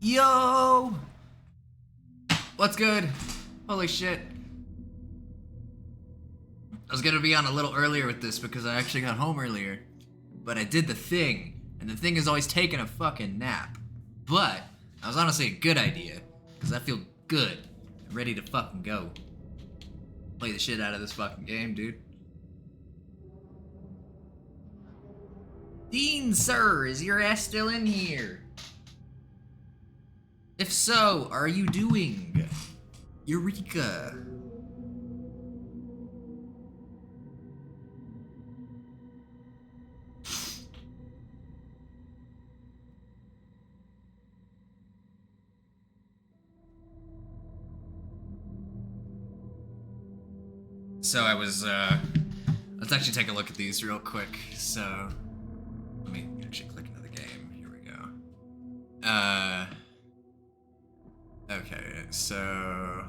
Yo! What's good? Holy shit. I was gonna be on a little earlier with this because I actually got home earlier. But I did the thing, and the thing is always taking a fucking nap. But, that was honestly a good idea, because I feel good. I'm ready to fucking go. Play the shit out of this fucking game, dude. Dean, sir, is your ass still in here? If so, are you doing? Eureka. So let's actually take a look at these real quick. So, let me actually click into the game. Here we go. Okay, so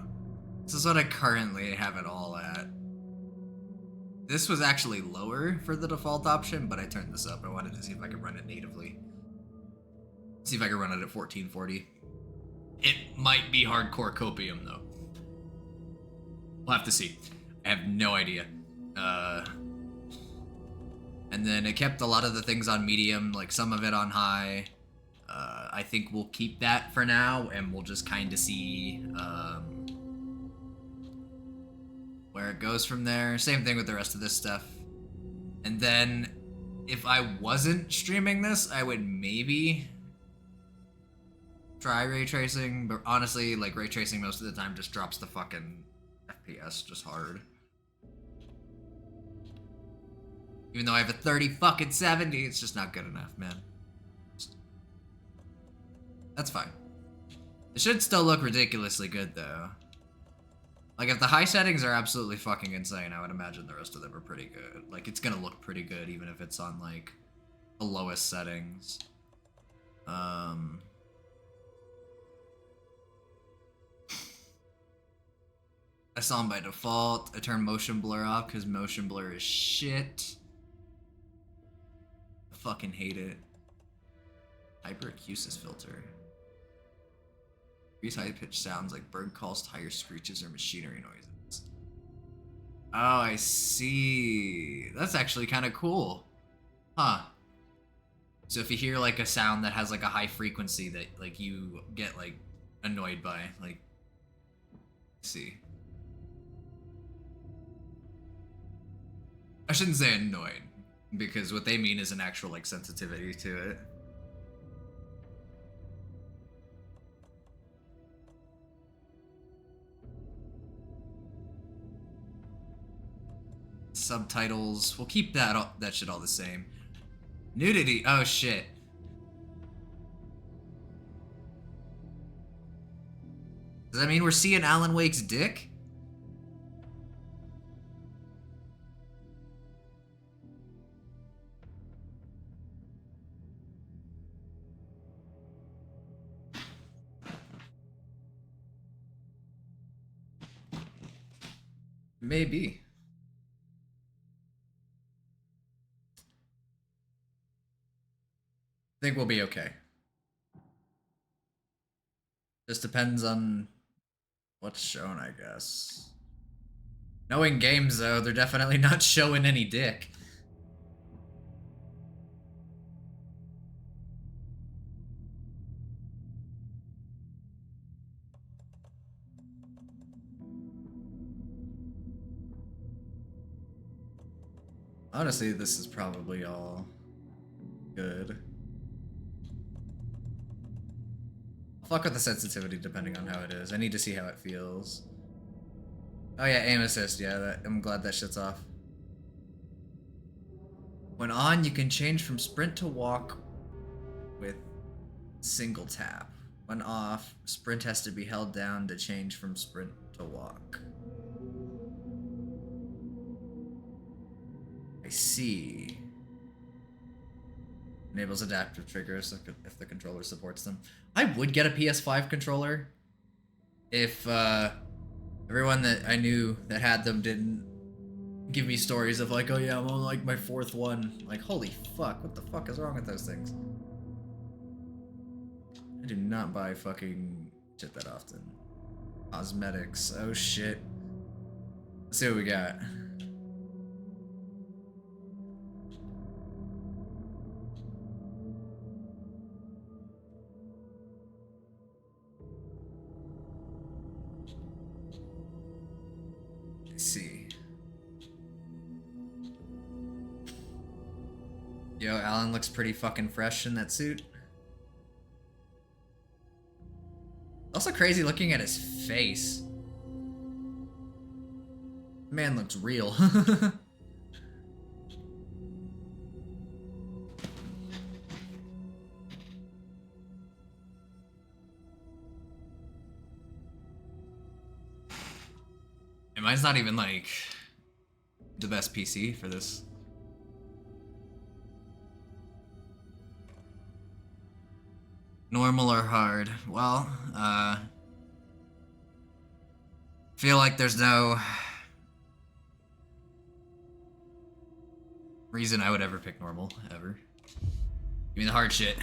this is what I currently have it all at. This was actually lower for the default option, but I turned this up. I wanted to see if I could run it natively. See if I could run it at 1440. It might be hardcore copium though. We'll have to see. I have no idea. And then it kept a lot of the things on medium, like some of it on high. I think we'll keep that for now, and we'll just kind of see where it goes from there. Same thing with the rest of this stuff. And then, if I wasn't streaming this, I would maybe try ray tracing, but honestly, like, ray tracing most of the time just drops the fucking FPS just hard. Even though I have a 3070, it's just not good enough, man. That's fine. It should still look ridiculously good, though. Like, if the high settings are absolutely fucking insane, I would imagine the rest of them are pretty good. Like, it's gonna look pretty good, even if it's on, like, the lowest settings. That's on by default. I turn motion blur off, because motion blur is shit. I fucking hate it. Hyperacusis filter. These high-pitched sounds like bird calls, tire screeches, or machinery noises. Oh, I see. That's actually kind of cool. Huh. So if you hear like a sound that has like a high frequency that like you get like annoyed by, like, let's see. I shouldn't say annoyed, because what they mean is an actual like sensitivity to it. Subtitles, we'll keep that shit all the same. Nudity, oh shit. Does that mean we're seeing Alan Wake's dick? Maybe. I think we'll be okay. Just depends on what's shown, I guess. Knowing games, though, they're definitely not showing any dick. Honestly, this is probably all good. I'll fuck with the sensitivity depending on how it is. I need to see how it feels. Oh yeah, aim assist, yeah, I'm glad that shit's off. When on, you can change from sprint to walk with single tap. When off, sprint has to be held down to change from sprint to walk. I see. Enables adaptive triggers if the controller supports them. I would get a PS5 controller if everyone that I knew that had them didn't give me stories of like, oh yeah, I'm on like my 4th one. Like, holy fuck, what the fuck is wrong with those things? I do not buy fucking shit that often. Cosmetics. Oh shit. Let's see what we got. Let's see. Yo, Alan looks pretty fucking fresh in that suit. Also crazy looking at his face. Man looks real. And mine's not even like the best PC for this. Normal or hard? Well, feel like there's no reason I would ever pick normal, ever. Give me the hard shit.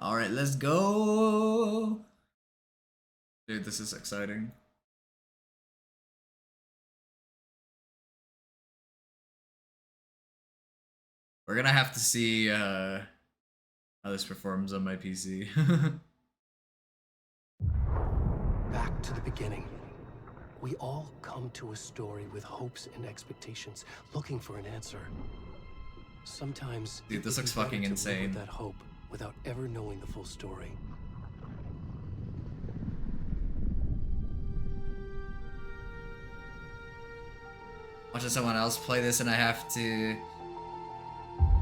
Alright, let's go! Dude, this is exciting. We're gonna have to see how this performs on my PC. Back to the beginning. We all come to a story with hopes and expectations, looking for an answer. Sometimes, dude, this looks it's better fucking to live insane. with that hope without ever knowing the full story. Watching someone else play this, and I have to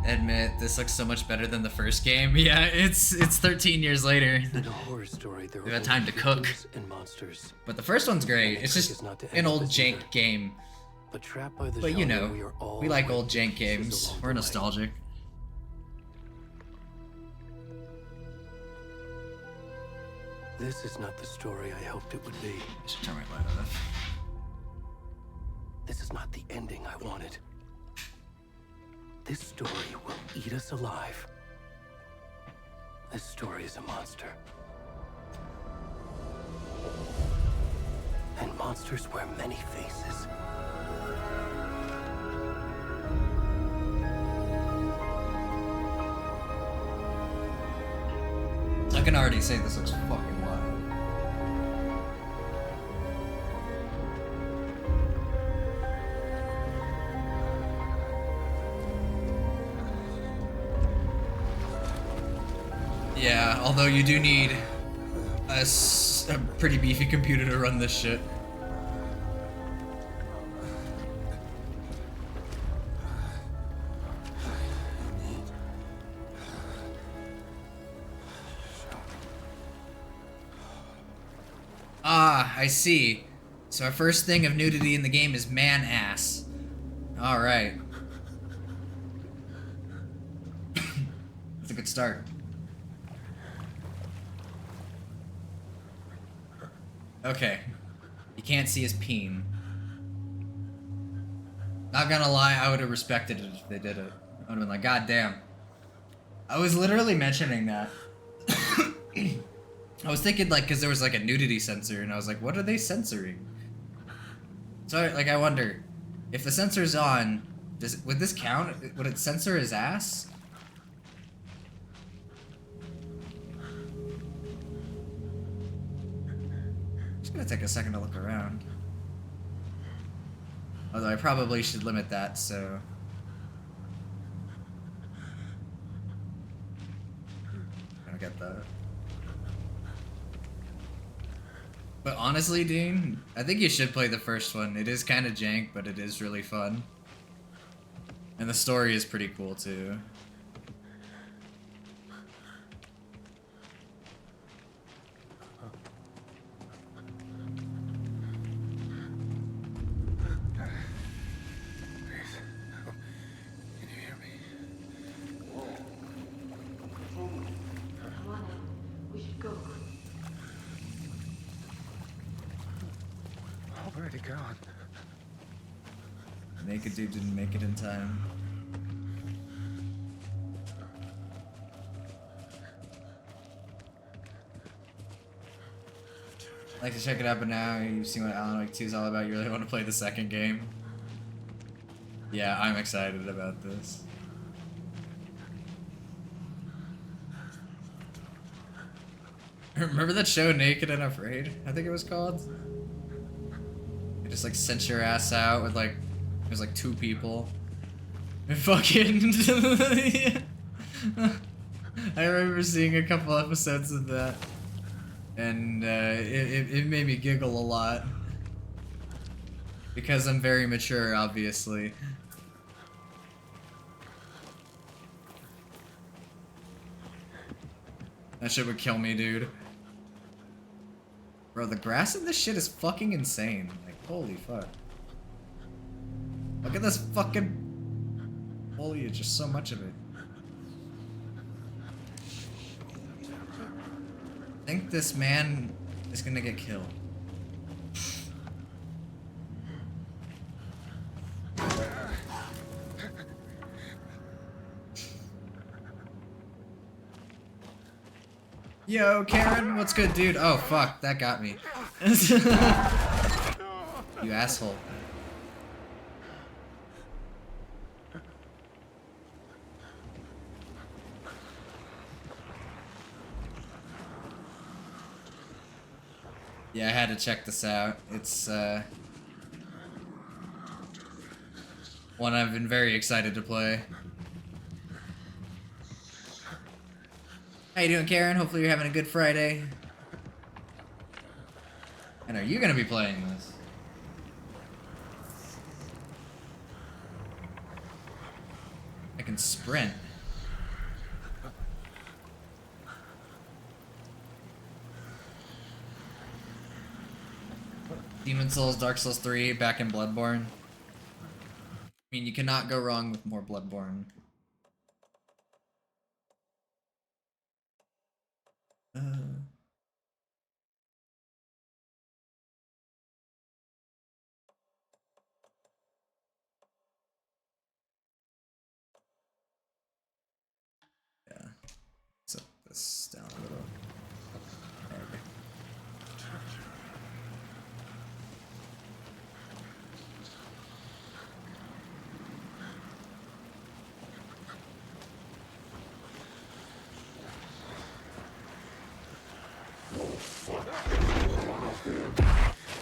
admit, this looks so much better than the first game. Yeah, it's 13 years later. In a horror story, there We've are had time to cook. and monsters. But the first one's great. It's just an old jank game. But trapped by the But you genre, know, we are all we like right old jank pieces games. along We're the way. nostalgic. This is not the story I hoped it would be. I should turn my light off. This is not the ending I wanted. This story will eat us alive. This story is a monster. And monsters wear many faces. I can already say this looks fucking wild. Yeah, although you do need a pretty beefy computer to run this shit. Ah, I see. So our first thing of nudity in the game is man ass. Alright. That's a good start. Okay. You can't see his peen. Not gonna lie, I would have respected it if they did it. I would have been like, God damn. I was literally mentioning that. I was thinking, like, because there was, like, a nudity censor, and I was like, what are they censoring? So, like, I wonder, if the censor's on, would this count? Would it censor his ass? Just gonna take a second to look around. Although I probably should limit that, so... I get that. But honestly, Dean, I think you should play the first one. It is kind of jank, but it is really fun. And the story is pretty cool, too. God. Naked dude didn't make it in time. I'd like to check it out, but now you've seen what Alan Wake 2 is all about. You really want to play the second game? Yeah, I'm excited about this. Remember that show Naked and Afraid? I think it was called? They just like sent your ass out with like, it was like 2 people. And fucking... I remember seeing a couple episodes of that. And it made me giggle a lot. Because I'm very mature, obviously. That shit would kill me, dude. Bro, the grass in this shit is fucking insane. Like, holy fuck. Look at this fucking foliage, just so much of it. I think this man is gonna get killed. Yo, Karen, what's good, dude? Oh, fuck, that got me. You asshole. Yeah, I had to check this out. It's, one I've been very excited to play. How you doing, Karen? Hopefully you're having a good Friday. And are you gonna be playing this? I can sprint. Demon Souls, Dark Souls 3, back in Bloodborne. I mean, you cannot go wrong with more Bloodborne. Yeah. Set this down a little. There we go.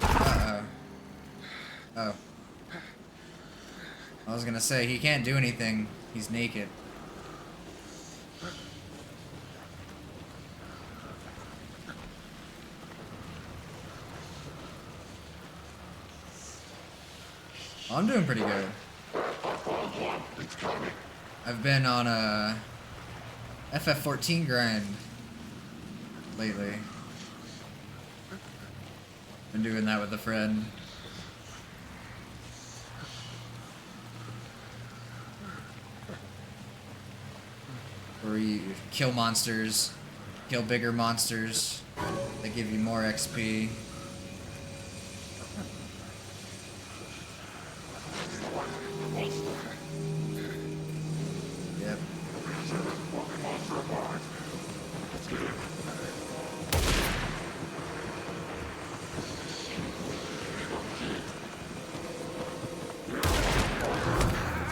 Uh-oh. Oh. I was gonna say, he can't do anything. He's naked. I'm doing pretty good. I've been on a FF14 grind lately. Been doing that with a friend. Where you kill monsters, kill bigger monsters, they give you more XP. Yep.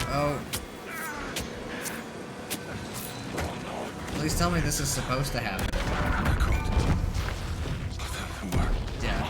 Oh. Please tell me this is supposed to happen. Yeah.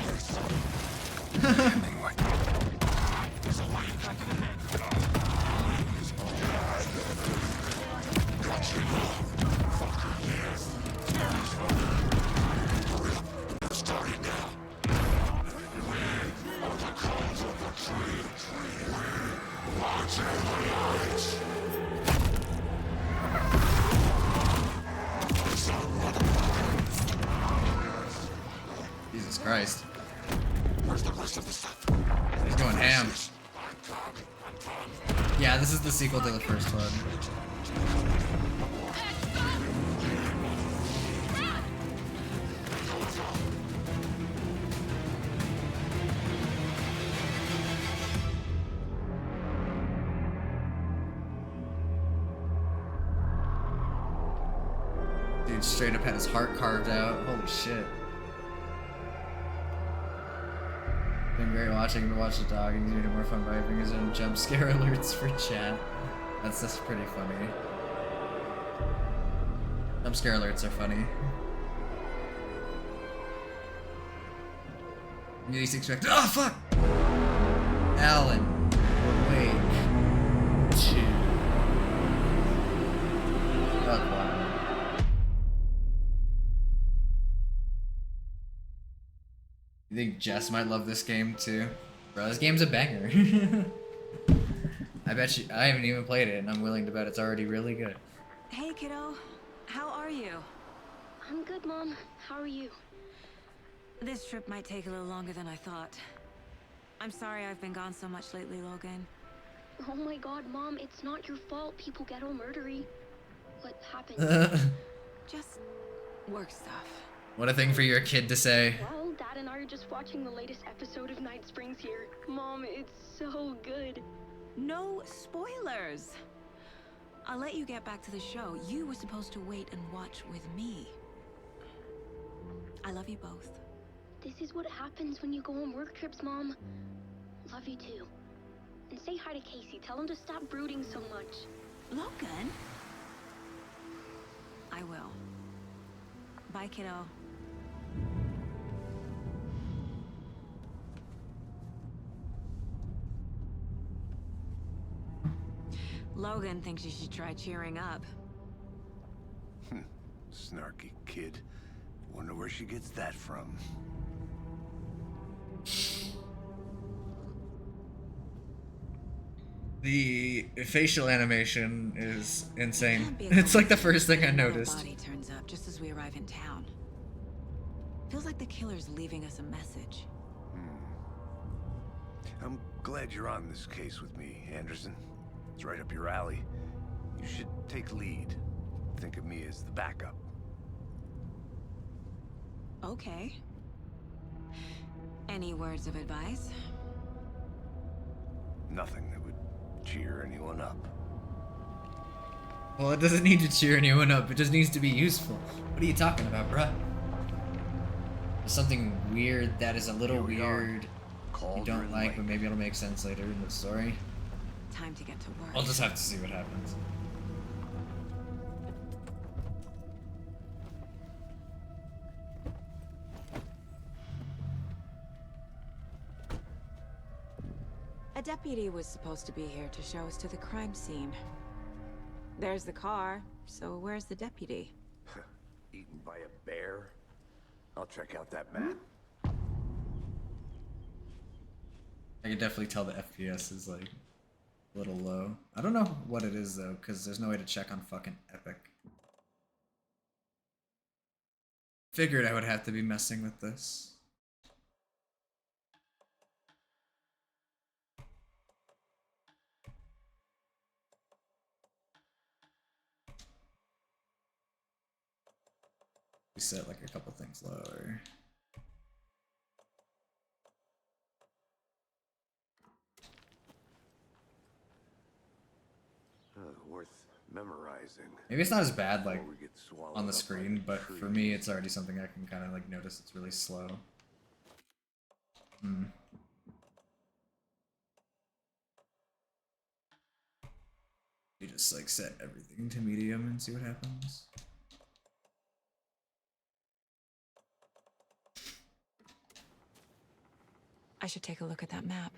Jesus Christ. He's going ham. Yeah, this is the sequel to the first one. Dude straight up had his heart carved out. Holy shit. great watching to watch the dog and doing more fun by having his own jump scare alerts for chat. That's just pretty funny. Jump scare alerts are funny. You least expect. Oh fuck! Alan, wake 2. Fuck wow. You think Jess might love this game too? Bro, this game's a banger. I bet you. I haven't even played it, and I'm willing to bet it's already really good. Hey, kiddo. How are you? I'm good, Mom. How are you? This trip might take a little longer than I thought. I'm sorry I've been gone so much lately, Logan. Oh my god, Mom, it's not your fault people get all murdery. What happened? Just work stuff. What a thing for your kid to say. Well, Dad and I are just watching the latest episode of Night Springs here. Mom, it's so good. No spoilers. I'll let you get back to the show. You were supposed to wait and watch with me. I love you both. This is what happens when you go on work trips, Mom. Love you too. And say hi to Casey. Tell him to stop brooding so much. Logan? I will. Bye, kiddo. Logan thinks you should try cheering up. Snarky kid. Wonder where she gets that from. The facial animation is insane. Can't be a It's like the coincidence first thing I that another noticed. Body turns up just as we arrive in town. Feels like the killer's leaving us a message. I'm glad you're on this case with me, Anderson. It's right up your alley. You should take lead. Think of me as the backup. Okay. Any words of advice? Nothing that would cheer anyone up. Well, it doesn't need to cheer anyone up. It just needs to be useful. What are you talking about, bruh? There's something weird that is a little Here we are. weird. You Cauldron don't like, Lake. but maybe it'll make sense later in the story. Time to get to work. I'll just have to see what happens. A deputy was supposed to be here to show us to the crime scene. There's the car, so where's the deputy? Eaten by a bear? I'll check out that map. I can definitely tell the FPS is like a little low. I don't know what it is though, because there's no way to check on fucking Epic. Figured I would have to be messing with this. We set like a couple things lower. Worth memorizing. Maybe it's not as bad like before we get swallowed on the up by screen, but trees. for me it's already something I can kind of like notice it's really slow. You just like set everything to medium and see what happens. I should take a look at that map.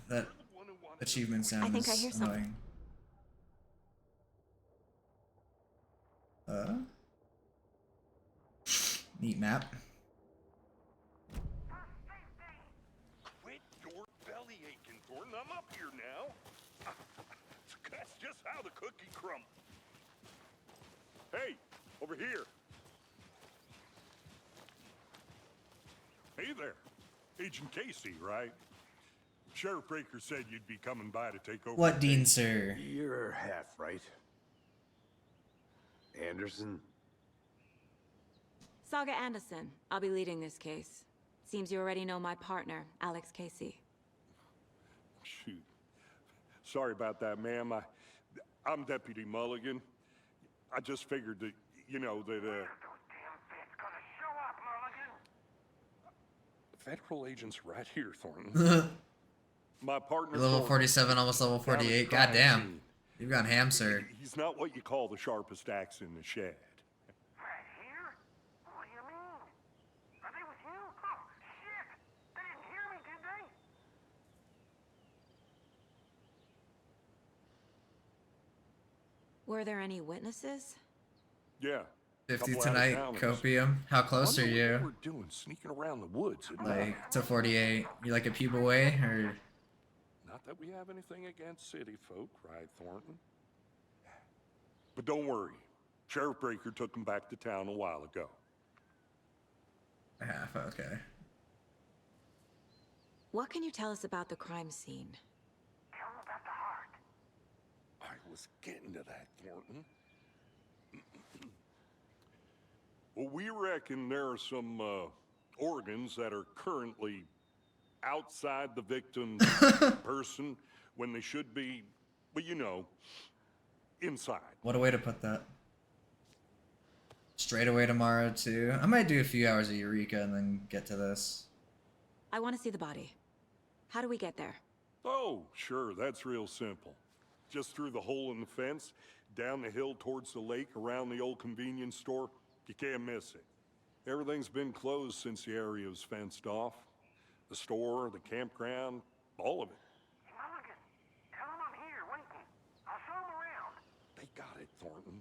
That achievement sounds I think I hear something. annoying. Neat map. Quit your belly aching, Gordon. I'm up here now. That's just how the cookie crumbles. Hey, over here. Hey there. Agent Casey, right? Sheriff Breaker said you'd be coming by to take over. What, the Dean, case. sir? You're half right. Anderson? Saga Anderson. I'll be leading this case. Seems you already know my partner, Alex Casey. Shoot. Sorry about that, ma'am. I'm Deputy Mulligan. I just figured that, you know, that, Federal agents right here, Thornton. My partner. You're level Thornton, 47, almost level down at the 48. crime Goddamn. scene. You've gone ham, sir. He's not what you call the sharpest axe in the shed. Right here? What do you mean? Are they with you? Oh, shit! They didn't hear me, did they? Were there any witnesses? Yeah. 50 couple tonight, out-of-towners. copium. How close are Wonder what they you? were doing sneaking around the woods at night. Like, to 48. You like a pube away, or? Not that we have anything against city folk, right, Thornton? But don't worry. Sheriff Breaker took them back to town a while ago. Half, okay. What can you tell us about the crime scene? Tell them about the heart. I was getting to that, Thornton. Well, we reckon there are some organs that are currently outside the victim's person when they should be, well, you know, inside. What a way to put that. Straight away tomorrow, too. I might do a few hours of Eureka and then get to this. I want to see the body. How do we get there? Oh, sure, that's real simple. Just through the hole in the fence, down the hill towards the lake, around the old convenience store. You can't miss it. Everything's been closed since the area was fenced off. The store, the campground, all of it. Mulligan, tell them I'm here, waiting. I'll show them around. They got it, Thornton.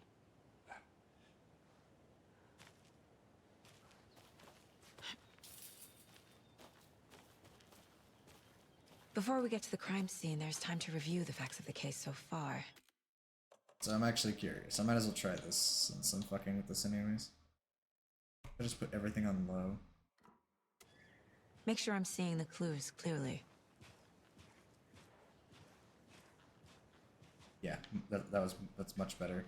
Before we get to the crime scene, there's time to review the facts of the case so far. So I'm actually curious. I might as well try this since I'm fucking with this anyways. I just put everything on low. Make sure I'm seeing the clues clearly. Yeah, that's much better.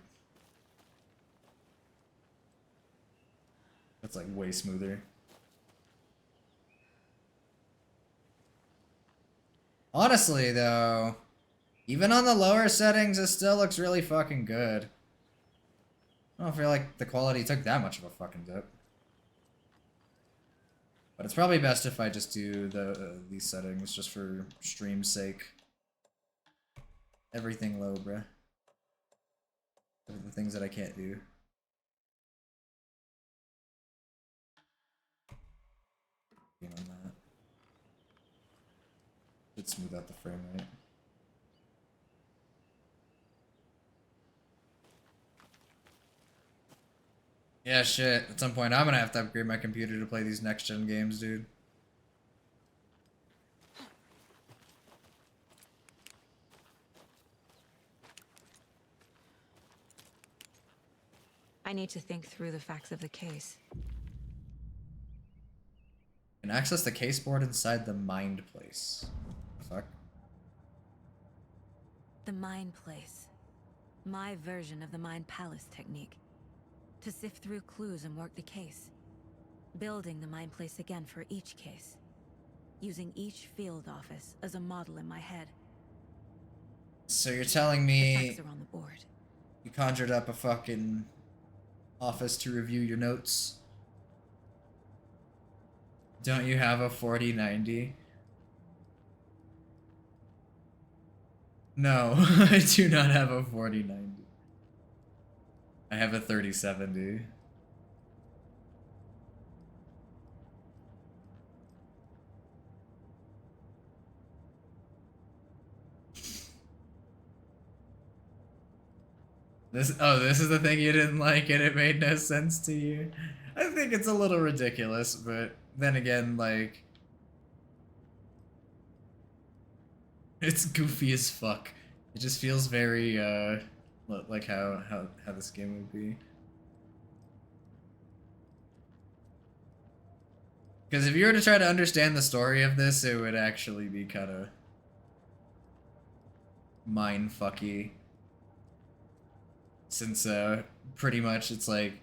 That's like way smoother. Honestly though, even on the lower settings it still looks really fucking good. I don't feel like the quality took that much of a fucking dip. But it's probably best if I just do these settings just for stream's sake. Everything low, bruh. The things that I can't do. On that. Should smooth out the frame rate. Yeah, shit. At some point, I'm gonna have to upgrade my computer to play these next-gen games, dude. I need to think through the facts of the case. You can access the case board inside the Mind Place. Fuck. The Mind Place. My version of the Mind Palace technique. To sift through clues and work the case. Building the Mind Place again for each case. Using each field office as a model in my head. So you're telling The me facts are on the board. you conjured up a fucking office to review your notes? Don't you have a 4090? No, I do not have a 4090. I have a 3070. This is the thing you didn't like and it made no sense to you? I think it's a little ridiculous, but then again, like, it's goofy as fuck. It just feels very like how this game would be. Because if you were to try to understand the story of this, it would actually be kind of mind-fucky. Since pretty much it's like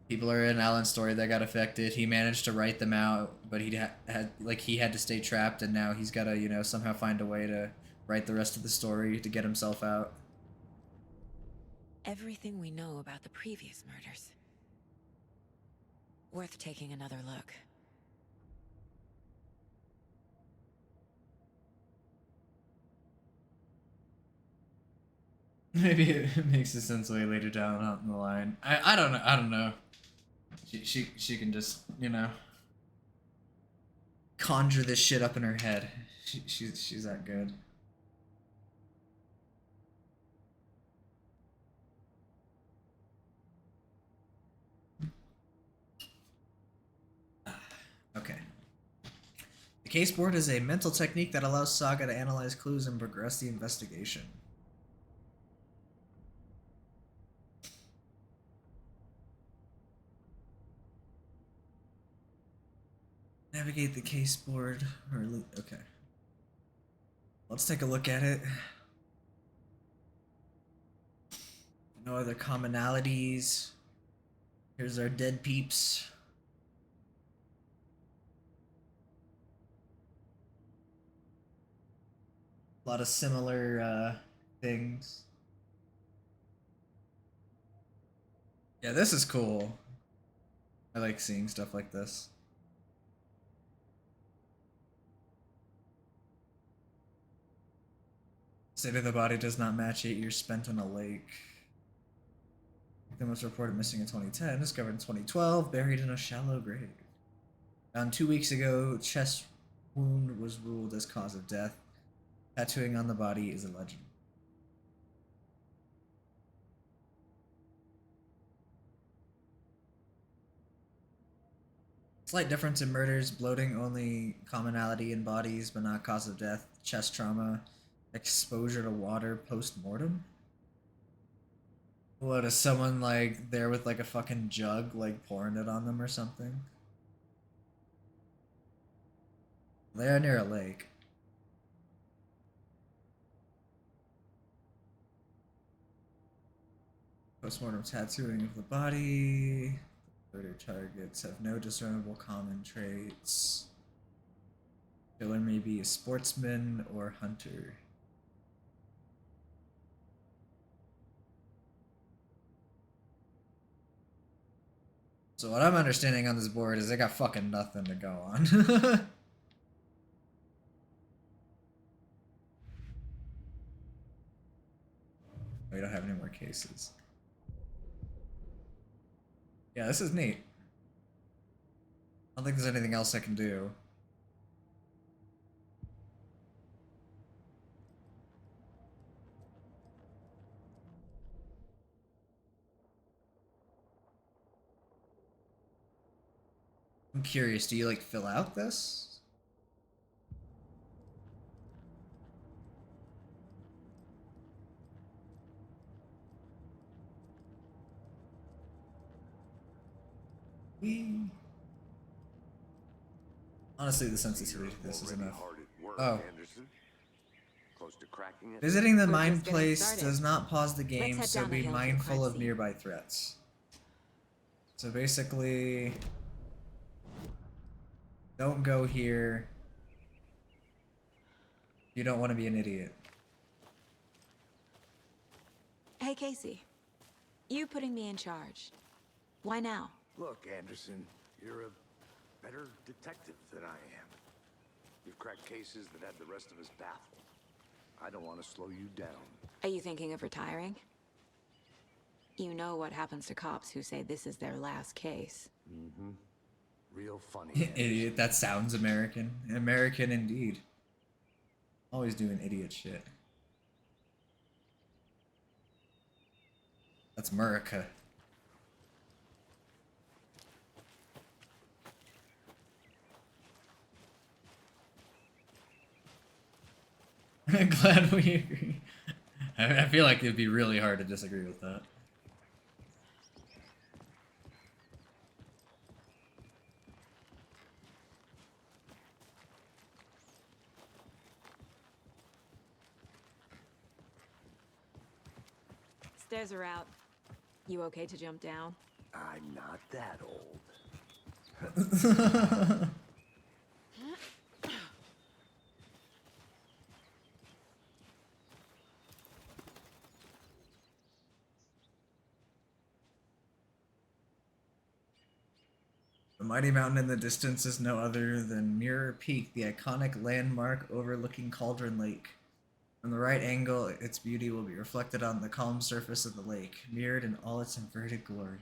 people are in Alan's story that got affected. He managed to write them out, but he had to stay trapped, and now he's got to somehow find a way to write the rest of the story to get himself out. everything we know about the previous murders. Worth taking another look. Maybe it makes sense way later down out in the line. I don't know. I don't know. She can just, you know, conjure this shit up in her head. She's that good. Okay. The case board is a mental technique that allows Saga to analyze clues and progress the investigation. Navigate the case board, okay. Let's take a look at it. No other commonalities. Here's our dead peeps. A lot of similar things. Yeah, this is cool. I like seeing stuff like this. State of the body does not match 8 years spent on a lake. Victim was reported missing in 2010, discovered in 2012, buried in a shallow grave. Found 2 weeks ago, chest wound was ruled as cause of death. Tattooing on the body is a legend. Slight difference in murders, bloating only commonality in bodies but not cause of death, chest trauma, exposure to water post-mortem? What, is someone like there with like a fucking jug like pouring it on them or something? They're near a lake. Post-mortem tattooing of the body. Murder targets have no discernible common traits. Killer may be a sportsman or hunter. So what I'm understanding on this board is they got fucking nothing to go on. We don't have any more cases. Yeah, this is neat. I don't think there's anything else I can do. I'm curious, do you like fill out this? Honestly, the sensitivity to this is enough. Oh. Close to cracking it. Visiting the We're mine just getting place started. does not pause the game, head so down the be hill to the mindful crime of scene. nearby threats. So basically, don't go here. You don't want to be an idiot. Hey, Casey. You putting me in charge. Why now? Look, Anderson, you're a better detective than I am. You've cracked cases that had the rest of us baffled. I don't want to slow you down. Are you thinking of retiring? You know what happens to cops who say this is their last case. Mm-hmm. Real funny. Idiot, that sounds American. American indeed. Always doing idiot shit. That's America. Glad we agree. I feel like it'd be really hard to disagree with that. Stairs are out. You okay to jump down? I'm not that old. The mighty mountain in the distance is no other than Mirror Peak, the iconic landmark overlooking Cauldron Lake. From the right angle, its beauty will be reflected on the calm surface of the lake, mirrored in all its inverted glory.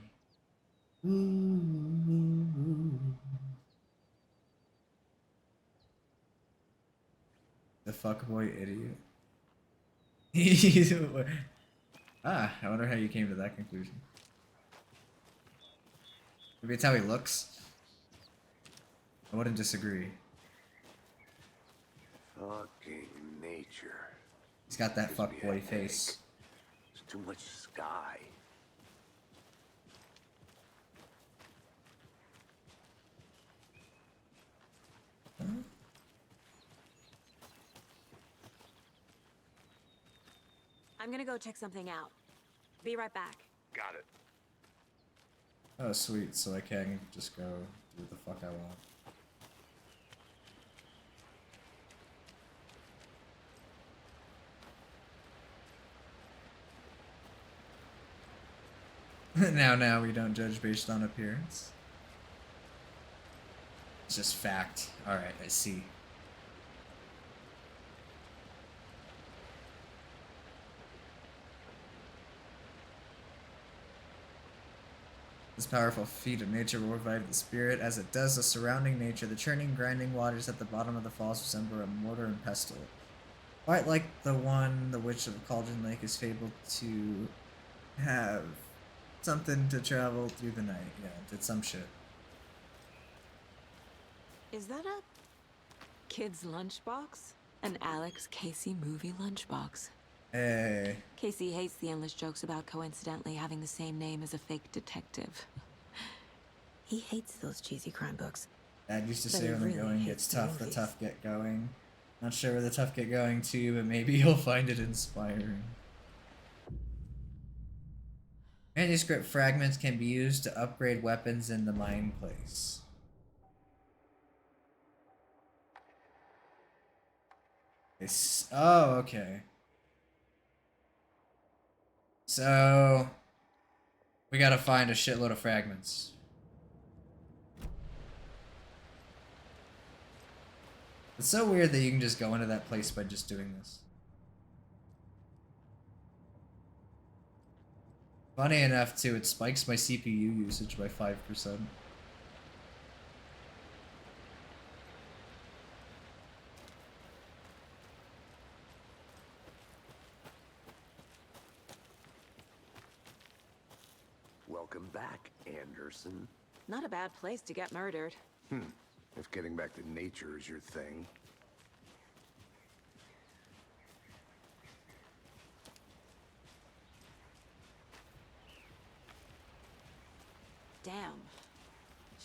The fuckboy idiot. I wonder how you came to that conclusion. Maybe it's how he looks. I wouldn't disagree. Fucking nature. He's got that Gives me a fuckboy headache. face. There's too much sky. I'm gonna go check something out. Be right back. Got it. Oh, sweet. So I can just go do what the fuck I want. Now we don't judge based on appearance. It's just fact. Alright, I see. This powerful feat of nature will revive the spirit as it does the surrounding nature. The churning, grinding waters at the bottom of the falls resemble a mortar and pestle. Quite like the one the Witch of Cauldron Lake is fabled to have something to travel through the night. Yeah, did some shit. Is that a kid's lunchbox? An Alex Casey movie lunchbox. Hey. Casey hates the endless jokes about coincidentally having the same name as a fake detective. He hates those cheesy crime books. Dad used to But say he when the really going hates gets the tough, the movies. tough get going. Not sure where the tough get going to, but maybe you'll find it inspiring. Manuscript fragments can be used to upgrade weapons in the mine place. Oh, okay. So, we gotta find a shitload of fragments. It's so weird that you can just go into that place by just doing this. Funny enough, too, it spikes my CPU usage by 5%. Welcome back, Anderson. Not a bad place to get murdered. If getting back to nature is your thing. Damn.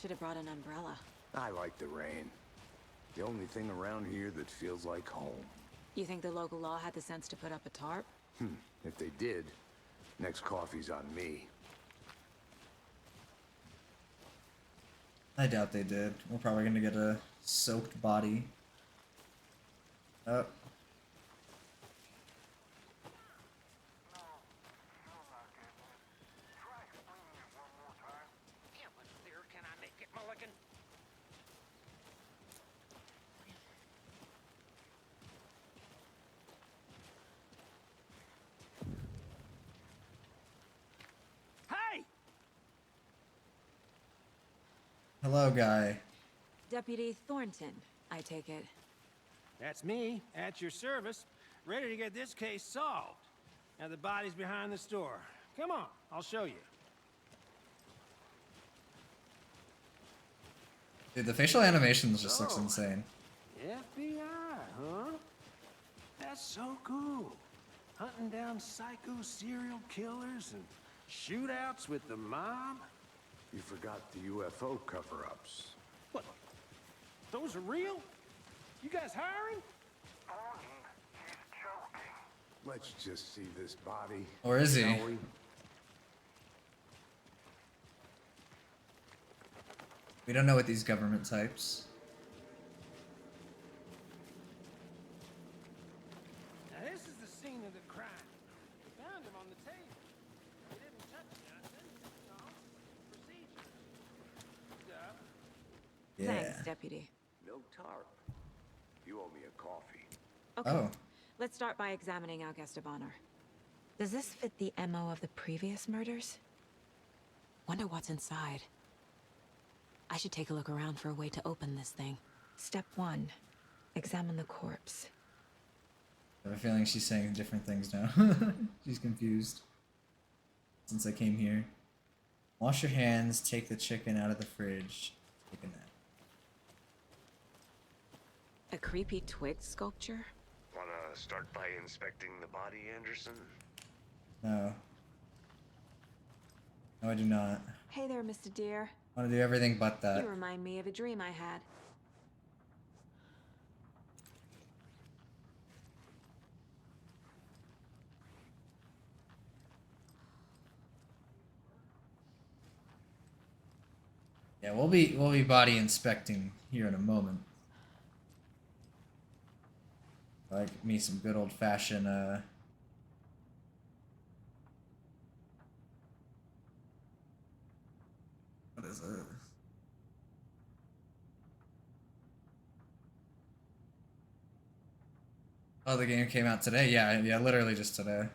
Should have brought an umbrella. I like the rain. The only thing around here that feels like home. You think the local law had the sense to put up a tarp? If they did, next coffee's on me. I doubt they did. We're probably gonna get a soaked body. Oh. Try explaining it one more time. Yeah, but clear can I make it, Mulligan? Hey! Hello, guy. Deputy Thornton, I take it. That's me, at your service, ready to get this case solved. Now the body's behind the store. Come on, I'll show you. Dude, the facial animations just looks Oh. insane. FBI, huh? That's so cool. Hunting down psycho serial killers and shootouts with the mob. You forgot the UFO cover-ups. What? Those are real? You guys hiring? Thornton, he's joking. Let's just see this body. Or is he? shall we? We don't know what these government types. Now this is the scene of the crime. We found him on the table. He didn't touch nothing. No. Procedure. Good job. Thanks, Yeah. Deputy. No tarp. You owe me a coffee. Okay, Oh. let's start by examining our guest of honor. Does this fit the MO of the previous murders? Wonder what's inside. I should take a look around for a way to open this thing. Step 1. Examine the corpse. I have a feeling she's saying different things now. She's confused. Since I came here. Wash your hands, take the chicken out of the fridge, take a nap. A creepy twig sculpture? Wanna start by inspecting the body, Anderson? No. No, I do not. Hey there, Mr. Deer. I want to do everything but that. You remind me of a dream I had. Yeah, we'll be body inspecting here in a moment. Like me some good old fashioned what is it? Oh, the game came out today. Yeah, literally just today.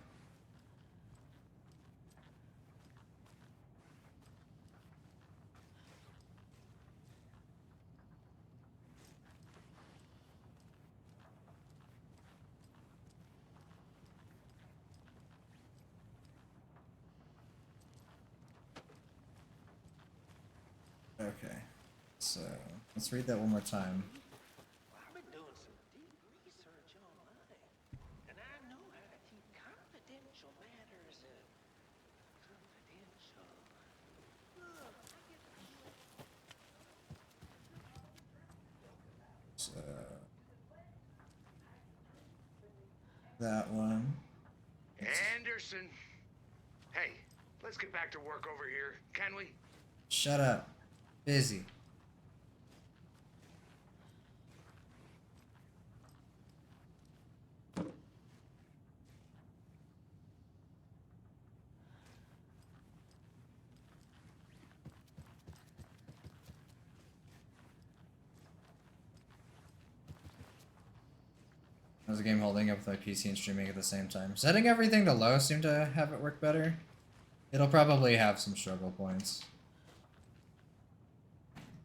Okay, so let's read that one more time. I've been doing some deep research online, and I know how to keep confidential matters confidential. Look, So that one. Anderson! Hey, let's get back to work over here, can we? Shut up. Busy. How's the game holding up with my PC and streaming at the same time? Setting everything to low seemed to have it work better. It'll probably have some struggle points.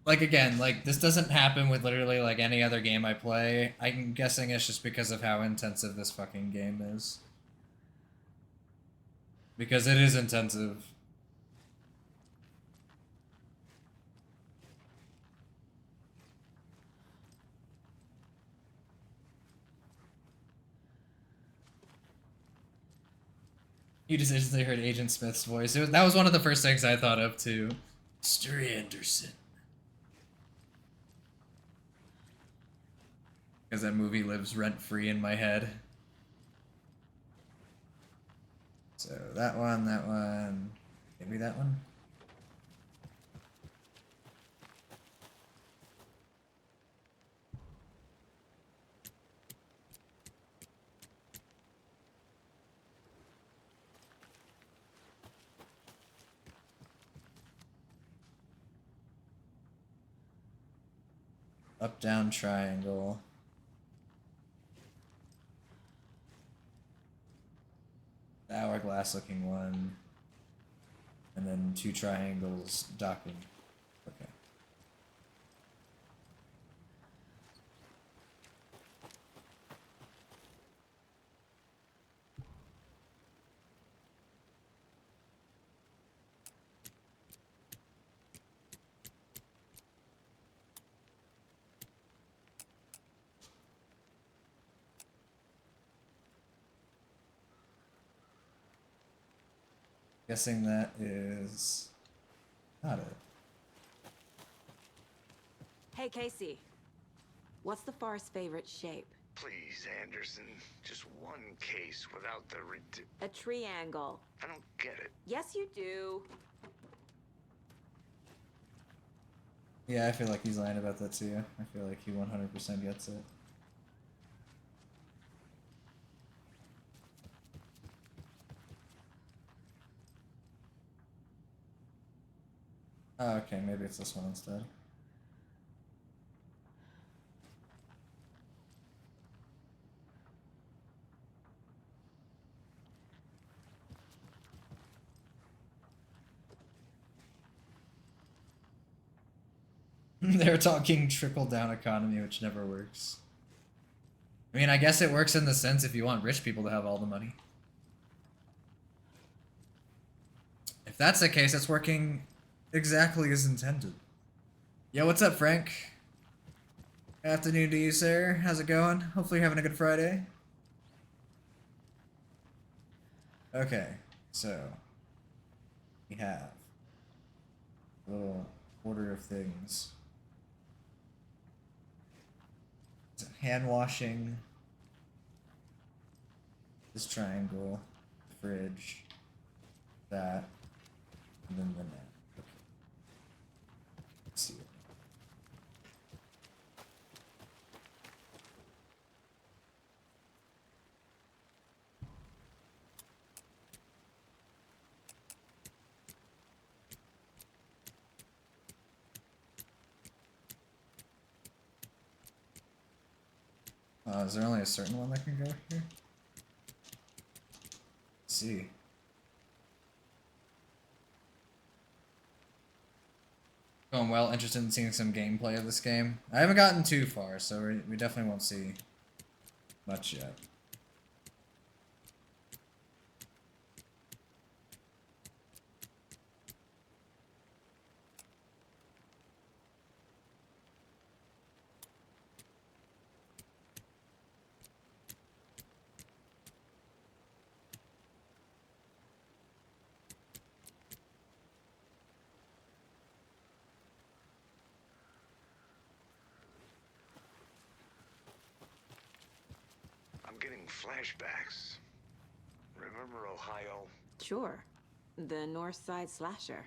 Like again, like this doesn't happen with literally like any other game I play. I'm guessing it's just because of how intensive this fucking game is. Because it is intensive. You just instantly heard Agent Smith's voice. That was one of the first things I thought of too. Mr. Anderson. Because that movie lives rent-free in my head. So that one, maybe that one? Up-down triangle. The hourglass looking one. And then 2 triangles docking. Okay. Guessing that is not it. Hey, Casey. What's the far's favorite shape? Please, Anderson, just one case without the A triangle. I don't get it. Yes, you do. Yeah, I feel like he's lying about that too. I feel like he 100% gets it. Oh, okay, maybe it's this one instead. They're talking trickle-down economy, which never works. I mean, I guess it works in the sense if you want rich people to have all the money. If that's the case, it's working exactly as intended. Yo, what's up, Frank? Afternoon to you, sir. How's it going? Hopefully you're having a good Friday. Okay, so we have a little order of things. Hand washing, this triangle, fridge, that, and then the net. Okay. Let's see. Is there only a certain one that can go here? Let's see. Going well, interested in seeing some gameplay of this game. I haven't gotten too far, so we definitely won't see much yet. I'm getting flashbacks. Remember Ohio? Sure. The North Side slasher.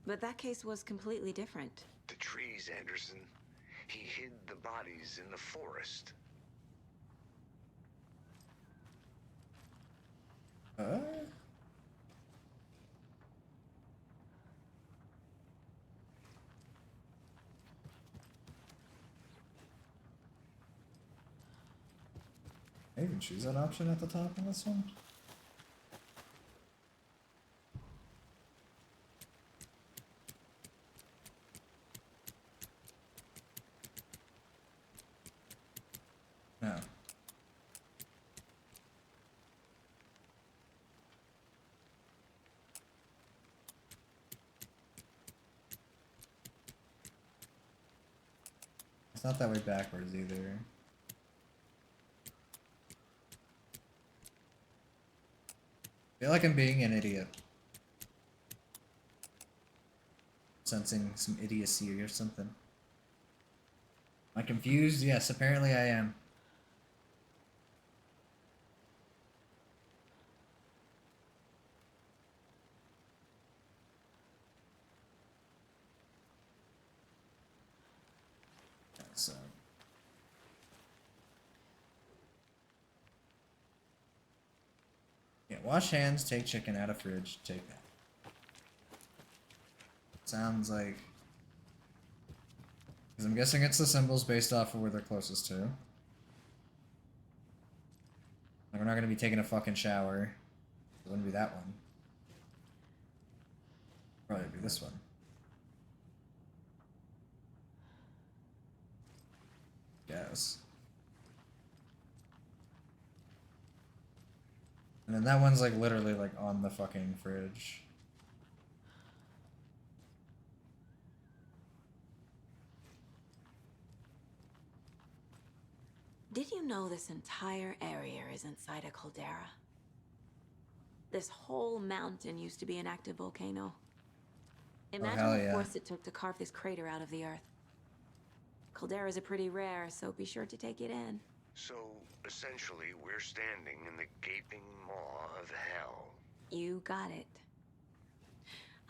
But that case was completely different. The trees, Anderson. He hid the bodies in the forest. I even choose that option at the top in this one. No. It's not that way backwards either. I feel like I'm being an idiot. Sensing some idiocy or something. Am I confused? Yes, apparently I am. So. Yeah, wash hands, take chicken out of fridge, take that. Sounds like... Because I'm guessing it's the symbols based off of where they're closest to. Like, we're not gonna be taking a fucking shower. It wouldn't be that one. Probably be this one. Yes. And then that one's like literally like on the fucking fridge. Did you know this entire area is inside a caldera? This whole mountain used to be an active volcano. Imagine hell the yeah. force it took to carve this crater out of the earth. Calderas are pretty rare, so be sure to take it in. So, essentially, we're standing in the gaping maw of hell. You got it.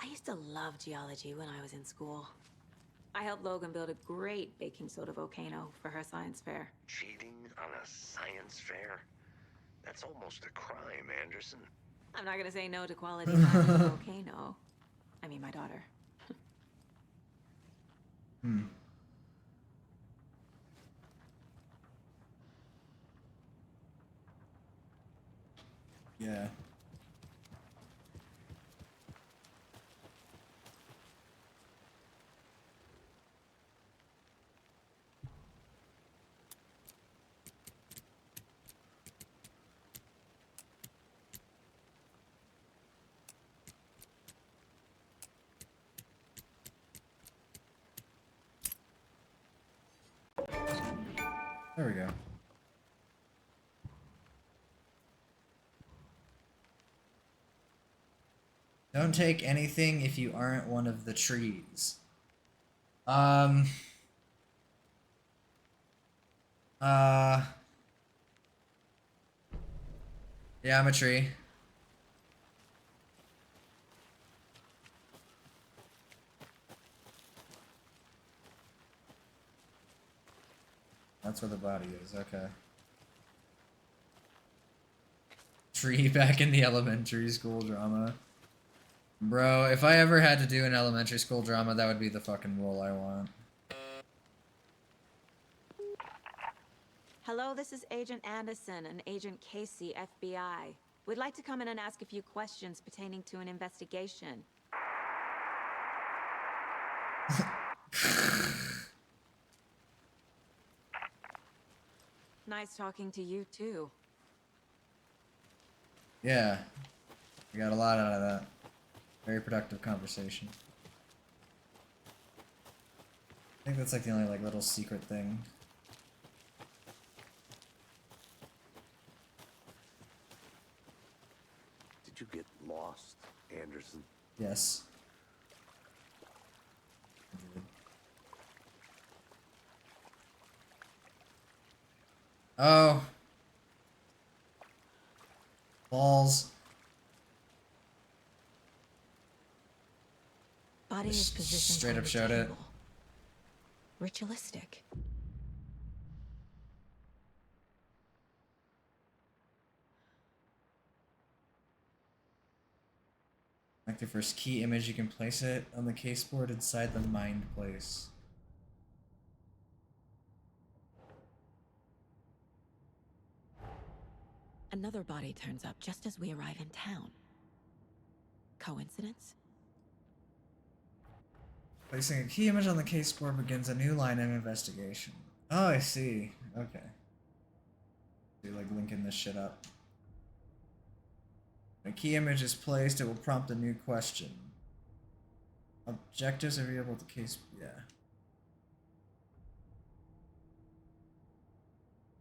I used to love geology when I was in school. I helped Logan build a great baking soda volcano for her science fair. Cheating on a science fair? That's almost a crime, Anderson. I'm not gonna say no to quality time in a volcano. I mean, my daughter. Yeah. There we go. Don't take anything if you aren't one of the trees. Yeah, I'm a tree. That's where the body is, okay. Tree back in the elementary school drama. Bro, if I ever had to do an elementary school drama, that would be the fucking role I want. Hello, this is Agent Anderson and Agent Casey, FBI. We'd like to come in and ask a few questions pertaining to an investigation. Nice talking to you, too. Yeah. I got a lot out of that. Very productive conversation. I think that's like the only like little secret thing. Did you get lost, Anderson? Yes. Oh. Balls. Body is Just positioned straight on up the showed it. table. Ritualistic. Like the first key image, you can place it on the caseboard inside the mind place. Another body turns up just as we arrive in town. Coincidence? Placing a key image on the caseboard begins a new line of investigation. Oh, I see. Okay. So like linking this shit up. When a key image is placed, it will prompt a new question. Objectives are able to case. Yeah.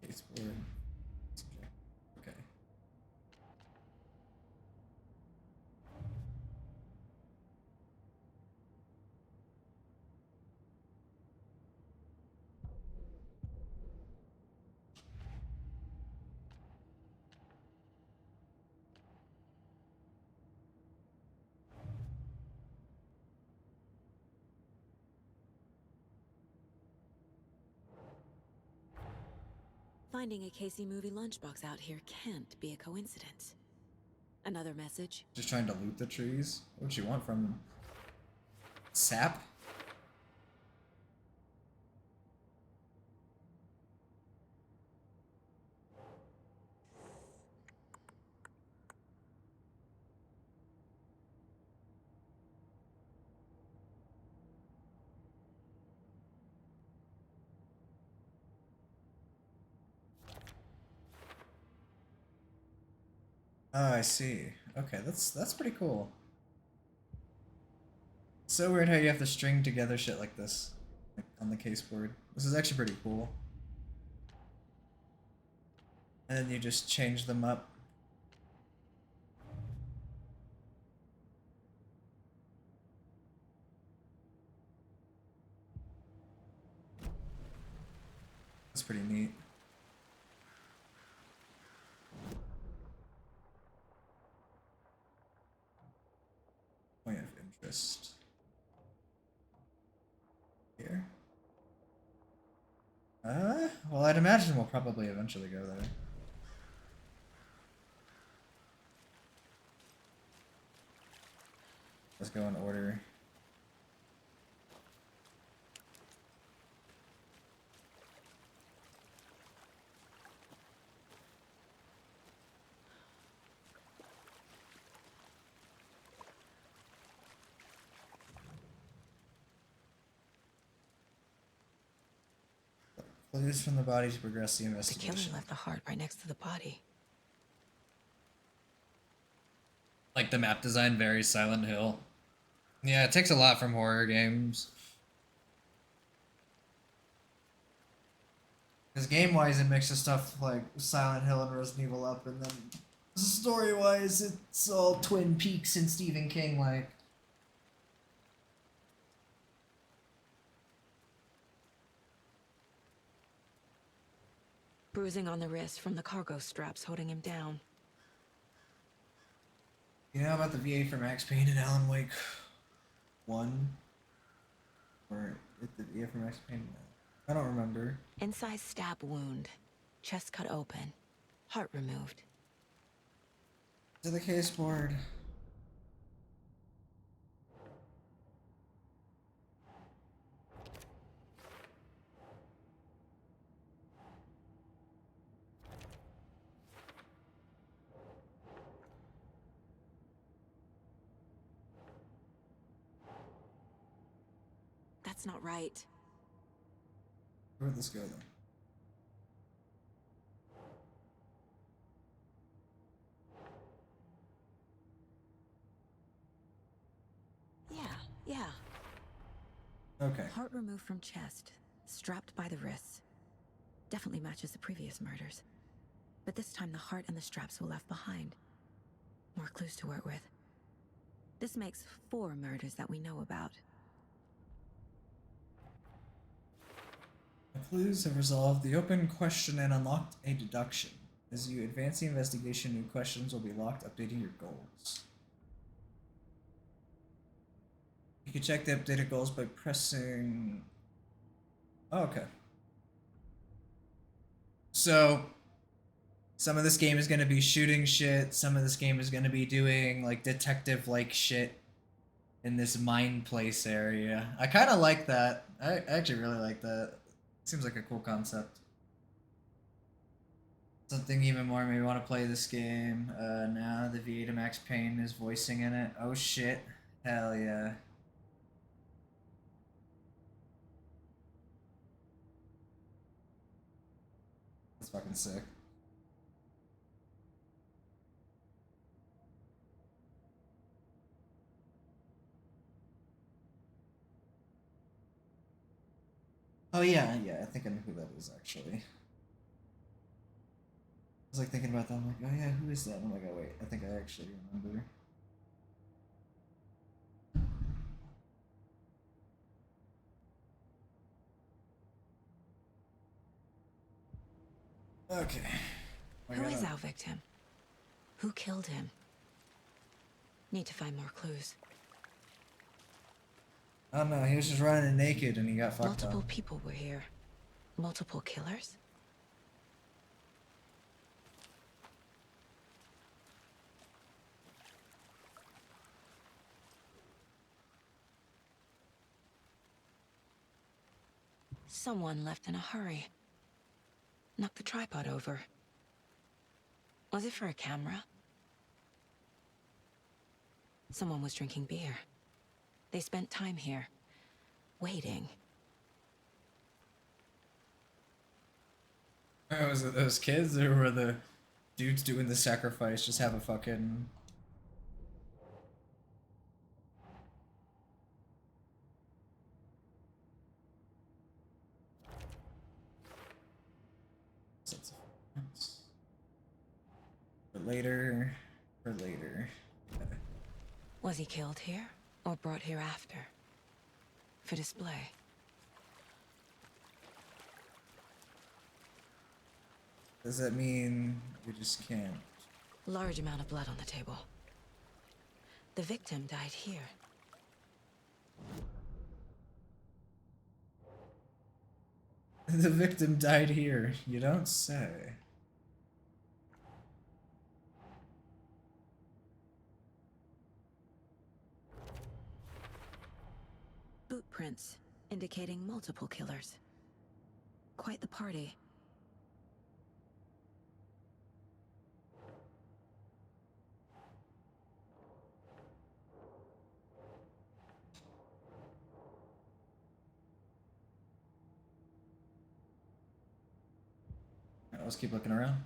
Caseboard. Okay. Finding a Casey movie lunchbox out here can't be a coincidence. Another message. Just trying to loot the trees? What you want from them? Sap? Oh, I see. Okay, that's pretty cool. So weird how you have to string together shit like this, like on the caseboard. This is actually pretty cool. And then you just change them up. That's pretty neat. Point of interest. Here. Well, I'd imagine we'll probably eventually go there. Let's go in order. Clues from the body to progress the The investigation. killer left the heart right next to the body. Like the map design, very Silent Hill. Yeah, it takes a lot from horror games. Because game-wise, it mixes stuff like Silent Hill and Resident Evil up, and then story-wise, it's all Twin Peaks and Stephen King like. Bruising on the wrist from the cargo straps holding him down. You know about the VA for Max Payne and Alan Wake 1? Or the VA for Max Payne? I don't remember. Inside stab wound. Chest cut open. Heart removed. To the case board. That's not right. Where'd this go then? Yeah. Okay. Heart removed from chest, strapped by the wrists. Definitely matches the previous murders. But this time the heart and the straps were left behind. More clues to work with. This makes 4 murders that we know about. The clues have resolved the open question and unlocked a deduction. As you advance the investigation, new questions will be locked, updating your goals. You can check the updated goals by pressing... Oh, okay. So, some of this game is going to be shooting shit, some of this game is going to be doing, like, detective-like shit in this mine place area. I kind of like that. I actually really like that. Seems like a cool concept. Something even more made me want to play this game. Now the VA to Max Payne is voicing in it. Oh shit. Hell yeah. That's fucking sick. Oh yeah, I think I know who that is actually. I was like thinking about that, I'm like, oh yeah, who is that? And I'm like, oh wait, I think I actually remember. Okay. Who is our victim? Who killed him? Need to find more clues. Oh no, he was just running naked and he got fucked Multiple up. people were here. Multiple killers? Someone left in a hurry. Knocked the tripod over. Was it for a camera? Someone was drinking beer. They spent time here, waiting. Was it those kids or were the dudes doing the sacrifice just have a fucking... For later. Okay. Was he killed here, or brought here after? For display? Does that mean we just can't? Large amount of blood on the table. The victim died here. The victim died here. You don't say. Boot prints, indicating multiple killers. Quite the party. Alright, let's keep looking around.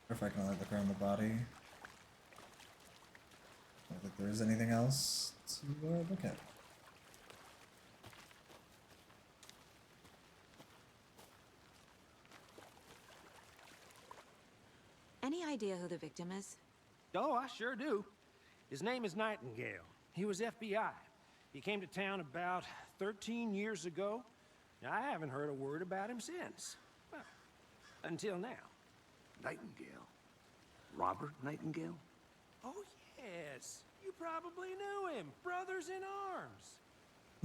Or if I can only look around the body. that there is anything else to look at. Any idea who the victim is? Oh, I sure do. His name is Nightingale. He was FBI. He came to town about 13 years ago. I haven't heard a word about him since. Well, until now. Nightingale? Robert Nightingale? Oh, yes. You probably knew him. Brothers in arms.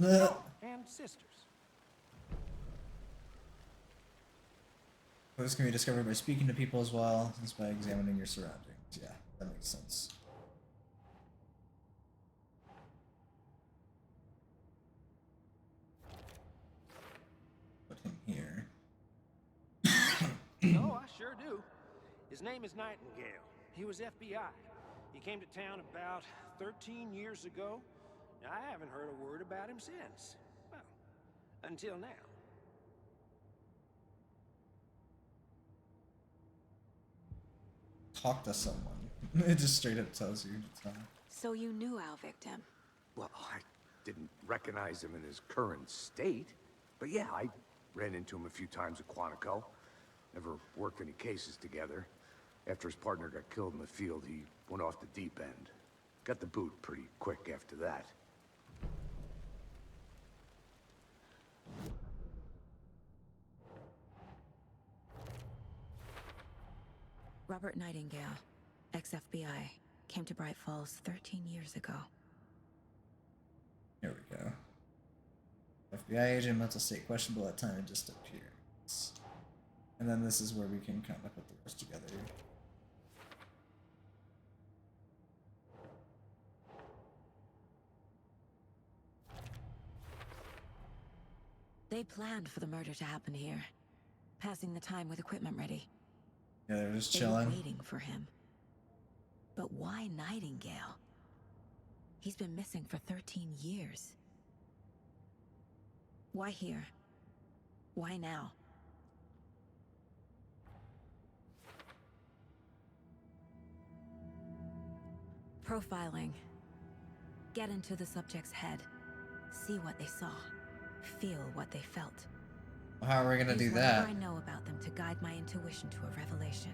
Uh, And sisters. This can be discovered by speaking to people as well as by examining your surroundings. Yeah, that makes sense. Put him here. Oh, I sure do. His name is Nightingale. He was FBI. He came to town about 13 years ago. I haven't heard a word about him since. Well, until now. Talk to someone. It just straight up tells you. So you knew our victim. Well, I didn't recognize him in his current state. But yeah, I ran into him a few times at Quantico. Never worked any cases together. After his partner got killed in the field, he went off the deep end. Got the boot pretty quick after that. Robert Nightingale, ex-FBI, came to Bright Falls 13 years ago. Here we go. FBI agent, mental state questionable at time of disappearance. And then this is where we can kind of put the rest together. They planned for the murder to happen here, passing the time with equipment ready. Yeah, they're just They were chilling. waiting for him. But why Nightingale? He's been missing for 13 years. Why here? Why now? Profiling. Get into the subject's head. See what they saw. Feel what they felt. How are we gonna Use do whatever that? I know about them to guide my intuition to a revelation.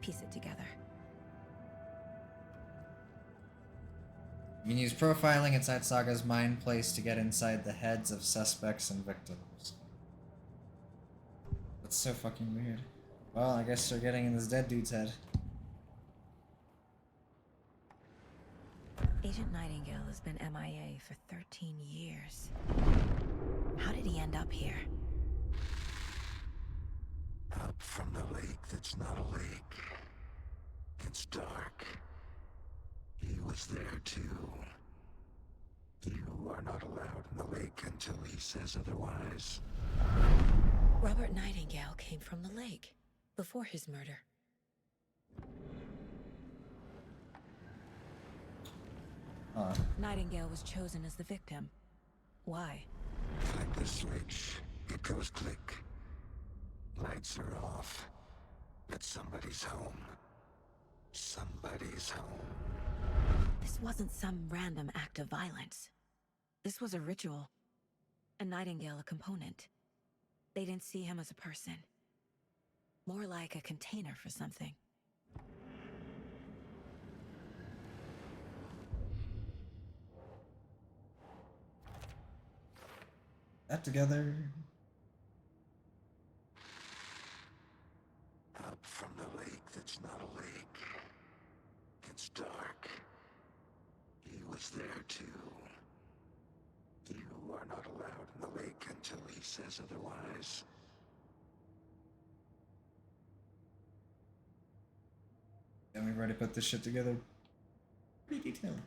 Piece it together. You can use profiling inside Saga's mind place to get inside the heads of suspects and victims. That's so fucking weird. Well, I guess they're getting in this dead dude's head. Agent Nightingale has been MIA for 13 years. How did he end up here? Up from the lake that's not a lake. It's dark. He was there too. You are not allowed in the lake until he says otherwise. Robert Nightingale came from the lake before his murder. Huh. Nightingale was chosen as the victim. Why? Like the switch, it goes click. Lights are off. But somebody's home. Somebody's home. This wasn't some random act of violence. This was a ritual. And Nightingale a component. They didn't see him as a person. More like a container for something. That together. Up from the lake that's not a lake. It's dark. He was there too. You are not allowed in the lake until he says otherwise. And we've already put this shit together pretty detailed.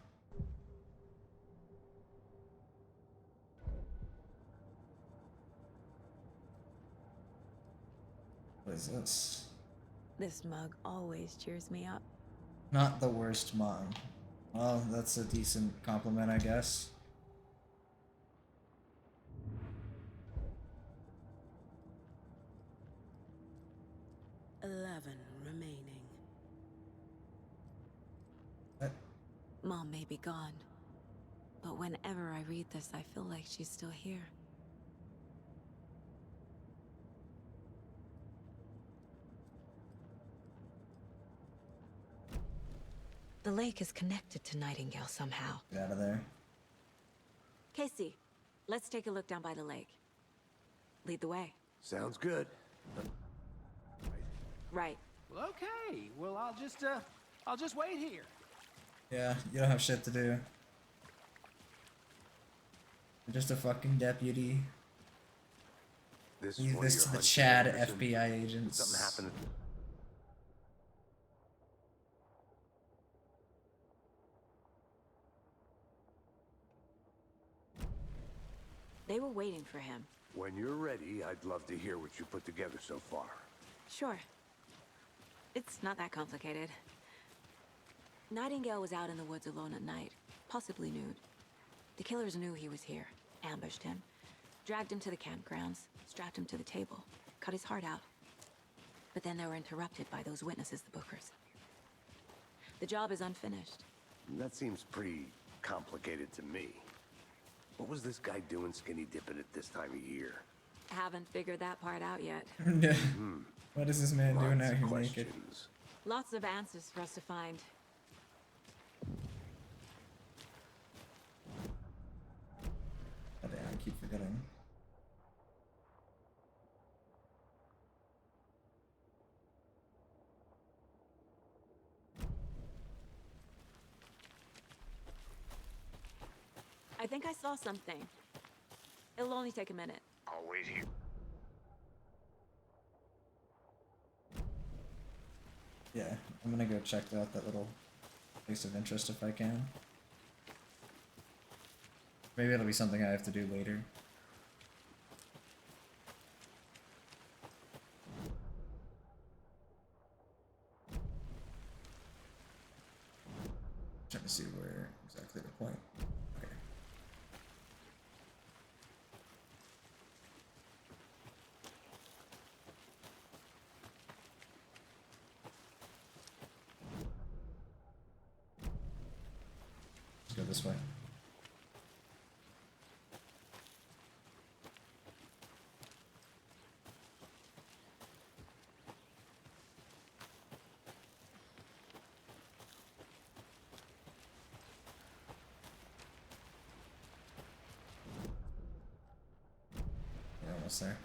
What is this? This mug always cheers me up. Not the worst mom. Well, that's a decent compliment, I guess. "11 remaining." What? Mom may be gone, but whenever I read this, I feel like she's still here. The lake is connected to Nightingale somehow. Get out of there. Casey, let's take a look down by the lake. Lead the way. Sounds good. Right. Well, okay. Well, I'll just wait here. Yeah, you don't have shit to do. You're just a fucking deputy. This Leave one of this your to the hunches, Chad Anderson? FBI Did agents. something happen? They were waiting for him. When you're ready, I'd love to hear what you put together so far. Sure. It's not that complicated. Nightingale was out in the woods alone at night, possibly nude. The killers knew he was here, ambushed him, dragged him to the campgrounds, strapped him to the table, cut his heart out. But then they were interrupted by those witnesses, the Bookers. The job is unfinished. That seems pretty complicated to me. What was this guy doing skinny dipping at this time of year? Haven't figured that part out yet. Yeah. What is this man doing Lots out of here naked? questions. Lots of answers for us to find. Oh, damn, I keep forgetting. I think I saw something. It'll only take a minute. I'll wait here. Yeah, I'm gonna go check out that little place of interest if I can. Maybe it'll be something I have to do later. Trying to see where exactly the point. Okay. Let's go this way. We're almost there.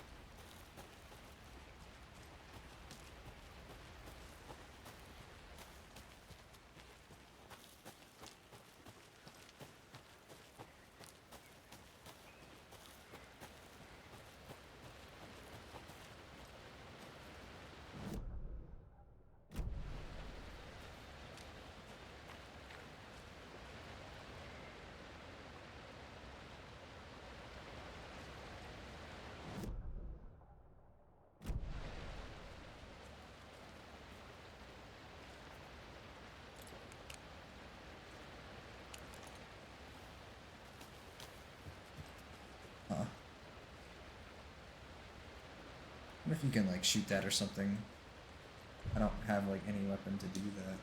Huh. I wonder if you can like shoot that or something. I don't have like any weapon to do that.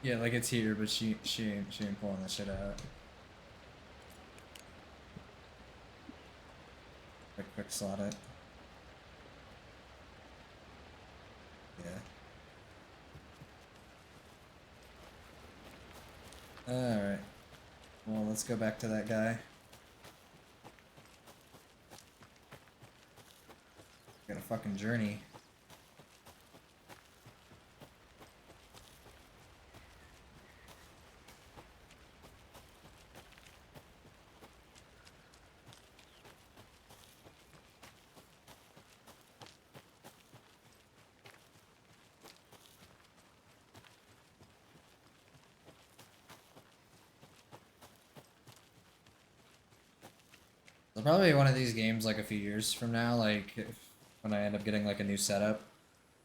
Yeah, like it's here, but she ain't pulling that shit out. Quick slot it. Yeah. Alright. Well, let's go back to that guy. Got a fucking journey. So probably one of these games like a few years from now, like when I end up getting like a new setup,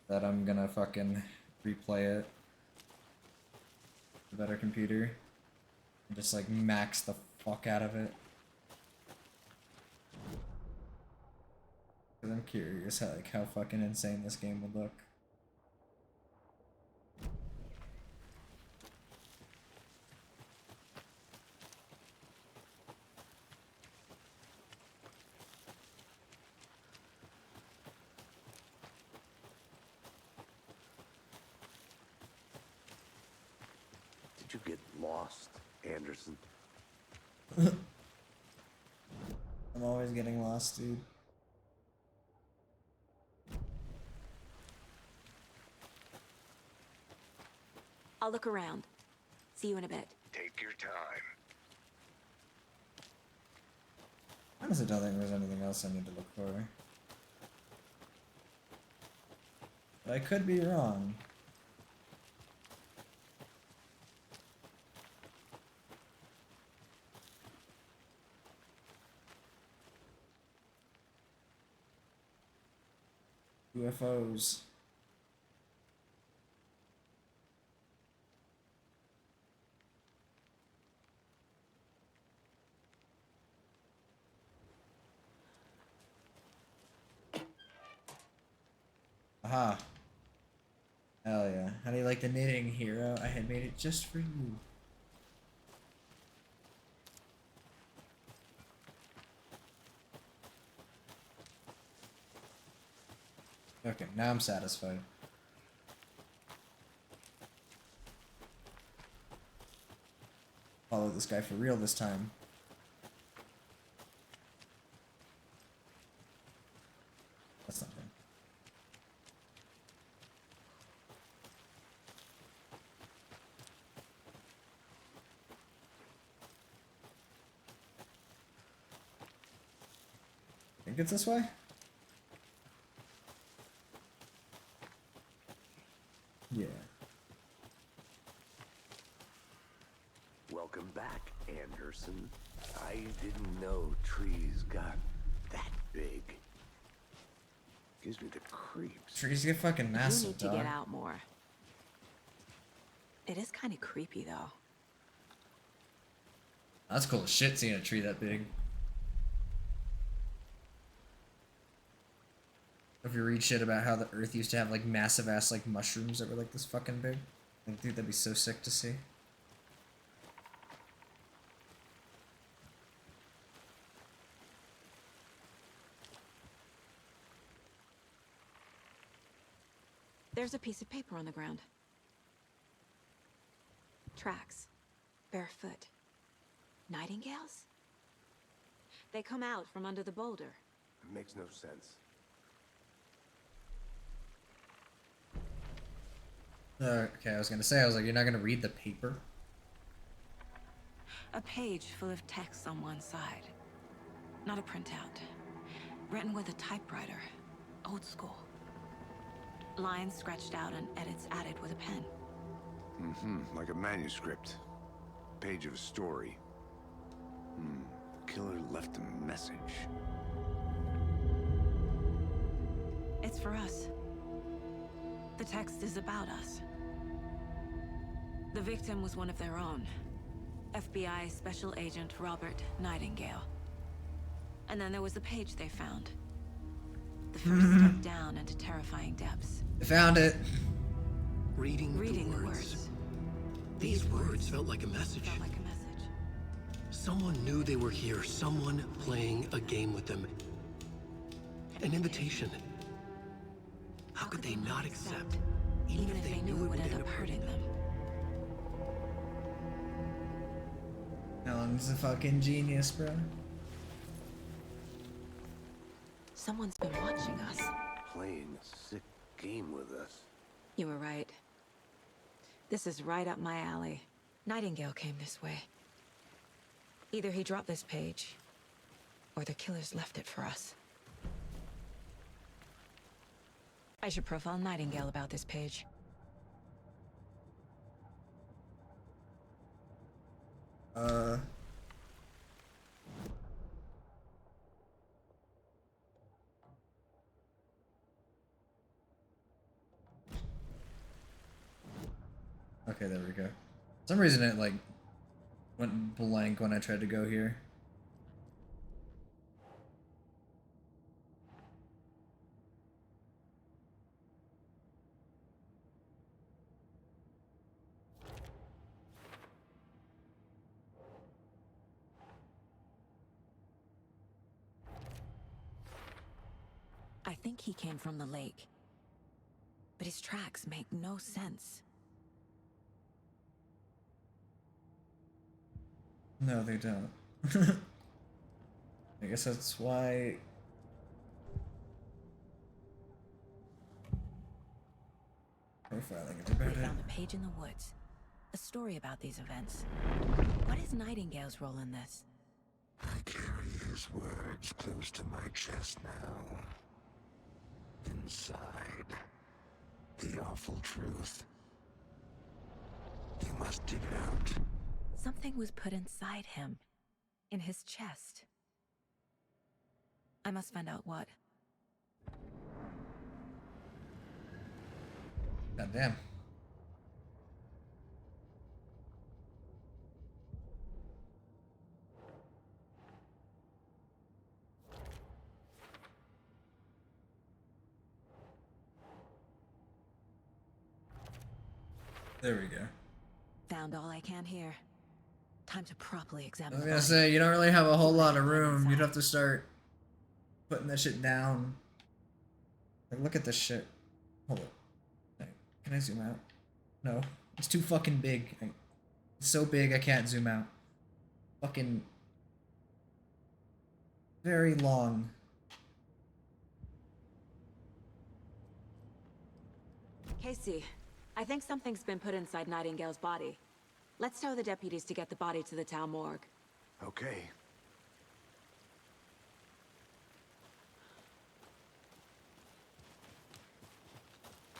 that I'm gonna fucking replay it. A better computer. And just like max the fuck out of it. Cause I'm curious how fucking insane this game would look. Did you get lost, Anderson? I'm always getting lost, dude. I'll look around. See you in a bit. Take your time. I honestly don't think there's anything else I need to look for. But I could be wrong. UFOs. Aha. Hell yeah. How do you like the knitting, hero? I had made it just for you. Okay, now I'm satisfied. Follow this guy for real this time. That's not him. Think it's this way? Yeah. Welcome back, Anderson. I didn't know trees got that big. Gives me the creeps. Trees get fucking You massive, need to dog. get out more. It is kind of creepy, though. That's cool as shit seeing a tree that big. If you read shit about how the Earth used to have like massive ass like mushrooms that were like this fucking big, like dude, that'd be so sick to see. There's a piece of paper on the ground. Tracks. Barefoot. Nightingales? They come out from under the boulder. It makes no sense. Okay, I was gonna say, I was like, you're not gonna read the paper? A page full of text on one side. Not a printout. Written with a typewriter. Old school. Lines scratched out and edits added with a pen. Mm-hmm, like a manuscript. Page of a story. Killer left a message. It's for us. The text is about us. The victim was one of their own. FBI Special Agent Robert Nightingale. And then there was the page they found. The first step down into terrifying depths. I found it. Reading Reading the words. These words felt like a message. Felt like a message. Someone knew they were here. Someone playing a game with them. An invitation. How could they not accept? Even if they knew it would end up hurting them. Ellen's a fucking genius, bro. Someone's been watching us. Playing a sick game with us. You were right. This is right up my alley. Nightingale came this way. Either he dropped this page, or the killers left it for us. I should profile Nightingale about this page. Okay, there we go. For some reason it like went blank when I tried to go here. think he came from the lake. But his tracks make no sense. No, they don't. I guess that's why. Profiling it about We it. found a page in the woods. A story about these events. What is Nightingale's role in this? I carry his words close to my chest now. Inside, the awful truth. You must dig it out. Something was put inside him. In his chest. I must find out what. God damn. There we go. Found all I can here. Time to properly I examine was the gonna body. say, you don't really have a whole lot of room. You'd have to start putting that shit down. Like, look at this shit. Hold up. Like, can I zoom out? No. It's too fucking big. It's so big I can't zoom out. Fucking... very long. Casey, I think something's been put inside Nightingale's body. Let's tell the deputies to get the body to the town morgue. Okay.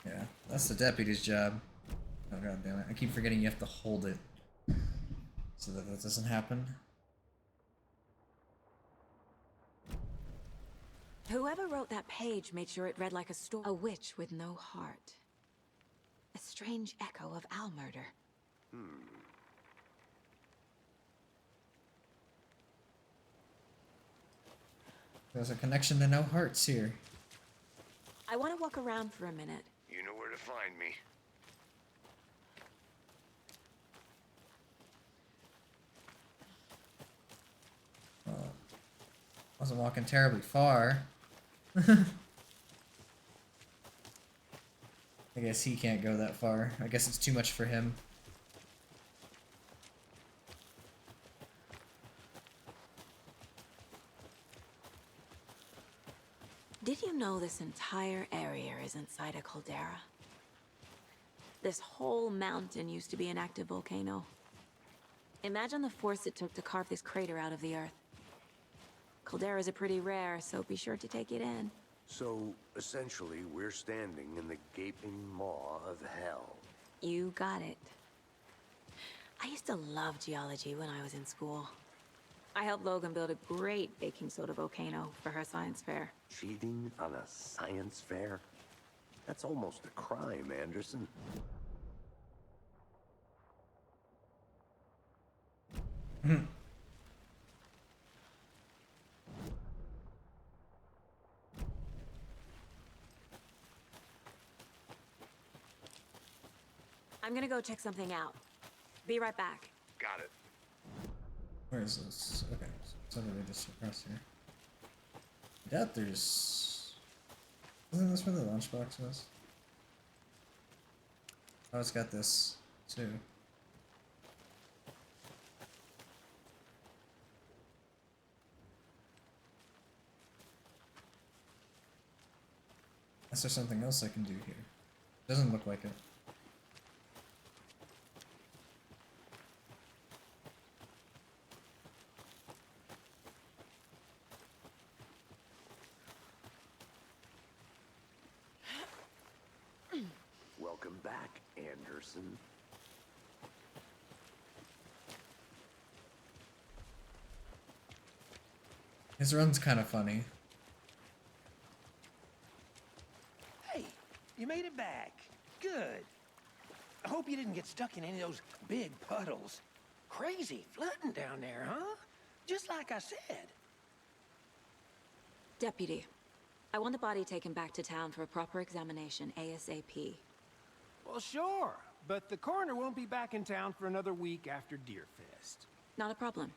Yeah, that's the deputy's job. Oh god damn it. I keep forgetting you have to hold it. So that that doesn't happen. Whoever wrote that page made sure it read like a story. A witch with no heart. A strange echo of Al murder. There's a connection to no hearts here. I want to walk around for a minute. You know where to find me. Wasn't walking terribly far. I guess he can't go that far. I guess it's too much for him. Did you know this entire area is inside a caldera? This whole mountain used to be an active volcano. Imagine the force it took to carve this crater out of the earth. Calderas are pretty rare, so be sure to take it in. So, essentially, we're standing in the gaping maw of hell. You got it. I used to love geology when I was in school. I helped Logan build a great baking soda volcano for her science fair. Cheating on a science fair? That's almost a crime, Anderson. I'm gonna go check something out. Be right back. Got it. Where is this? Okay, it's over there just across here. I doubt there's... Isn't this where the lunchbox was? Oh, it's got this, too. Is there something else I can do here? Doesn't look like it. Welcome back, Anderson. His run's kind of funny. Hey, you made it back. Good. I hope you didn't get stuck in any of those big puddles. Crazy flooding down there, huh? Just like I said. Deputy, I want the body taken back to town for a proper examination ASAP. Well, sure. But the coroner won't be back in town for another week after Deerfest. Not a problem.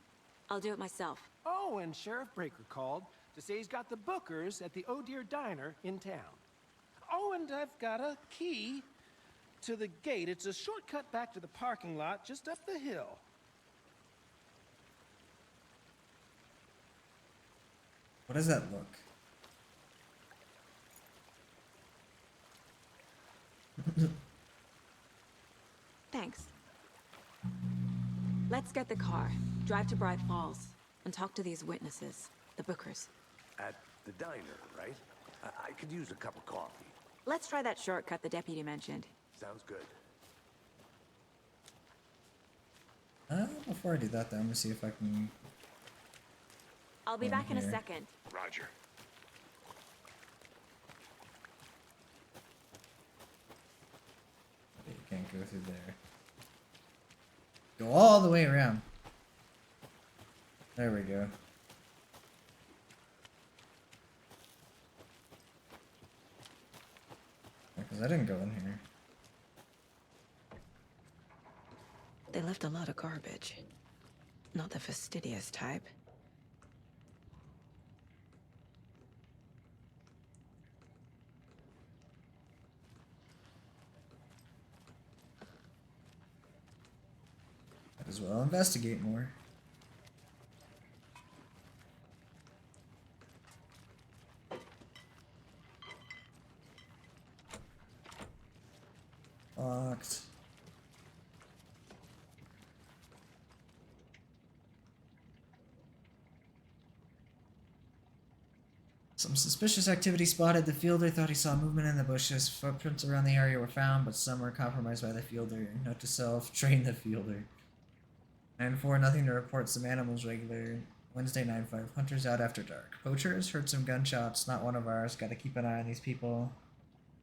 I'll do it myself. Oh, and Sheriff Breaker called. to say he's got the bookers at the Oh Dear Diner in town. Oh, and I've got a key to the gate. It's a shortcut back to the parking lot just up the hill. What does that look? Thanks. Let's get the car, drive to Bright Falls, and talk to these witnesses, the Bookers. At the diner, right? I could use a cup of coffee. Let's try that shortcut the deputy mentioned. Sounds good. Before I do that, though, I'm gonna see if I can. I'll be Oh, back in a here. second. Roger. You can't go through there. Go all the way around. There we go. Because I didn't go in here. They left a lot of garbage. Not the fastidious type. Might as well investigate more. Locked. Some suspicious activity spotted. The fielder thought he saw movement in the bushes. Footprints around the area were found, but some were compromised by the fielder. Note to self, train the fielder. 9-4, nothing to report. Some animals regular. Wednesday 9-5, hunters out after dark. Poachers heard some gunshots, not one of ours. Gotta keep an eye on these people.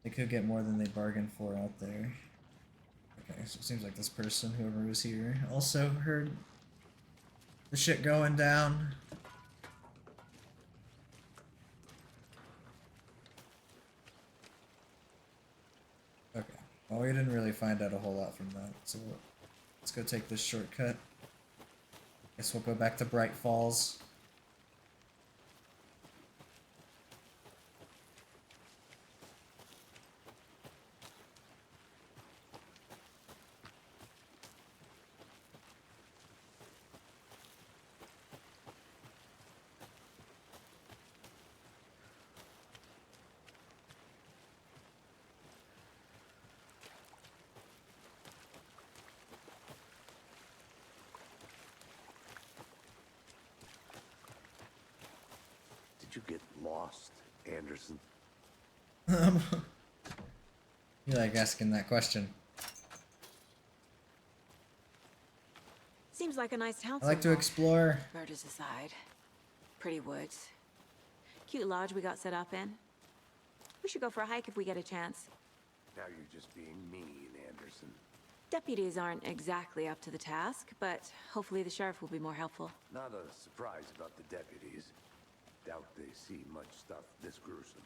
They could get more than they bargained for out there. Okay, so it seems like this person, whoever was here, also heard the shit going down. Okay, well, we didn't really find out a whole lot from that, so let's go take this shortcut. Guess we'll go back to Bright Falls. Did you get lost, Anderson? You like asking that question. Seems like a nice town. I like so to far. explore. Murders aside. Pretty woods. Cute lodge we got set up in. We should go for a hike if we get a chance. Now you're just being mean, Anderson. Deputies aren't exactly up to the task, but hopefully the sheriff will be more helpful. Not a surprise about the deputies. Doubt they see much stuff this gruesome.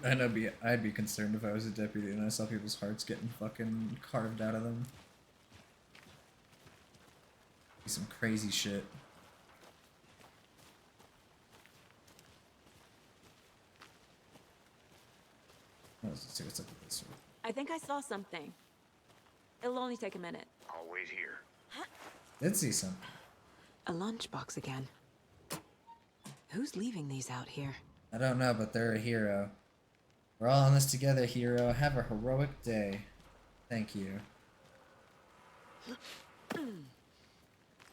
I know, I'd be concerned if I was a deputy and I saw people's hearts getting fucking carved out of them. Be some crazy shit. Let's see what's up with this one. I think I saw something. It'll only take a minute. I'll wait here. Did see something. A lunchbox again. Who's leaving these out here? I don't know, but they're a hero. We're all in this together, hero. Have a heroic day. Thank you.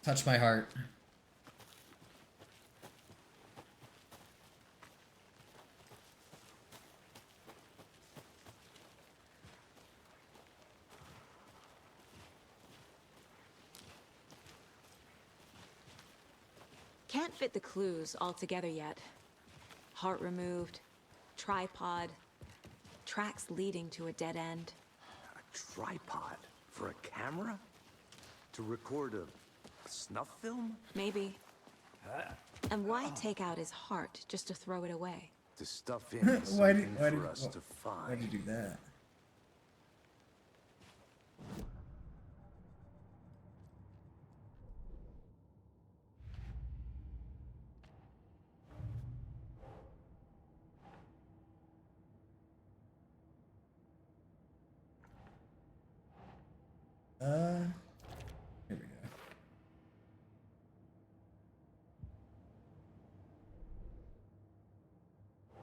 Touch my heart. Can't fit the clues all together yet. Heart removed, tripod, tracks leading to a dead end. A tripod? For a camera? To record a snuff film? Maybe. And why take out his heart just to throw it away? To stuff in Why something did for us to find. why'd you do that?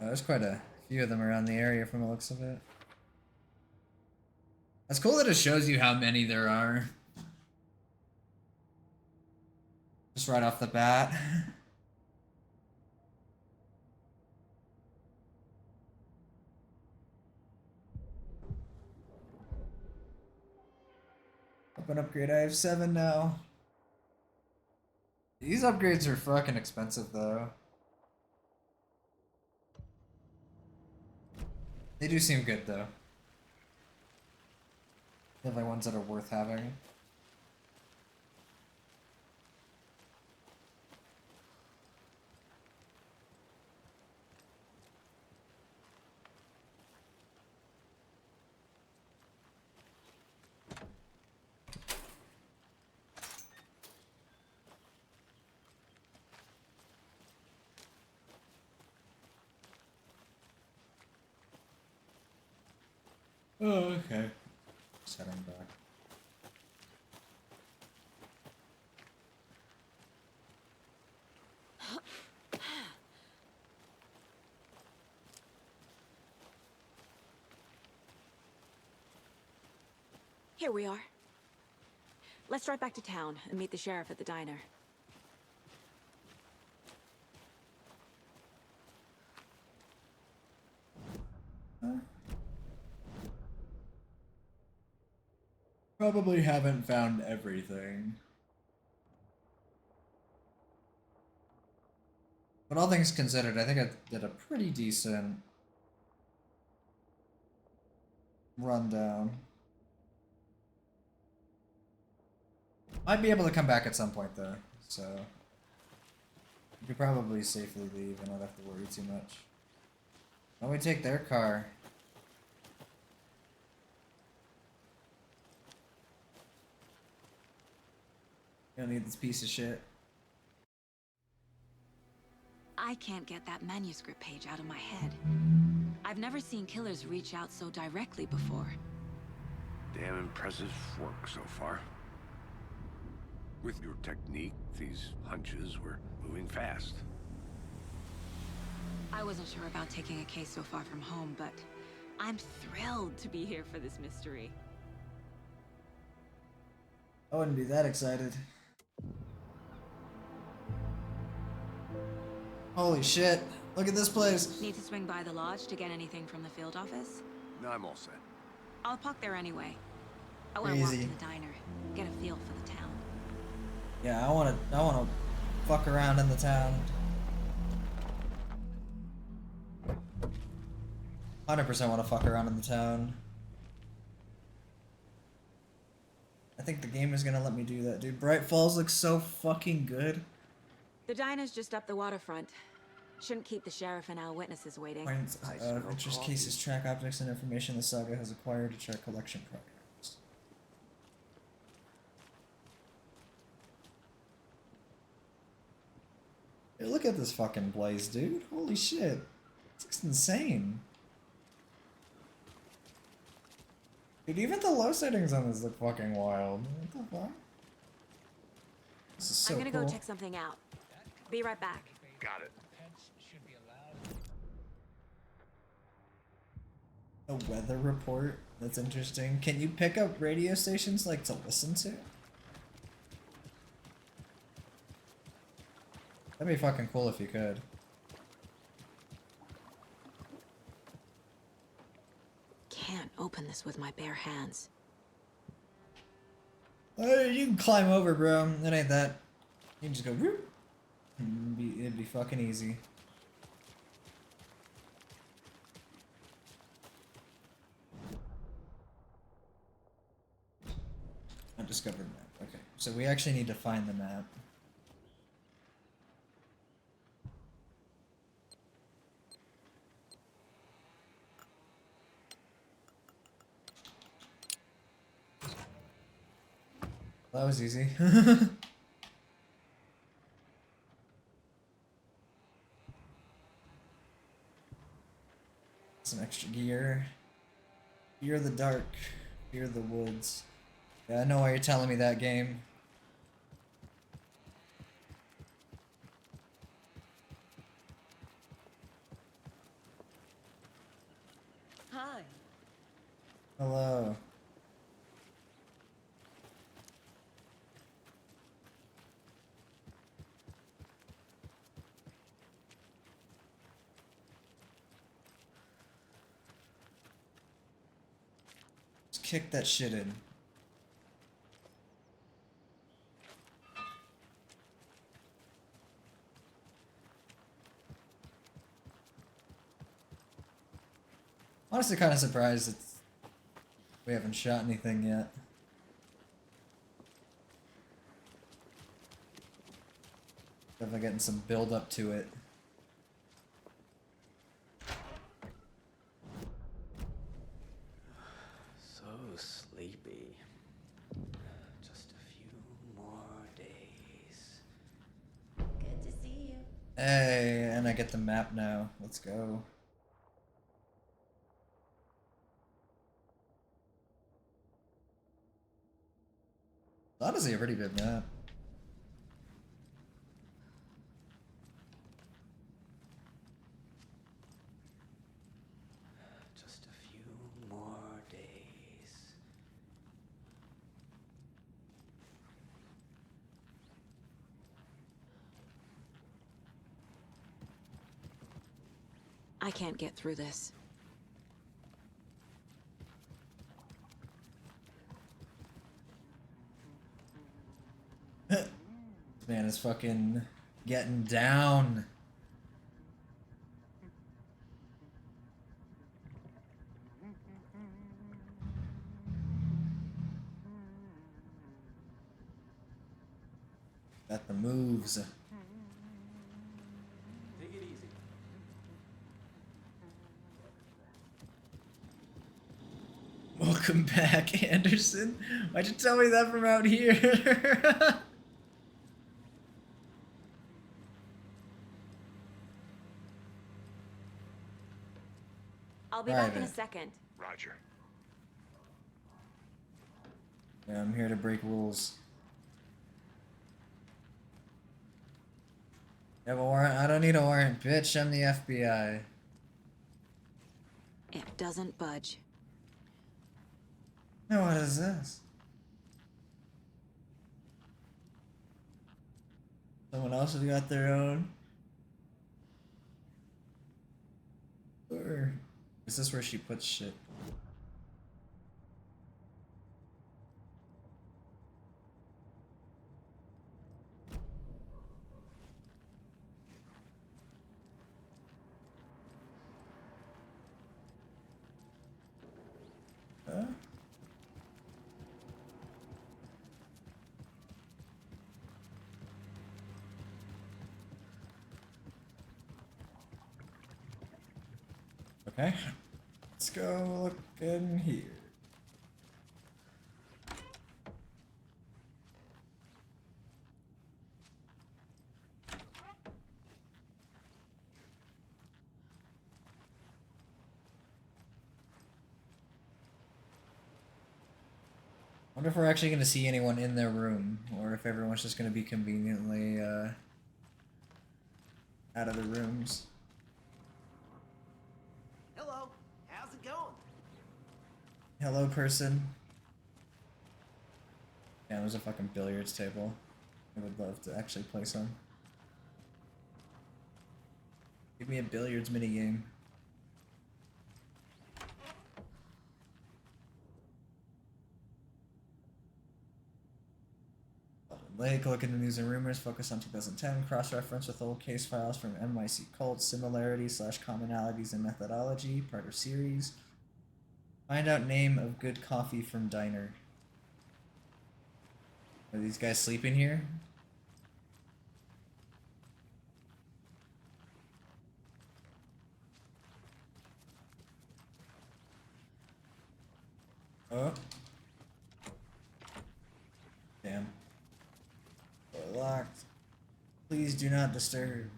There's quite a few of them around the area from the looks of it. That's cool that it shows you how many there are. Just right off the bat. Up an upgrade, I have 7 now. These upgrades are fucking expensive though. They do seem good though. They're the ones that are worth having. Oh, okay. Just heading back. Here we are. Let's drive back to town and meet the sheriff at the diner. Probably haven't found everything. But all things considered, I think I did a pretty decent rundown. Might be able to come back at some point though, so you could probably safely leave and not have to worry too much. Why don't we take their car? You don't need this piece of shit. I can't get that manuscript page out of my head. I've never seen killers reach out so directly before. Damn impressive work so far. With your technique, these hunches were moving fast. I wasn't sure about taking a case so far from home, but I'm thrilled to be here for this mystery. I wouldn't be that excited. Holy shit. Look at this place. Need to swing by the lodge to get anything from the field office? No, I'm all set. I'll park there anyway. I want to walk to Crazy. the diner, get a feel for the town. Yeah, I wanna fuck around in the town. 100% wanna fuck around in the town. I think the game is gonna let me do that, dude. Bright Falls looks so fucking good. The diner's just up the waterfront. Shouldn't keep the sheriff and our witnesses waiting. Points of interest cases track objects and information the saga has acquired to track collection programs. Hey, look at this fucking place, dude. Holy shit. This looks insane. Dude, even the low settings on this look fucking wild. What the fuck? This is so I'm gonna cool. go check something out. Be right back. Got it. A weather report? That's interesting. Can you pick up radio stations, like, to listen to? That'd be fucking cool if you could. Can't open this with my bare hands. You can climb over, bro. It ain't that. You can just go whoop. It'd be fucking easy. Undiscovered map. Okay, so we actually need to find the map. That was easy. Some extra gear. Fear the dark. Fear the woods. Yeah, I know why you're telling me that, game. Hi. Hello. Just kick that shit in. Honestly, kind of surprised that we haven't shot anything yet. Definitely getting some build up to it. So sleepy. Just a few more days. Good to see you. Hey, and I get the map now. Let's go. Honestly, a pretty good map. Just a few more days. I can't get through this. This man is fucking getting down. Got the moves. Take it easy. Welcome back, Anderson. Why'd you tell me that from out here? I'll be Alright, back in a man. second. Roger. Yeah, I'm here to break rules. You have a warrant? I don't need a warrant, bitch. I'm the FBI. It doesn't budge. Now what is this? Someone else has got their own? Or is this where she puts shit? Huh? Okay, let's go look in here. Wonder if we're actually going to see anyone in their room, or if everyone's just going to be conveniently out of the rooms. Hello. How's it going? Hello, person. Yeah, there's a fucking billiards table. I would love to actually play some. Give me a billiards minigame. Lake, look into news and rumors, focus on 2010, cross-reference with old case files from NYC Cult, similarities / commonalities in methodology, part of series. Find out name of good coffee from diner. Are these guys sleeping here? Oh. Damn. Door locked. Please do not disturb.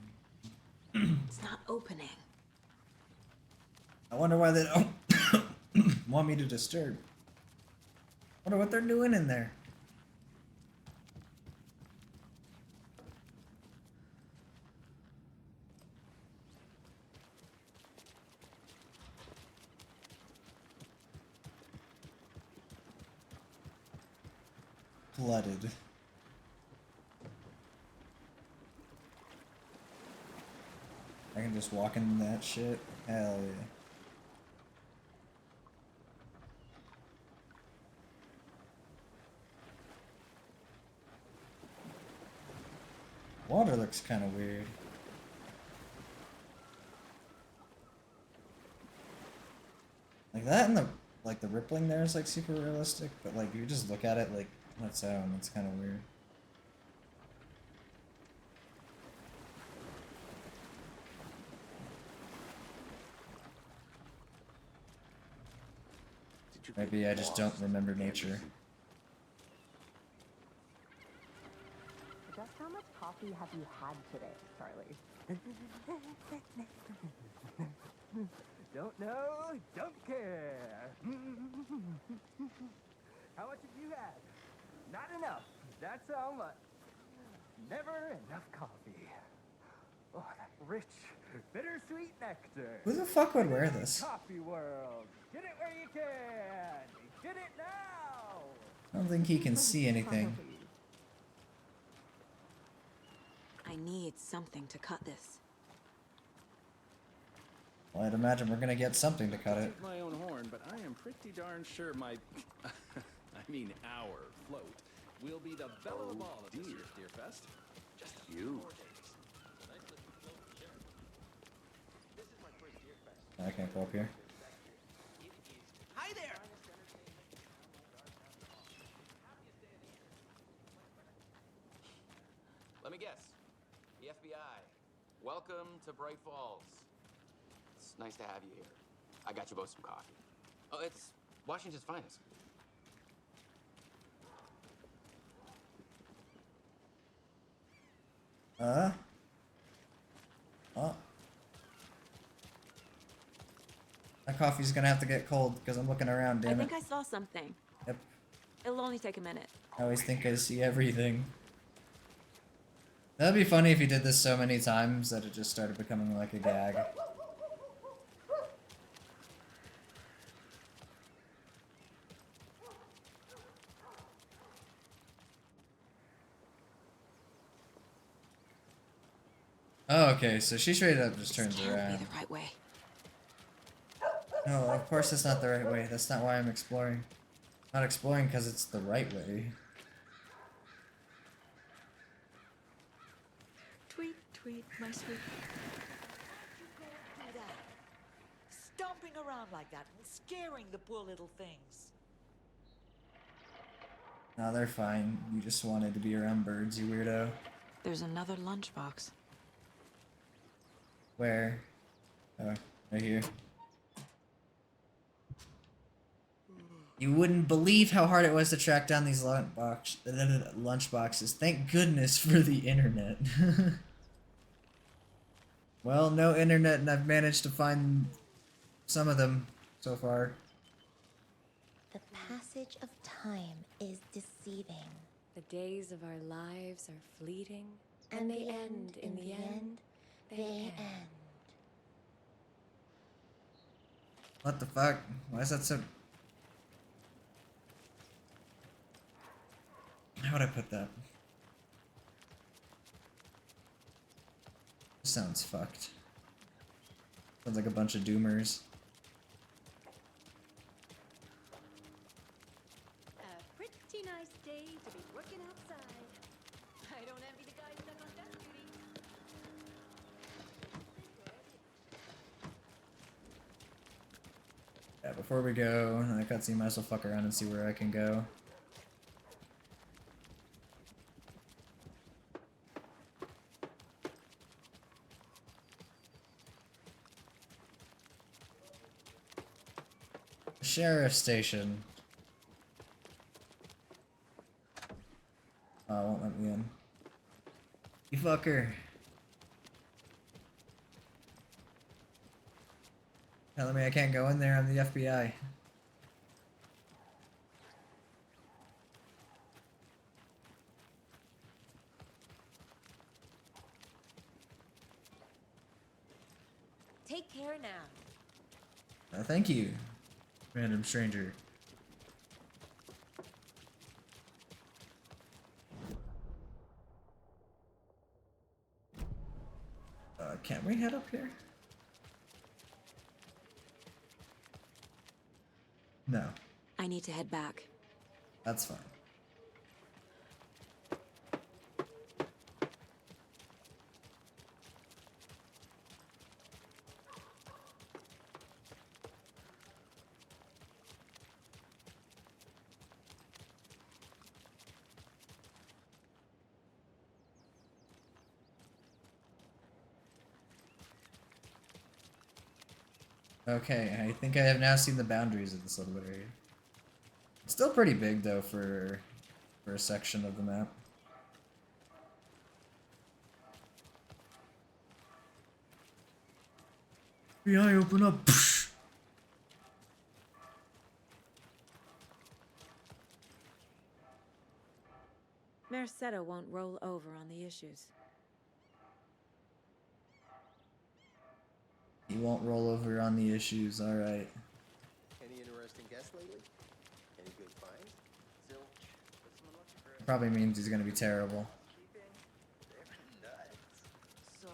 It's not opening. I wonder why they don't want me to disturb. Wonder what they're doing in there. flooded. I can just walk in that shit. Hell yeah. Water looks kind of weird. Like that and the rippling there is like super realistic, but like you just look at it like that sound, it's kind of weird. Maybe I just don't remember nature. Just how much coffee have you had today, Charlie? Don't know, don't care. How much have you had? Not enough. That's how much. Never enough coffee. Oh, that rich, bittersweet nectar. Who the fuck would wear this? Coffee world. Get it where you can. Get it now. I don't think he can see anything. I need something to cut this. Well, I'd imagine we're gonna get something to cut it. Toot my own horn, but I am pretty darn sure my, I mean our float will be the belle of all of this year's Deerfest. Just you. I can't go up here. Hi there. Let me guess. The FBI. Welcome to Bright Falls. It's nice to have you here. I got you both some coffee. Oh, it's Washington's finest. Oh. That coffee's gonna have to get cold because I'm looking around, I damn it. think I saw something. Yep. It'll only take a minute. I always think I see everything. That'd be funny if you did this so many times that it just started becoming like a gag. Oh, okay, so she straight up just turns Can't around. be the right way. No, of course it's not the right way. That's not why I'm exploring. Not exploring because it's the right way. Tweet, tweet, my sweet. Do that. Stomping around like that and scaring the poor little things. No, they're fine. You just wanted to be around birds, you weirdo. There's another lunchbox. Where? Oh, right here. You wouldn't believe how hard it was to track down these lunch boxes. Thank goodness for the internet. Well, no internet, and I've managed to find some of them so far. The passage of time is deceiving. The days of our lives are fleeting, And they end in the end. They end. What the fuck? Why is that so... How would I put that? Sounds fucked. Sounds like a bunch of doomers. A pretty nice day to be working outside. I don't envy the guys stuck on desk duty. Yeah, before we go, I cutscene might as well fuck around and see where I can go. Sheriff station. Oh, it won't let me in. You fucker. Telling me I can't go in there, I'm the FBI. Take care now. Thank you, random stranger. we head up here? No, I need to head back. that's fine. Okay, I think I have now seen the boundaries of this little area. It's still pretty big though for a section of the map. The eye open up. Mercado won't roll over on the issues. He won't roll over on the issues, alright. Any interesting guests lately? Any good finds? Zilch. Probably means he's gonna be terrible. So,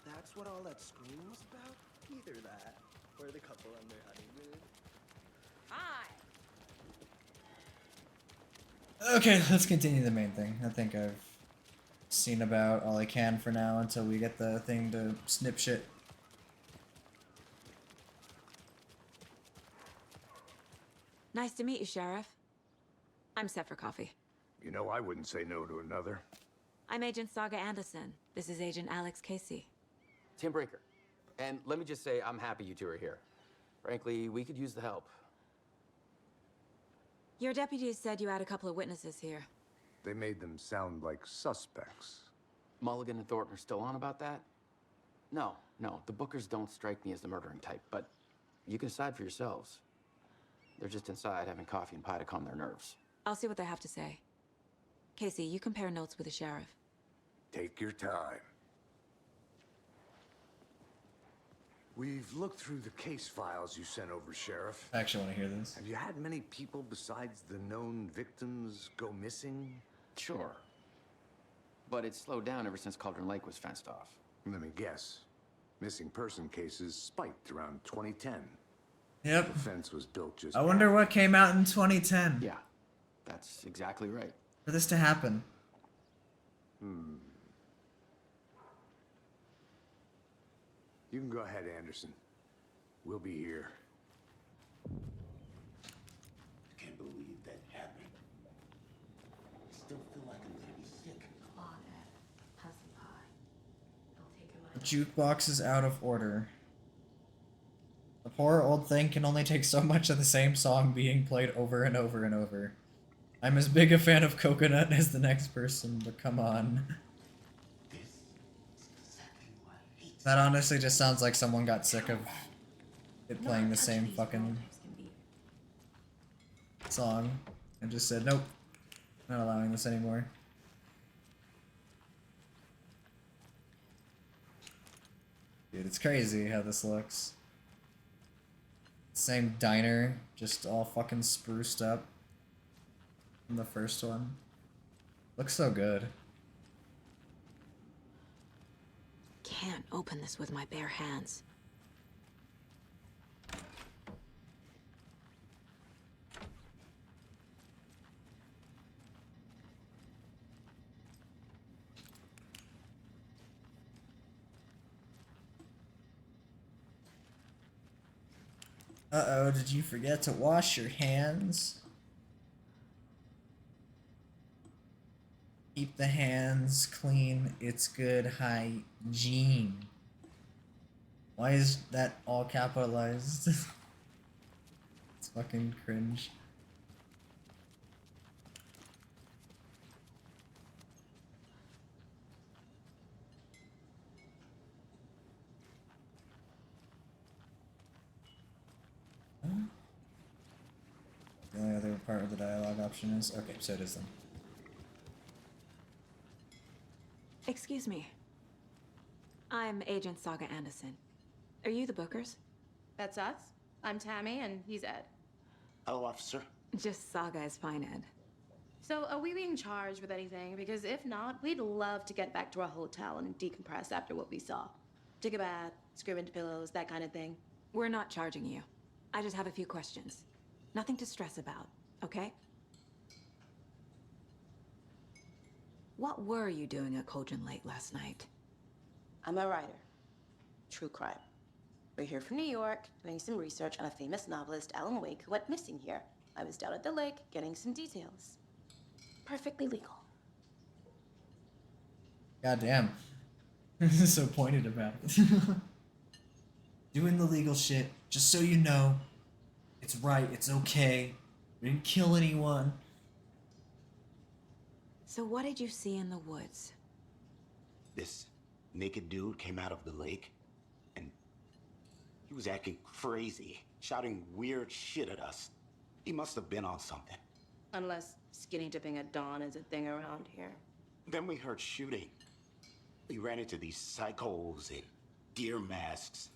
that's what all that screaming was about? Either that, or the couple on their honeymoon. Hi! Okay, let's continue the main thing. I think I've seen about all I can for now until we get the thing to snip shit. Nice to meet you, Sheriff. I'm set for coffee. You know, I wouldn't say no to another. I'm Agent Saga Anderson. This is Agent Alex Casey. Tim Breaker. And let me just say, I'm happy you two are here. Frankly, we could use the help. Your deputies said you had a couple of witnesses here. They made them sound like suspects. Mulligan and Thornton are still on about that? No, the Bookers don't strike me as the murdering type, but you can decide for yourselves. They're just inside having coffee and pie to calm their nerves. I'll see what they have to say. Casey, you compare notes with the sheriff. Take your time. We've looked through the case files you sent over, Sheriff. I actually want to hear this. Have you had many people besides the known victims go missing? Sure. But it's slowed down ever since Cauldron Lake was fenced off. Let me guess. Missing person cases spiked around 2010. Yep. The fence was built just I wonder what came out in 2010 Yeah, that's exactly right. for this to happen. You can go ahead, Anderson. We'll be here. I can't believe that happened. I still feel like I'm gonna be sick. Come on, Ed. Have some pie. It'll take a The minute. jukebox is out of order. The poor old thing can only take so much of the same song being played over and over and over. I'm as big a fan of Coconut as the next person, but come on. That honestly just sounds like someone got sick of it playing the same fucking song and just said, nope, not allowing this anymore. Dude, it's crazy how this looks. Same diner, just all fucking spruced up from the first one. Looks so good. Can't open this with my bare hands. Uh-oh, did you forget to wash your hands? Keep the hands clean, it's good hygiene. Why is that all capitalized? It's fucking cringe. The only other part of the dialogue option is... Okay, so it is then. Excuse me. I'm Agent Saga Anderson. Are you the Bookers? That's us. I'm Tammy, and he's Ed. Hello, officer. Just Saga is fine, Ed. So, are we being charged with anything? Because if not, we'd love to get back to our hotel and decompress after what we saw. Take a bath, scream into pillows, that kind of thing. We're not charging you. I just have a few questions. Nothing to stress about, okay? What were you doing at Cauldron Lake last night? I'm a writer. True crime. We're here from New York, doing some research on a famous novelist, Alan Wake, who went missing here. I was down at the lake, getting some details. Perfectly legal. Goddamn. This is so pointed about it. Doing the legal shit, just so you know. It's right, it's okay. We didn't kill anyone. So what did you see in the woods? This naked dude came out of the lake, and he was acting crazy, shouting weird shit at us. He must have been on something. Unless skinny dipping at dawn is a thing around here. Then we heard shooting. We ran into these psychos in deer masks.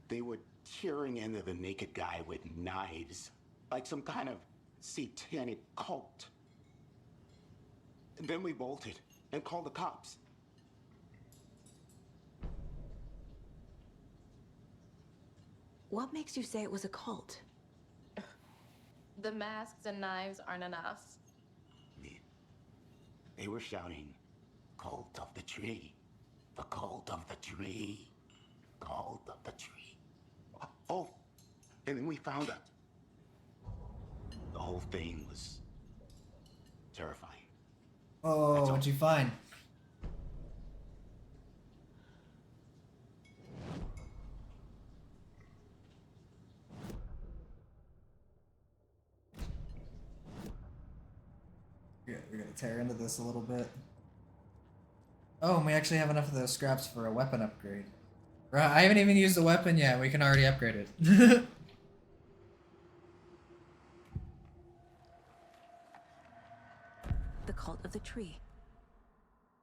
They were tearing into the naked guy with knives, like some kind of satanic cult. And then we bolted and called the cops. What makes you say it was a cult? The masks and knives aren't enough. They were shouting, "Cult of the tree, the cult of the tree, cult of the tree." Oh, and then we found out. The whole thing was terrifying. Oh, what'd you find? We're gonna tear into this a little bit. Oh, and we actually have enough of those scraps for a weapon upgrade. Right, I haven't even used the weapon yet. We can already upgrade it. The cult of the tree.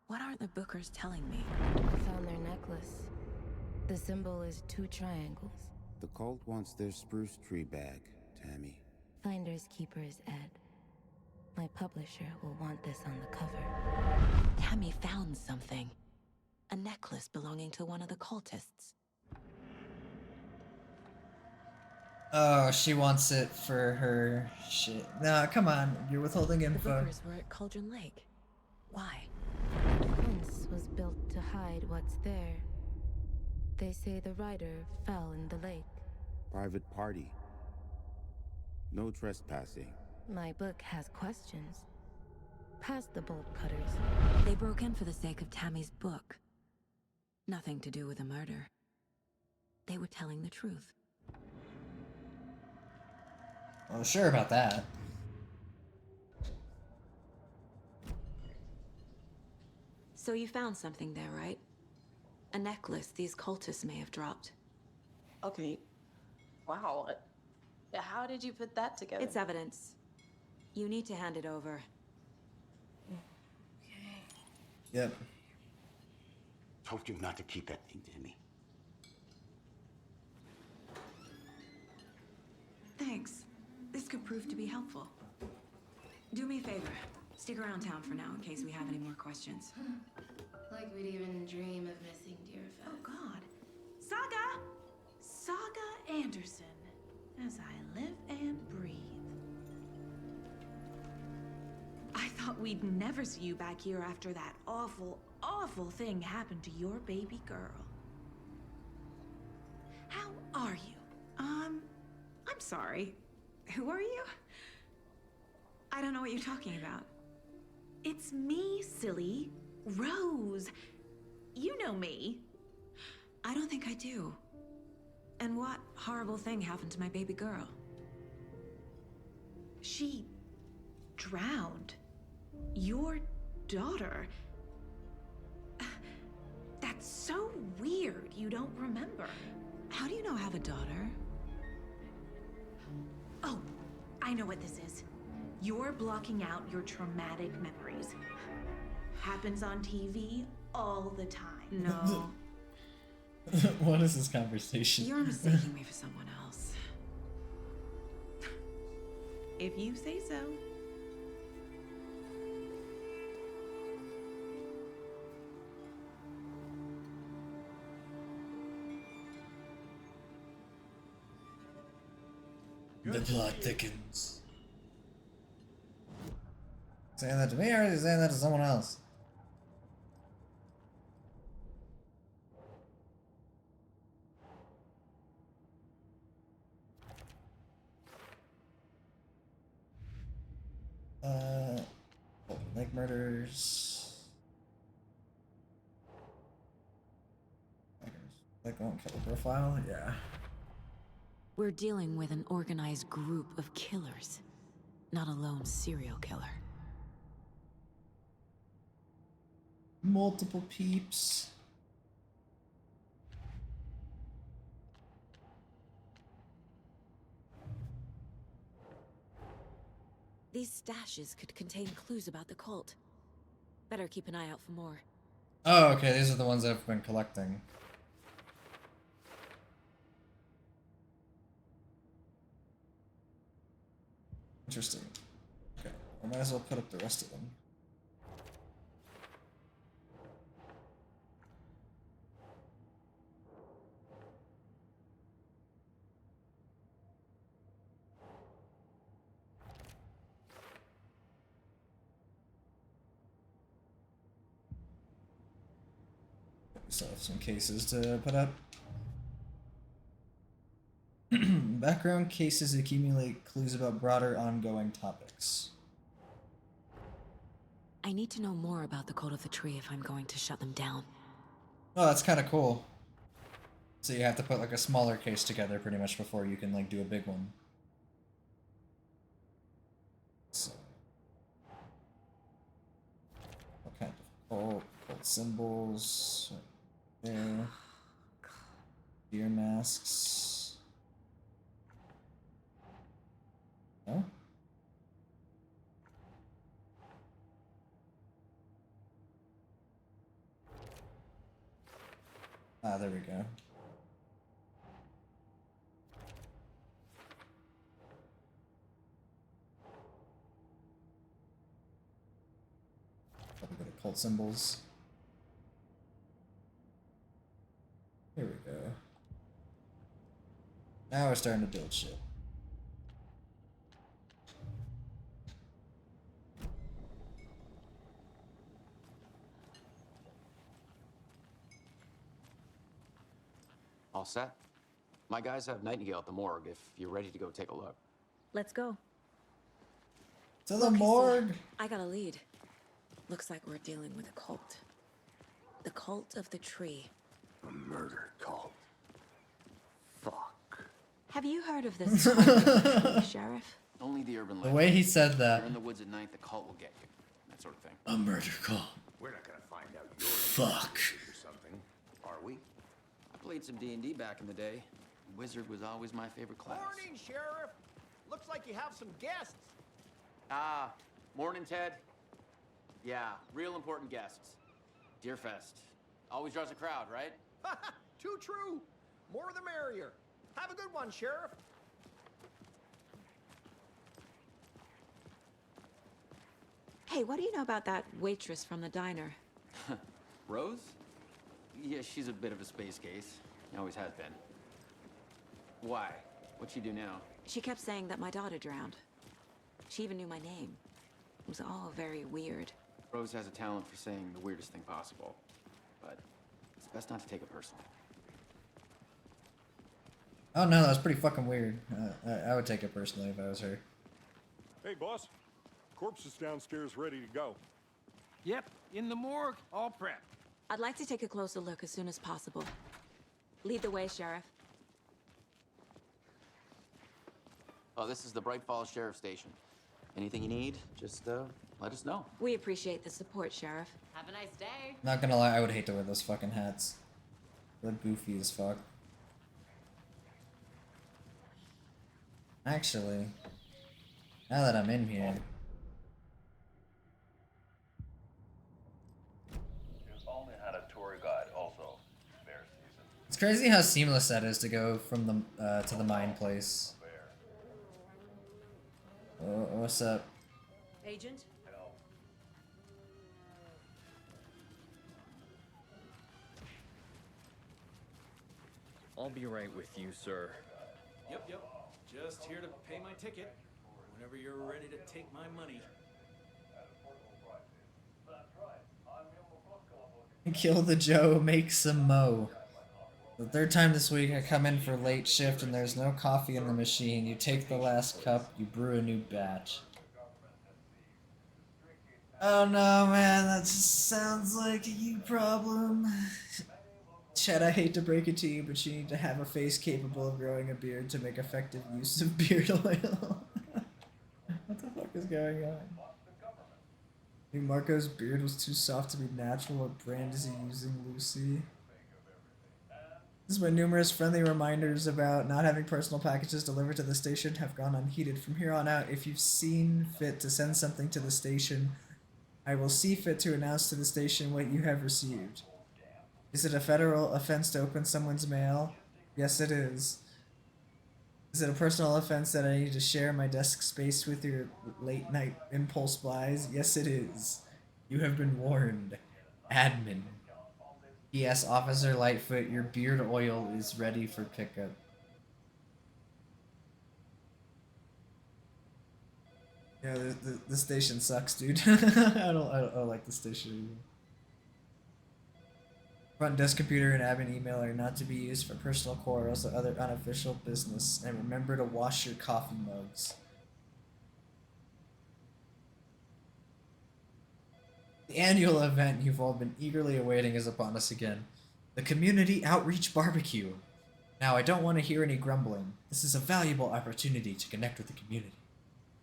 What aren't the Bookers telling me? I found their necklace. The symbol is 2 triangles. The cult wants their spruce tree back, Tammy. Finders keepers, Ed. My publisher will want this on the cover. Tammy found something. A necklace belonging to one of the cultists. Oh, she wants it for her shit. No, come on. You're withholding The info. Bookers were at Cauldron Lake. Why? The fence was built to hide what's there. They say the rider fell in the lake. Private party. No trespassing. My book has questions. Past the bolt cutters. They broke in for the sake of Tammy's book. Nothing to do with a murder. They were telling the truth. Well, sure about that. So you found something there, right? A necklace these cultists may have dropped. Okay. Wow. How did you put that together? It's evidence. You need to hand it over. Yep. Told you not to keep that thing to me. Thanks. This could prove to be helpful. Do me a favor. Stick around town for now in case we have any more questions. Like we'd even dream of missing Deerfest. Oh God. Saga Anderson. As I live and breathe. I thought we'd never see you back here after that awful, awful thing happened to your baby girl. How are you? I'm sorry. Who are you? I don't know what you're talking about. It's me, silly. Rose. You know me. I don't think I do. And what horrible thing happened to my baby girl? She drowned. Your daughter. That's so weird you don't remember. How do you know I have a daughter? Oh, I know what this is. You're blocking out your traumatic memories. Happens on TV all the time. No. What is this conversation? You're mistaking me for someone else. If you say so. The plot thickens. Saying that to me, or are you saying that to someone else? Lake murders. Like won't kill profile, yeah. We're dealing with an organized group of killers, not a lone serial killer. Multiple peeps. These stashes could contain clues about the cult. Better keep an eye out for more. Oh, okay, these are the ones I've been collecting. Interesting. Okay, I might as well put up the rest of them. So some cases to put up. Background cases accumulate clues about broader ongoing topics. I need to know more about the Cult of the Tree if I'm going to shut them down. Oh, that's kind of cool. So you have to put like a smaller case together pretty much before you can like do a big one. So, what kind of cult symbols? Right there. Deer masks. No? Ah, there we go. Probably go to cult symbols. Here we go. Now we're starting to build shit. All set? My guys have Nightingale at the morgue if you're ready to go take a look. Let's go. To the morgue! I got a lead. Looks like we're dealing with a cult. The Cult of the Tree. A murder cult. Fuck. Have you heard of this Cult of the Tree, Sheriff? Only the urban The legend. way he said If that. you're in the woods at night, the cult will get you. That sort of thing. A murder call. We're not gonna find out you're Fuck. or something, are we? I played some D&D back in the day. Wizard was always my favorite class. Morning, Sheriff. Looks like you have some guests. Ah, morning, Ted. Yeah, real important guests. Deerfest. Always draws a crowd, right? Too true. More the merrier. Have a good one, Sheriff. Hey, what do you know about that waitress from the diner? Rose? Yeah, she's a bit of a space case. Always has been. Why? What'd she do now? She kept saying that my daughter drowned. She even knew my name. It was all very weird. Rose has a talent for saying the weirdest thing possible. But it's best not to take it personally. Oh no, that was pretty fucking weird. I would take it personally if I was her. Hey, boss. Corpse is downstairs ready to go. Yep, in the morgue, all prepped. I'd like to take a closer look as soon as possible. Lead the way, Sheriff. Oh, this is the Bright Falls Sheriff Station. Anything you need, just let us know. We appreciate the support, Sheriff. Have a nice day. Not gonna lie, I would hate to wear those fucking hats. They're goofy as fuck. Actually, now that I'm in here, You've only had a tour guide, also. Bear season. it's crazy how seamless that is to go from the to the mine place. What's up? Agent? I'll be right with you, sir. Yep. Just here to pay my ticket. Whenever you're ready to take my money. Kill the Joe, make some mo. The third time this week I come in for late shift and there's no coffee in the machine. You take the last cup, you brew a new batch. Oh no, man, that just sounds like a you problem. Chet, I hate to break it to you, but you need to have a face capable of growing a beard to make effective use of beard oil. What the fuck is going on? I think Marco's beard was too soft to be natural. What brand is he using, Lucy? This is when numerous friendly reminders about not having personal packages delivered to the station have gone unheeded. From here on out, if you've seen fit to send something to the station, I will see fit to announce to the station what you have received. Is it a federal offense to open someone's mail? Yes, it is. Is it a personal offense that I need to share my desk space with your late night impulse buys? Yes, it is. You have been warned. Admin. P.S. Officer Lightfoot, your beard oil is ready for pickup. Yeah, the station sucks, dude. I don't like the station either. Front desk computer and admin email are not to be used for personal quarrels or other unofficial business. And remember to wash your coffee mugs. The annual event you've all been eagerly awaiting is upon us again. The Community Outreach Barbecue. Now, I don't want to hear any grumbling. This is a valuable opportunity to connect with the community.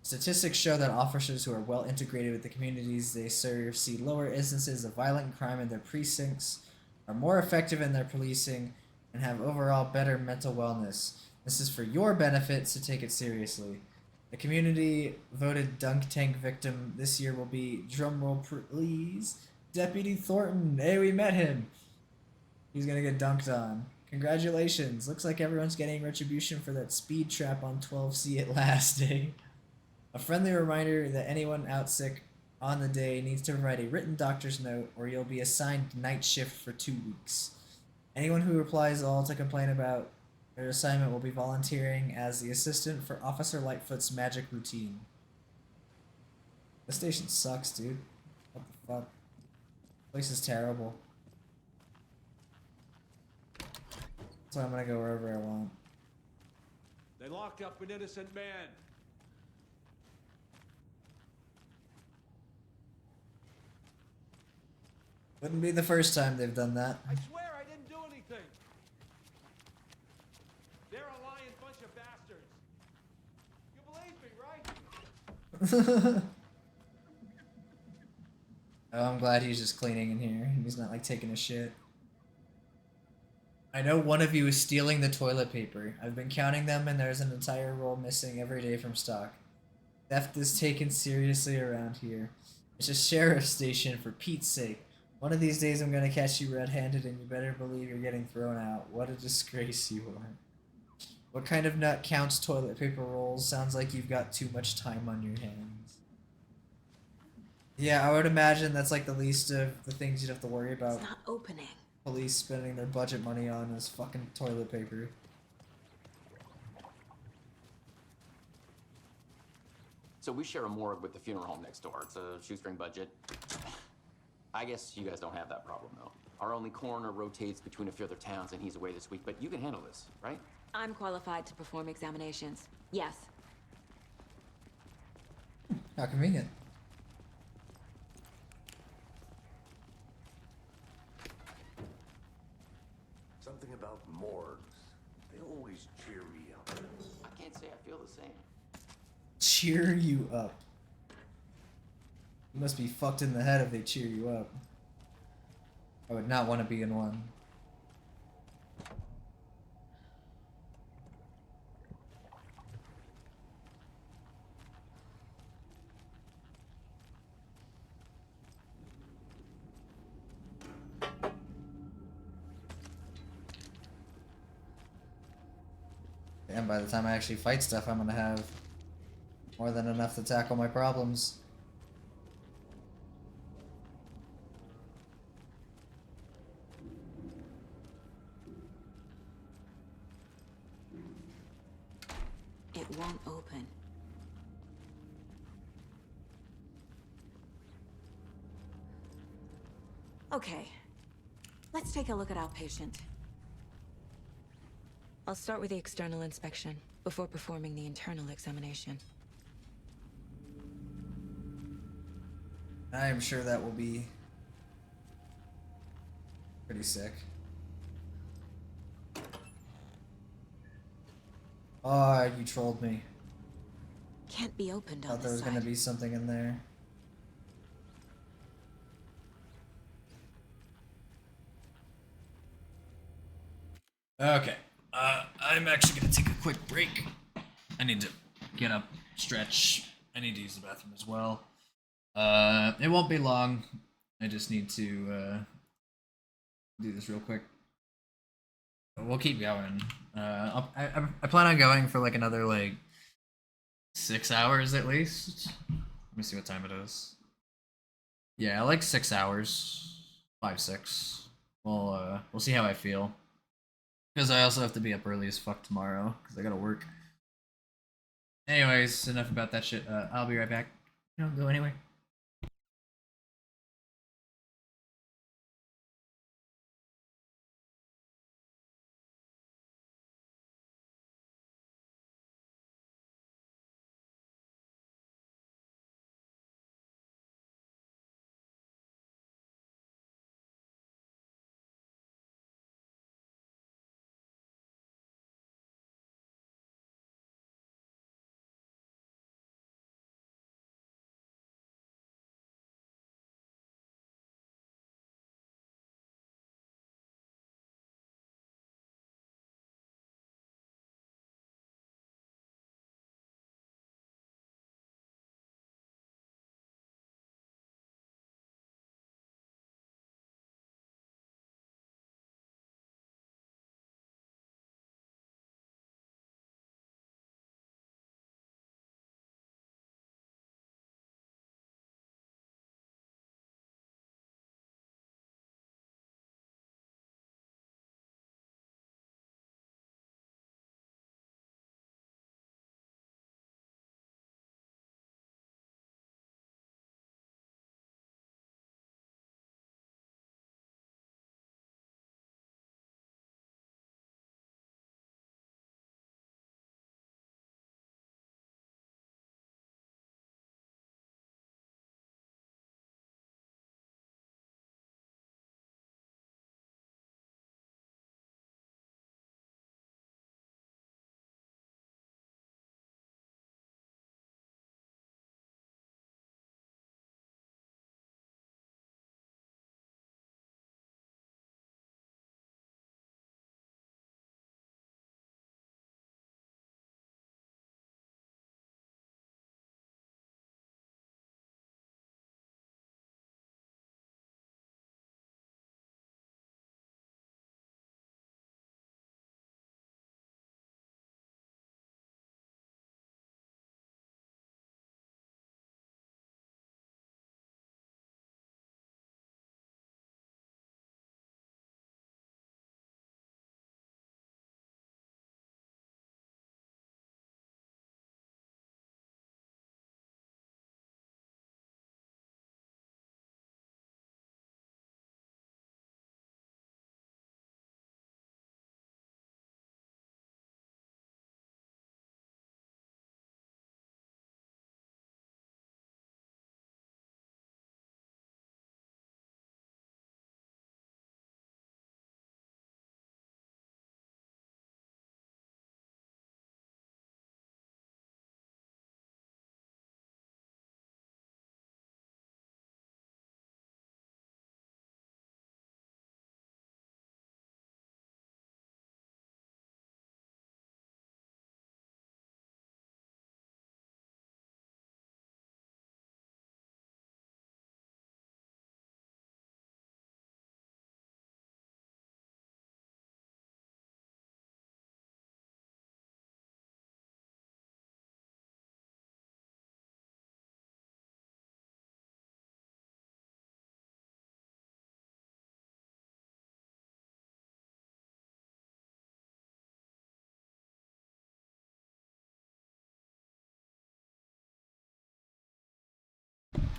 Statistics show that officers who are well integrated with the communities they serve see lower instances of violent crime in their precincts, are more effective in their policing, and have overall better mental wellness. This is for your benefit, so take it seriously. The community voted dunk tank victim this year will be, drumroll please, Deputy Thornton. Hey, we met him. He's gonna get dunked on. Congratulations. Looks like everyone's getting retribution for that speed trap on 12C at last, eh? A friendly reminder that anyone out sick on the day needs to provide a written doctor's note or you'll be assigned night shift for 2 weeks. Anyone who replies all to complain about their assignment will be volunteering as the assistant for Officer Lightfoot's magic routine. The station sucks, dude. What the fuck? This place is terrible. So I'm gonna go wherever I want. They locked up an innocent man. Wouldn't be the first time they've done that. I swear I didn't do anything. They're a lying bunch of bastards. You believe me, right? Oh, I'm glad he's just cleaning in here. He's not like taking a shit. I know one of you is stealing the toilet paper. I've been counting them and there's an entire roll missing every day from stock. Theft is taken seriously around here. It's a sheriff's station, for Pete's sake. One of these days I'm gonna catch you red-handed and you better believe you're getting thrown out. What a disgrace you are. What kind of nut counts toilet paper rolls? Sounds like you've got too much time on your hands. Yeah, I would imagine that's like the least of the things you'd have to worry about. It's not opening. Police spending their budget money on is fucking toilet paper. So we share a morgue with the funeral home next door. It's a shoestring budget. I guess you guys don't have that problem, though. Our only coroner rotates between a few other towns, and he's away this week, but you can handle this, right? I'm qualified to perform examinations. Yes. How convenient. Something about morgues. They always cheer me up. I can't say I feel the same. Cheer you up. You must be fucked in the head if they cheer you up. I would not want to be in one. And by the time I actually fight stuff, I'm gonna have more than enough to tackle my problems. It won't open. Okay, let's take a look at our patient. I'll start with the external inspection before performing the internal examination. I am sure that will be pretty sick. Oh, you trolled me. Can't be opened on Thought there this was gonna side. be something in there. Okay. I'm actually gonna take a quick break. I need to get up, stretch. I need to use the bathroom as well. It won't be long. I just need to do this real quick. We'll keep going. I plan on going for like another like 6 hours at least. Let me see what time it is. Yeah, like 6 hours, 5, 6. We'll see how I feel. Because I also have to be up early as fuck tomorrow because I gotta work. Anyways, enough about that shit. I'll be right back. Don't go anywhere.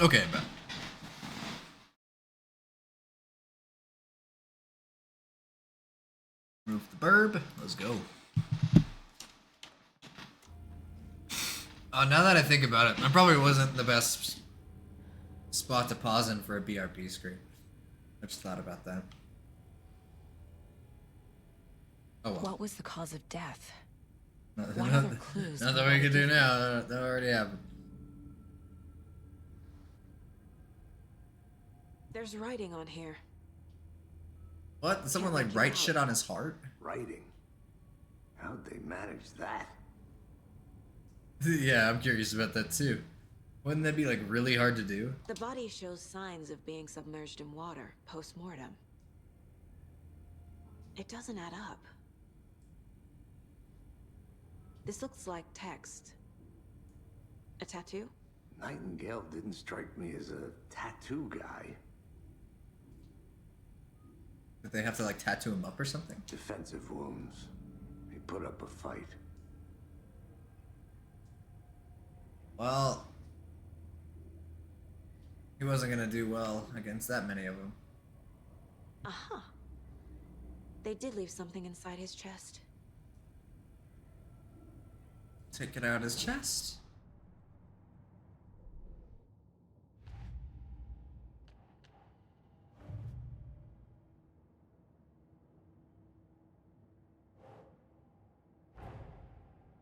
Okay, but. Move the burb. Let's go. Now that I think about it, that probably wasn't the best spot to pause in for a BRP screen. I just thought about that. Oh well. What was the cause of death? What other clues Nothing we can do now. That already happened. There's writing on here. What? Did someone like write shit on his heart? Writing? How'd they manage that? Yeah, I'm curious about that too. Wouldn't that be like really hard to do? The body shows signs of being submerged in water post-mortem. It doesn't add up. This looks like text. A tattoo? Nightingale didn't strike me as a tattoo guy. Did they have to like tattoo him up or something? Defensive wounds. He put up a fight. Well, he wasn't gonna do well against that many of them. Uh-huh. They did leave something inside his chest. Take it out his chest.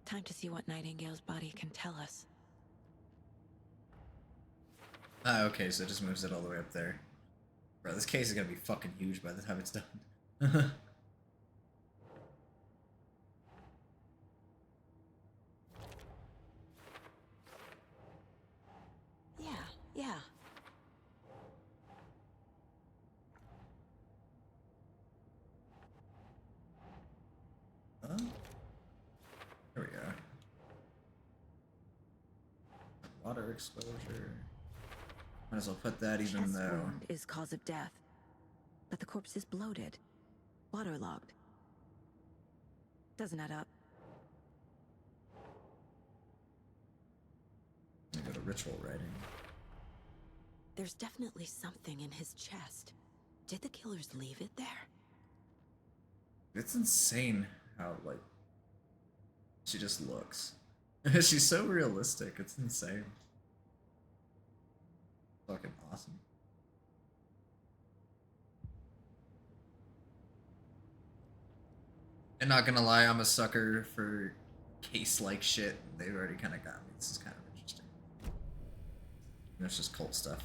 Time to see what Nightingale's body can tell us. Ah, okay, so it just moves it all the way up there. Bro, this case is gonna be fucking huge by the time it's done. Yeah. Huh? There we go. Water exposure. Might as well put that even Chest though. wound is cause of death, but the corpse is bloated, waterlogged. Doesn't add up. I go to ritual writing. There's definitely something in his chest. Did the killers leave it there? It's insane how like she just looks. She's so realistic. It's insane. Fucking awesome. And not gonna lie, I'm a sucker for case-like shit. They've already kind of got me. This is kind of interesting. And it's just cult stuff.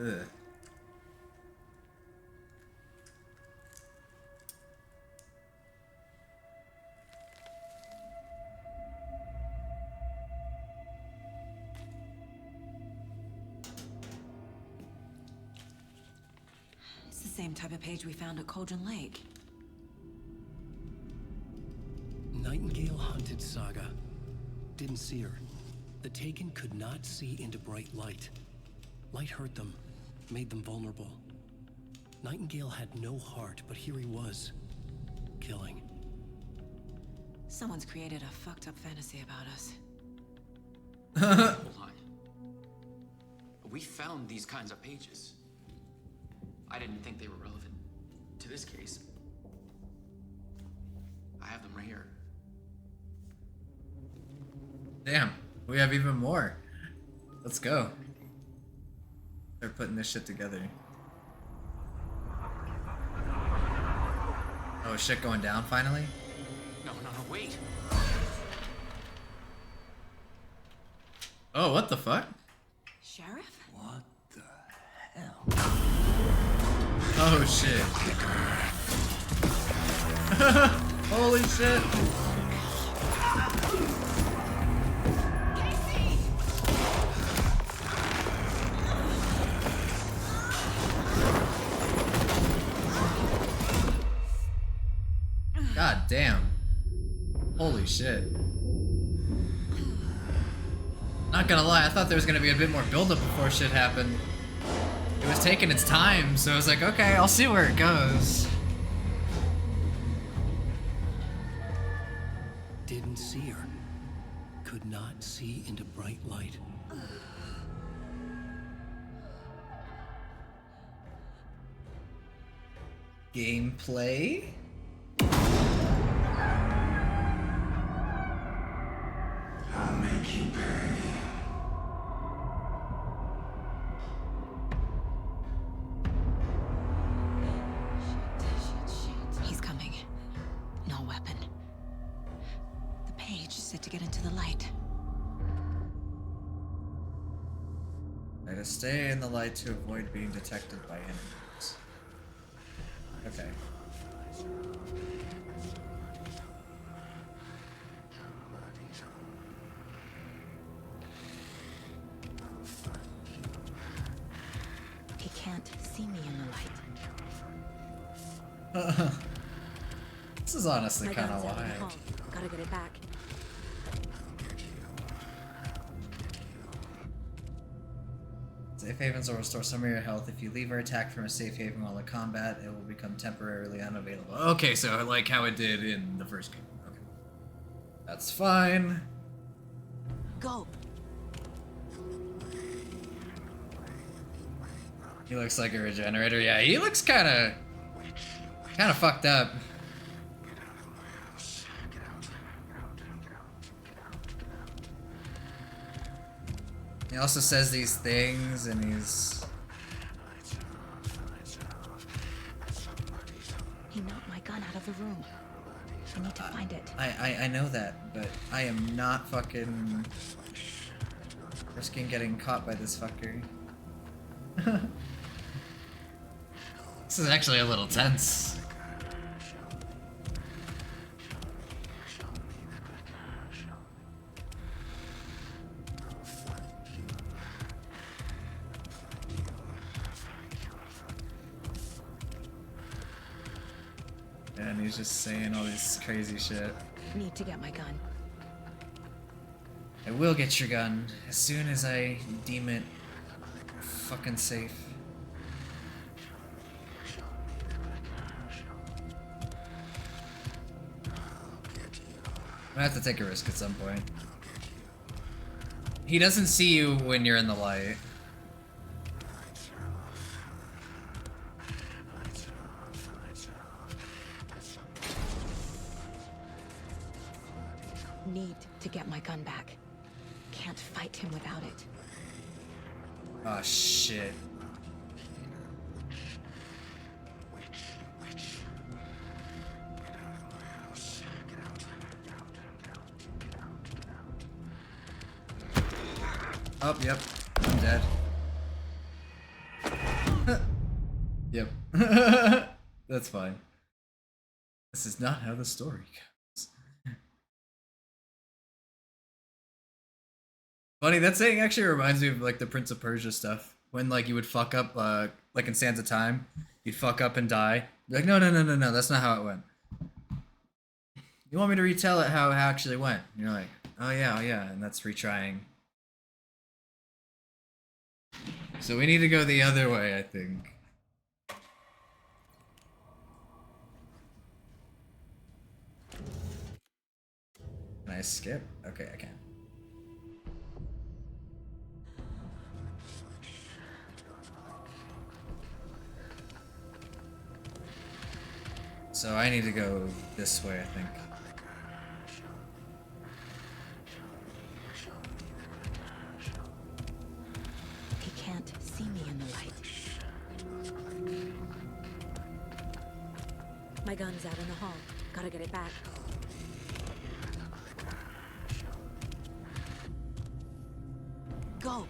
Ugh. It's the same type of page we found at Cauldron Lake. Nightingale hunted Saga. Didn't see her. The Taken could not see into bright light. Light hurt them, made them vulnerable. Nightingale had no heart, but here he was, killing. Someone's created a fucked up fantasy about us. Hold on. We found these kinds of pages. I didn't think they were relevant to this case. I have them right here. Damn, we have even more. Let's go. They're putting this shit together. Oh, shit going down finally? No, wait. Oh, what the fuck? Sheriff? What the hell? Oh, shit. Holy shit. God damn. Holy shit. Not gonna lie, I thought there was gonna be a bit more buildup before shit happened. It was taking its time, so I was like, okay, I'll see where it goes. see into bright light. Gameplay? I'll make you pay. He's coming. No weapon. The page is set to get into the light. I gotta stay in the light to avoid being detected by enemies. Okay. He can't see me in the light. This is honestly My kind of gun's out in the wild. hall. Gotta get it back. Safe havens will restore some of your health. If you leave or attack from a safe haven while in combat, it will become temporarily unavailable. Okay, so like how it did in the first game. Okay. That's fine. Go. He looks like a regenerator. Yeah, he looks kind of fucked up. He also says these things, and he's... He knocked my gun out of the room. I need to find it. I know that, but I am not fucking risking getting caught by this fucker. This is actually a little tense. And he's just saying all this crazy shit. Need to get my gun. I will get your gun as soon as I deem it fucking safe. I'm gonna have to take a risk at some point. He doesn't see you when you're in the light. Need to get my gun back. Can't fight him without it. Oh shit. Oh, yep. I'm dead. Yep. That's fine. This is not how the story goes. Funny, that saying actually reminds me of like the Prince of Persia stuff. When like you would fuck up, like in Sands of Time, you'd fuck up and die. You're like, no, that's not how it went. You want me to retell it how it actually went? And you're like, oh yeah, and that's retrying. So we need to go the other way, I think. Can I skip? Okay, I can. So I need to go this way, I think. He can't see me in the light. My gun's out in the hall. Gotta get it back. Go.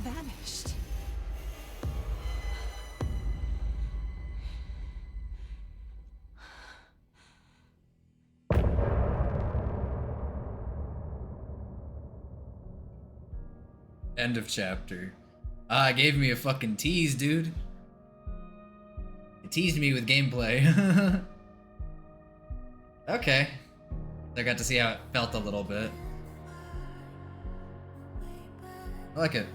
Vanished. End of chapter. Ah, it gave me a fucking tease, dude. It teased me with gameplay. Okay. I got to see how it felt a little bit. I like it.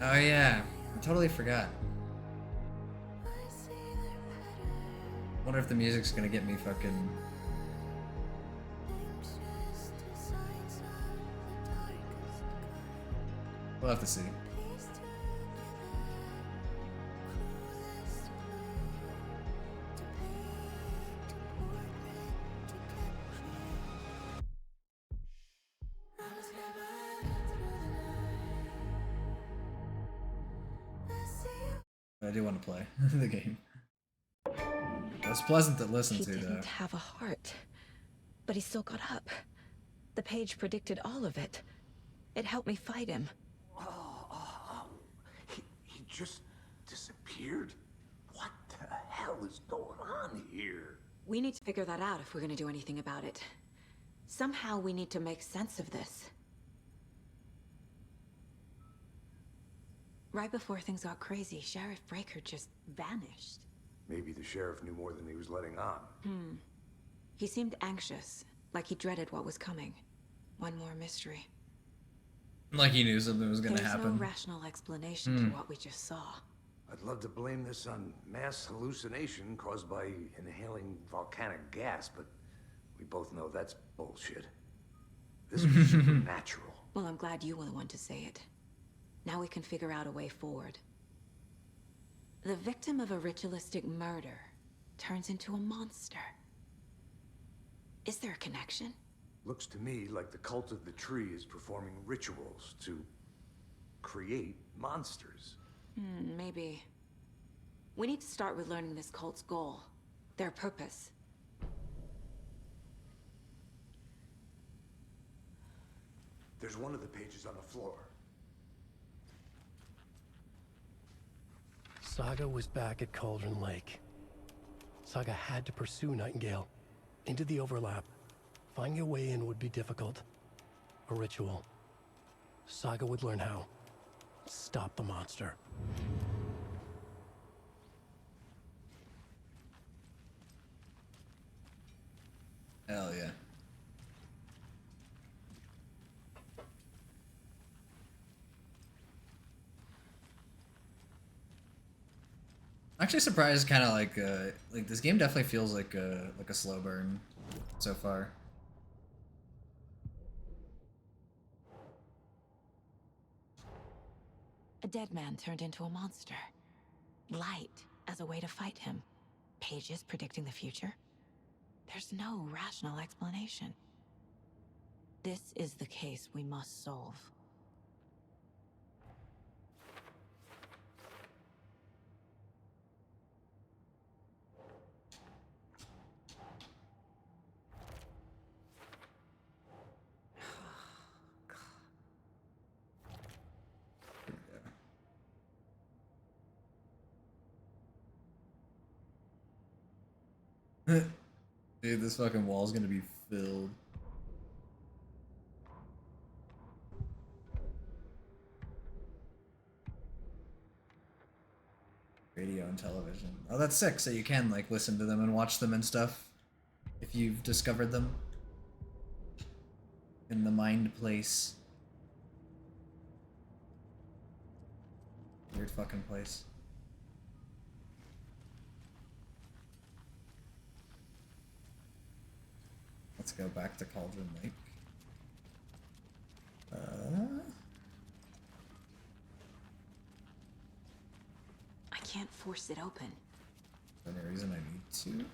Oh yeah, I totally forgot. Wonder if the music's gonna get me fucking... We'll have to see. I do want to play the game. It's pleasant to listen He to, though. didn't have a heart, but he still got up. The page predicted all of it. It helped me fight him. He just disappeared? What the hell is going on here? We need to figure that out if we're gonna do anything about it. Somehow we need to make sense of this. Right before things got crazy, Sheriff Breaker just vanished. Maybe the sheriff knew more than he was letting on. He seemed anxious, like he dreaded what was coming. One more mystery. Like he knew something was gonna There's happen. no rational explanation to what we just saw. I'd love to blame this on mass hallucination caused by inhaling volcanic gas, but we both know that's bullshit. This was supernatural. Well, I'm glad you were the one to say it. Now we can figure out a way forward. The victim of a ritualistic murder turns into a monster. Is there a connection? Looks to me like the cult of the tree is performing rituals to create monsters. Maybe. We need to start with learning this cult's goal, their purpose. There's one of the pages on the floor. Saga was back at Cauldron Lake. Saga had to pursue Nightingale into the overlap. Finding a way in would be difficult. A ritual. Saga would learn how. Stop the monster. Hell yeah. I'm actually surprised, kind of like this game definitely feels like a slow burn so far. A dead man turned into a monster. Light as a way to fight him. Pages predicting the future. There's no rational explanation. This is the case we must solve. Dude, this fucking wall's gonna be filled. Radio and television. Oh, that's sick, so you can, like, listen to them and watch them and stuff. If you've discovered them. In the mind place. Weird fucking place. Let's go back to Cauldron Lake. I can't force it open. Is there any reason I need to?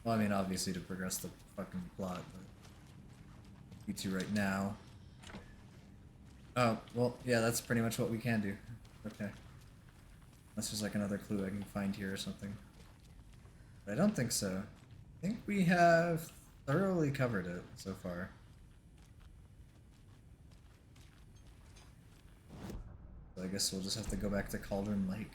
Well, I mean, obviously to progress the fucking plot, but need to right now. Oh, well, yeah, that's pretty much what we can do. Okay. Unless there's like another clue I can find here or something. But I don't think so. I think we have thoroughly covered it so far. So I guess we'll just have to go back to Cauldron Lake.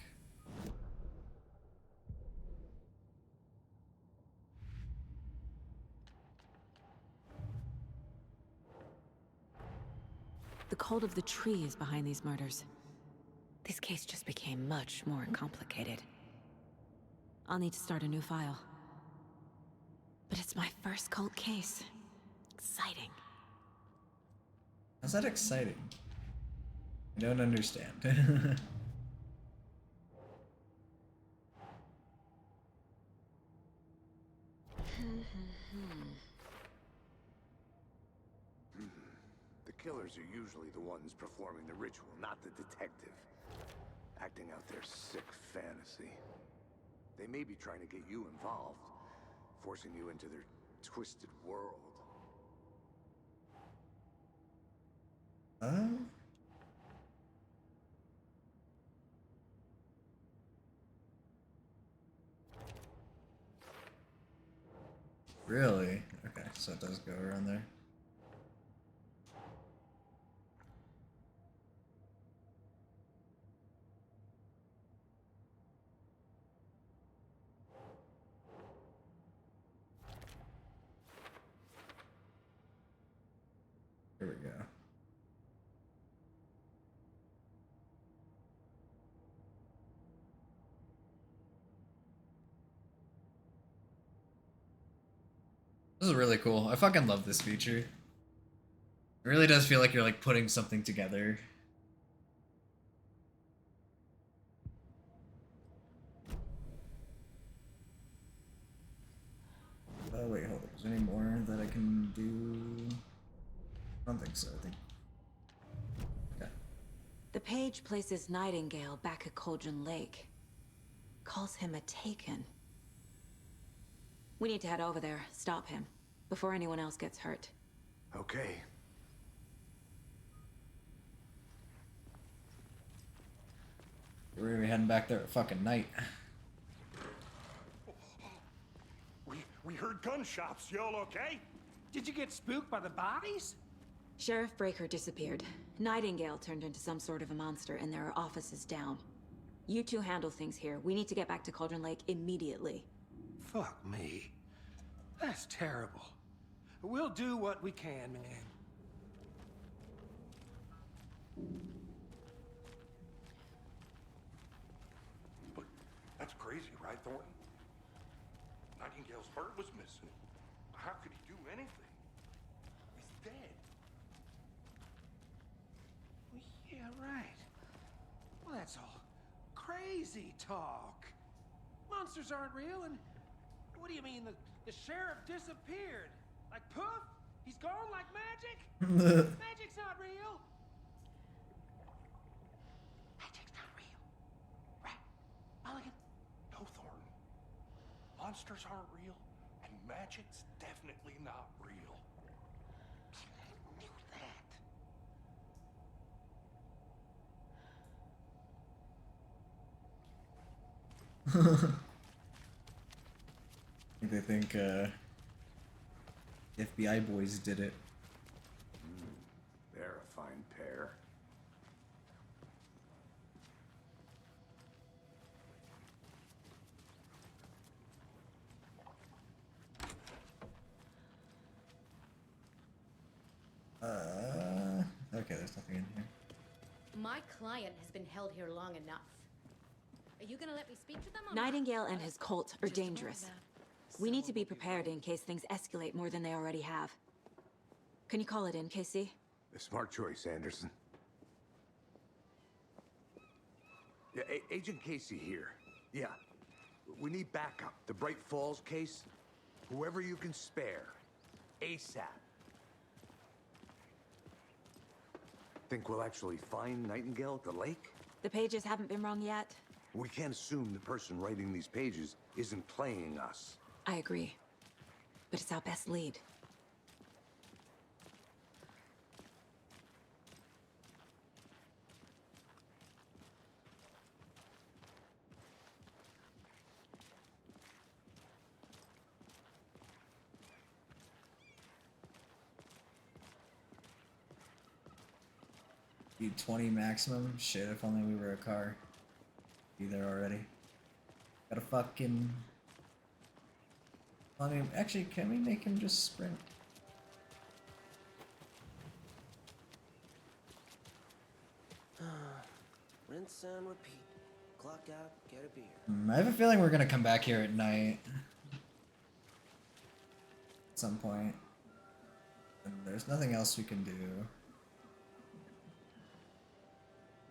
hold of the trees behind these murders. This case just became much more complicated. I'll need to start a new file. But it's my first cult case. Exciting. How's that exciting? I don't understand. The killers are usually the ones performing the ritual, not the detective. Acting out their sick fantasy. They may be trying to get you involved, forcing you into their twisted world. Really? Okay, so it does go around there. Here we go. This is really cool. I fucking love this feature. It really does feel like you're like putting something together. Oh wait, hold on. Is there any more that I can do? I don't think so, I think. Okay. The page places Nightingale back at Cauldron Lake. Calls him a Taken. We need to head over there, stop him, before anyone else gets hurt. Okay. We're gonna be heading back there at fucking night. We heard gunshots. Y'all okay? Did you get spooked by the bodies? Sheriff Breaker disappeared. Nightingale turned into some sort of a monster, and there are offices down. You two handle things here. We need to get back to Cauldron Lake immediately. Fuck me. That's terrible. We'll do what we can, man. But that's crazy, right, Thornton? Nightingale's heart was missing. How could he do anything? He's dead. Yeah, right. Well, that's all crazy talk. Monsters aren't real, and what do you mean the sheriff disappeared? Like poof? He's gone like magic? Magic's not real. Magic's not real. Right, Mulligan? No, Thornton. Monsters aren't real, and magic's definitely not real. I knew that. They think FBI boys did it. They're a fine pair. Okay, there's nothing in here. My client has been held here long enough. Are you gonna let me speak to them? Nightingale and his cult are dangerous. We need to be prepared in case things escalate more than they already have. Can you call it in, Casey? A smart choice, Anderson. Yeah, Agent Casey here. Yeah. We need backup. The Bright Falls case, whoever you can spare. ASAP. Think we'll actually find Nightingale at the lake? The pages haven't been wrong yet. We can't assume the person writing these pages isn't playing us. I agree. But it's our best lead. Be 20 maximum? Shit, if only we were a car. Be there already. Gotta fucking... I mean, actually, can we make him just sprint? Rinse and repeat. Clock out, get a beer. I have a feeling we're gonna come back here at night. At some point. And there's nothing else we can do.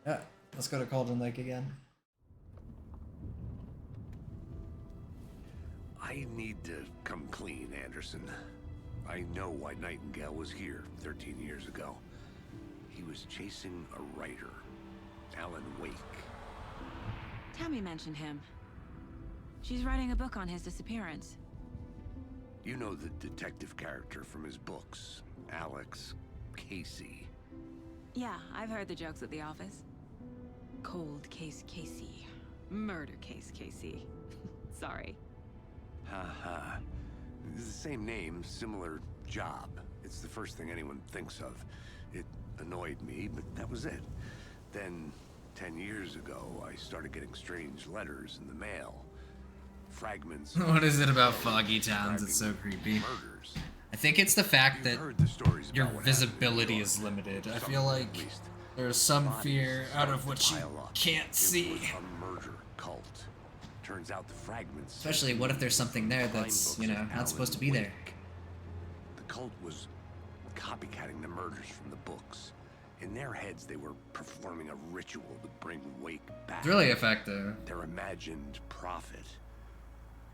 Yeah, let's go to Cauldron Lake again. I need to come clean, Anderson. I know why Nightingale was here 13 years ago. He was chasing a writer, Alan Wake. Tammy mentioned him. She's writing a book on his disappearance. You know the detective character from his books, Alex Casey. Yeah, I've heard the jokes at the office. Cold case Casey. Murder case Casey. Sorry. Haha. It's the same name, similar job. It's the first thing anyone thinks of. It annoyed me, but that was it. Then, 10 years ago, I started getting strange letters in the mail. Fragments. What is it about foggy towns? It's so creepy. Murders. I think it's the fact that your about what visibility is limited. I feel like there's some fear out of what you can't see. It was a murder cult. Turns out the fragments. Especially, what if there's something there that's, you know, not supposed to be there? The cult was copycatting the murders from the books. In their heads, they were performing a ritual to bring Wake back. It's really effective. Their imagined prophet.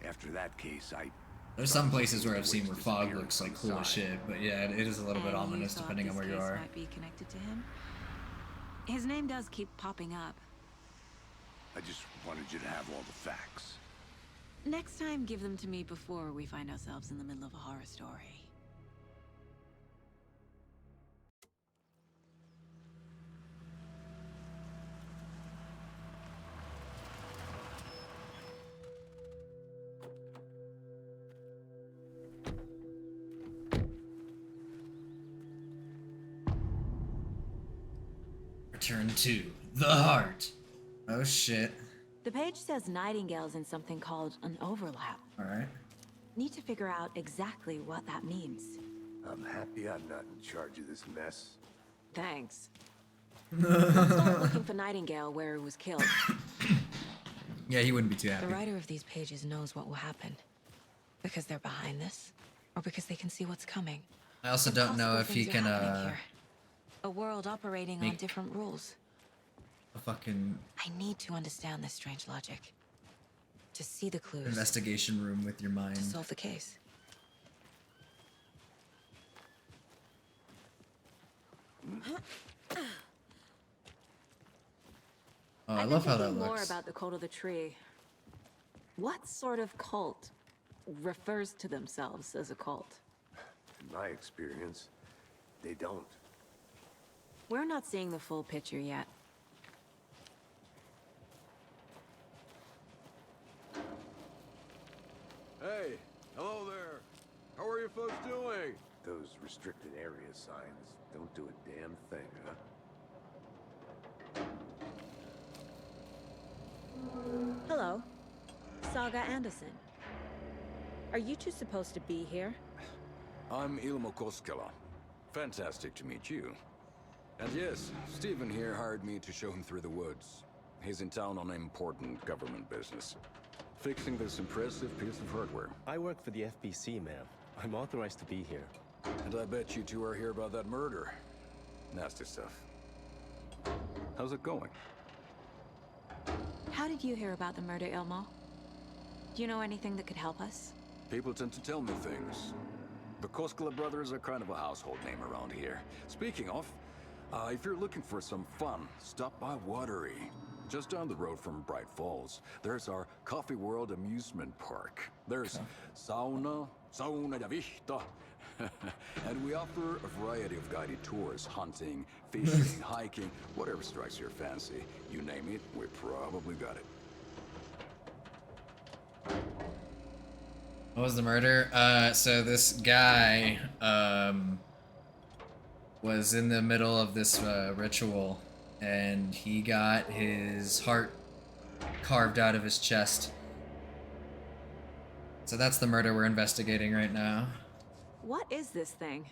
After that case, There's some places where I've seen where fog looks like cool as shit, but yeah, it is a little bit ominous depending on where you are. Might be connected to him. His name does keep popping up. I just wanted you to have all the facts. Next time, give them to me before we find ourselves in the middle of a horror story. Return to the heart. Oh shit. The page says Nightingale's in something called an overlap. Alright. Need to figure out exactly what that means. I'm happy I'm not in charge of this mess. Thanks. Let's start looking for Nightingale where he was killed. Yeah, he wouldn't be too happy. The writer of these pages knows what will happen. Because they're behind this, or because they can see what's coming. I also don't know if he can, A world operating on different rules. a fucking I need to understand this strange logic. To see the clues. investigation room with your mind. To solve the case. Oh, I love how that more looks. about the cult of the tree. What sort of cult refers to themselves as a cult? In my experience, they don't. We're not seeing the full picture yet. Hey, hello there. How are you folks doing? Those restricted area signs don't do a damn thing, huh? Hello. Saga Anderson. Are you two supposed to be here? I'm Ilmo Koskela. Fantastic to meet you. And yes, Stephen here hired me to show him through the woods. He's in town on important government business. Fixing this impressive piece of hardware. I work for the FBC, ma'am. I'm authorized to be here. And I bet you two are here about that murder. Nasty stuff. How's it going? How did you hear about the murder, Ilmo? Do you know anything that could help us? People tend to tell me things. The Koskela brothers are kind of a household name around here. Speaking of, if you're looking for some fun, stop by Watery. Just down the road from Bright Falls, there's our Coffee World amusement park. There's sauna ja vihta. And we offer a variety of guided tours, hunting, fishing, hiking, whatever strikes your fancy. You name it, we probably got it. What was the murder? So this guy, was in the middle of this ritual, and he got his heart carved out of his chest. So that's the murder we're investigating right now. What is this thing?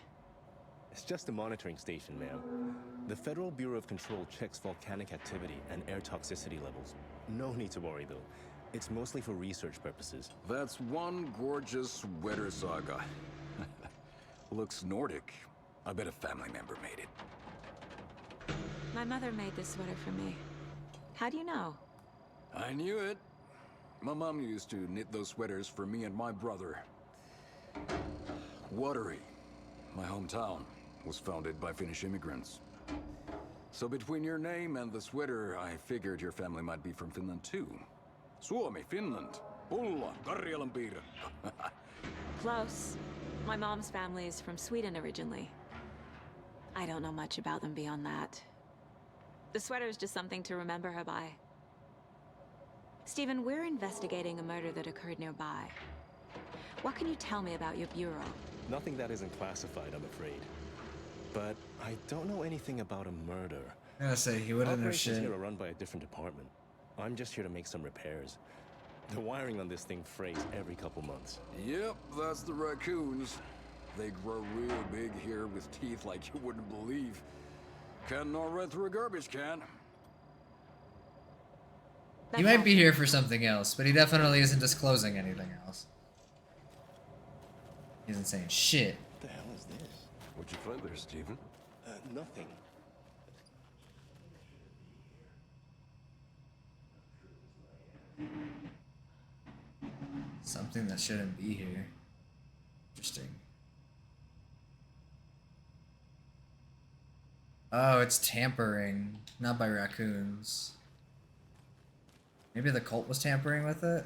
It's just a monitoring station, ma'am. The Federal Bureau of Control checks volcanic activity and air toxicity levels. No need to worry, though. It's mostly for research purposes. That's one gorgeous sweater saga. Looks Nordic. I bet a family member made it. My mother made this sweater for me. How do you know? I knew it. My mom used to knit those sweaters for me and my brother. Watery, my hometown, was founded by Finnish immigrants. So between your name and the sweater, I figured your family might be from Finland too. Suomi, Finland. Pulla, Karjalanpiirre. Close. My mom's family is from Sweden originally. I don't know much about them beyond that. The sweater is just something to remember her by. Stephen, we're investigating a murder that occurred nearby. What can you tell me about your bureau? Nothing that isn't classified, I'm afraid. But I don't know anything about a murder. I'm gonna say, he wouldn't know Operations shit. here are run by a different department. I'm just here to make some repairs. The wiring on this thing frays every couple months. Yep, that's the raccoons. They grow real big here with teeth like you wouldn't believe. Can't gnaw right through a garbage can. He might be here for something else, but he definitely isn't disclosing anything else. He isn't saying shit. What the hell is this? What'd you find there, Stephen? Nothing. Something that shouldn't be here. Interesting. Oh, it's tampering, not by raccoons. Maybe the cult was tampering with it?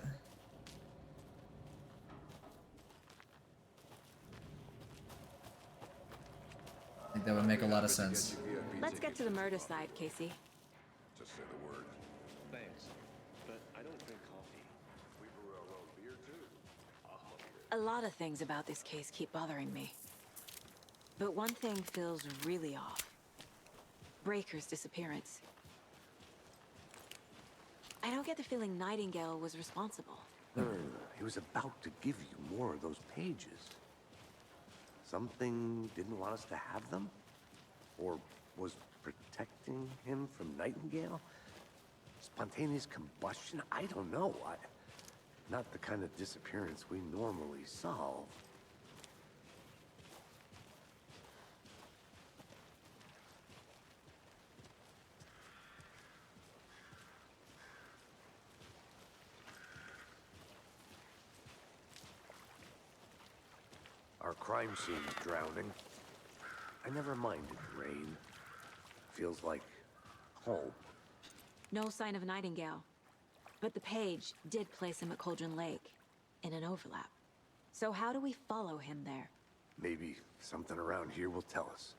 I think that would make a lot of sense. Let's get to the murder side, Casey. Just say the word. Thanks. But I don't drink coffee. We brew our own beer too. A lot of things about this case keep bothering me. But one thing feels really off. Breaker's disappearance. I don't get the feeling Nightingale was responsible. No. He was about to give you more of those pages. Something didn't want us to have them? Or was protecting him from Nightingale? Spontaneous combustion? I don't know. Not the kind of disappearance we normally solve. Our crime scene is drowning. I never minded the rain. Feels like home. No sign of Nightingale. But the page did place him at Cauldron Lake, in an overlap. So how do we follow him there? Maybe something around here will tell us.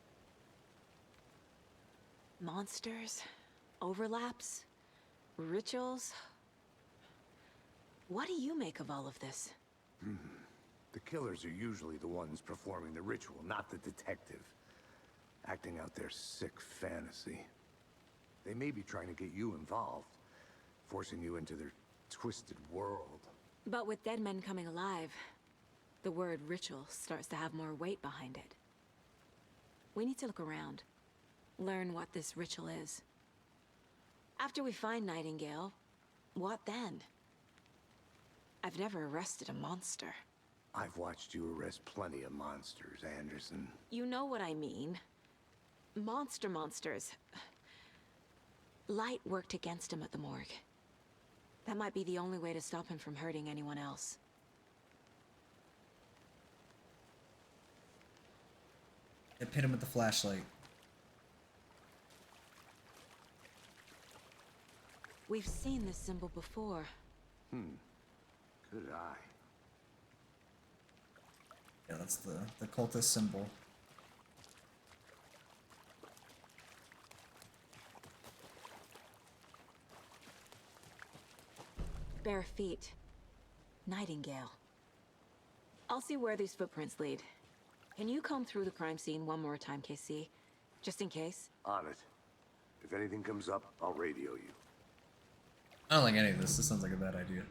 Monsters? Overlaps? Rituals? What do you make of all of this? The killers are usually the ones performing the ritual, not the detective. Acting out their sick fantasy. They may be trying to get you involved, forcing you into their twisted world. But with dead men coming alive, the word ritual starts to have more weight behind it. We need to look around, learn what this ritual is. After we find Nightingale, what then? I've never arrested a monster. I've watched you arrest plenty of monsters, Anderson. You know what I mean. Monsters. Light worked against him at the morgue. That might be the only way to stop him from hurting anyone else. It hit him with the flashlight. We've seen this symbol before. Good eye. Yeah, that's the cultist symbol. Bare feet. Nightingale. I'll see where these footprints lead. Can you comb through the crime scene one more time, KC? Just in case? On it. If anything comes up, I'll radio you. I don't like any of this. This sounds like a bad idea.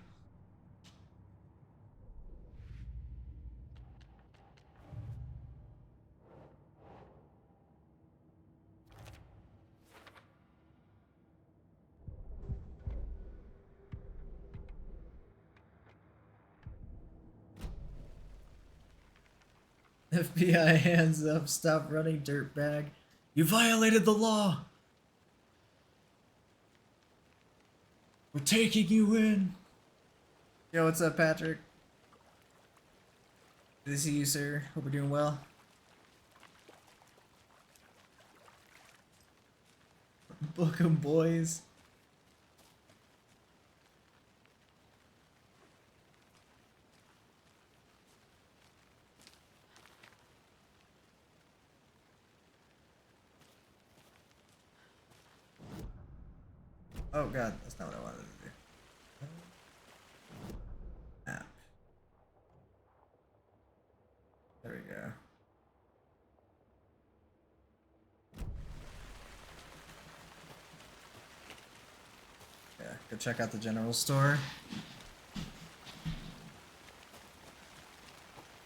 FBI hands up, stop running, dirtbag. You violated the law. We're taking you in. Yo, what's up, Patrick? Good to see you, sir. Hope you're doing well. Book 'em, boys. Oh god, that's not what I wanted to do. Map. There we go. Yeah, go check out the general store.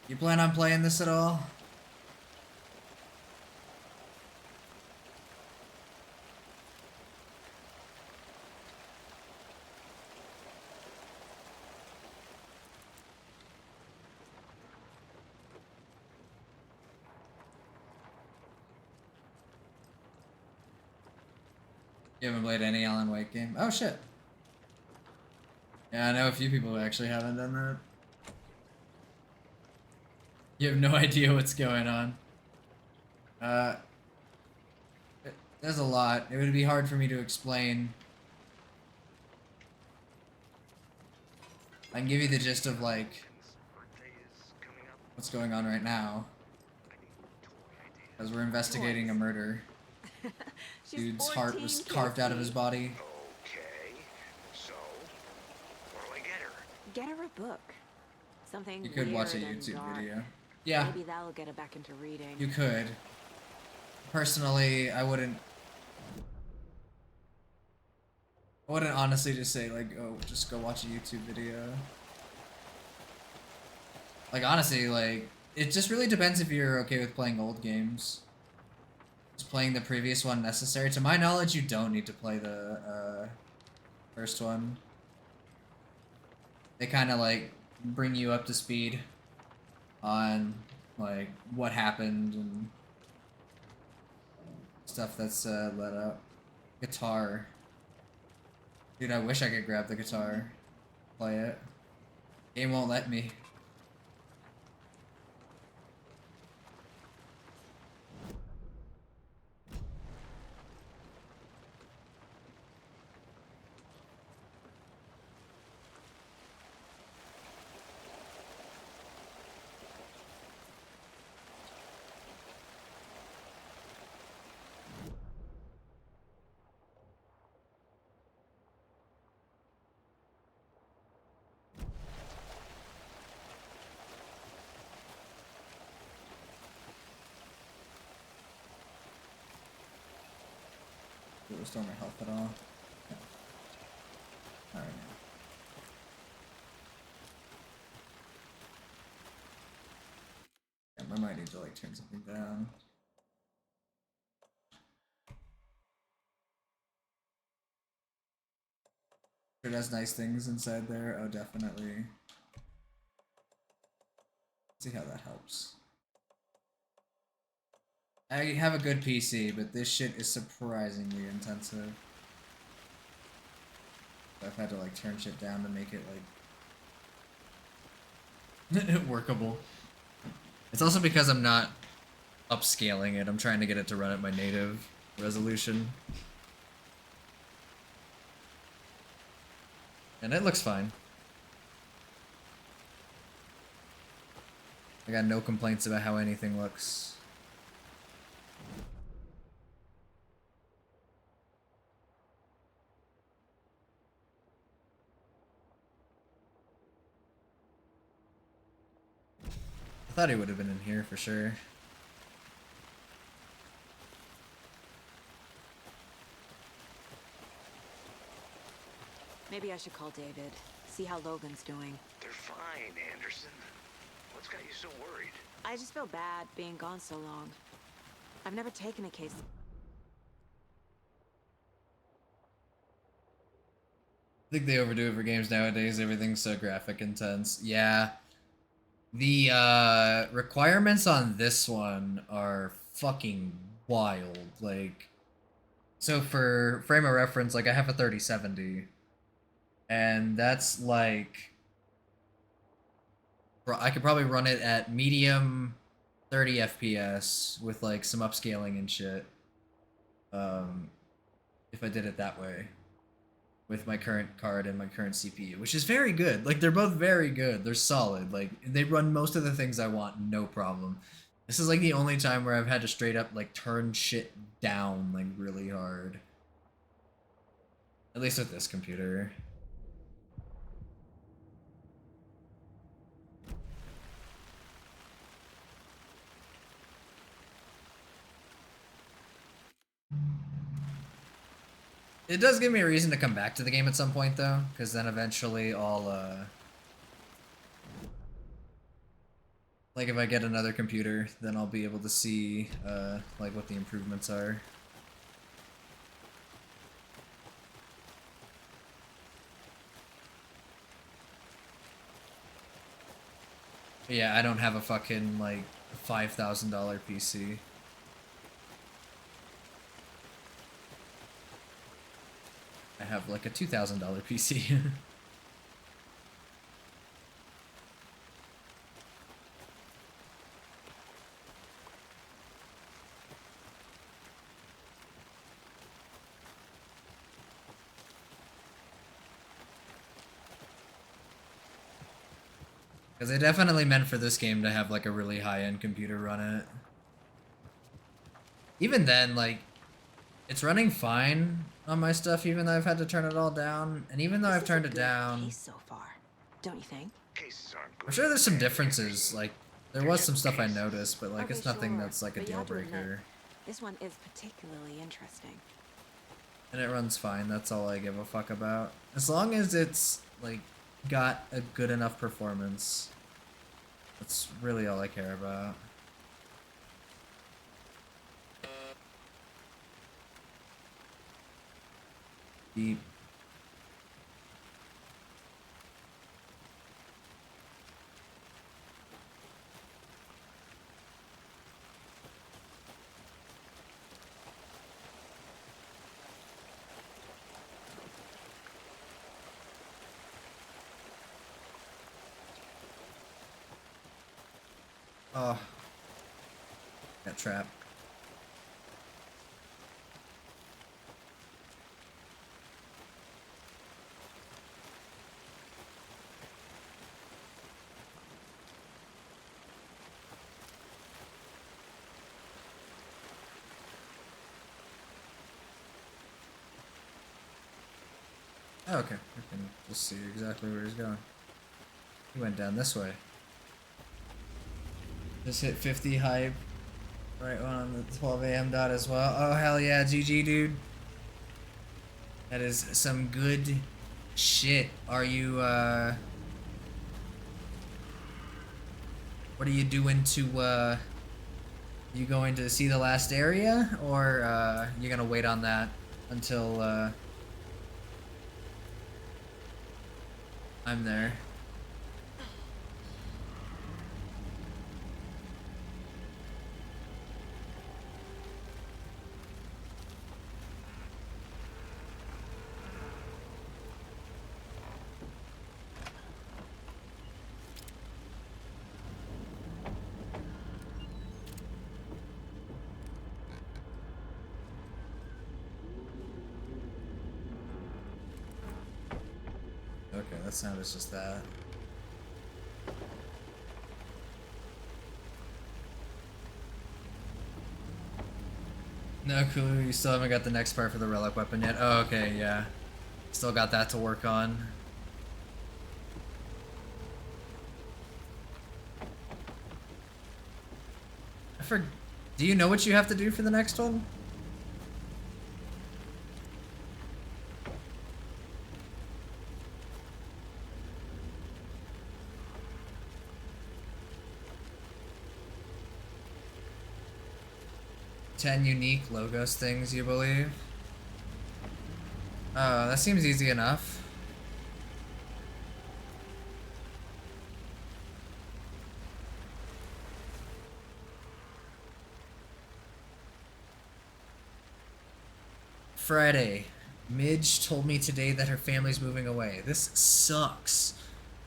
You plan on playing this at all? You haven't played any Alan Wake game? Oh shit. Yeah, I know a few people who actually haven't done that. You have no idea what's going on. There's a lot. It would be hard for me to explain. I can give you the gist of like what's going on right now. As we're investigating a murder. Dude's heart was carved out of his body. Okay, so what'll I get her? Get her a book. Something You could watch a weird and YouTube dark. video. Yeah. Maybe that'll get her back into reading. You could. Personally, I wouldn't honestly just say like, oh, just go watch a YouTube video. Like honestly, like it just really depends if you're okay with playing old games. Is playing the previous one necessary? To my knowledge, you don't need to play the first one. They kind of like bring you up to speed on like what happened and stuff that's led up. Guitar. Dude, I wish I could grab the guitar, play it. Game won't let me. Did it restore my health at all? No. Alright. Yeah, I might need to like turn something down. It has nice things inside there. Oh, definitely. Let's see how that helps. I have a good PC, but this shit is surprisingly intensive. I've had to like turn shit down to make it like workable. It's also because I'm not upscaling it. I'm trying to get it to run at my native resolution. And it looks fine. I got no complaints about how anything looks. I thought he would have been in here for sure. Maybe I should call David, see how Logan's doing. They're fine, Anderson. What's got you so worried? I just feel bad being gone so long. I've never taken a case. I think they overdo it for games nowadays. Everything's so graphic intense. Yeah. The requirements on this one are fucking wild. Like, so for frame of reference, like I have a 3070, and that's like, I could probably run it at medium 30 FPS with like some upscaling and shit. If I did it that way with my current card and my current CPU, which is very good. Like, they're both very good. They're solid. Like, they run most of the things I want, no problem. This is like the only time where I've had to straight up like turn shit down like really hard. At least with this computer. It does give me a reason to come back to the game at some point, though, because then eventually I'll, like, if I get another computer, then I'll be able to see, like, what the improvements are. But yeah, I don't have a fucking, like, $5,000 PC. I have like a $2,000 PC. Because they definitely meant for this game to have like a really high-end computer run it. Even then, like, it's running fine on my stuff, even though I've had to turn it all down. And even though I've turned it down, So far, don't you think? I'm sure there's some differences. Like, there was some stuff I noticed, but like, it's nothing that's like a But you deal have to admit, breaker. This one is particularly interesting. And it runs fine, that's all I give a fuck about. As long as it's, like, got a good enough performance. That's really all I care about. Beep. Oh. Got trapped. Oh, okay, I can just see exactly where he's going. He went down this way. Just hit 50 hype. Right one on the 12 a.m. dot as well. Oh, hell yeah, GG, dude. That is some good shit. Are you, what are you doing to, you going to see the last area? Or, you gonna wait on that until, I'm there? Okay, that sound is just that. No clue, you still haven't got the next part for the relic weapon yet. Oh, okay, yeah. Still got that to work on. Do you know what you have to do for the next one? Ten unique Logos things, you believe? Oh, that seems easy enough. Friday. Midge told me today that her family's moving away. This sucks.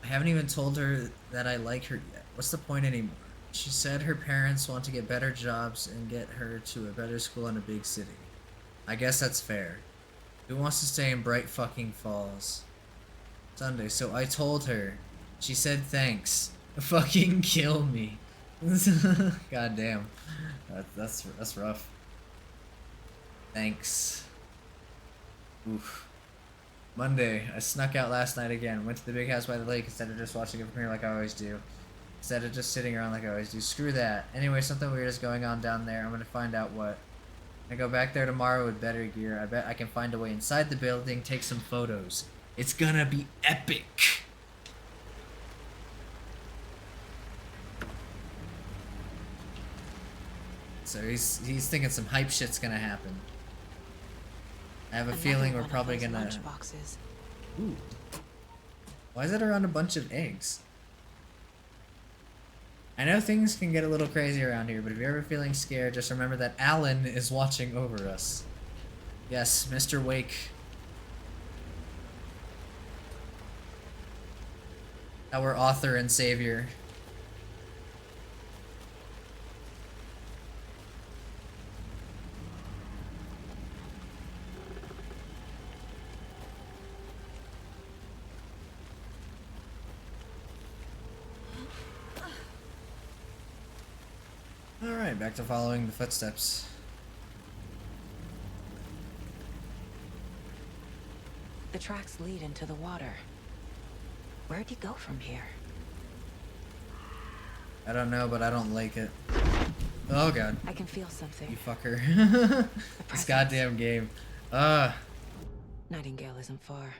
I haven't even told her that I like her yet. What's the point anymore? She said her parents want to get better jobs and get her to a better school in a big city. I guess that's fair. Who wants to stay in Bright fucking Falls? Sunday, so I told her. She said thanks. Fucking kill me. God damn. That's rough. Thanks. Oof. Monday, I snuck out last night again. Went to the big house by the lake instead of just watching it from here like I always do. Instead of just sitting around like I always do. Screw that. Anyway, something weird is going on down there. I'm gonna find out what. I go back there tomorrow with better gear. I bet I can find a way inside the building, take some photos. It's gonna be epic. So he's thinking some hype shit's gonna happen. I have a feeling we're probably gonna. Lunchboxes. Ooh. Why is it around a bunch of eggs? I know things can get a little crazy around here, but if you're ever feeling scared, just remember that Alan is watching over us. Yes, Mr. Wake. Our author and savior. Alright, back to following the footsteps. The tracks lead into the water. Where'd he go from here? I don't know, but I don't like it. Oh god. I can feel something. You fucker. This goddamn game. Nightingale isn't far.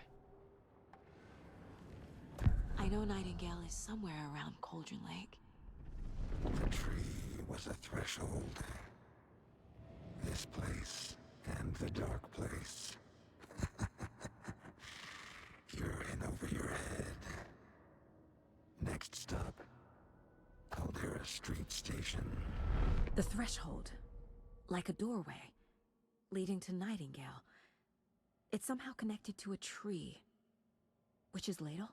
I know Nightingale is somewhere around Cauldron Lake. The tree was a threshold. This place and the dark place. You're in over your head. Next stop, Caldera Street Station. The threshold. Like a doorway. Leading to Nightingale. It's somehow connected to a tree. Witch's Ladle?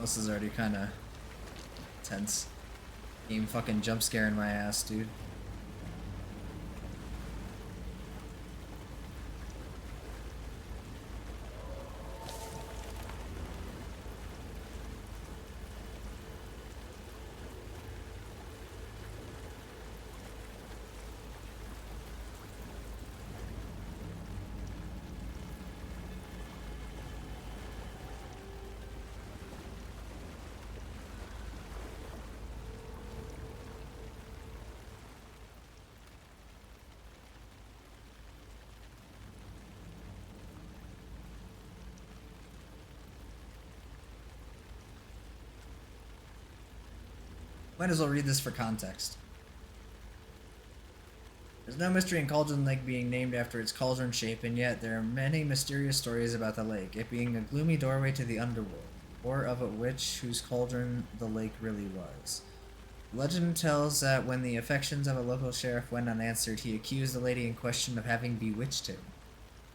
This is already kind of tense. Game fucking jump scaring my ass, dude. Might as well read this for context. There's no mystery in Cauldron Lake being named after its cauldron shape, and yet there are many mysterious stories about the lake, it being a gloomy doorway to the underworld, or of a witch whose cauldron the lake really was. Legend tells that when the affections of a local sheriff went unanswered, he accused the lady in question of having bewitched him.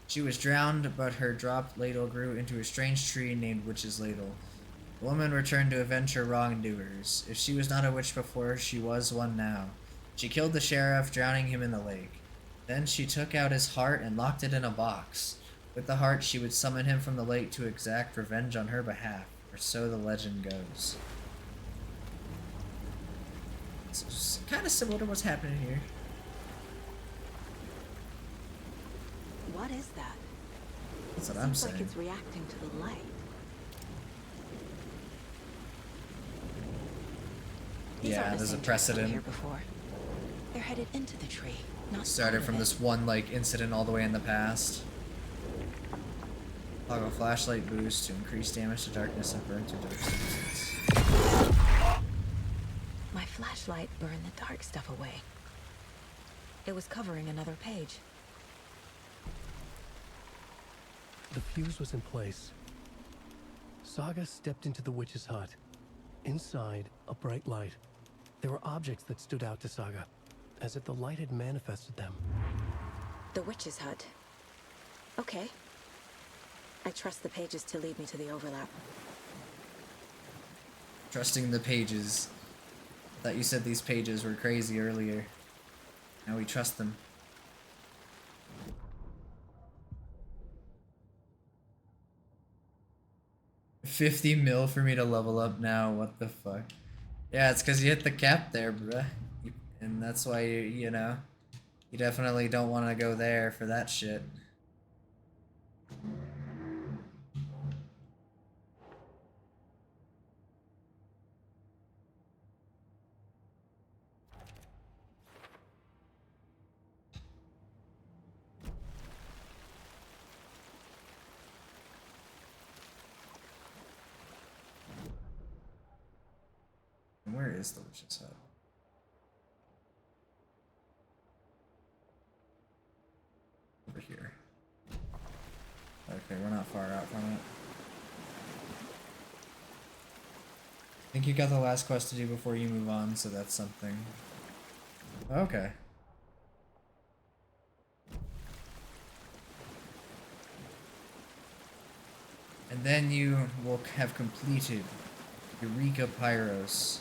She was drowned, but her dropped ladle grew into a strange tree named Witch's Ladle. The woman returned to avenge her wrongdoers. If she was not a witch before, she was one now. She killed the sheriff, drowning him in the lake. Then she took out his heart and locked it in a box. With the heart, she would summon him from the lake to exact revenge on her behalf, or so the legend goes. It's kind of similar to what's happening here. What is that? That's what I'm saying. Seems like it's reacting to the light. Yeah, there's a precedent. Here before. They're headed into the tree, not started from this one like incident all the way in the past. Toggle flashlight boost to increase damage to darkness and burn through dark substance. My flashlight burned the dark stuff away. It was covering another page. The fuse was in place. Saga stepped into the witch's hut. Inside, a bright light. There were objects that stood out to Saga, as if the light had manifested them. The witch's hut. Okay. I trust the pages to lead me to the overlap. Trusting the pages. Thought you said these pages were crazy earlier. Now we trust them. $50 mil for me to level up now, what the fuck? Yeah, it's because you hit the cap there, bruh. And that's why, you know, you definitely don't want to go there for that shit. Where is the witch's hut? Over here. Okay, we're not far out from it. I think you got the last quest to do before you move on, so that's something. Okay. And then you will have completed Eureka Pyros.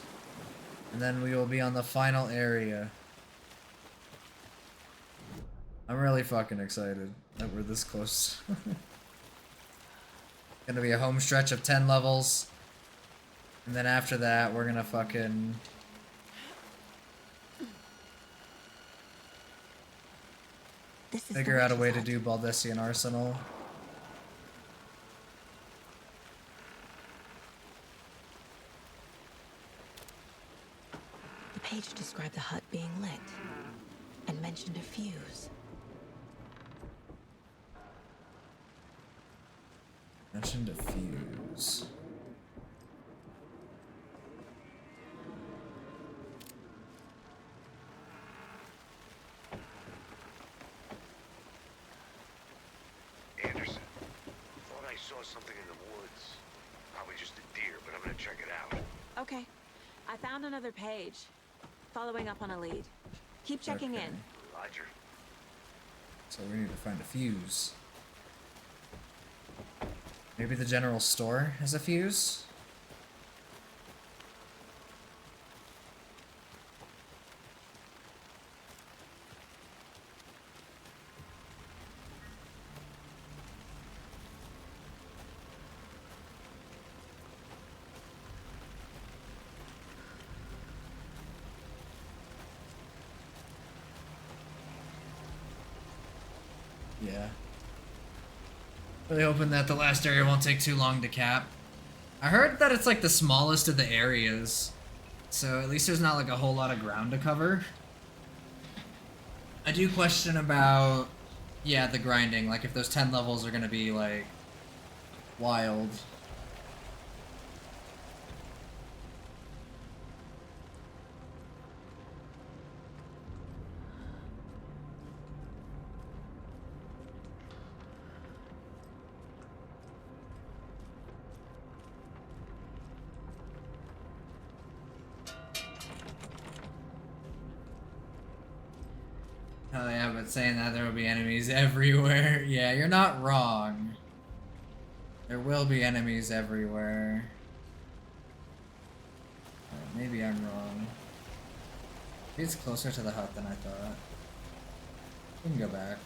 And then we will be on the final area. I'm really fucking excited that we're this close. Gonna be a home stretch of 10 levels. And then after that, we're gonna fucking... figure out a way to do Baldesion Arsenal. The page described the hut being lit and mentioned a fuse. Mentioned a fuse. Anderson, thought I saw something in the woods. Probably just a deer, but I'm gonna check it out. Okay. I found another page. Following up on a lead. Keep checking in. Roger. So we need to find a fuse. Maybe the general store has a fuse? Yeah. Really hoping that the last area won't take too long to cap. I heard that it's like the smallest of the areas, so at least there's not like a whole lot of ground to cover. I do question about, yeah, the grinding, like if those 10 levels are gonna be like wild. Oh yeah, but saying that there will be enemies everywhere. Yeah, you're not wrong. There will be enemies everywhere. Maybe I'm wrong. Maybe it's closer to the hut than I thought. We can go back.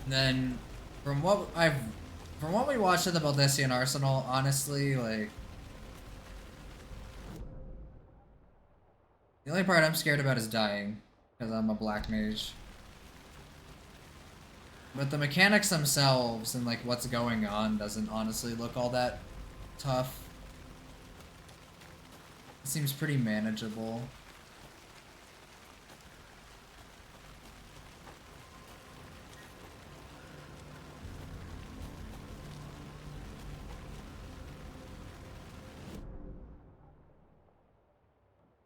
Then, from what we watched at the Baldesion Arsenal, honestly, like, the only part I'm scared about is dying, because I'm a black mage. But the mechanics themselves and like what's going on doesn't honestly look all that tough. It seems pretty manageable.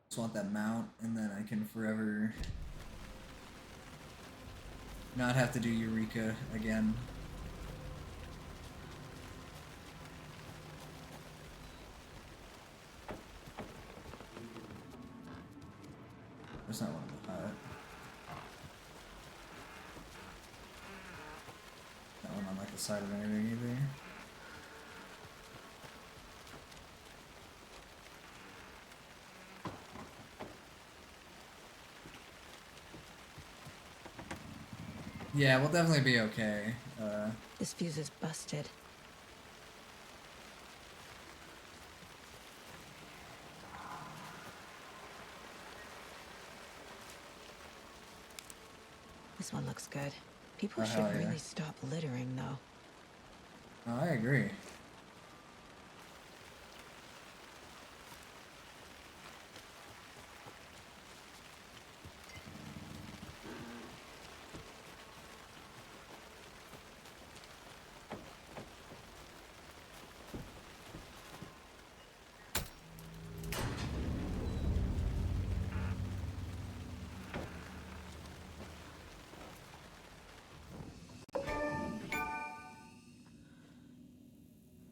Just want that mount, and then I can forever not have to do Eureka again. There's not one in the hut. That one on like the side of anything either. Yeah, we'll definitely be okay. This fuse is busted. This one looks good. People Oh, should hell yeah. really stop littering, though. Oh, I agree.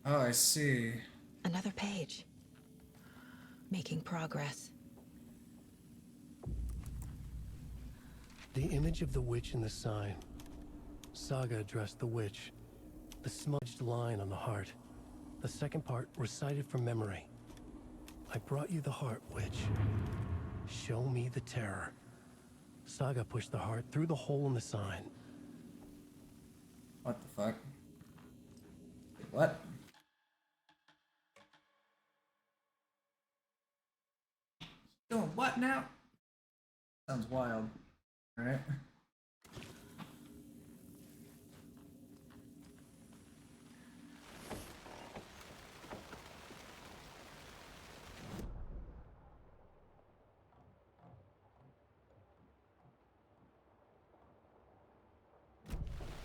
Oh, I see. Another page. Making progress. The image of the witch in the sign. Saga addressed the witch. The smudged line on the heart. The second part recited from memory. I brought you the heart, witch. Show me the terror. Saga pushed the heart through the hole in the sign. What the fuck? What? Doing what now? Sounds wild. Alright.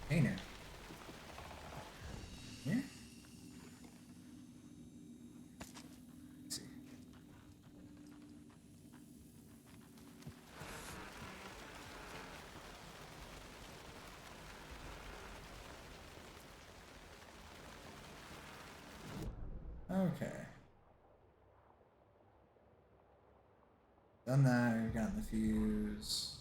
Hey now. Here? Let's see. Okay. Done that, we've gotten the fuse.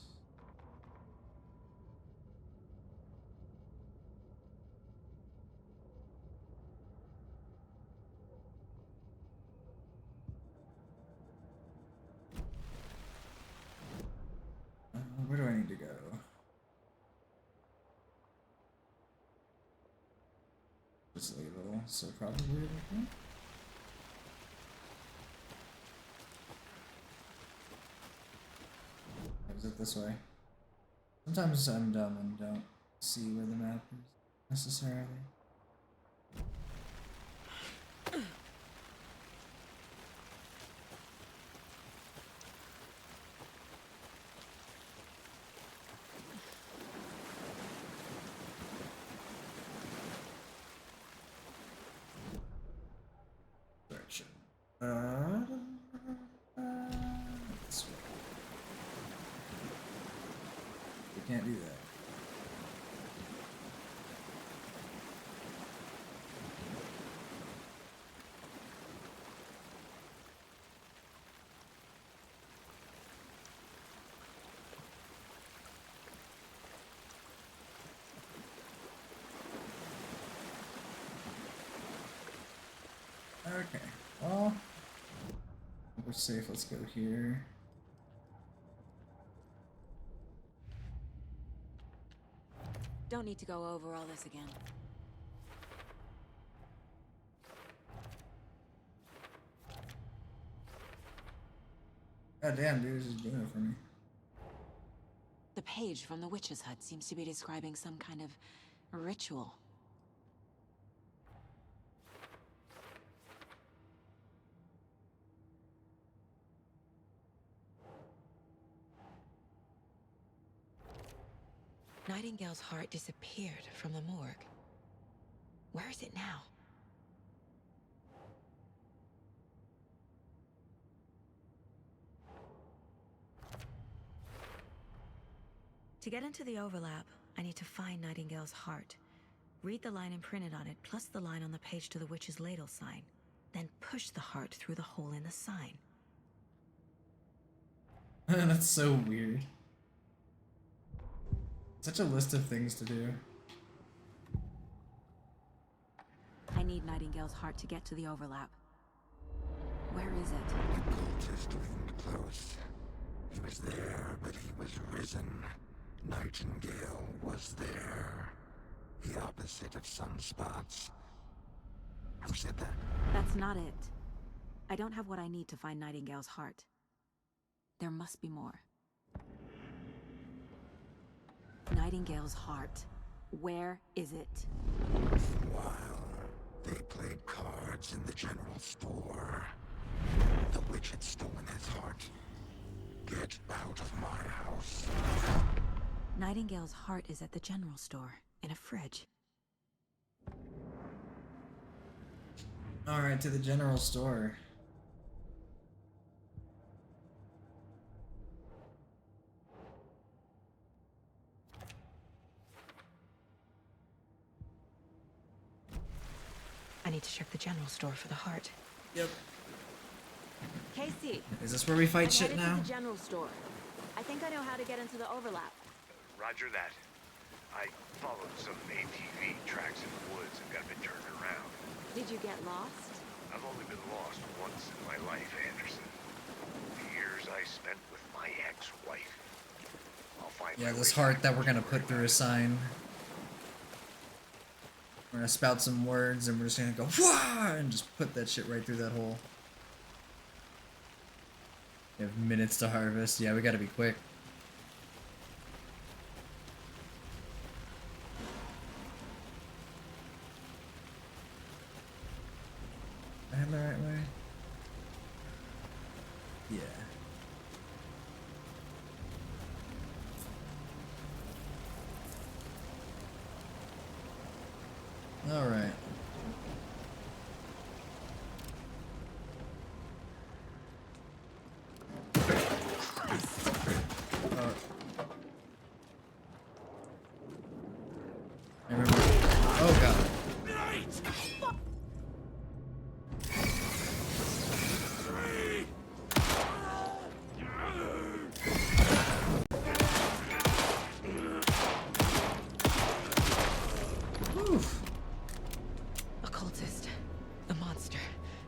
Where do I need to go? Just a little, so probably over here. Or is it this way? Sometimes I'm dumb and don't see where the map is necessarily. Direction. This way. We can't do that. Okay, well, we're safe. Let's go here. Don't need to go over all this again. God damn, dude, this is doing it for me. The page from the witch's hut seems to be describing some kind of ritual. Nightingale's heart disappeared from the morgue. Where is it now? To get into the overlap, I need to find Nightingale's heart. Read the line imprinted on it, plus the line on the page to the witch's ladle sign. Then push the heart through the hole in the sign. That's so weird. Such a list of things to do. I need Nightingale's heart to get to the overlap. Where is it? The cultist leaned close. He was there, but he was risen. Nightingale was there. The opposite of sunspots. Who said that? That's not it. I don't have what I need to find Nightingale's heart. There must be more. Nightingale's heart. Where is it? While they played cards in the general store, the witch had stolen his heart. Get out of my house. Nightingale's heart is at the general store, in a fridge. Alright, to the general store. I need to check the general store for the heart. Yep. Casey! Is this where we fight I'm shit headed now? to the general store. I think I know how to get into the overlap. Roger that. I followed some ATV tracks in the woods and got a bit turned around. Did you get lost? I've only been lost once in my life, Anderson. The years I spent with my ex-wife. I'll find Yeah, my this way heart back. that we're gonna put through a sign. We're gonna spout some words and we're just gonna go wah and just put that shit right through that hole. We have minutes to harvest. Yeah, we gotta be quick. Am I heading the right way? Yeah. All right. I remember. Oh god. Oof. Occultist. A monster.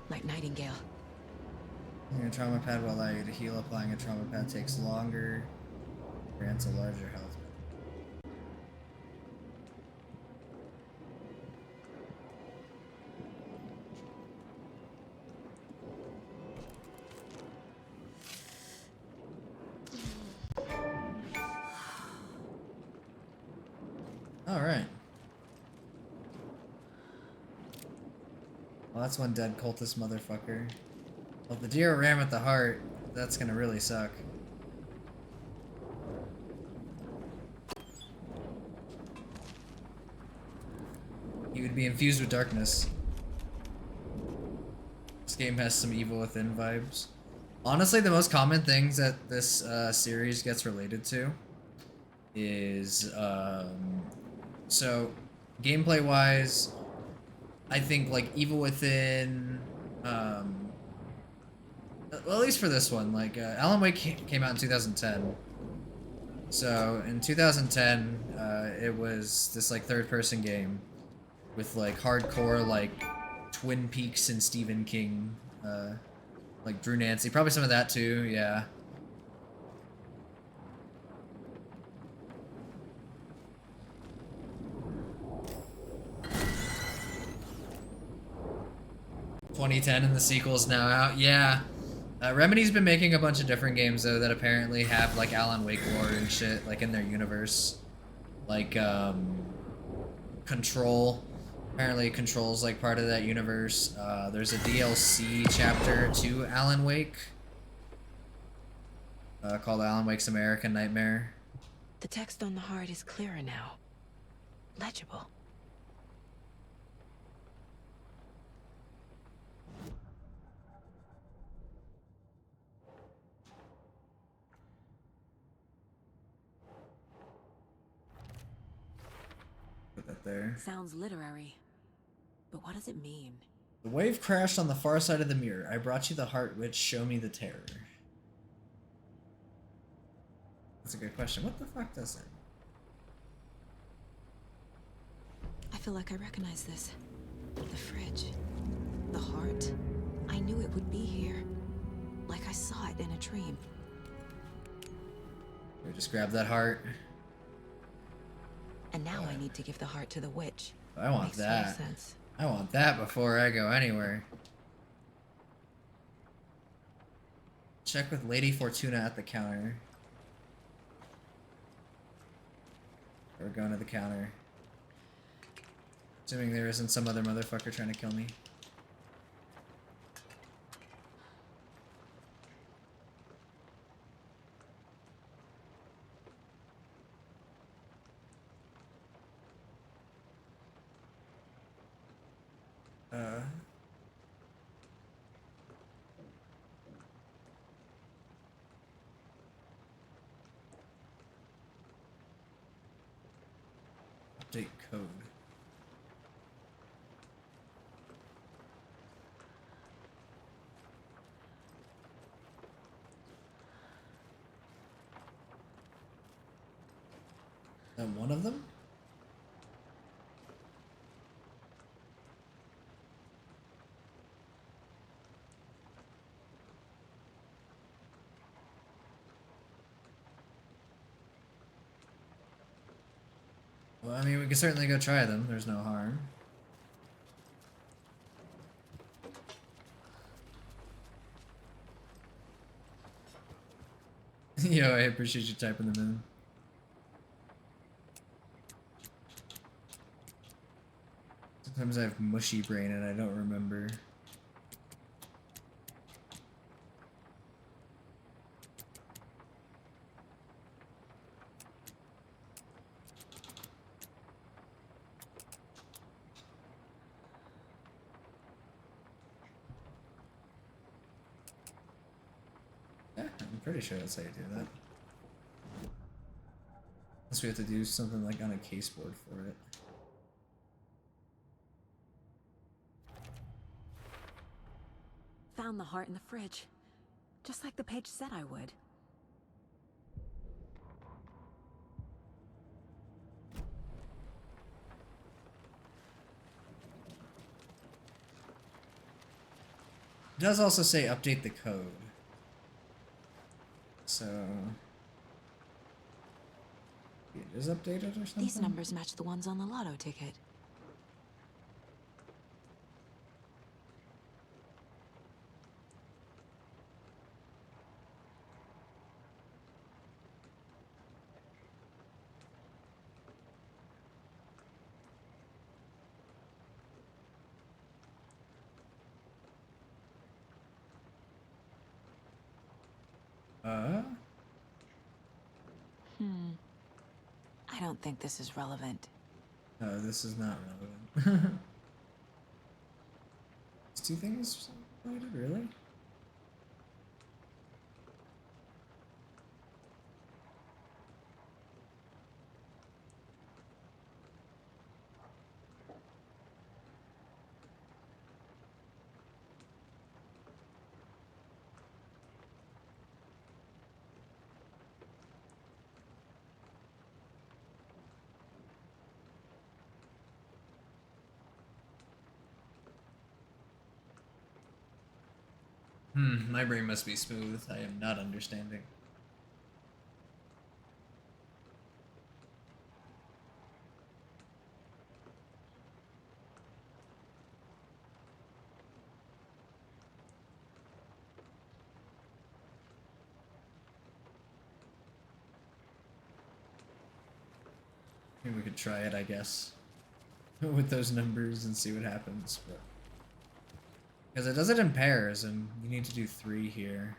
Like Nightingale. Your trauma pad will allow you to heal. Applying a trauma pad takes longer. Grants a larger health. Alright. Well, that's one dead cultist motherfucker. Well, if the deer ram at the heart, that's gonna really suck. He would be infused with darkness. This game has some Evil Within vibes. Honestly, the most common things that this series gets related to is, so gameplay-wise, I think like Evil Within, well, at least for this one, like Alan Wake came out in 2010. So in 2010, it was this like third-person game with like hardcore like Twin Peaks and Stephen King, like Drew Nancy, probably some of that too. Yeah. '2010 and the sequel's now out. Yeah. Remedy's been making a bunch of different games though that apparently have like Alan Wake lore and shit like in their universe. Like Control. Apparently Control's like part of that universe. There's a DLC chapter to Alan Wake called Alan Wake's American Nightmare. The text on the heart is clearer now. Legible. Put that there. Sounds literary. But what does it mean? The wave crashed on the far side of the mirror. I brought you the heart which show me the terror. That's a good question. What the fuck does it? I feel like I recognize this. The fridge. The heart. I knew it would be here. Like I saw it in a dream. We just grab that heart. And now I need to give the heart to the witch. I want Makes total that. sense. I want that before I go anywhere. Check with Lady Fortuna at the counter. We're going to the counter. Assuming there isn't some other motherfucker trying to kill me. Update code. One of them? Well, I mean, we can certainly go try them. There's no harm. Yo, I appreciate you typing them in. Sometimes I have mushy brain and I don't remember. Yeah, I'm pretty sure that's how you do that. Unless we have to do something like on a case board for it. Found the heart in the fridge. Just like the page said I would. It does also say update the code. So it is updated or something? These numbers match the ones on the lotto ticket. I don't think this is relevant. No, this is not relevant. These two things related, really? My brain must be smooth. I am not understanding. Maybe we could try it, I guess, with those numbers and see what happens. But because it does it in pairs, and you need to do 3 here.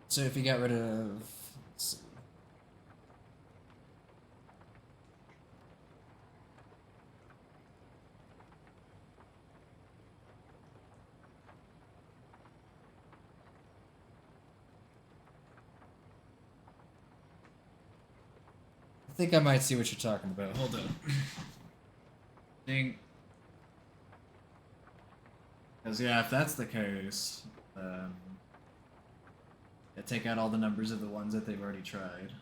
So if you got rid of, let's see. I think I might see what you're talking about. Hold on. Ding. Because yeah, if that's the case, yeah, take out all the numbers of the ones that they've already tried.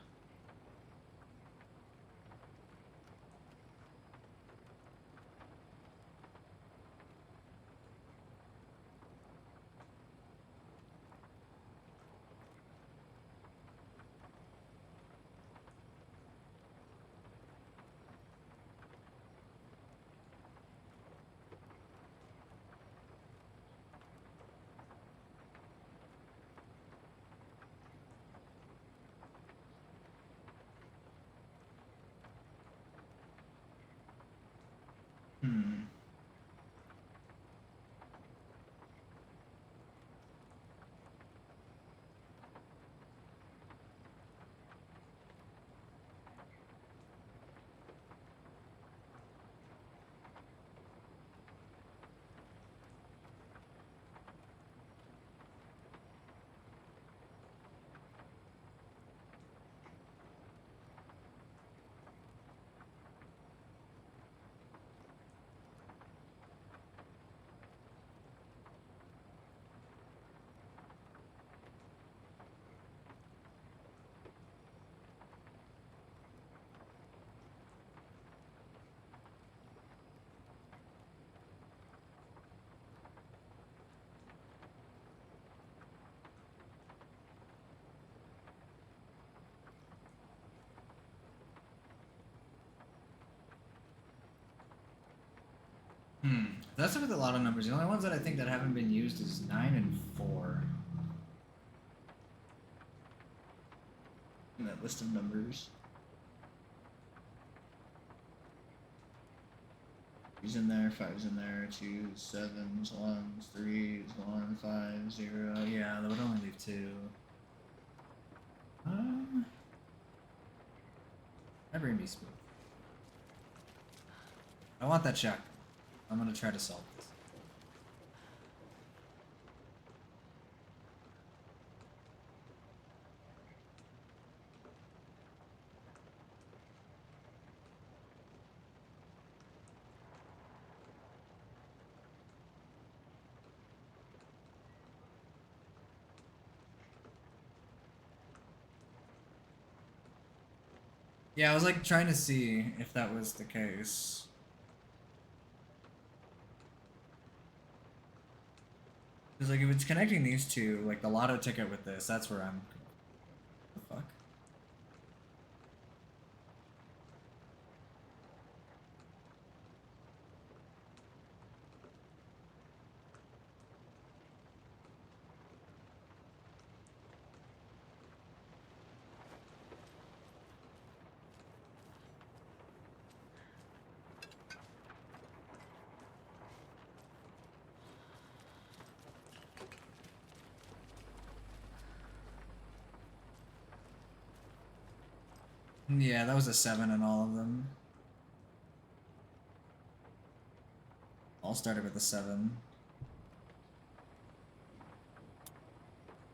Hmm. That's with a lot of numbers. The only ones that I think that haven't been used is 9 and 4. In that list of numbers. Three's in there, 5's in there, 2's, 7's, 1's, 3's, 1, 5, 0. Yeah, that would only leave 2. My brain be smooth. I want that shotgun. I'm gonna try to solve this. Yeah, I was like trying to see if that was the case. Because like if it's connecting these two, like the lotto ticket with this, that's where I'm... The fuck? Yeah, that was a 7 in all of them. All started with a 7.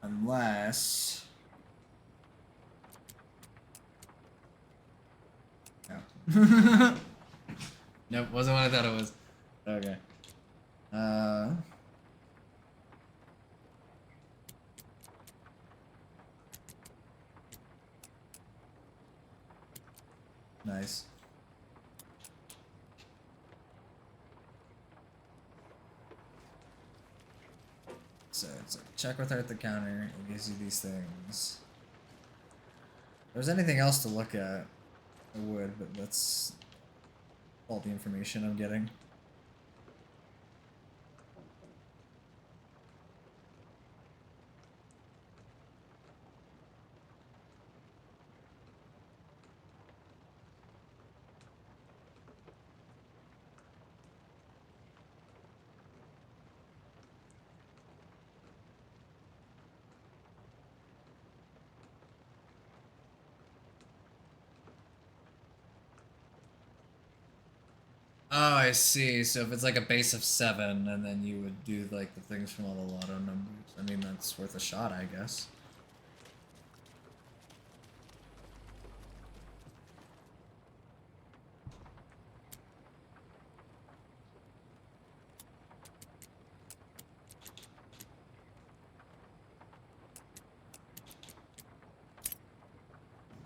Unless... No. Nope, wasn't what I thought it was. Okay. Nice. So it's like check with her at the counter. It gives you these things. If there's anything else to look at, I would, but that's all the information I'm getting. Oh, I see. So if it's like a base of 7, and then you would do like the things from all the lotto numbers. I mean, that's worth a shot, I guess.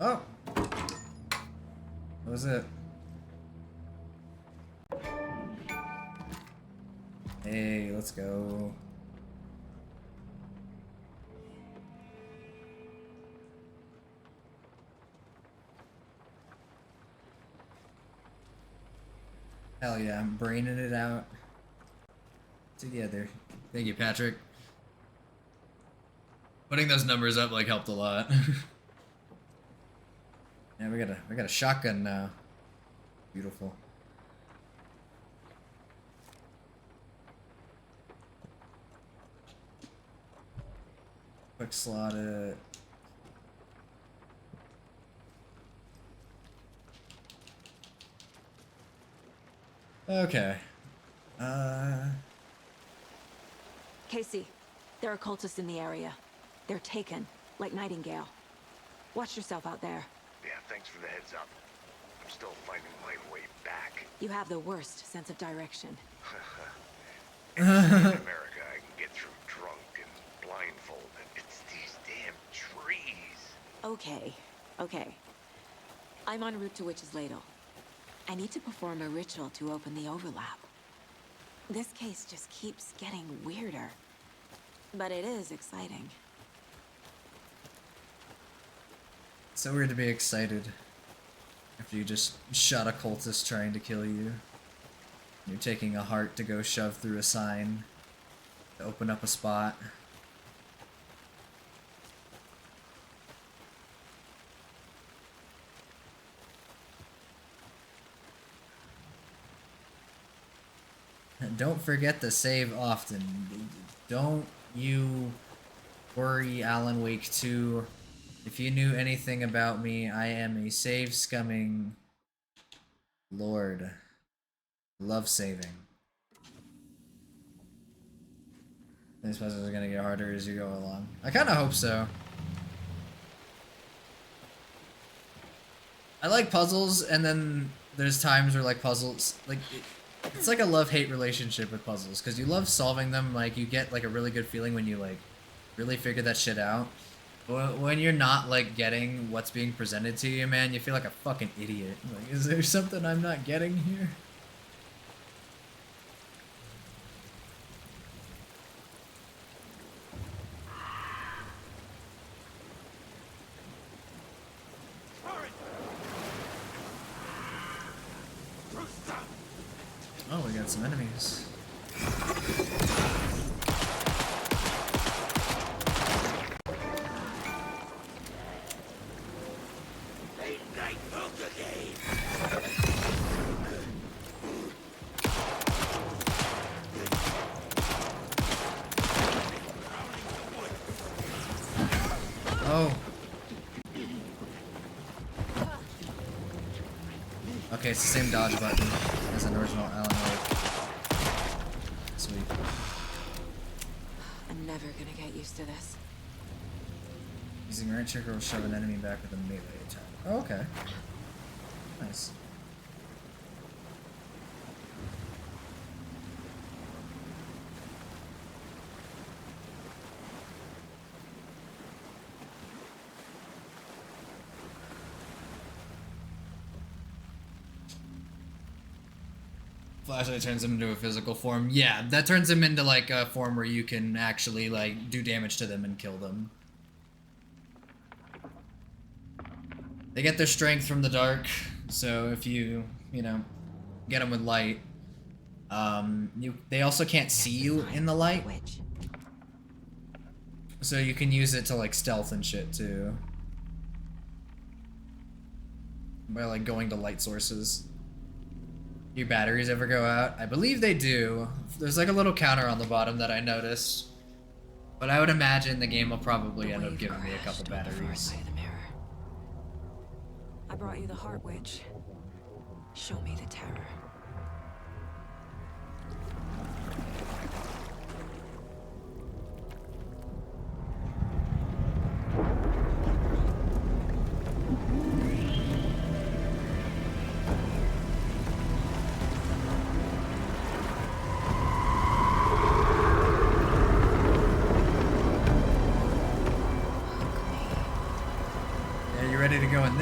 Oh! What was it? Hey, let's go. Hell yeah, I'm braining it out together. Thank you, Patrick. Putting those numbers up like helped a lot. Yeah, we got a shotgun now. Beautiful. Quick slot it. Okay. Casey, there are cultists in the area. They're taken, like Nightingale. Watch yourself out there. Yeah, thanks for the heads up. I'm still finding my way back. You have the worst sense of direction. In America, I can get through drunk and blindfolded. It's these damn trees. Okay, okay. I'm en route to Witch's Ladle. I need to perform a ritual to open the overlap. This case just keeps getting weirder. But it is exciting. So weird to be excited after you just shot a cultist trying to kill you. You're taking a heart to go shove through a sign to open up a spot. And don't forget to save often. Don't you worry, Alan Wake 2. If you knew anything about me, I am a save scumming lord. Love saving. These puzzles are gonna get harder as you go along. I kinda hope so. I like puzzles, and then there's times where like puzzles, like it's like a love-hate relationship with puzzles, because you love solving them, like you get like a really good feeling when you like really figure that shit out. But when you're not like getting what's being presented to you, man, you feel like a fucking idiot. Like, is there something I'm not getting here? Oh, we got some enemies. Oh. Okay, it's the same dodge button as an original Alan Wake. Sweet. I'm never gonna get used to this. Using right trigger will shove an enemy back with a melee attack. Oh, okay. Nice. Flashlight turns him into a physical form. Yeah, that turns him into like a form where you can actually like do damage to them and kill them. They get their strength from the dark, so if you know, get them with light, they also can't see you in the light. So you can use it to like stealth and shit too. By like going to light sources. Your batteries ever go out? I believe they do. There's like a little counter on the bottom that I noticed. But I would imagine the game will probably end up giving me a couple batteries. I brought you the Heart Witch. Show me the terror.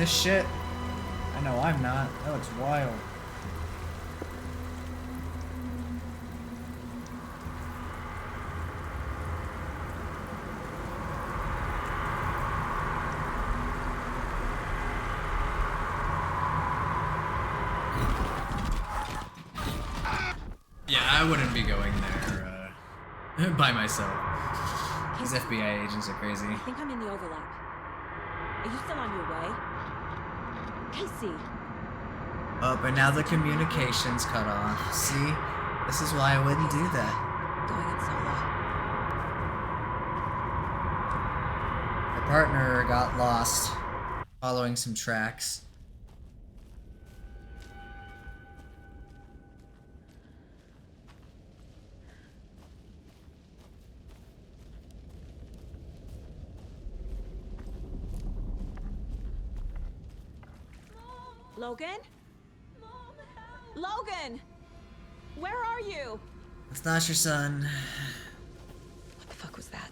this shit? I know I'm not. That looks wild. Yeah, I wouldn't be going there by myself. These FBI agents are crazy. I think I'm in the overlap. Are you still on your way? Casey! Oh, but now the communication's cut off. See? This is why I wouldn't do that. Going in solo. My partner got lost following some tracks. Logan? Logan! Where are you? It's not your son. What the fuck was that?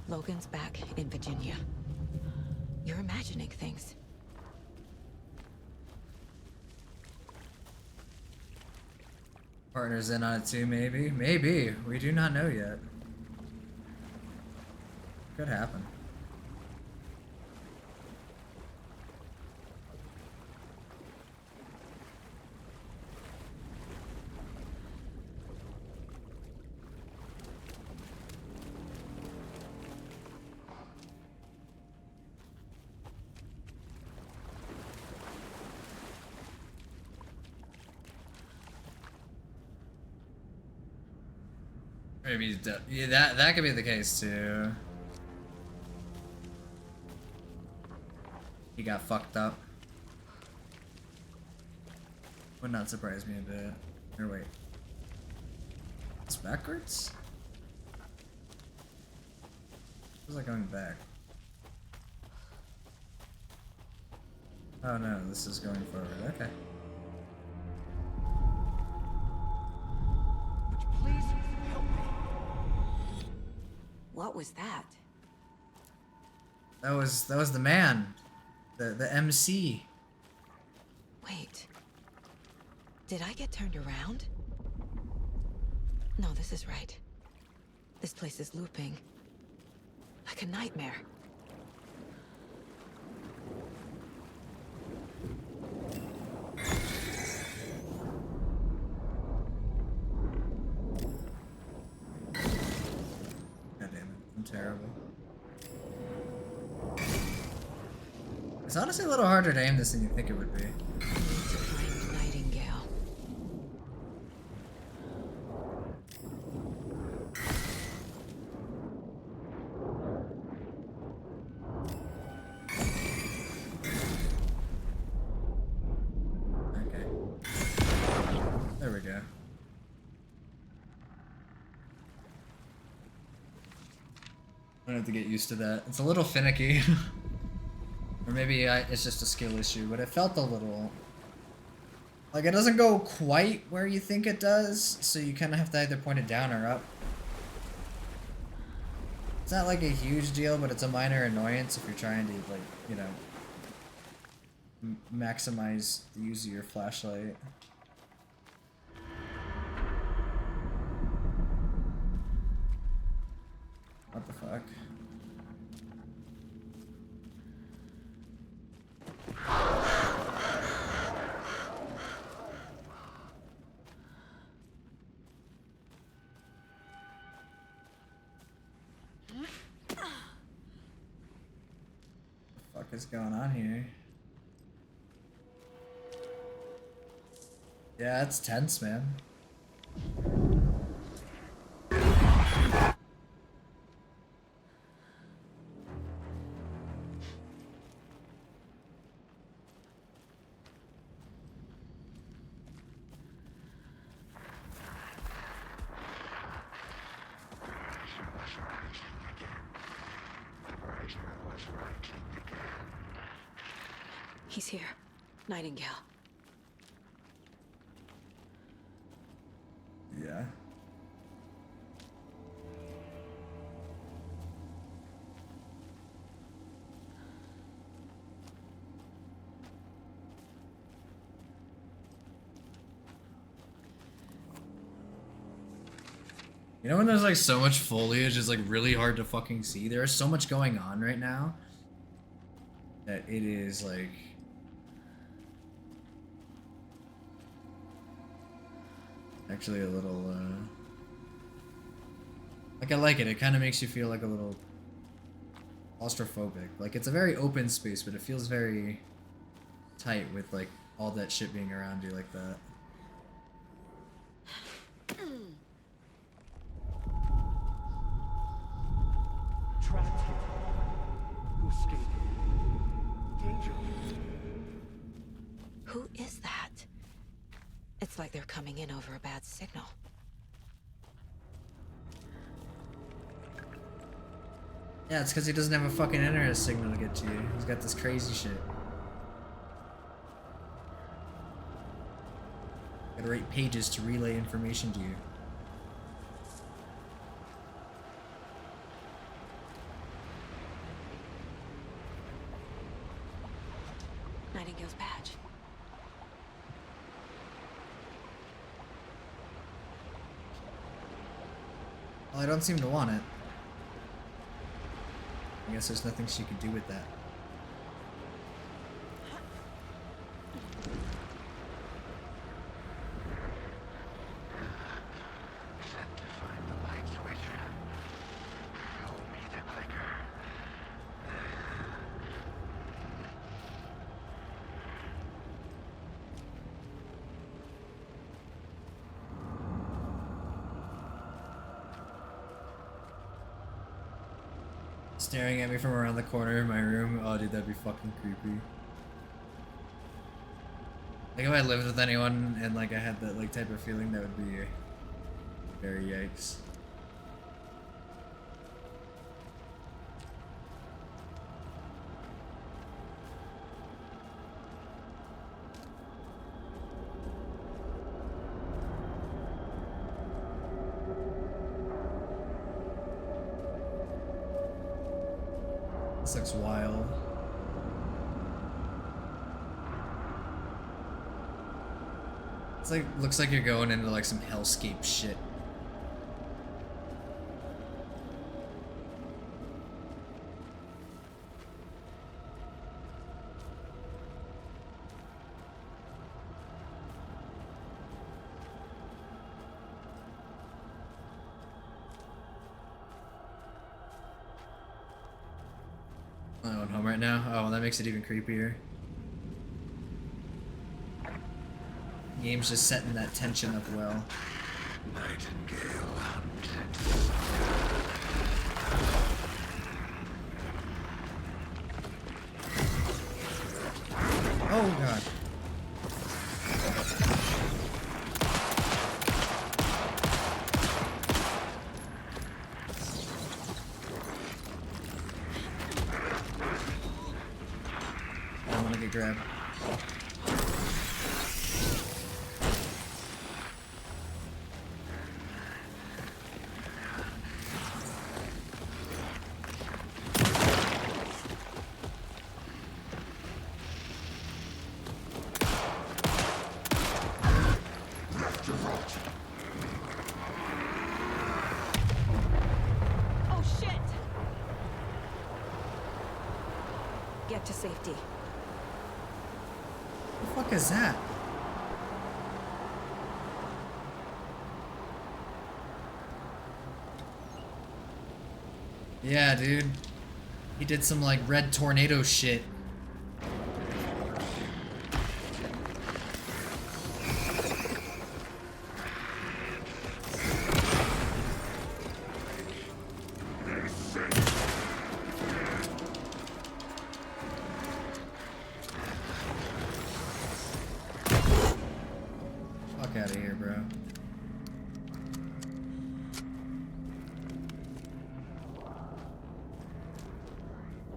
Logan's back in Virginia. You're imagining things. Partner's in on it too, maybe? Maybe. We do not know yet. Could happen. Maybe he's dead. Yeah, that could be the case too. He got fucked up. Would not surprise me a bit. Or wait. It's backwards? Feels like going back. Oh no, this is going forward. Okay. What was that? That was the man. The MC. Wait. Did I get turned around? No, this is right. This place is looping. Like a nightmare. God damn it. I'm terrible. It's honestly a little harder to aim this than you think it would be. Nightingale. Okay. There we go. I'm gonna have to get used to that. It's a little finicky. Or maybe it's just a skill issue, but it felt a little... Like, it doesn't go quite where you think it does, so you kind of have to either point it down or up. It's not like a huge deal, but it's a minor annoyance if you're trying to, like, you know, maximize the use of your flashlight. What the fuck? What the fuck is going on here? Yeah, it's tense, man. He's here. Nightingale. Yeah. You know when there's like so much foliage, it's like really hard to fucking see. There is so much going on right now that it is like actually a little like I like it. It kind of makes you feel like a little claustrophobic. Like it's a very open space, but it feels very tight with like all that shit being around you like that. Trapped here. Who escaped? Danger. Who is that? It's like they're coming in over a bad signal. Yeah, it's because he doesn't have a fucking internet signal to get to you. He's got this crazy shit. Gotta write pages to relay information to you. Nightingale's badge. Well, I don't seem to want it. I guess there's nothing she could do with that. Staring at me from around the corner of my room. Oh, dude, that'd be fucking creepy. Like if I lived with anyone and like I had that like type of feeling, that would be very yikes. This looks wild. It's like, looks like you're going into like some hellscape shit. I'm going home right now. Oh, well, that makes it even creepier. The game's just setting that tension up well. Nightingale hunted. Oh god. I don't want to get grabbed. Oh shit! Get to safety. The fuck is that? Yeah, dude. He did some like red tornado shit. Fuck out of here, bro.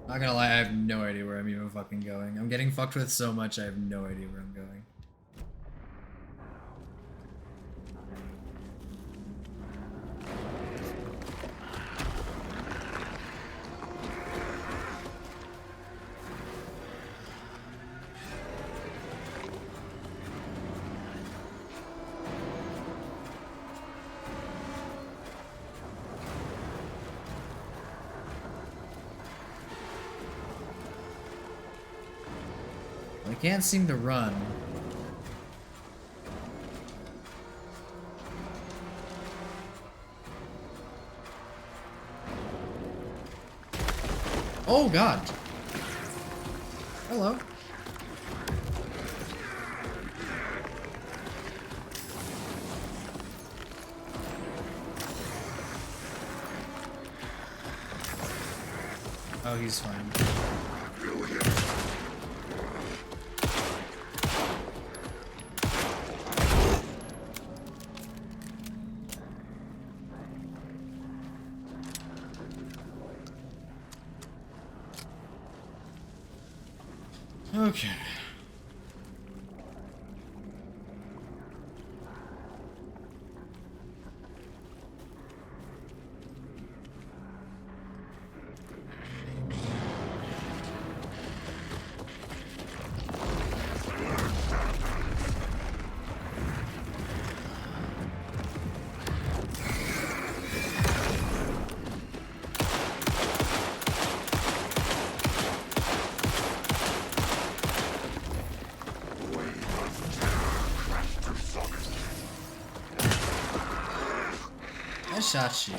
Not gonna lie, I have no idea where I'm even fucking going. I'm getting fucked with so much, I have no idea where I'm going. Can't seem to run. Oh god. Hello. Oh, he's fine. Okay. I shot you.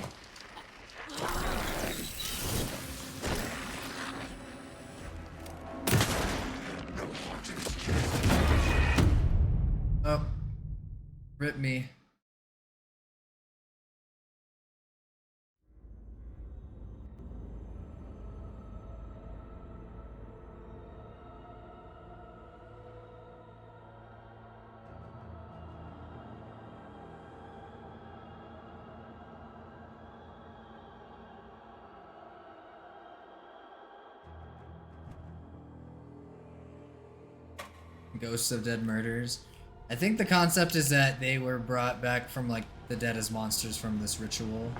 Oh. Rip me. Ghosts of Dead Murderers. I think the concept is that they were brought back from like the dead as monsters from this ritual.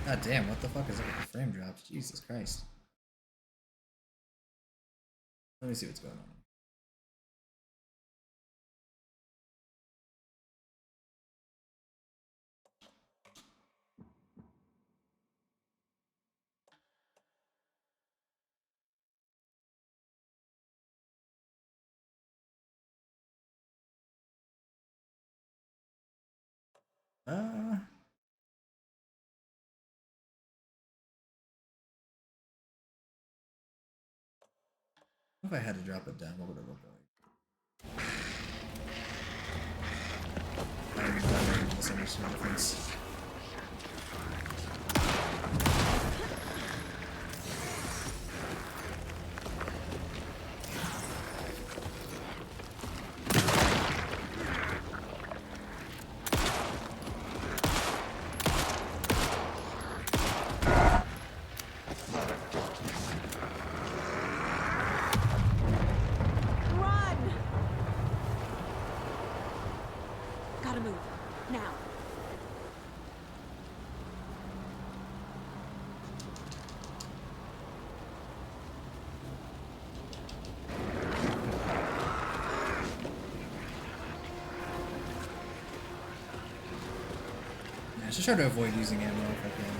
God damn, what the fuck is up with the frame drops? Jesus Christ. Let me see what's going on. If I had to drop it down, what would it look like? I don't know if there's any difference. I should try to avoid using ammo if I can.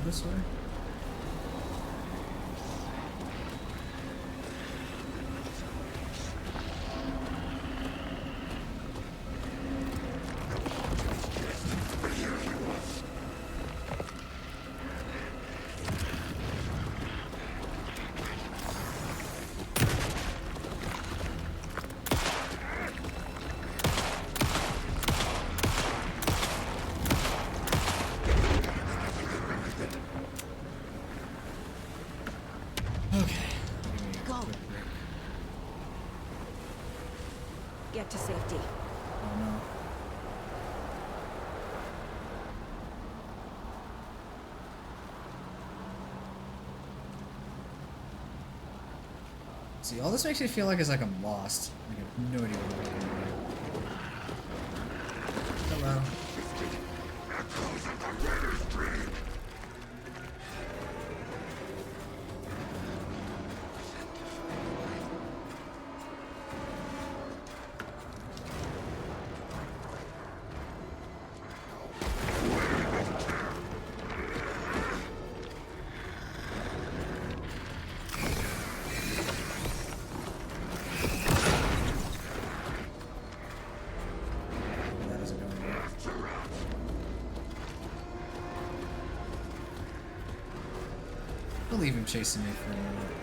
go this way? Go. Get to safety. Oh no. See, all this makes me feel like it's like I'm lost. Like I have no idea what I'm doing. Hello. That isn't going well. I'll leave him chasing me for a minute.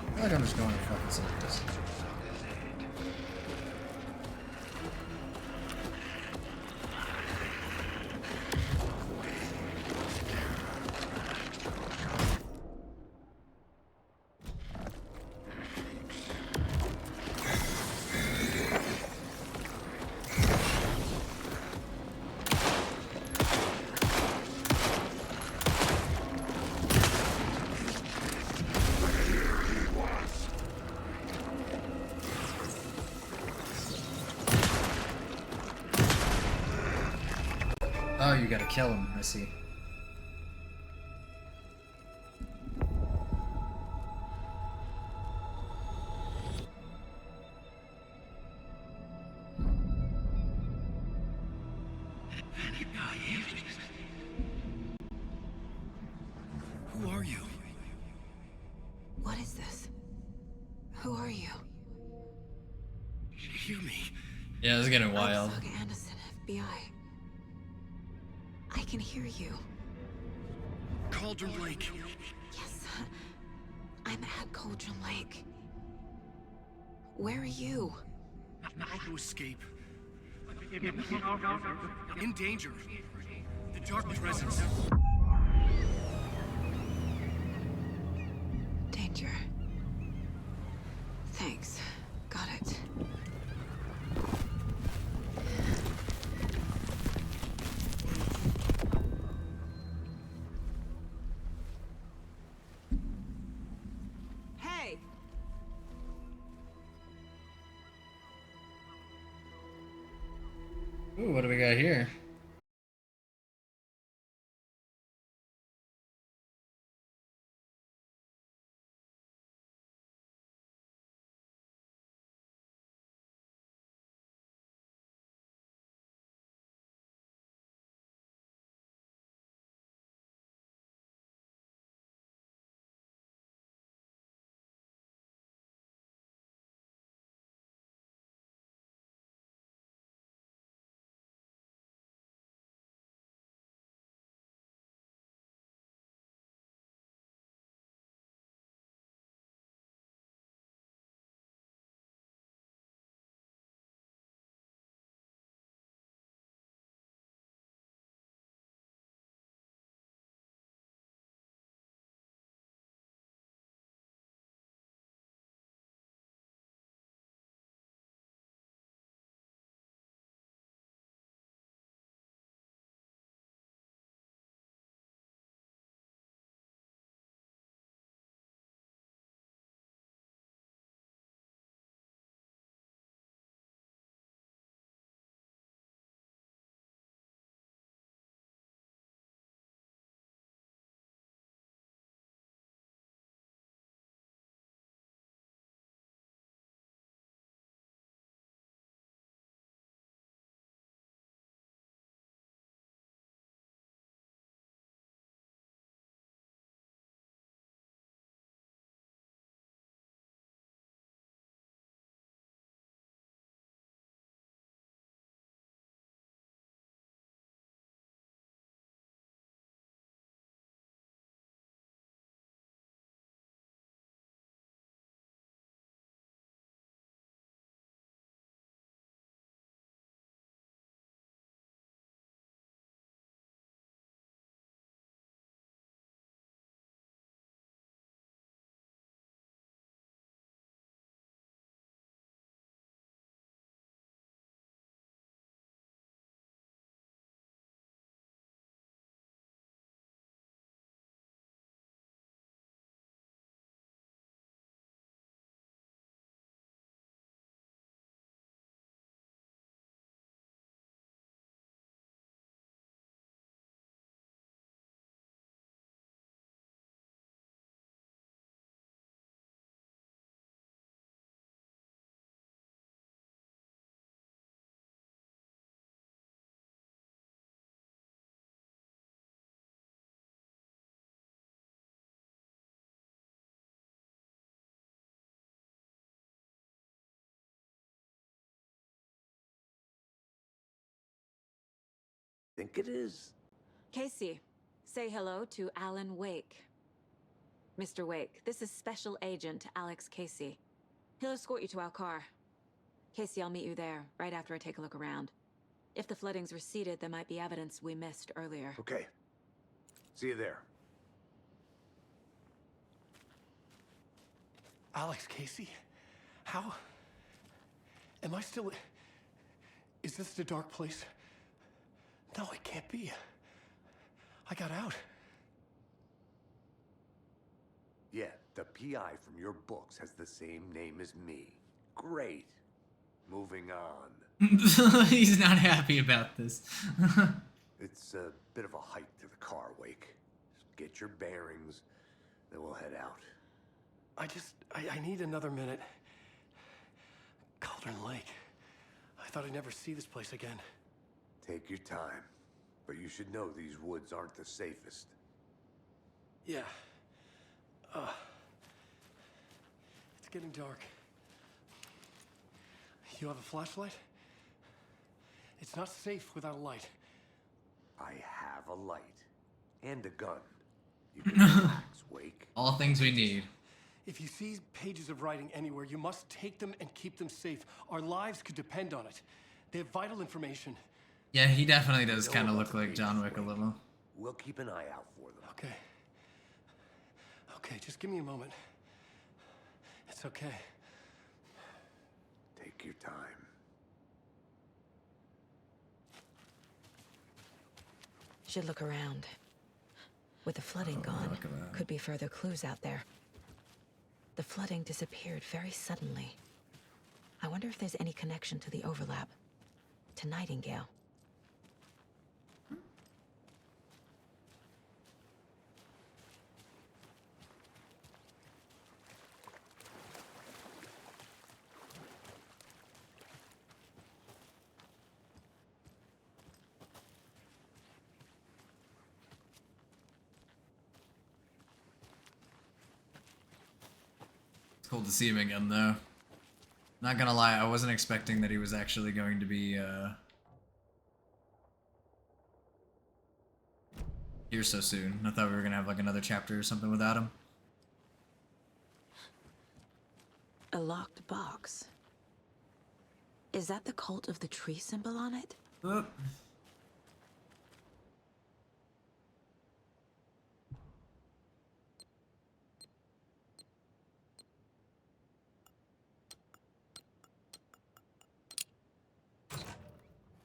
I feel like I'm just going in fucking circles. Oh, you gotta kill him, I see. Who are you? What is this? Who are you? Hear me. Yeah, this is getting wild. Saga Anderson, FBI. I can hear you. Cauldron Lake. Yes. I'm at Cauldron Lake. Where are you? How to escape. In danger. The dark presence. Danger. Thanks. Got it. Hey! Ooh, what do we got here? think it is? Casey, say hello to Alan Wake. Mr. Wake, this is Special Agent Alex Casey. He'll escort you to our car. Casey, I'll meet you there, right after I take a look around. If the flooding's receded, there might be evidence we missed earlier. Okay. See you there. Alex Casey? How? Am I still... Is this the dark place? No, it can't be. I got out. Yeah, the PI from your books has the same name as me. Great. Moving on. He's not happy about this. It's a bit of a hike to the car, Wake. Just get your bearings, then we'll head out. I need another minute. Cauldron Lake. I thought I'd never see this place again. Take your time. But you should know these woods aren't the safest. Yeah. It's getting dark. You have a flashlight? It's not safe without a light. I have a light. And a gun. You can relax, Wake. All things we need. If you see pages of writing anywhere, you must take them and keep them safe. Our lives could depend on it. They have vital information. Yeah, he definitely does kind of look like John Wick a little. We'll keep an eye out for them. Okay. Okay, just give me a moment. It's okay. Take your time. Should look around. With the flooding gone, could be further clues out there. The flooding disappeared very suddenly. I wonder if there's any connection to the overlap. To Nightingale. It's cool to see him again, though. Not gonna lie, I wasn't expecting that he was actually going to be, here so soon. I thought we were gonna have, like, another chapter or something without him. A locked box. Is that the cult of the tree symbol on it?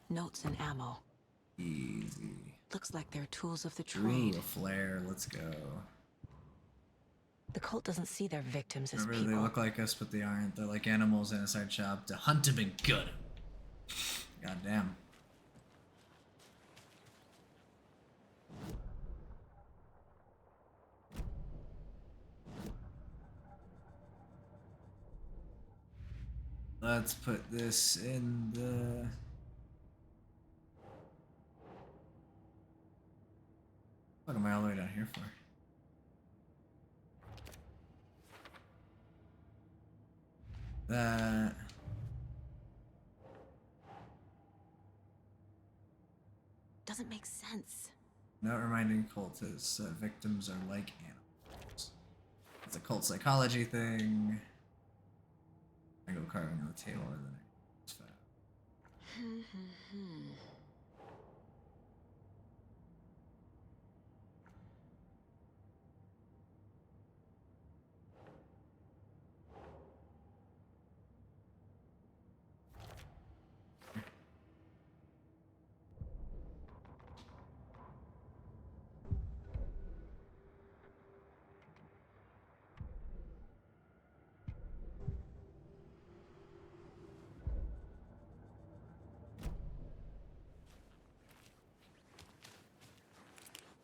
Notes and ammo. Easy. Looks like they're tools of the trade. Ooh, a flare. Let's go. The cult doesn't see their victims as Remember, people. they look like us, but they aren't. They're like animals in a side shop to hunt them and gut 'em. God damn. Let's put this in the... What am I all the way down here for? That... Doesn't make sense. Note reminding cultists that victims are like animals. It's a cult psychology thing. I go carving on the table or the next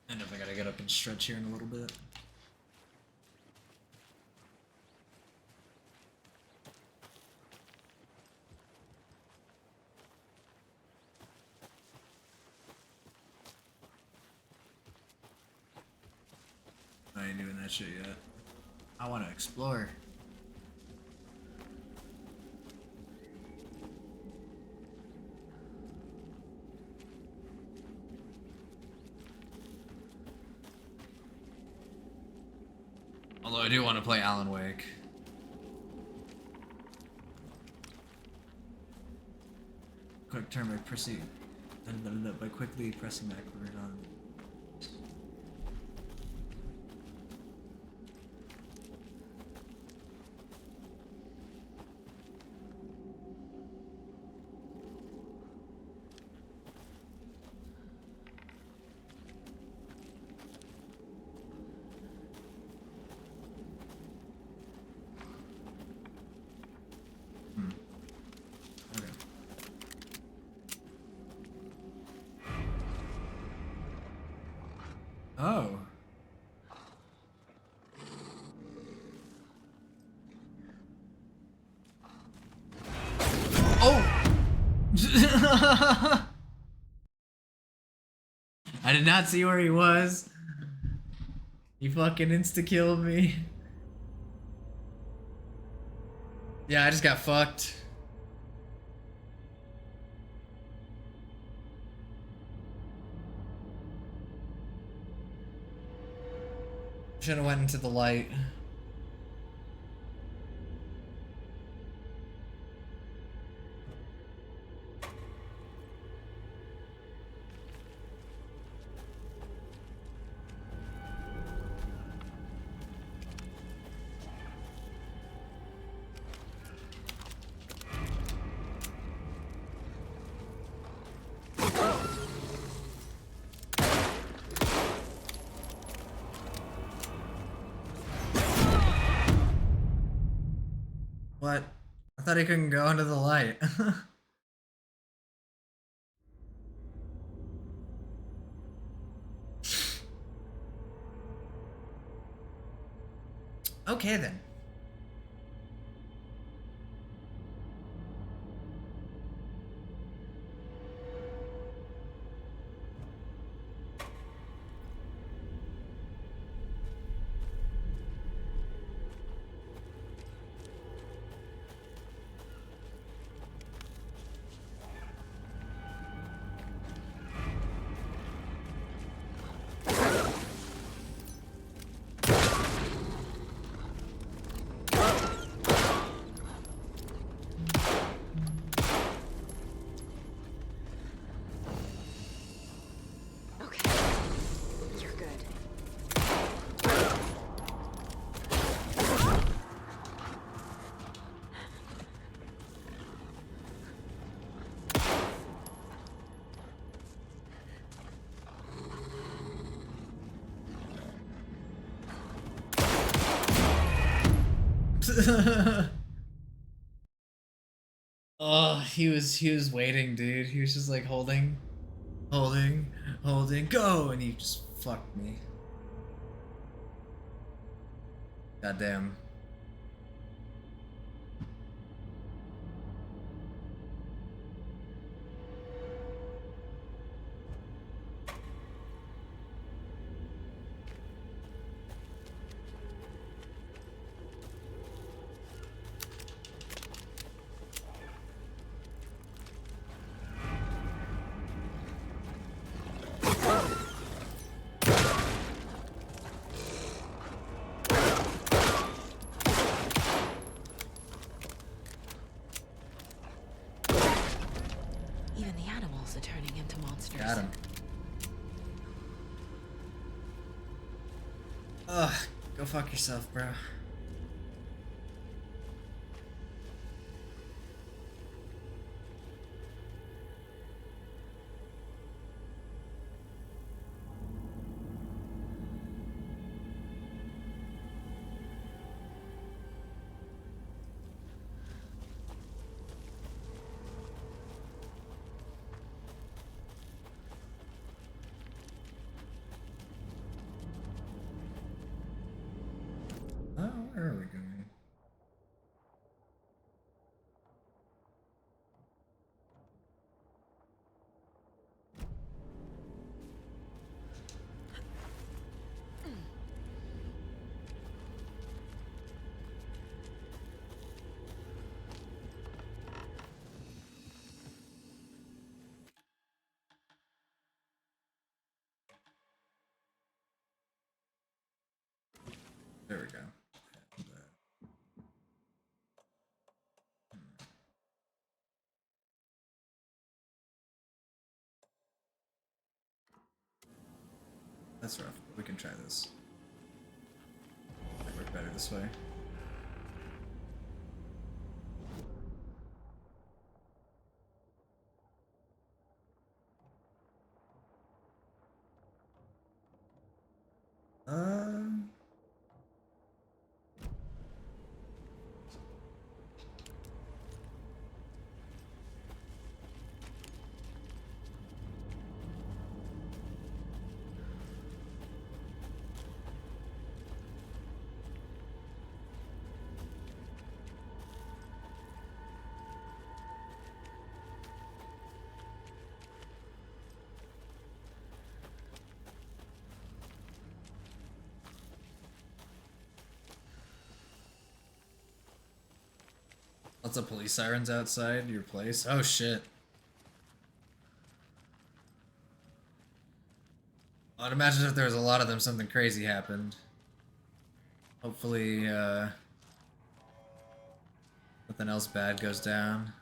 I know if I gotta get up and stretch here in a little bit. I ain't doing that shit yet. I want to explore. Although I do want to play Alan Wake. Quick turn by pressing by quickly pressing backward on. Oh. Oh! I did not see where he was. He fucking insta-killed me. Yeah, I just got fucked. Should have went into the light. What? I thought he couldn't go into the light. Okay then. Oh, he was waiting, dude. He was just like holding, go, and he just fucked me. Goddamn. Even the animals are turning into monsters. Got him. Ugh, go fuck yourself, bro. Oh, where are we going? There we go. That's rough. We can try this. Might work better this way. Lots of police sirens outside your place. Oh shit. I'd imagine if there was a lot of them, something crazy happened. Hopefully, nothing else bad goes down.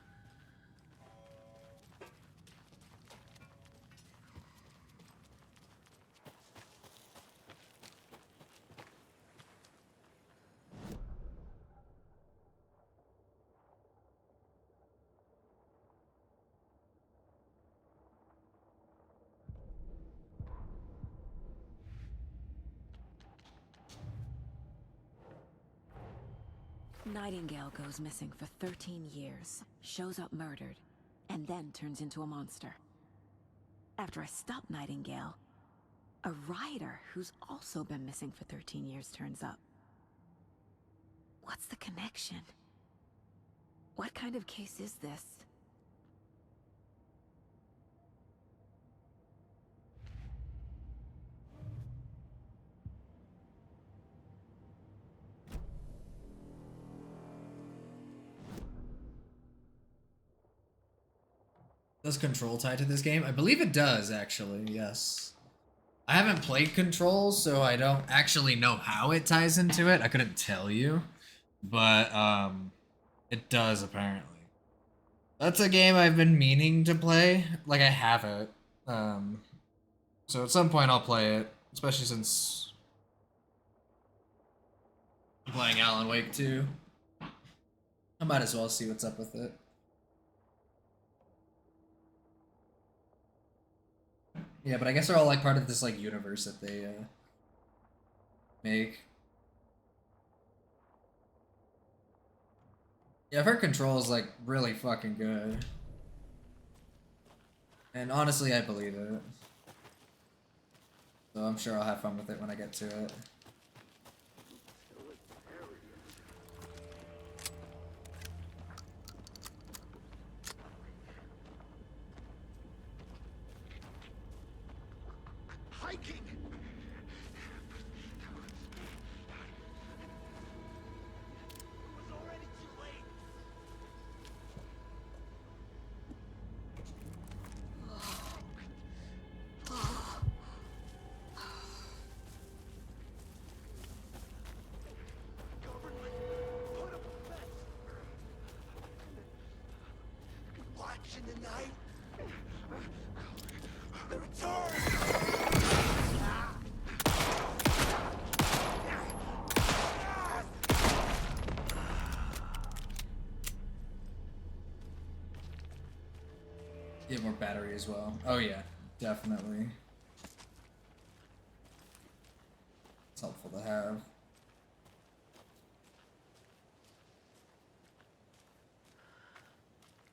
Nightingale goes missing for 13 years, shows up murdered, and then turns into a monster. After I stop Nightingale, a rider who's also been missing for 13 years turns up. What's the connection? What kind of case is this? Does Control tie to this game? I believe it does, actually, yes. I haven't played Control, so I don't actually know how it ties into it. I couldn't tell you. But, it does, apparently. That's a game I've been meaning to play. Like, I have it. So at some point I'll play it, especially since I'm playing Alan Wake 2. I might as well see what's up with it. Yeah, but I guess they're all like part of this like universe that they make. Yeah, I've heard Control is like really fucking good. And honestly, I believe it. So I'm sure I'll have fun with it when I get to it. Hiking! Watching the night. The return! Get more battery as well. Oh yeah, definitely. It's helpful to have.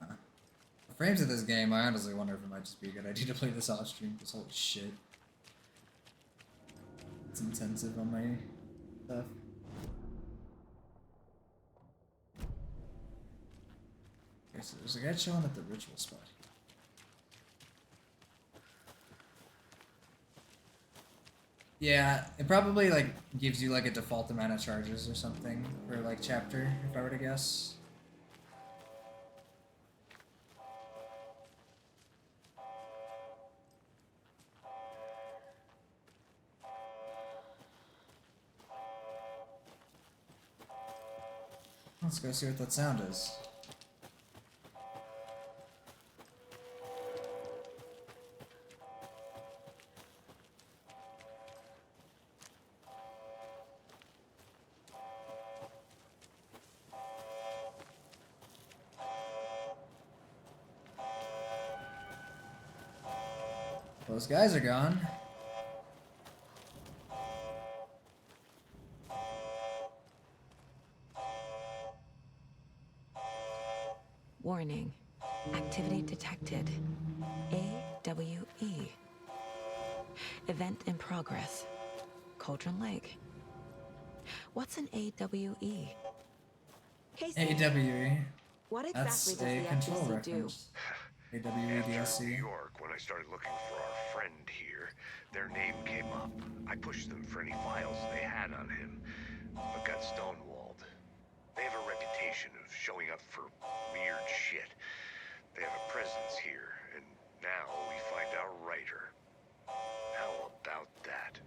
The frames of this game, I honestly wonder if it might just be a good idea to play this off stream, because holy shit. It's intensive on my stuff. Okay, so there's a guy chilling at the ritual spot. Yeah, it probably like gives you like a default amount of charges or something for like chapter, if I were to guess. Let's go see what that sound is. Those guys are gone. Warning. Activity detected. AWE. Event in progress. Cauldron Lake. What's an AWE? Casey, AWE. what That's exactly a does the control FBC do? reference. AWE After New DLC. York, when I started looking for our friend here, their name came up. I pushed them for any files they had on him, but got stonewalled. They have a reputation of showing up for weird shit. They have a presence here, and now we find our writer. How about that?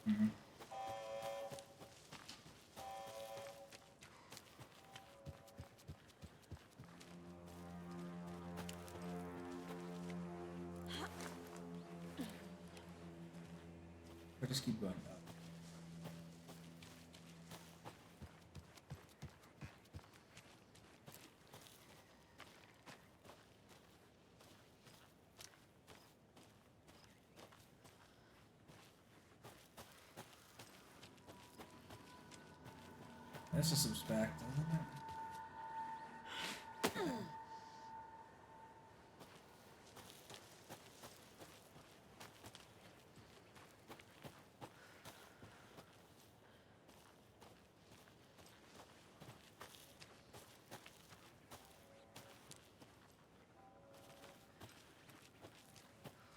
Mm-hmm. We'll just keep going up. That's just some back, doesn't it?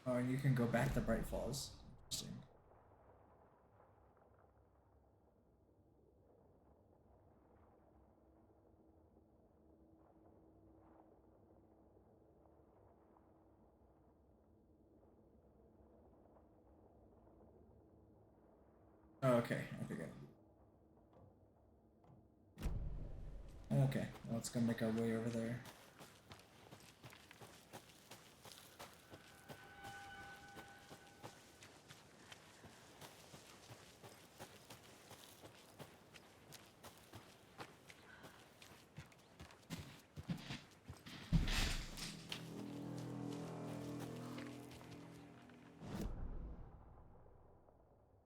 Oh, and you can go back to Bright Falls. Interesting. Oh, okay, I think I. Okay, well, let's go make our way over there.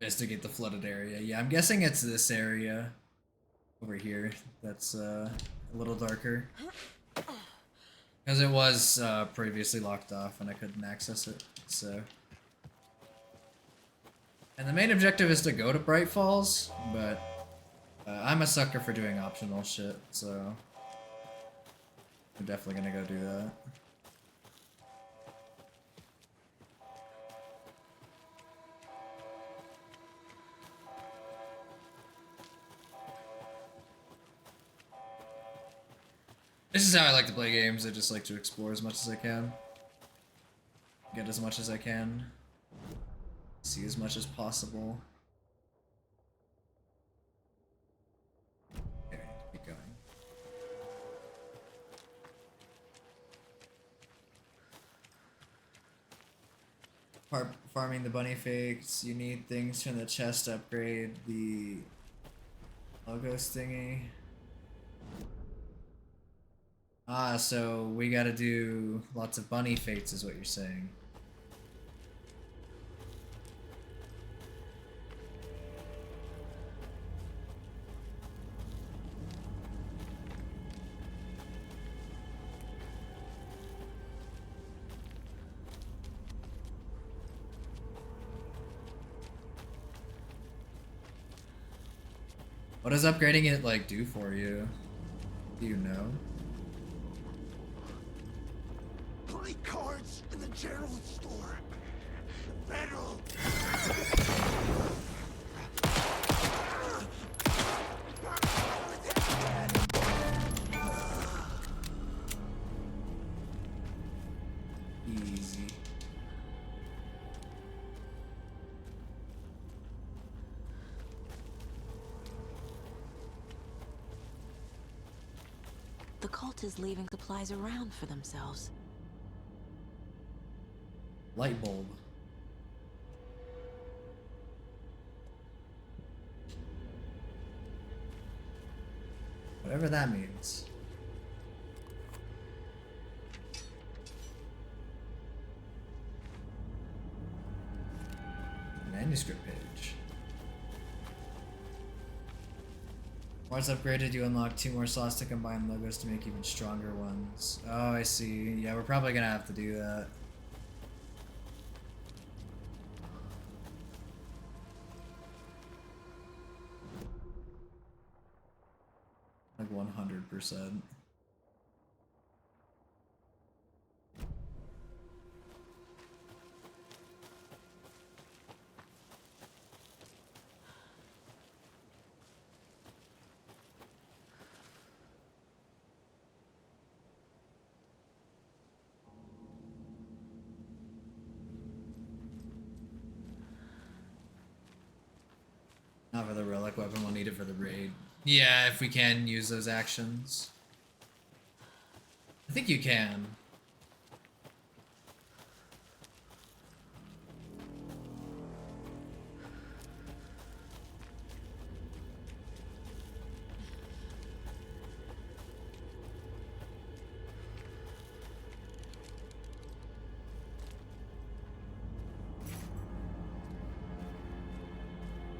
Investigate the flooded area. Yeah, I'm guessing it's this area over here that's a little darker. Because it was previously locked off and I couldn't access it, so. And the main objective is to go to Bright Falls, but I'm a sucker for doing optional shit, so I'm definitely gonna go do that. This is how I like to play games. I just like to explore as much as I can. Get as much as I can. See as much as possible. Okay, keep going. Farming the bunny fakes. You need things from the chest to upgrade the logos thingy. Ah, so we gotta do lots of bunny fates is what you're saying. What does upgrading it, like, do for you? Do you know? Play cards in the general store. Federal. Easy. The cult is leaving supplies around for themselves. Light bulb. Whatever that means. Manuscript page. Once upgraded, you unlock 2 more slots to combine logos to make even stronger ones. Oh, I see. Yeah, we're probably gonna have to do that. Like 100%. Not for the relic weapon, we'll need it for the raid. Yeah, if we can use those actions. I think you can.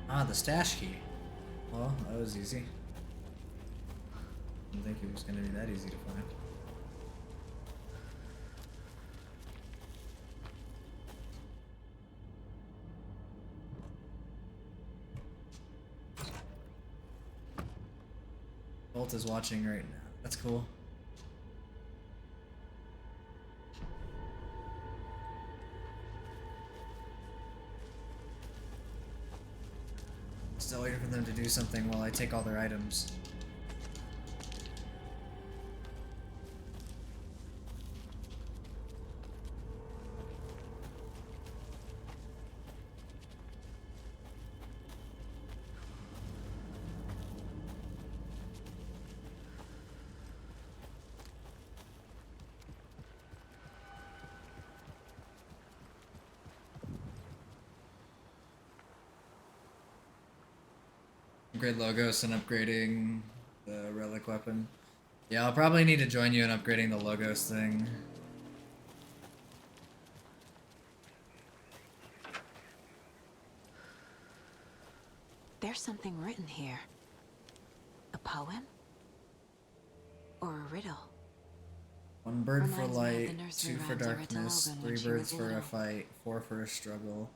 Ah, the stash key. Well, that was easy. Didn't think it was gonna be that easy to find. Bolt is watching right now. That's cool. Still waiting for them to do something while I take all their items. Upgrade logos and upgrading the relic weapon. Yeah, I'll probably need to join you in upgrading the logos thing. There's something written here. A poem? Or a riddle? 1 bird for Reminds me of the light, nursery 2 for rhymes I read to darkness, Logan 3 when she birds was for a little. fight, 4 for a struggle,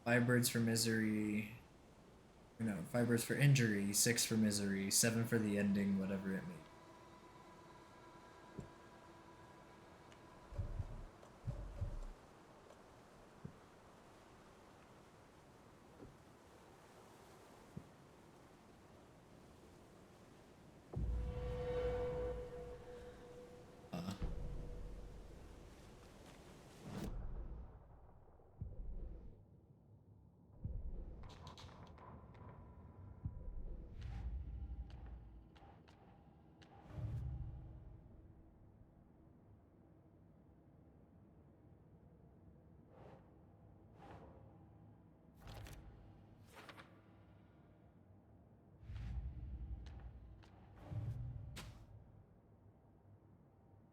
5 birds for misery. No, 5 birds for injury, 6 for misery, 7 for the ending, whatever it may be.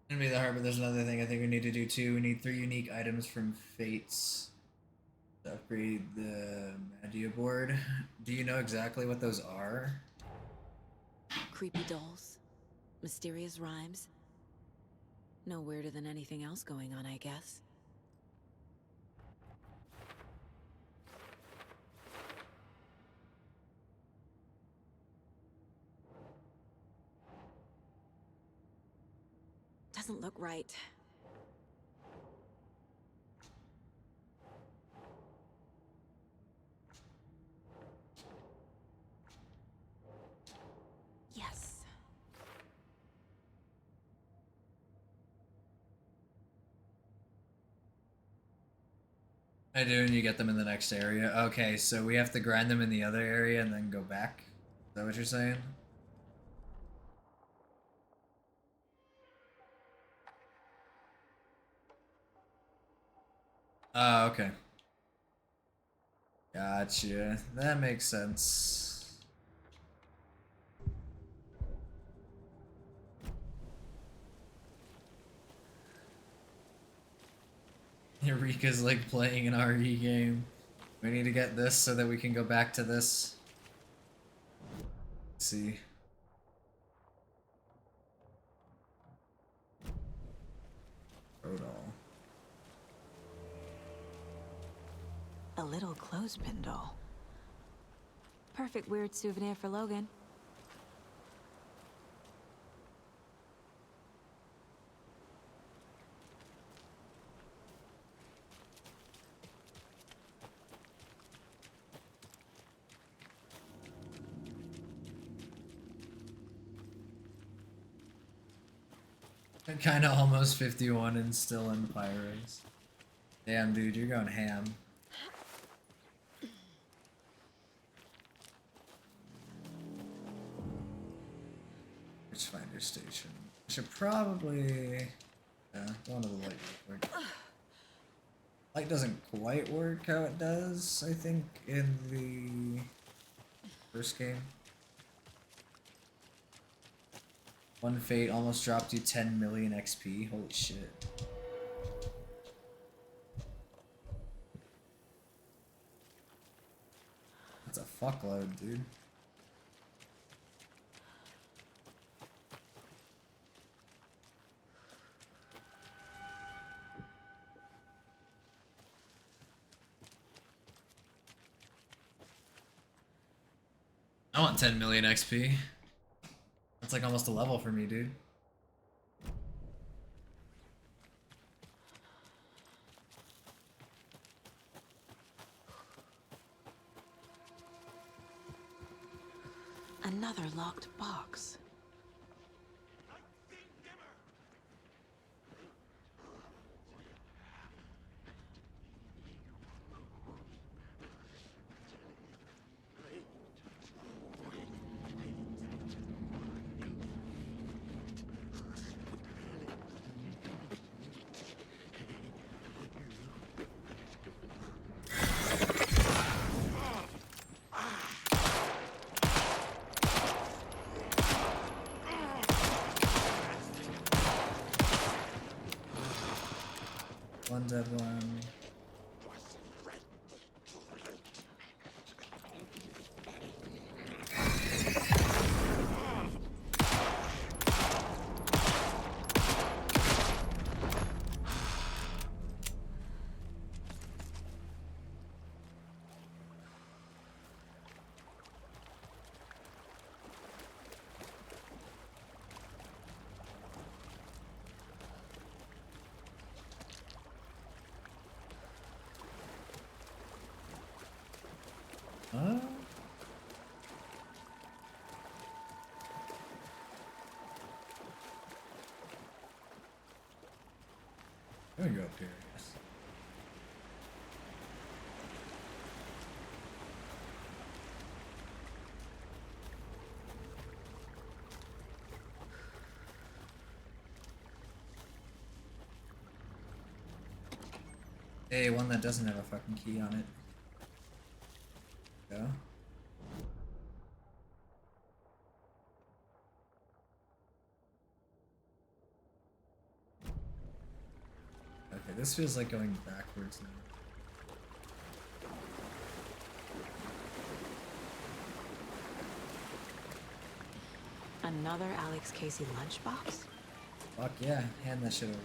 Gonna be the hard, but there's another thing I think we need to do too. We need 3 unique items from Fates to upgrade the Madia board. Do you know exactly what those are? Creepy dolls. Mysterious rhymes. No weirder than anything else going on, I guess. Doesn't look right. Yes. I do, and you get them in the next area. Okay, so we have to grind them in the other area and then go back? Is that what you're saying? Oh, okay. Gotcha. That makes sense. Eureka's like playing an RE game. We need to get this so that we can go back to this. Let's see. Rodol. A little clothespin doll. Perfect weird souvenir for Logan. I'm kind of almost 51 and still in Pyros. Damn, dude, you're going ham. Witchfinder Station. I should probably... Yeah, one of the light work. Light doesn't quite work how it does, I think, in the first game. One fate almost dropped you 10 million XP. Holy shit. That's a fuckload, dude. I want 10 million XP. That's like almost a level for me, dude. Another locked box. One dead one. I'm gonna go up here, I guess. Hey, one that doesn't have a fucking key on it. Go. Okay, this feels like going backwards now. Another Alex Casey lunchbox? Fuck yeah, hand that shit over.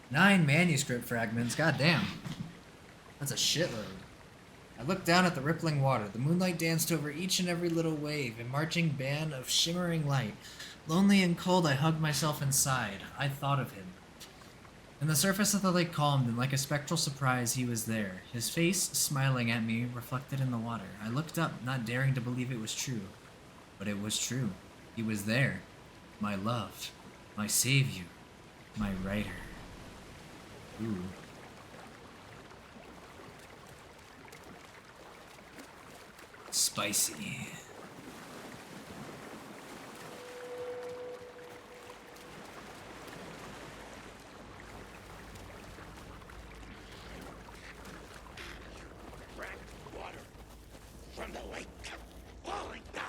9 manuscript fragments, goddamn. That's a shitload. I looked down at the rippling water. The moonlight danced over each and every little wave, a marching band of shimmering light. Lonely and cold, I hugged myself inside. I thought of him. And the surface of the lake calmed, and like a spectral surprise, he was there. His face, smiling at me, reflected in the water. I looked up, not daring to believe it was true. But it was true. He was there. My love. My savior. My writer. Ooh. Spicy. Water from the lake falling down.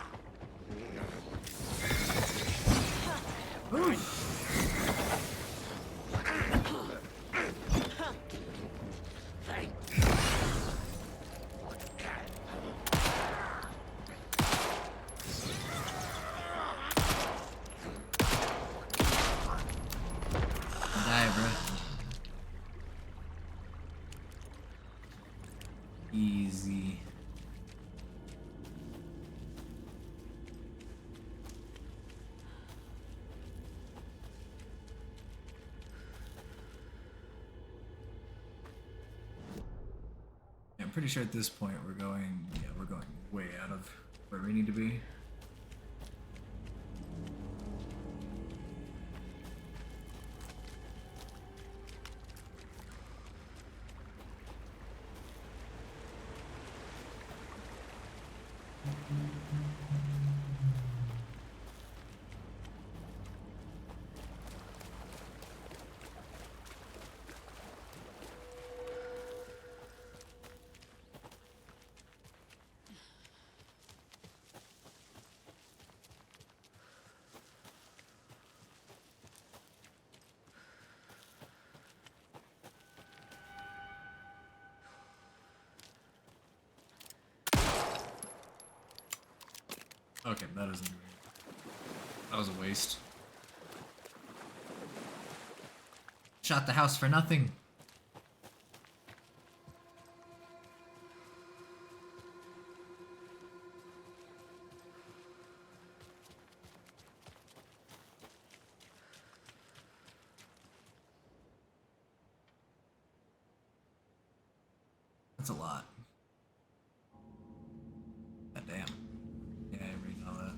pretty sure at this point we're going way out of where we need to be. Okay, that isn't great. That was a waste. Shot the house for nothing. That's a lot. God damn. Yeah, I read all that.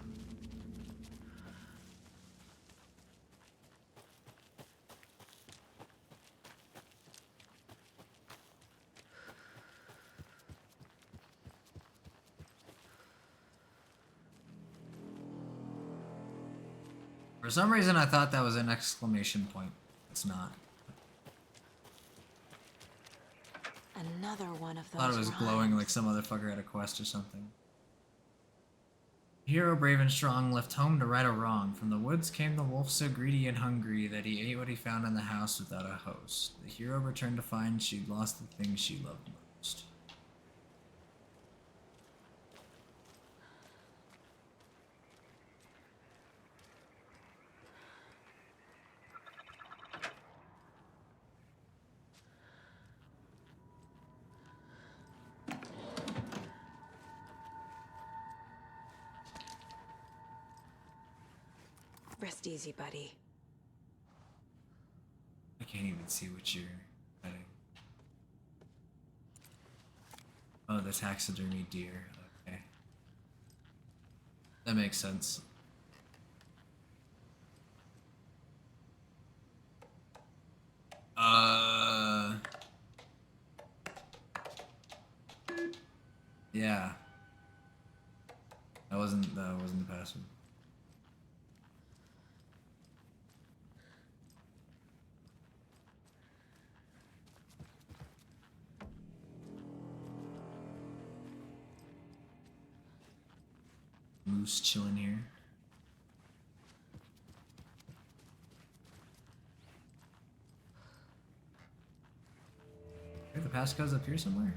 For some reason, I thought that was an exclamation point. It's not. Another one of those. I thought it was glowing like some motherfucker had a quest or something. Hero brave and strong left home to right a wrong. From the woods came the wolf so greedy and hungry that he ate what he found in the house without a host. The hero returned to find she'd lost the thing she loved most. Rest easy, buddy. I can't even see what you're heading. Oh, the taxidermy deer. Okay. That makes sense. Yeah. That wasn't the password. Moose chilling here. Okay, the pass goes up here somewhere.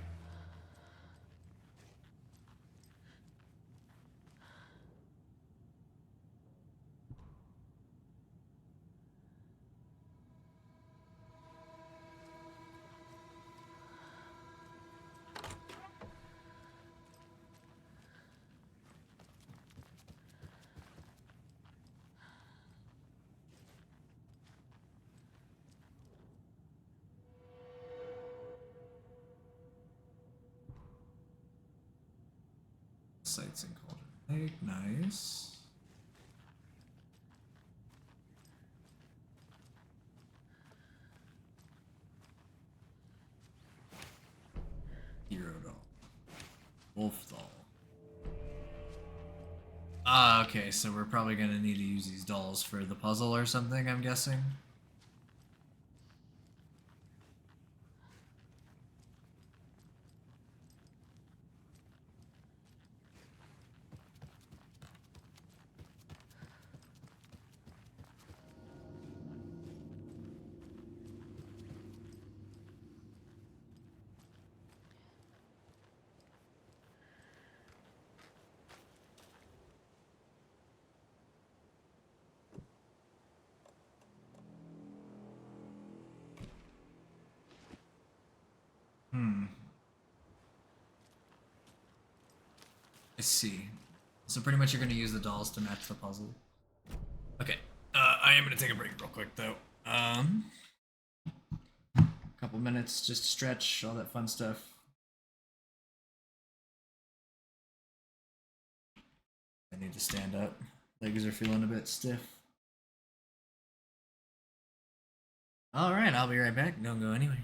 Sights in Cauldron Lake, nice. Hero doll. Wolf doll. Ah, okay, so we're probably gonna need to use these dolls for the puzzle or something, I'm guessing. I see. So pretty much you're gonna use the dolls to match the puzzle. Okay. I am gonna take a break real quick though. Couple minutes just to stretch, all that fun stuff. I need to stand up. Legs are feeling a bit stiff. Alright, I'll be right back. Don't go anywhere.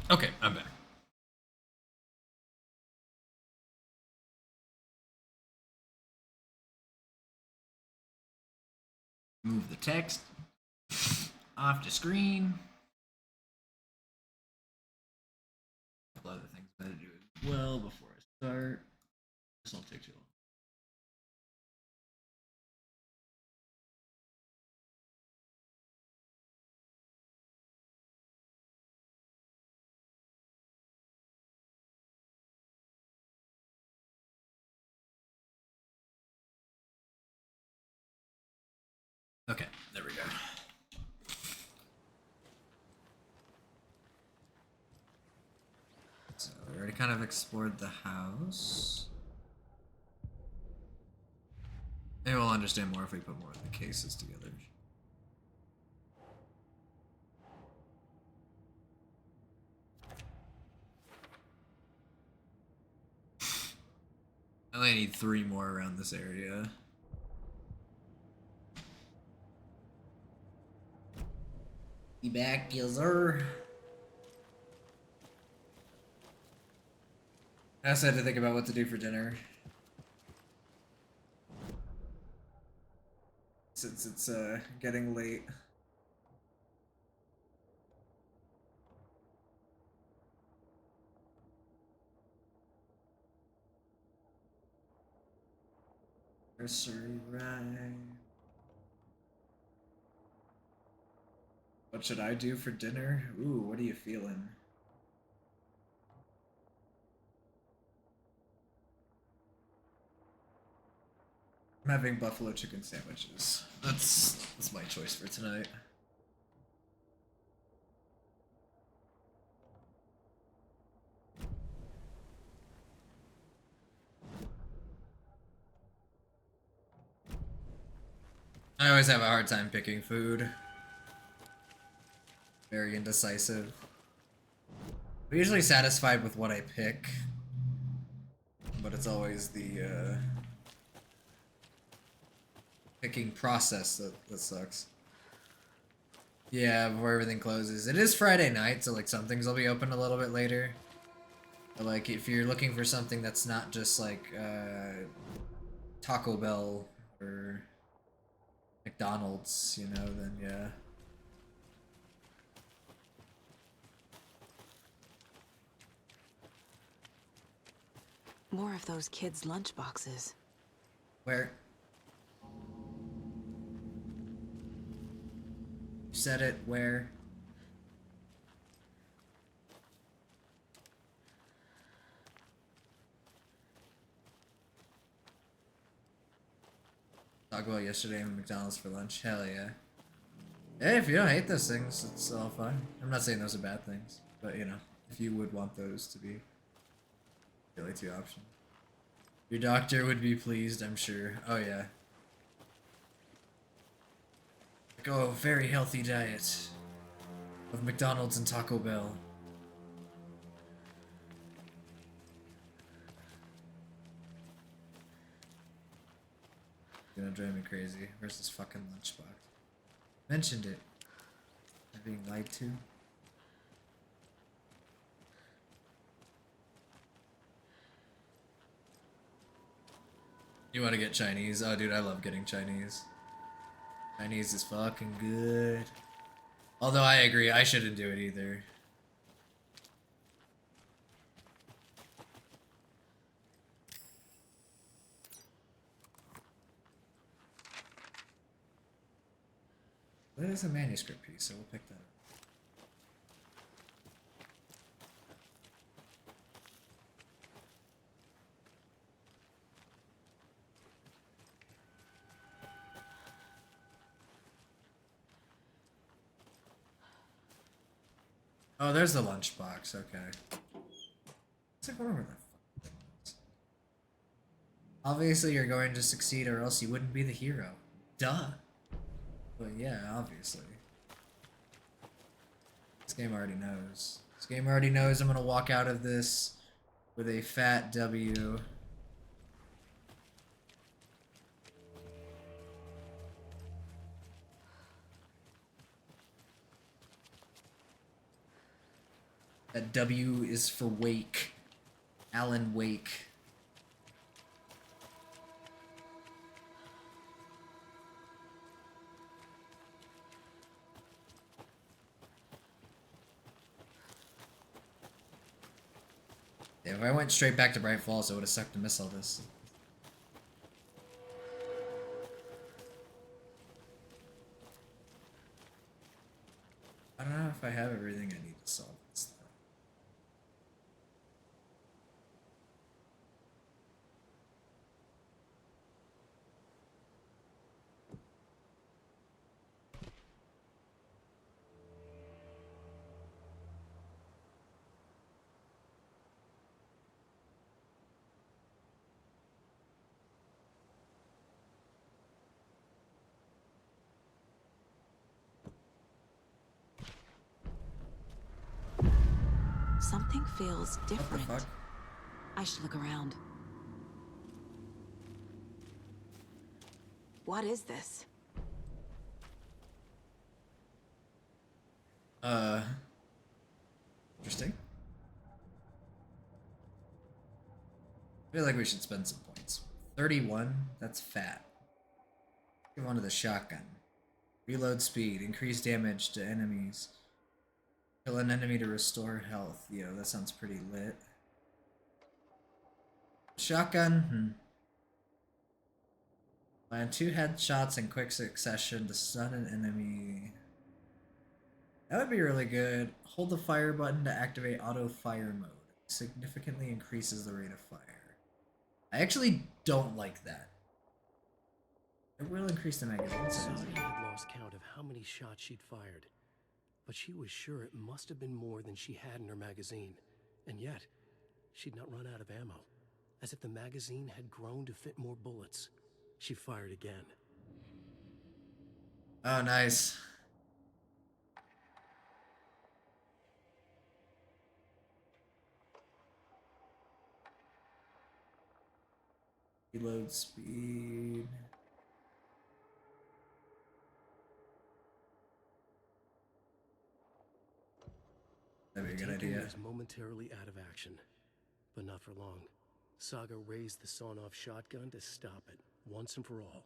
Okay, I'm back. Move the text off the screen. A couple other things I gotta do as well before I start. This won't take too long. Okay, there we go. So we already kind of explored the house. Maybe we'll understand more if we put more of the cases together. I only need 3 more around this area. Be back, Gilzer. I also had to think about what to do for dinner. Since it's getting late. Nursery rhyme. What should I do for dinner? Ooh, what are you feeling? I'm having buffalo chicken sandwiches. That's my choice for tonight. I always have a hard time picking food. Very indecisive. I'm usually satisfied with what I pick, but it's always the picking process that sucks. Yeah, before everything closes. It is Friday night, so like some things will be open a little bit later. But like if you're looking for something that's not just like Taco Bell or McDonald's, you know, then yeah. More of those kids' lunchboxes. Where? You said it, where? Talk about yesterday at McDonald's for lunch. Hell yeah. Hey, if you don't hate those things, it's all fine. I'm not saying those are bad things, but you know, if you would want those to be the only 2 options. Your doctor would be pleased, I'm sure. Oh yeah. Like, oh, very healthy diet of McDonald's and Taco Bell. Gonna drive me crazy. Where's this fucking lunchbox? Mentioned it. I'm being lied to. You want to get Chinese? Oh, dude, I love getting Chinese. Chinese is fucking good. Although I agree, I shouldn't do it either. That is a manuscript piece, so we'll pick that up. Oh, there's the lunchbox. Okay. It's like, whatever the fuck that was. Obviously, you're going to succeed, or else you wouldn't be the hero. Duh. But yeah, obviously. This game already knows. This game already knows I'm gonna walk out of this with a fat W. That W is for Wake. Alan Wake. Yeah, if I went straight back to Bright Falls, I would have sucked to miss all this. I don't know if I have everything I need to solve this though. Something feels What the different. fuck? I should look around. What is this? Interesting. I feel like we should spend some points. 31, that's fat. Give one to the shotgun. Reload speed, increase damage to enemies. Kill an enemy to restore health. Yo, that sounds pretty lit. Shotgun, Land 2 headshots in quick succession to stun an enemy. That would be really good. Hold the fire button to activate auto fire mode. Significantly increases the rate of fire. I actually don't like that. It will increase the magazine size. Saga had lost count of how many shots she'd fired, but she was sure it must have been more than she had in her magazine. And yet, she'd not run out of ammo. As if the magazine had grown to fit more bullets. She fired again. Oh, nice. Reload speed. That'd be a good Taken idea. was momentarily out of action, but not for long. Saga raised the sawn-off shotgun to stop it, once and for all.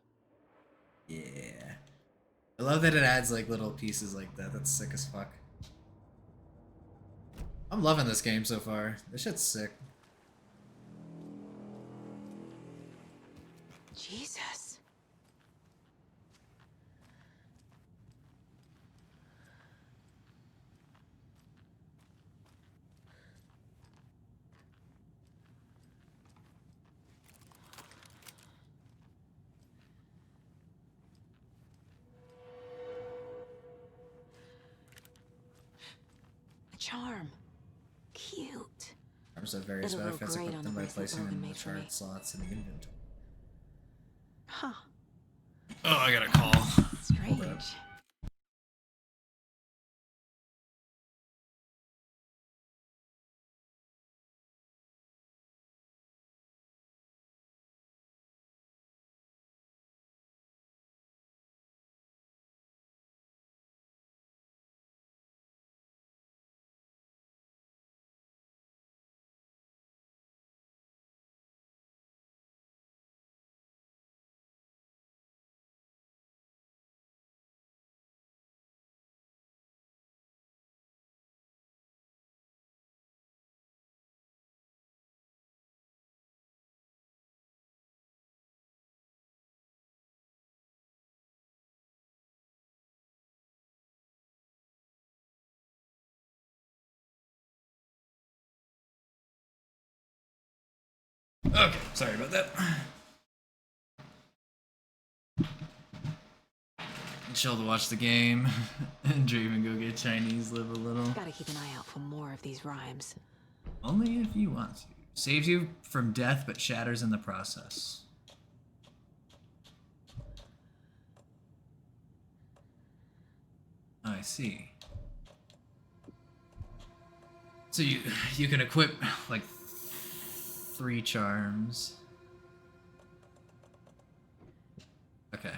Yeah. I love that it adds like little pieces like that. That's sick as fuck. I'm loving this game so far. This shit's sick. Jesus. A charm. Cute. Arms have various It'll look benefits. great Equip on them the by bracelet placing them Logan in the made for me. chart slots in the inventory. Huh. Oh, I got a call. Strange. Okay, sorry about that. Chill to watch the game and dream and go get Chinese, live a little. Gotta keep an eye out for more of these rhymes. Only if you want to. Saves you from death but shatters in the process. I see. So you can equip like 3 charms. Okay.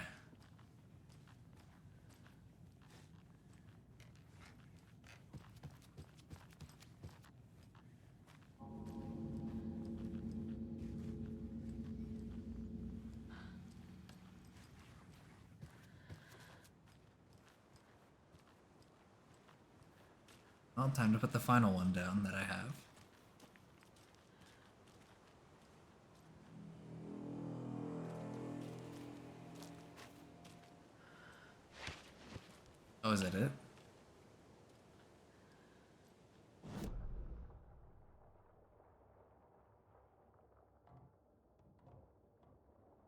Well, time to put the final one down that I have. Oh, is that it?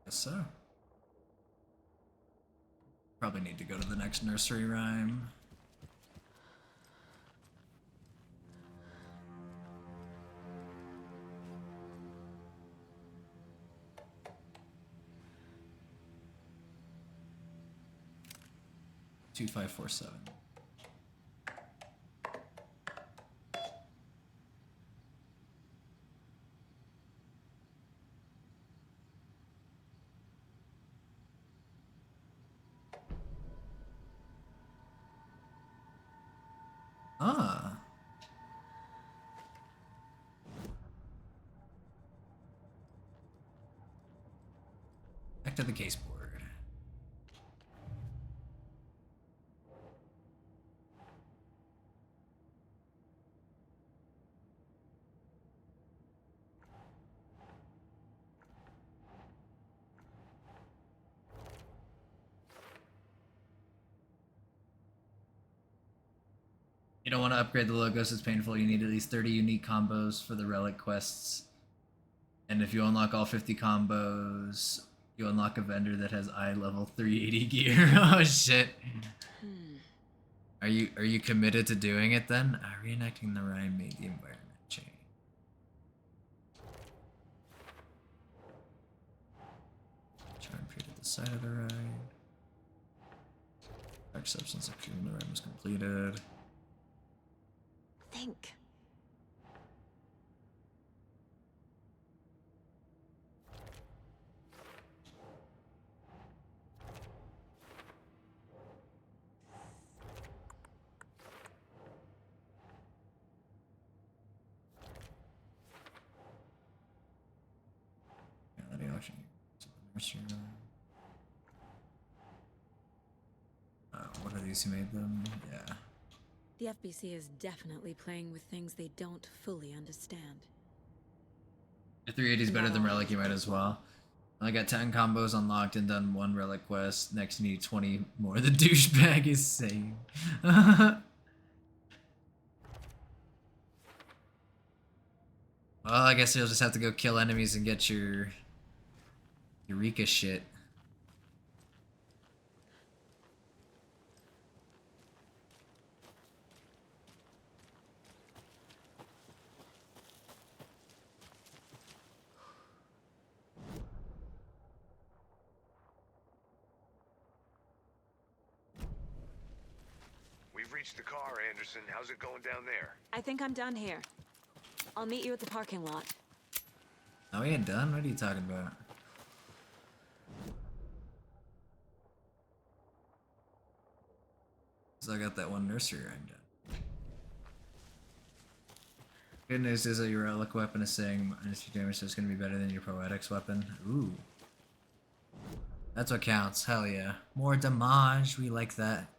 Guess so. Probably need to go to the next nursery rhyme. Two, 5, 4, 7. Ah. Back to the case board. You don't want to upgrade the logos, it's painful. You need at least 30 unique combos for the relic quests. And if you unlock all 50 combos, you unlock a vendor that has eye level 380 gear. Oh shit. Are you committed to doing it then? Reenacting the rhyme made the environment change. Charm appeared at the side of the rhyme. Dark substance appeared when the rhyme was completed. Think. Reality auction. What are these who made them? Yeah. The FBC is definitely playing with things they don't fully understand. If 380 is better than Relic, you might as well. I got 10 combos unlocked and done 1 Relic quest. Next, you need 20 more. The douchebag is saying. Well, I guess you'll just have to go kill enemies and get your Eureka shit. We've reached the car, Anderson. How's it going down there? I think I'm done here. I'll meet you at the parking lot. Oh, we ain't done? What are you talking about? So I got that one nursery rhyme done. Good news is that your relic weapon is saying minus 2 damage, so it's gonna be better than your poetics weapon. Ooh. That's what counts. Hell yeah. More damage. We like that.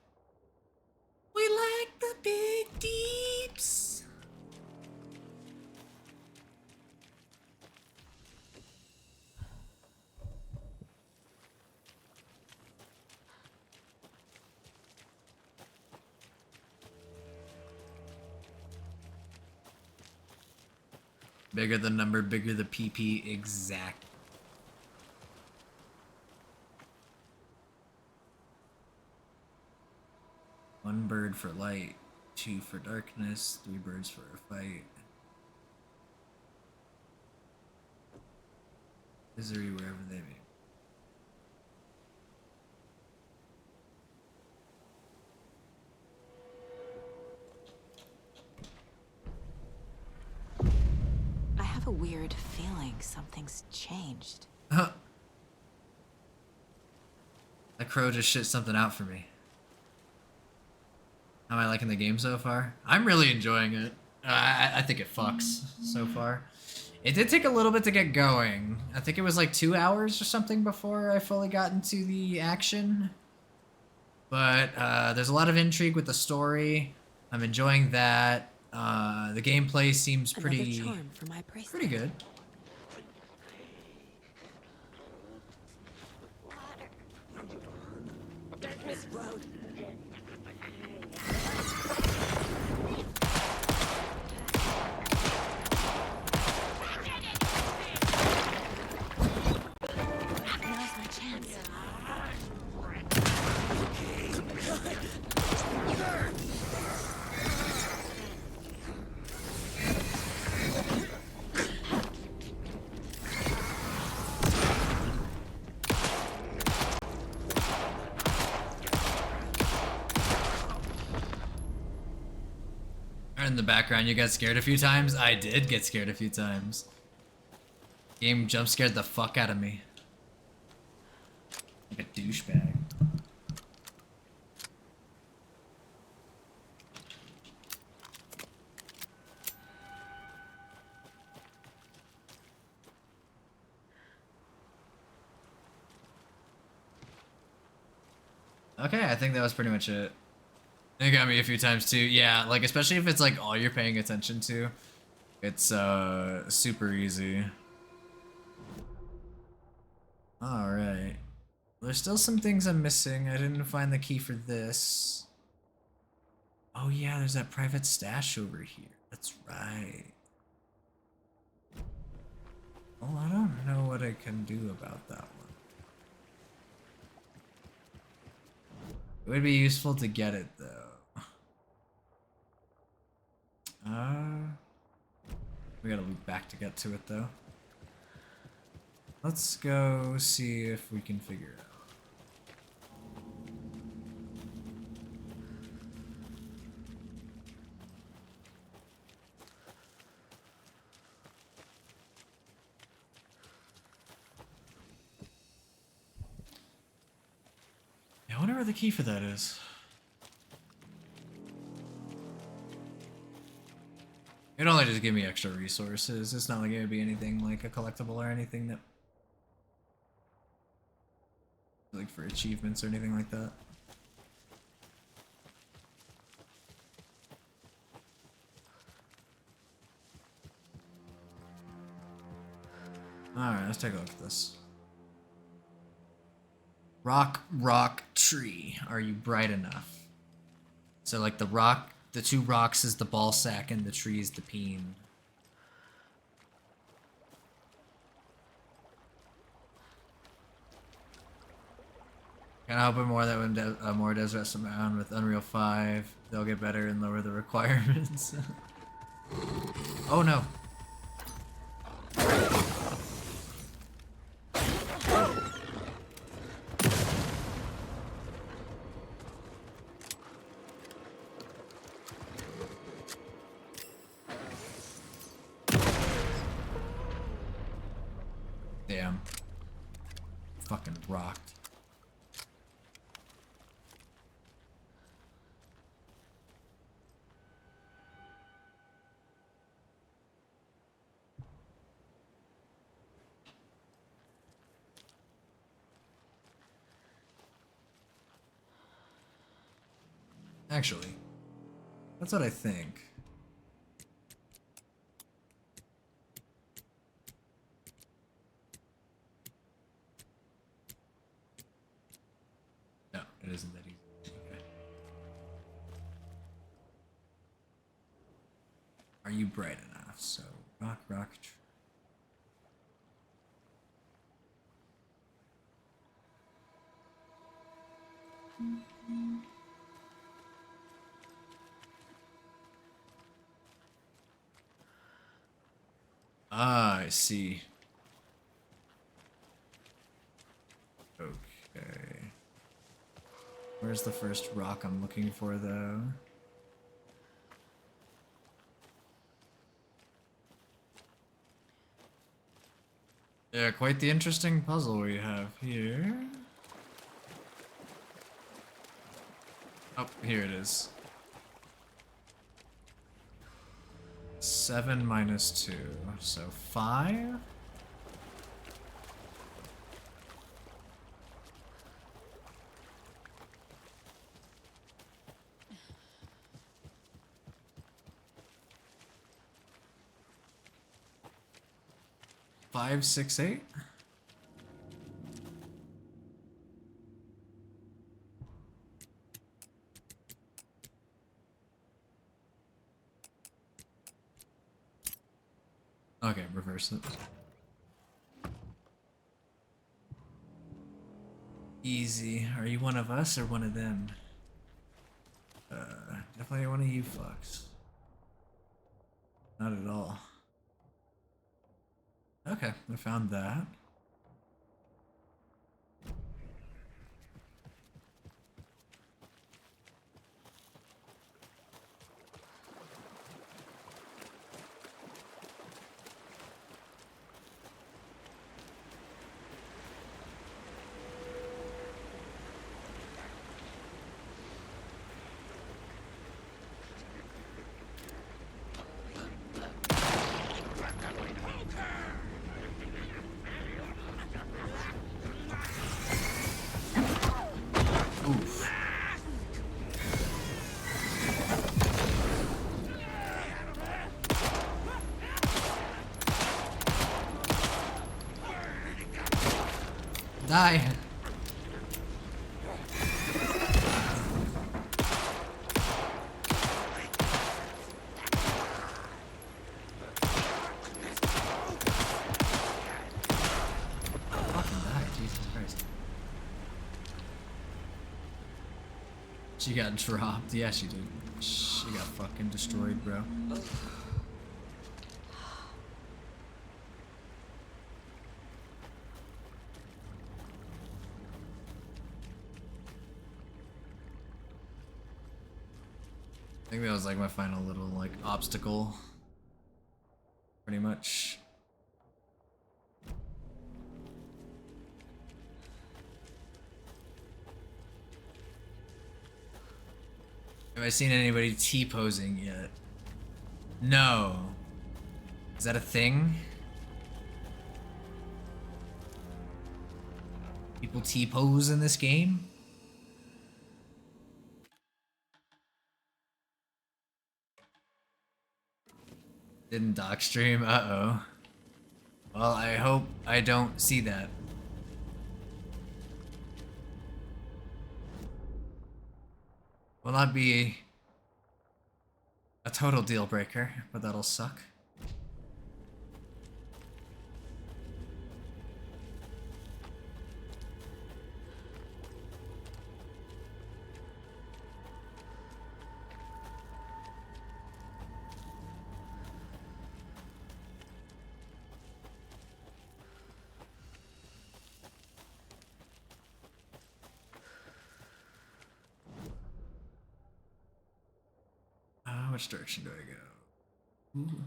We like the big deeps. Bigger the number, bigger the PP. Exact. One bird for light, 2 for darkness, 3 birds for a fight. Misery wherever they may. I have a weird feeling something's changed. That crow just shit something out for me. How am I liking the game so far? I'm really enjoying it. I think it fucks so far. It did take a little bit to get going. I think it was like 2 hours or something before I fully got into the action. But there's a lot of intrigue with the story. I'm enjoying that. The gameplay seems Another pretty charm for my bracelet. pretty good. Darkness Road. Now's my chance. In the background, you got scared a few times? I did get scared a few times. Game jump scared the fuck out of me. Like a douchebag. Okay, I think that was pretty much it. It got me a few times too. Yeah, like especially if it's like all you're paying attention to, it's super easy. All right. There's still some things I'm missing. I didn't find the key for this. Oh yeah, there's that private stash over here. That's right. Well, I don't know what I can do about that one. It would be useful to get it though. We gotta loop back to get to it though. Let's go see if we can figure it out. Yeah, I wonder where the key for that is. It'd only just give me extra resources. It's not like it would be anything like a collectible or anything that... like for achievements or anything like that. Alright, let's take a look at this. Rock, tree. Are you bright enough? So like the rock... the two rocks is the ball sack and the tree is the peen. Kinda hoping more that when more does rest around with Unreal 5, they'll get better and lower the requirements. Oh no. Damn. Fucking rocked. Actually, that's what I think. No, it isn't that easy. Okay. Are you bright enough? So, rock, tree. Ah, I see. Okay. Where's the first rock I'm looking for, though? Yeah, quite the interesting puzzle we have here. Oh, here it is. 7 minus 2, so 5? 568. Okay, reverse it. Easy. Are you one of us or one of them? Definitely one of you fucks. Not at all. Okay, I found that. Oof. Die. Fucking die, Jesus Christ. She got dropped. Yeah, she did. She got fucking destroyed, bro. I think that was like my final little like obstacle. Pretty much. Have I seen anybody T-posing yet? No. Is that a thing? People T-pose in this game? Didn't dock stream? Uh-oh. Well, I hope I don't see that. Will not be a total deal breaker, but that'll suck. Which direction do I go? Ooh.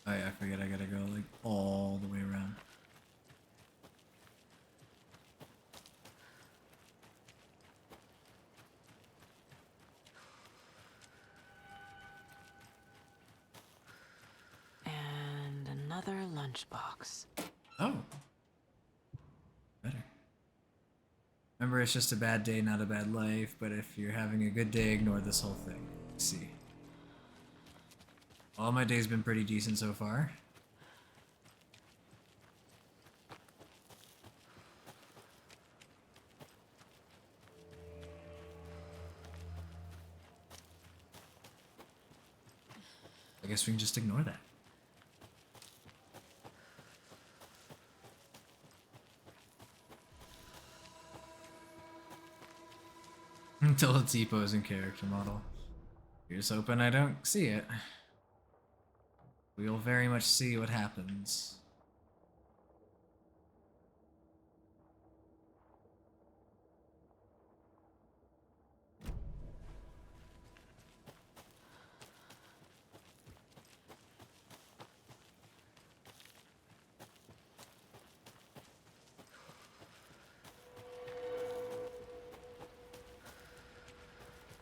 Oh yeah, I forget I gotta go like all the way around. And another lunchbox. Oh. Better. Remember, it's just a bad day, not a bad life, but if you're having a good day, ignore this whole thing. Let's see. All my day's been pretty decent so far. I guess we can just ignore that. Until it's T-posing character model. Here's hoping I don't see it. We'll very much see what happens.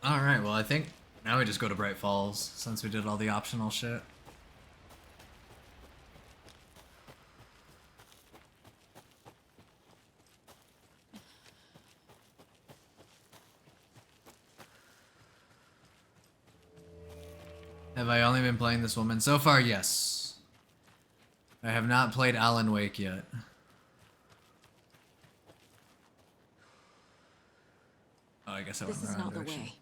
Alright, well I think now we just go to Bright Falls, since we did all the optional shit. Have I only been playing this woman? So far, yes. I have not played Alan Wake yet. Oh, I guess I went This in is the wrong not the direction. way.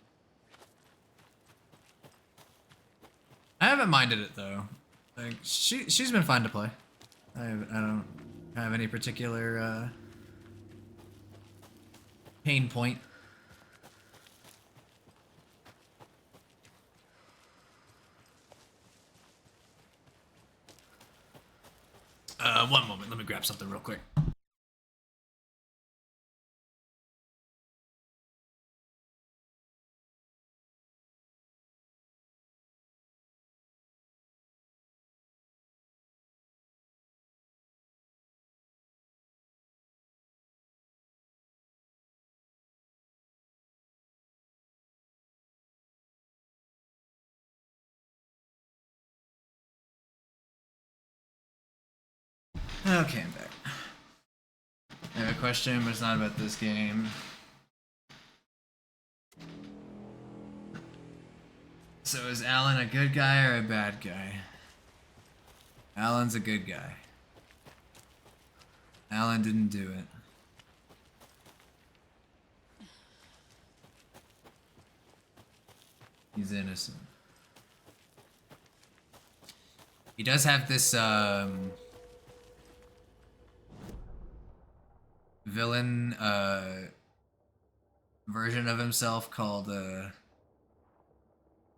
I haven't minded it though. Like she's been fun to play. I don't have any particular pain point. One moment. Let me grab something real quick. Okay, I'm back. I have a question, but it's not about this game. So is Alan a good guy or a bad guy? Alan's a good guy. Alan didn't do it. He's innocent. He does have this, villain, version of himself called,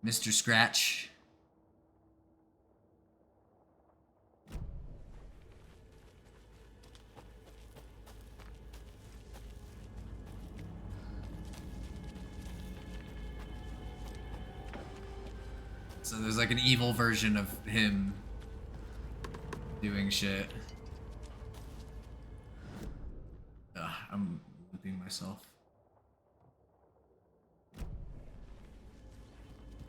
Mr. Scratch. So there's like an evil version of him doing shit. Ugh, I'm looping myself. I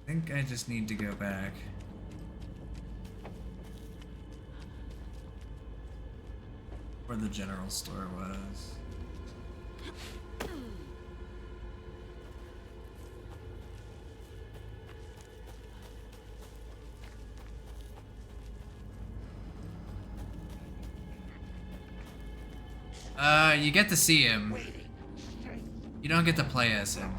think I just need to go back. Where the general store was. You get to see him. You don't get to play as him.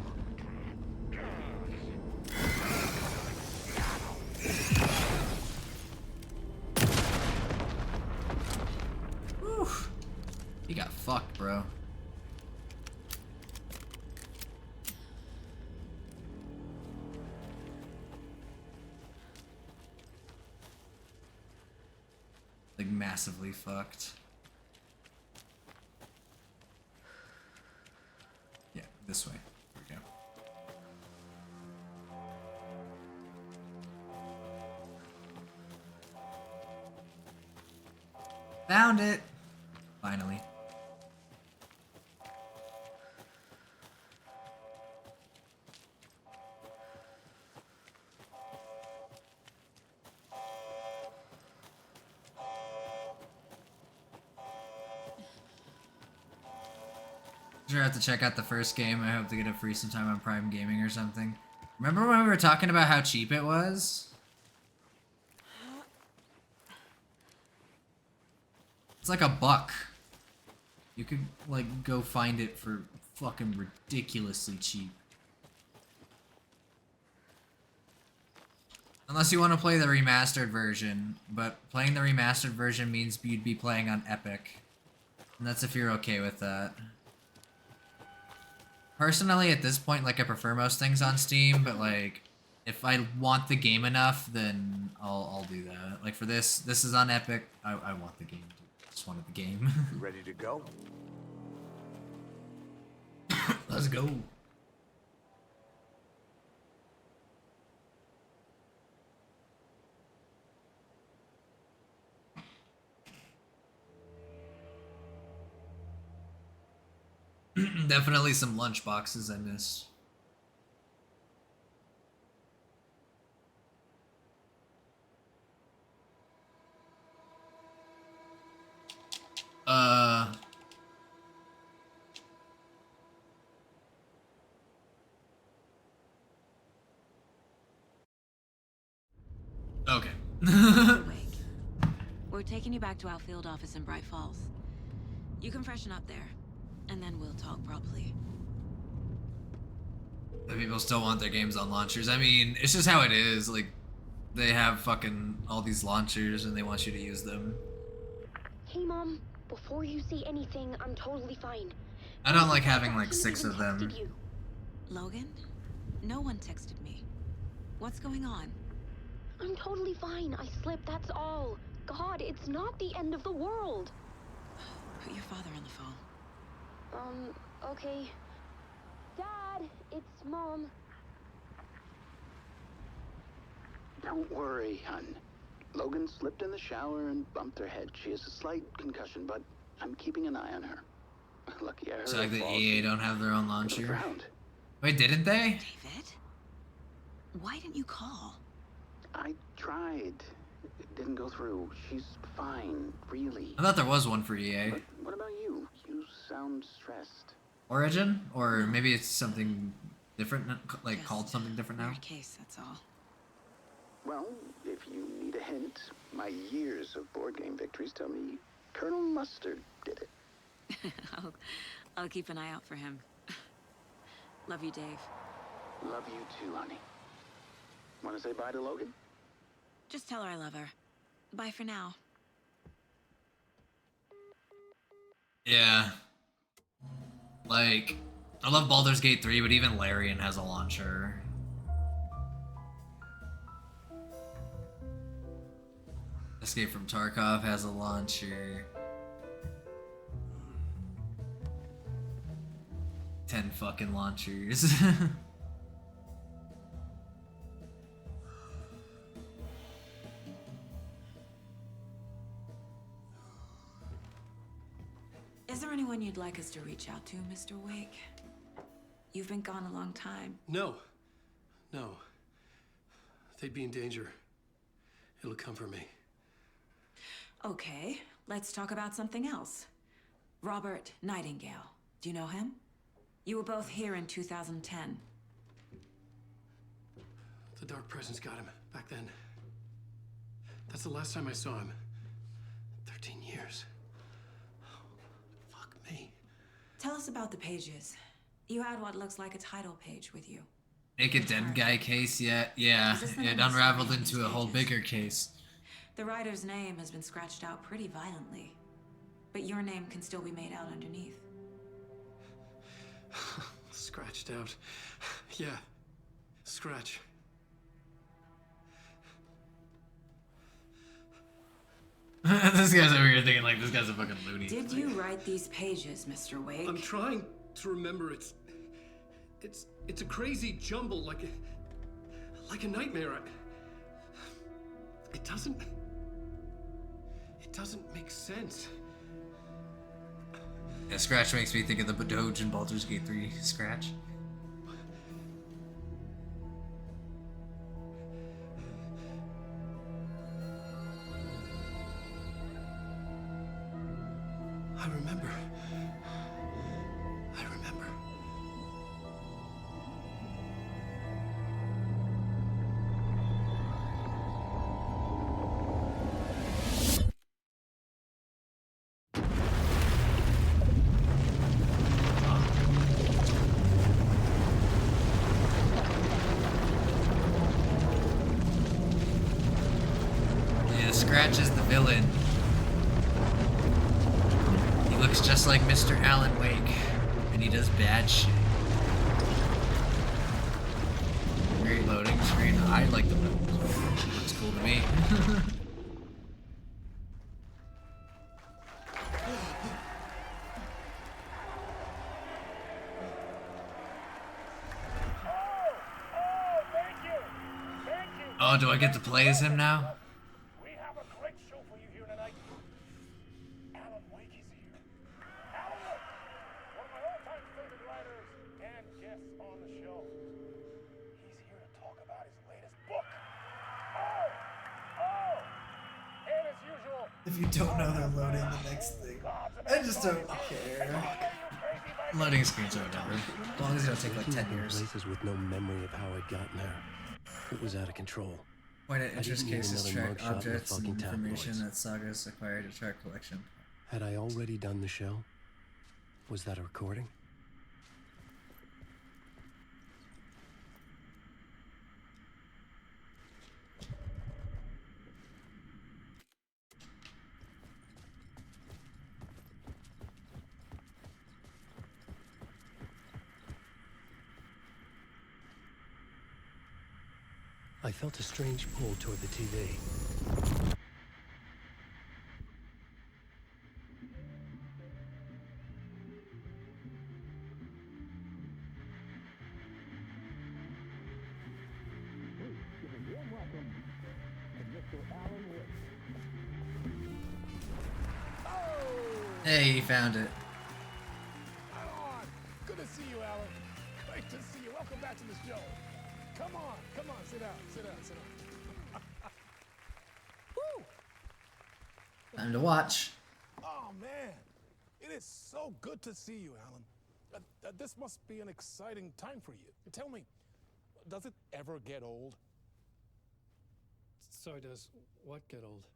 Whew. You got fucked, bro. Like massively fucked. Yeah, this way. Here we go. Found it! Finally. Sure, I have to check out the first game. I hope to get it free sometime on Prime Gaming or something. Remember when we were talking about how cheap it was? It's like $1. You could, like, go find it for fucking ridiculously cheap. Unless you want to play the remastered version, but playing the remastered version means you'd be playing on Epic. And that's if you're okay with that. Personally, at this point, like, I prefer most things on Steam, but, like, if I want the game enough, then I'll do that. Like, for this is on Epic. I want the game. I just wanted the game. You ready to go? Let's go. Definitely some lunch boxes I missed. Mr. Wake, we're taking you back to our field office in Bright Falls. You can freshen up there, and then we'll talk properly. The people still want their games on launchers. I mean, it's just how it is. Like, they have fucking all these launchers and they want you to use them. Hey, Mom. Before you say anything, I'm totally fine. I don't like having like 6 of them. Logan? No one texted me. What's going on? I'm totally fine. I slipped, that's all. God, it's not the end of the world. Put your father on the phone. Okay. Dad, it's Mom. Don't worry, hon. Logan slipped in the shower and bumped her head. She has a slight concussion, but I'm keeping an eye on her. Lucky I heard So like her the fall. EA don't have their own launcher? Ground. Wait, didn't they? David? Why didn't you call? I tried. It didn't go through. She's fine, really. I thought there was one for EA. But what about you? You sound stressed. Origin? Or maybe it's something different, like called something different now? Case, that's all. Well, if you need a hint, my years of board game victories tell me Colonel Mustard did it. I'll keep an eye out for him. Love you, Dave. Love you too, honey. Want to say bye to Logan? Just tell her I love her. Bye for now. Yeah. Like, I love Baldur's Gate 3, but even Larian has a launcher. Escape from Tarkov has a launcher. 10 fucking launchers. Is there anyone you'd like us to reach out to, Mr. Wake? You've been gone a long time. No. No. They'd be in danger. It'll come for me. Okay, let's talk about something else. Robert Nightingale. Do you know him? You were both here in 2010. The Dark Presence got him back then. That's the last time I saw him. 13 years. Fuck me. Tell us about the pages. You had what looks like a title page with you. Naked Dead Guy case, yeah, it unraveled into a whole bigger case. The writer's name has been scratched out pretty violently, but your name can still be made out underneath. Scratched out. Yeah. Scratch. This guy's over here thinking like this guy's a fucking loony. Did you write these pages, Mr. Wake? I'm trying to remember. It's a crazy jumble, like a nightmare. It doesn't make sense. Yeah, Scratch makes me think of the Doge in Baldur's Gate 3. Scratch. I remember. Yeah, Scratch is the villain. He looks just like Mr. Alan Wake, and he does bad shit. Great loading screen. I like the loading screen. Looks cool to me. Oh, do I get to play as him now? We have a great show for you here tonight. Alan Wake is here. Alan Wake, one of my all-time favorite writers and guests on the show. He's here to talk about his latest book. And as usual, If you don't know they're loading the next thing, I just don't care. Loading screens or whatever. As long as it don't take like 10 years. Places with no memory of how I'd gotten there. It was out of control. Point at I interest didn't need cases, another track mugshot in the objects, and fucking information tabloids. that Saga's acquired to track collection. Had I already done the show? Was that a recording? I felt a strange pull toward the TV. Hey, he found it. Good to see you, Alan. Great to see you. Welcome back to the show. Come on, sit down, sit down. Woo! Time to watch. Oh, man. It is so good to see you, Alan. This must be an exciting time for you. Tell me, does it ever get old? Sorry, does what get old?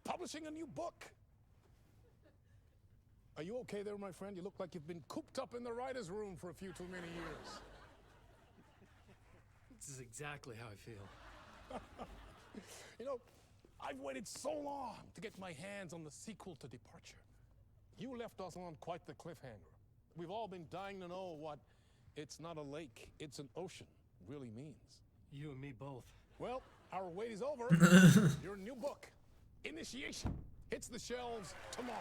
Publishing a new book. Are you okay there, my friend? You look like you've been cooped up in the writer's room for a few too many years. This is exactly how I feel. You know, I've waited so long to get my hands on the sequel to Departure. You left us on quite the cliffhanger. We've all been dying to know what "it's not a lake, it's an ocean" really means. You and me both. Well, our wait is over. Your new book, Initiation, hits the shelves tomorrow.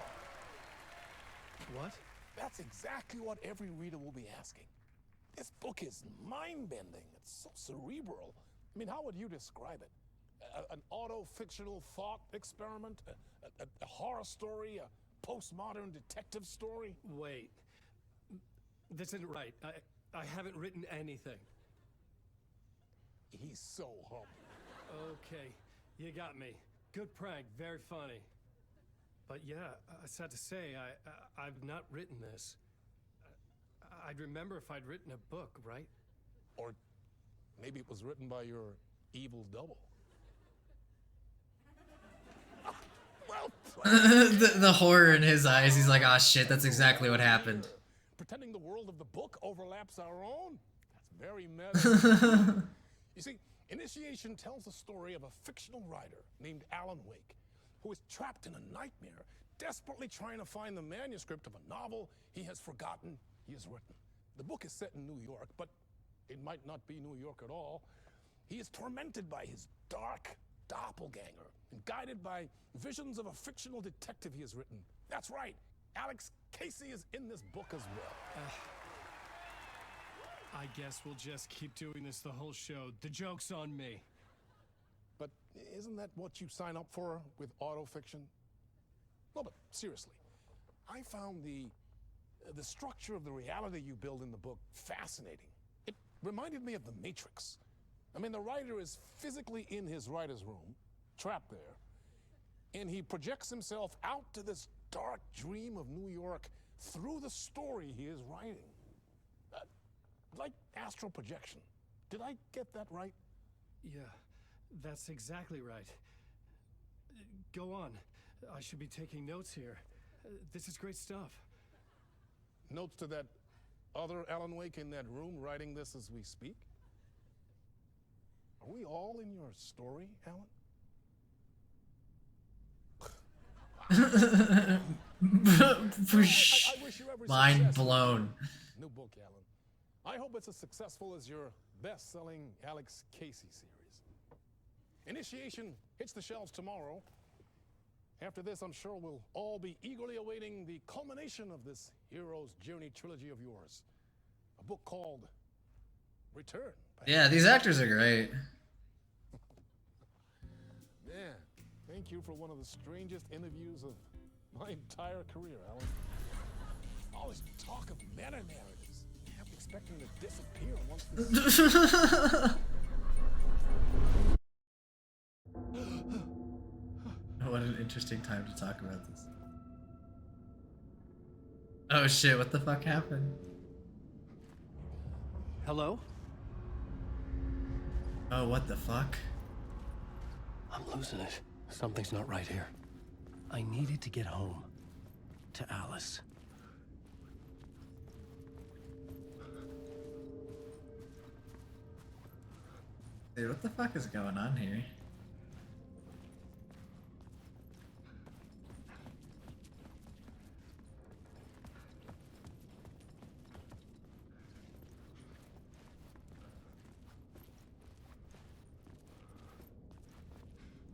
What? That's exactly what every reader will be asking. This book is mind-bending. It's so cerebral. I mean, how would you describe it? An auto-fictional thought experiment? A horror story? A postmodern detective story? Wait. This isn't right. I haven't written anything. He's so humble. Okay, you got me. Good prank, very funny. But yeah, sad to say, I've not written this. I'd remember if I'd written a book, right? Or maybe it was written by your evil double. Well the horror in his eyes. He's like, oh shit, that's exactly what happened. Pretending the world of the book overlaps our own? That's very meta. You see, Initiation tells the story of a fictional writer named Alan Wake, who is trapped in a nightmare, desperately trying to find the manuscript of a novel he has forgotten he has written. The book is set in New York, but it might not be New York at all. He is tormented by his dark doppelganger and guided by visions of a fictional detective he has written. That's right, Alex Casey is in this book as well. I guess we'll just keep doing this the whole show. The joke's on me. But isn't that what you sign up for with autofiction? No, but seriously, I found the structure of the reality you build in the book fascinating. It reminded me of The Matrix. I mean, the writer is physically in his writer's room, trapped there, and he projects himself out to this dark dream of New York through the story he is writing. Like astral projection. Did I get that right? Yeah, that's exactly right. Go on. I should be taking notes here. This is great stuff. Notes to that other Alan Wake in that room writing this as we speak? Are we all in your story, Alan? I wish you every Mind success. blown. New book, Alan. I hope it's as successful as your best-selling Alex Casey series. Initiation hits the shelves tomorrow. After this, I'm sure we'll all be eagerly awaiting the culmination of this hero's journey trilogy of yours. A book called Return. Yeah, these actors are great. Man, thank you for one of the strangest interviews of my entire career, Alan. All this talk of meta-narratives. I'm expecting to disappear once this... What an interesting time to talk about this. Oh shit, what the fuck happened? Hello? Oh, what the fuck? I'm losing it. Something's not right here. I needed to get home. To Alice. Dude, what the fuck is going on here?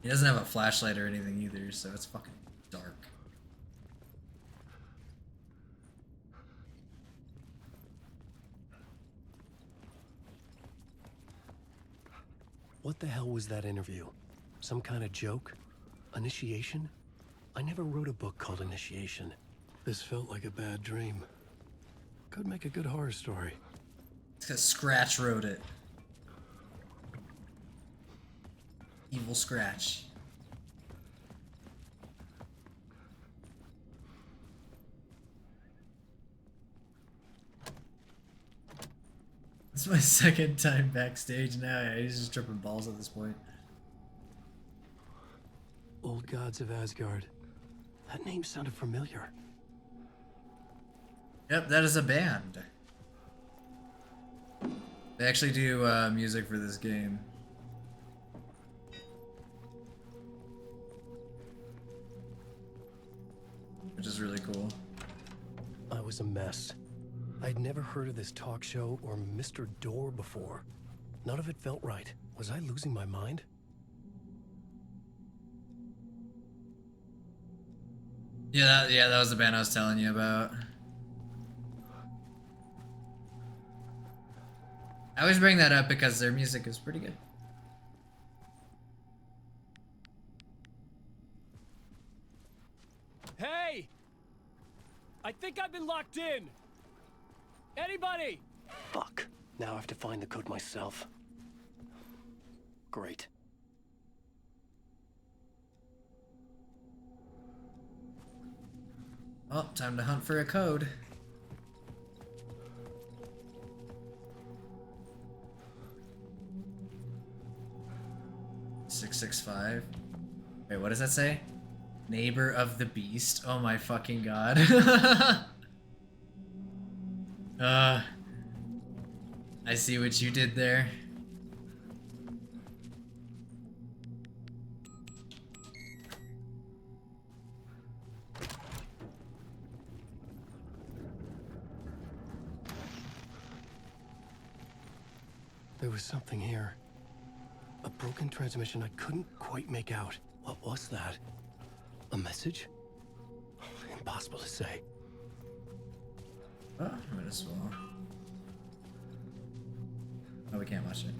He doesn't have a flashlight or anything either, so it's fucking dark. What the hell was that interview? Some kind of joke? Initiation? I never wrote a book called Initiation. This felt like a bad dream. Could make a good horror story. It's 'cause Scratch wrote it. Evil Scratch. It's my second time backstage now. Yeah, he's just tripping balls at this point. Old Gods of Asgard. That name sounded familiar. Yep, that is a band. They actually do music for this game. Which is really cool. I was a mess. I'd never heard of this talk show or Mr. Door before. None of it felt right. Was I losing my mind? Yeah, that was the band I was telling you about. I always bring that up because their music is pretty good. Hey! I think I've been locked in! Anybody? Fuck. Now I have to find the code myself. Great. Oh, time to hunt for a code. "665." Wait, what does that say? Neighbor of the Beast. Oh my fucking god. I see what you did there. There was something here. A broken transmission I couldn't quite make out. What was that? A message? Impossible to say. Oh, might as well. Oh, we can't watch it.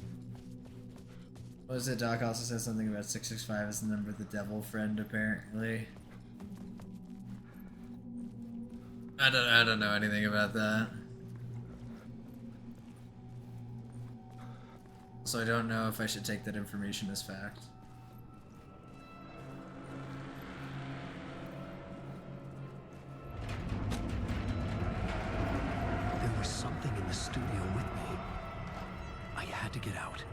What is it? Doc also said something about 665 as the number of the devil friend, apparently. I don't know anything about that. So I don't know if I should take that information as fact. There was something in the studio with me. I had to get out.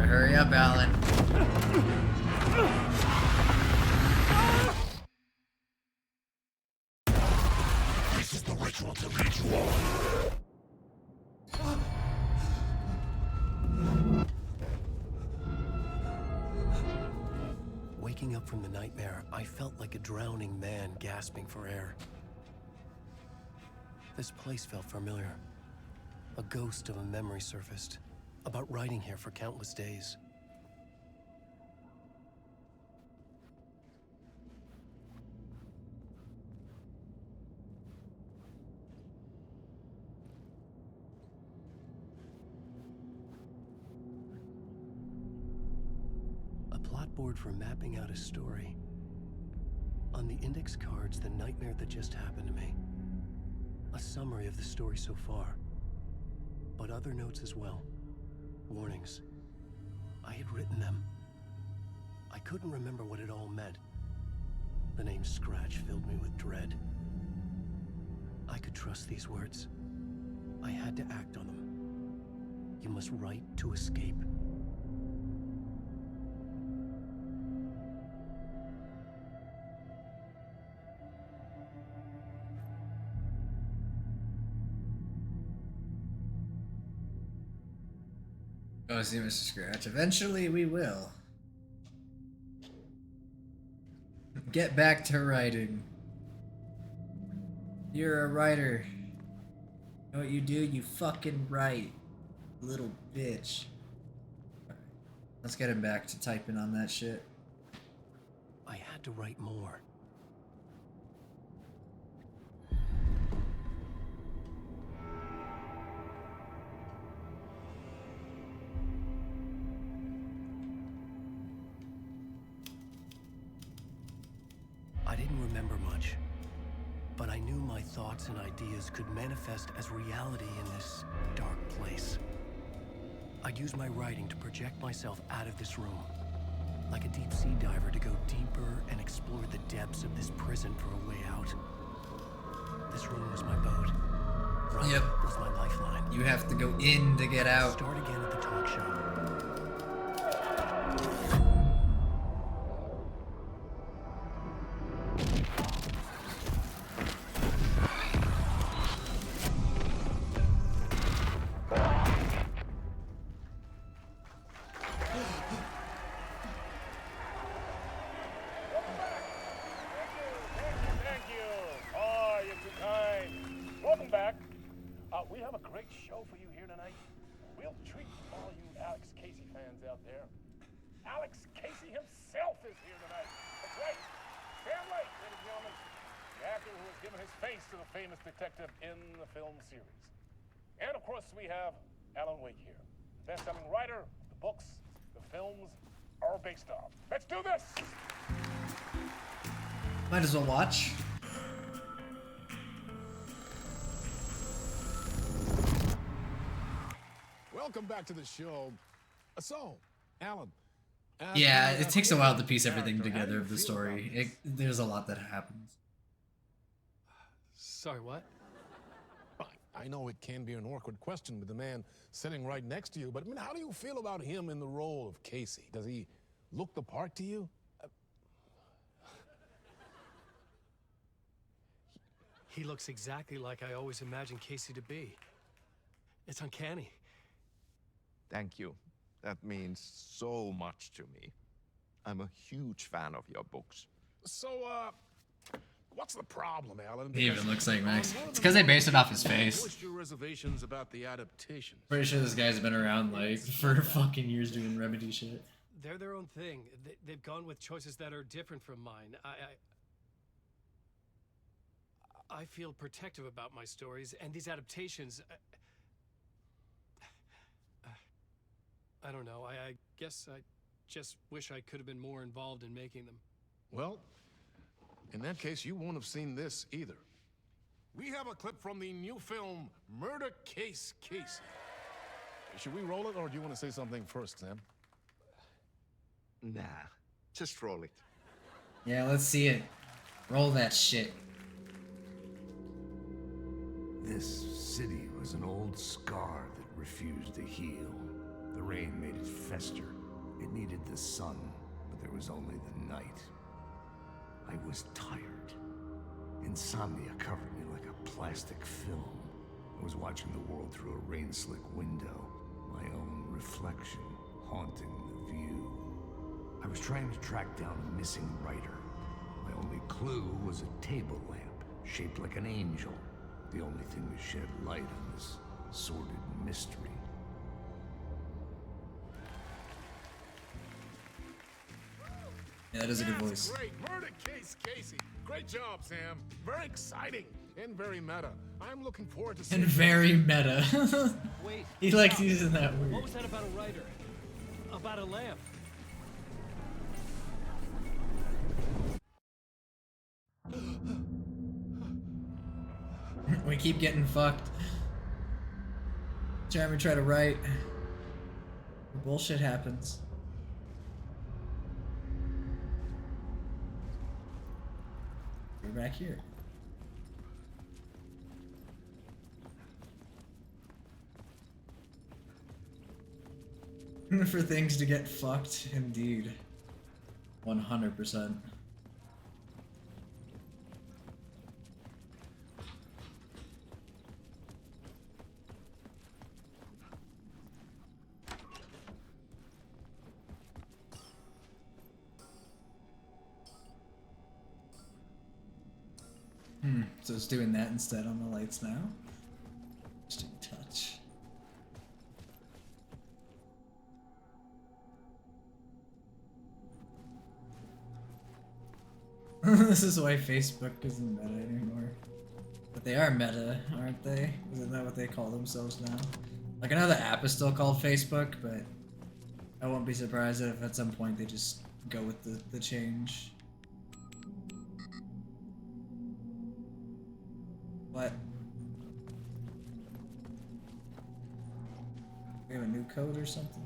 Hurry up, Alan. This is the ritual to lead you on. Waking up from the nightmare, I felt like a drowning man gasping for air. This place felt familiar. A ghost of a memory surfaced, about riding here for countless days. A plot board for mapping out a story. On the index cards, the nightmare that just happened to me. A summary of the story so far. but other notes as well. Warnings. I had written them. I couldn't remember what it all meant. The name Scratch filled me with dread. I could trust these words. I had to act on them. You must write to escape. Oh, see, Mr. Scratch. Eventually we will. Get back to writing. You're a writer. You know what you do? You fucking write. Little bitch. Alright. Let's get him back to typing on that shit. I had to write more. I didn't remember much, but I knew my thoughts and ideas could manifest as reality in this dark place. I'd use my writing to project myself out of this room, like a deep sea diver to go deeper and explore the depths of this prison for a way out. This room was my boat. Writing Yep. was my lifeline. You have to go in to get out. Start again at the talk show. Thank you. Oh, you're too kind. Welcome back. We have a great show for you here tonight. We'll treat all you Alex Casey fans out there. Alex Casey himself is here tonight. That's right. Sam Lake, ladies and gentlemen. The actor who has given his face to the famous detective in the film series. And of course, we have Alan Wake here. Best-selling writer, the books, the films are based on. Let's do this! Might as well watch. Welcome back to the show. So, Alan. Yeah, it takes a while to piece everything together of the story. There's a lot that happens. Sorry, what? I know it can be an awkward question with the man sitting right next to you, but I mean, how do you feel about him in the role of Casey? Does he look the part to you? He looks exactly like I always imagined Casey to be. It's uncanny. Thank you. That means so much to me. I'm a huge fan of your books. So, what's the problem, Alan? He even looks like Max. It's because they based it off his face. What's your reservations about the adaptation? Pretty sure this guy's been around like for fucking years doing Remedy shit. They're their own thing. They've gone with choices that are different from mine. I feel protective about my stories, and these adaptations... I don't know. I guess I just wish I could have been more involved in making them. Well, in that case, you won't have seen this either. We have a clip from the new film, Murder Case Casey. Should we roll it, or do you want to say something first, Sam? Nah, just roll it. Yeah, let's see it. Roll that shit. This city was an old scar that refused to heal. The rain made it fester. It needed the sun, but there was only the night. I was tired. Insomnia covered me like a plastic film. I was watching the world through a rain-slick window, my own reflection haunting the view. I was trying to track down a missing writer. My only clue was a table lamp, shaped like an angel. The only thing to shed light on this sordid mystery. Yeah, that is a good voice. Great. Murder Case Casey. Great job, Sam. Very exciting and very meta. I'm looking forward to seeing And very meta. Wait. He likes using that What word. was that about a writer? About a lamp? We keep getting fucked. Time we try to write. Bullshit happens. We're back here. For things to get fucked, indeed. 100%. So it's doing that instead on the lights now. Interesting touch. This is why Facebook isn't meta anymore. But they are meta, aren't they? Isn't that what they call themselves now? Like, I know the app is still called Facebook, but I won't be surprised if at some point they just go with the change. What? We have a new code or something?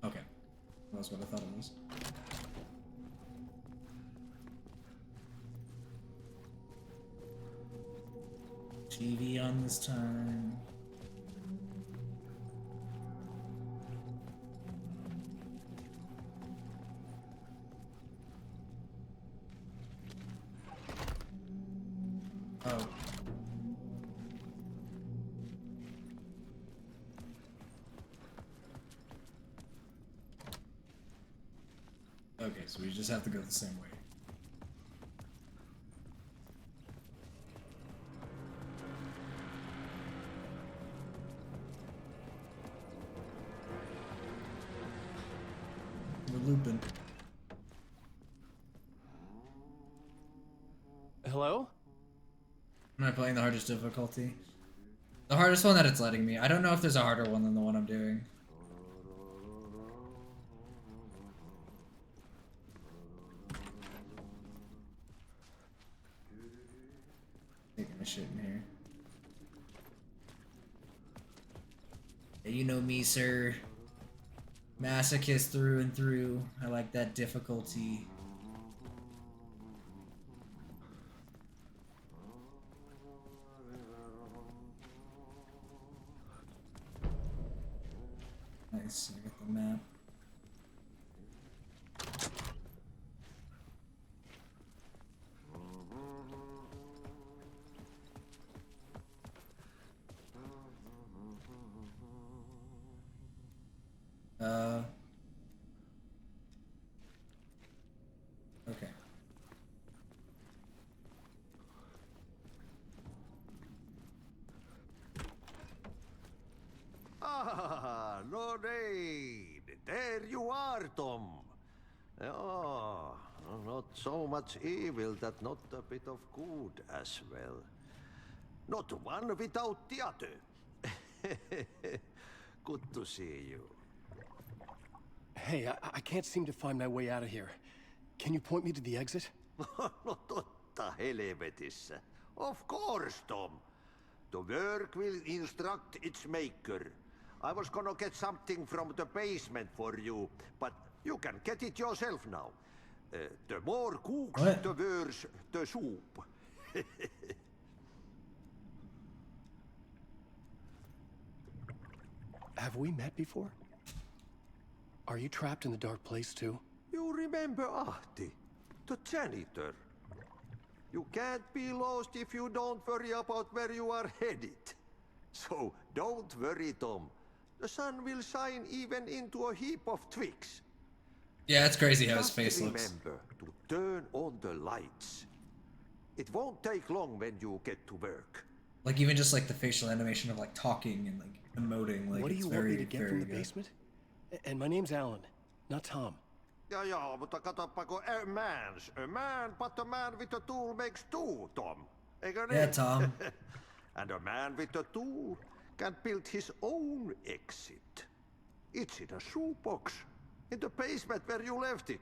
Okay. That's what I thought it was. TV on this time. Oh. Okay, so we just have to go the same way. We're looping. Hello? Am I playing the hardest difficulty? The hardest one that it's letting me. I don't know if there's a harder one than the one I'm doing. Taking a shit in here. Hey, you know me, sir. Masochist through and through. I like that difficulty. Nice, I got the map. Okay. Ah, no rain. There you are, Tom. Oh, not so much evil that not a bit of good as well. Not one without the other. Good to see you. Hey, I can't seem to find my way out of here. Can you point me to the exit? No totta helvetissä. Of course, Tom. The work will instruct its maker. I was gonna get something from the basement for you, but you can get it yourself now. The more cooks, What? the worse the soup. Have we met before? Are you trapped in the dark place too? You remember Ahti, the janitor. You can't be lost if you don't worry about where you are headed. So don't worry, Tom. The sun will shine even into a heap of twigs. Yeah, it's crazy how his Just face looks. remember to turn on the lights. It won't take long when you get to work. Like even just like the facial animation of like talking and like emoting, like What do it's you very, want me to get very from the good. basement? And my name's Alan, not Tom. Ja, mutta katoppa kun a man, but a man with a tool makes two, Tom. Eikö niin? Yeah, Tom. And a man with a tool can build his own exit. It's in a shoebox, in the basement where you left it.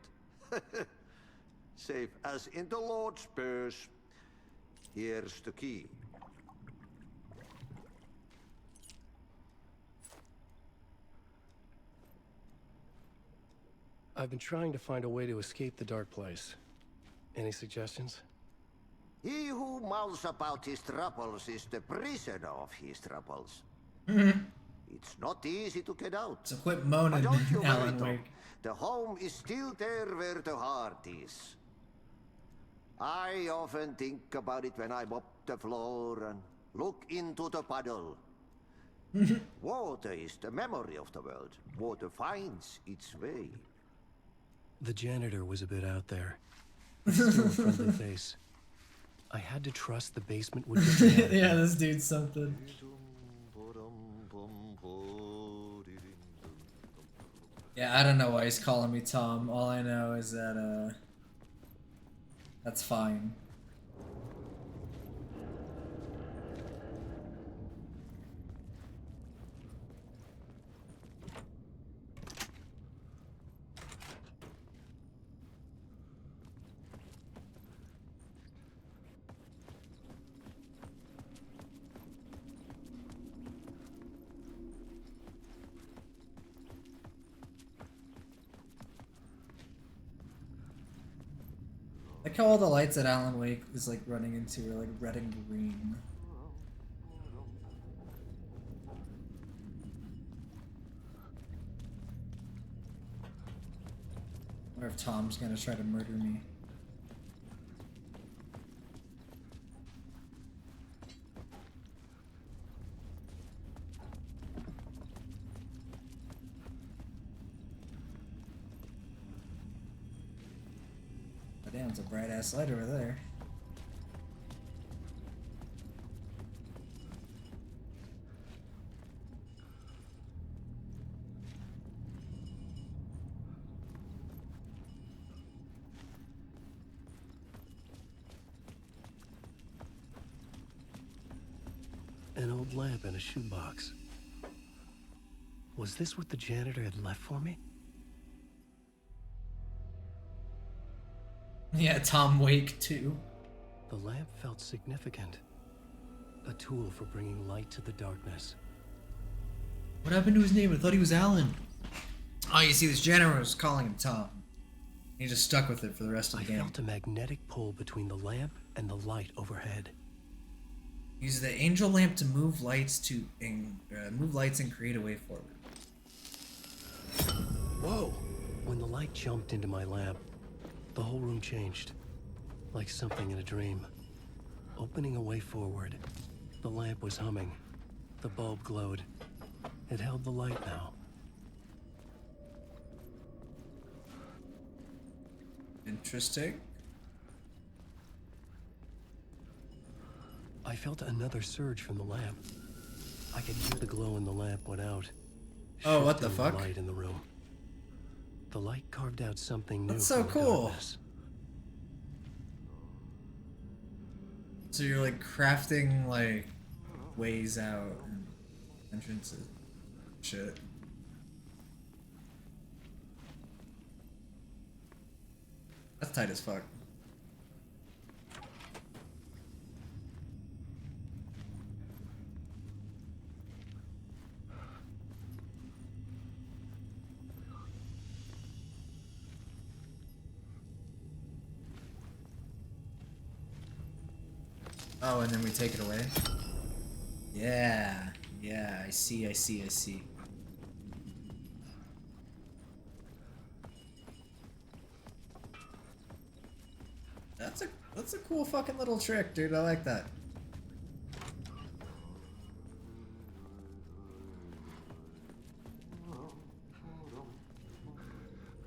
Safe as in the Lord's purse. Here's the key. I've been trying to find a way to escape the dark place. Any suggestions? He who mouths about his troubles is the prisoner of his troubles. It's not easy to get out. So quit moaning, But don't you worry, Alan Tom. Wake. The home is still there where the heart is. I often think about it when I mop the floor and look into the puddle. Water is the memory of the world. Water finds its way. The janitor was a bit out there. But still a friendly face. I had to trust the basement would get me out of Yeah, here. this dude's something. Yeah, I don't know why he's calling me Tom. All I know is that, that's fine. Like how all the lights at Alan Wake is like running into are like red and green. Or if Tom's gonna try to murder me. Oh, damn, it's a bright ass light over there. An old lamp in a shoebox. Was this what the janitor had left for me? Yeah, Tom Wake too. The lamp felt significant. A tool for bringing light to the darkness. What happened to his name? I thought he was Alan. Oh, you see, this janitor was calling him Tom. He just stuck with it for the rest of the I game. felt a magnetic pull between the lamp and the light overhead. Use the angel lamp to move lights and create a way forward. Whoa! When the light jumped into my lamp, the whole room changed. Like something in a dream. Opening a way forward. The lamp was humming. The bulb glowed. It held the light now. Interesting. I felt another surge from the lamp. I could hear the glow in the lamp went out. Oh, what the shifting fuck? light in the room. The light carved out something new. That's so from the cool. darkness. So you're like crafting like ways out and entrances. Shit. That's tight as fuck. Oh, and then we take it away? Yeah. Yeah, I see. That's a cool fucking little trick, dude. I like that.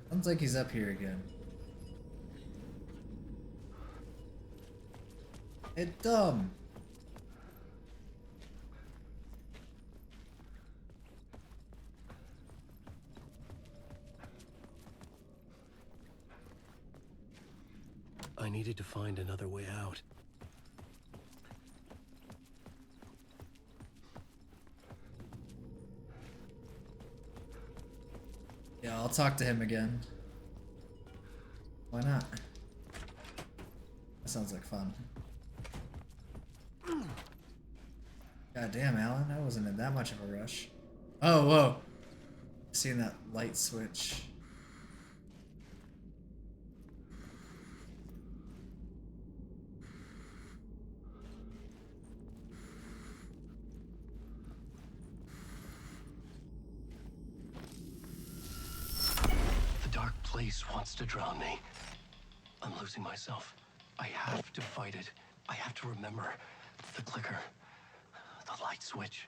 Sounds like he's up here again. Hey, dumb. needed to find another way out. Yeah, I'll talk to him again. Why not? That sounds like fun. God damn, Alan, I wasn't in that much of a rush. Oh, whoa. Seeing that light switch. The dark place wants to drown me. I'm losing myself. I have to fight it. I have to remember the clicker, the light switch.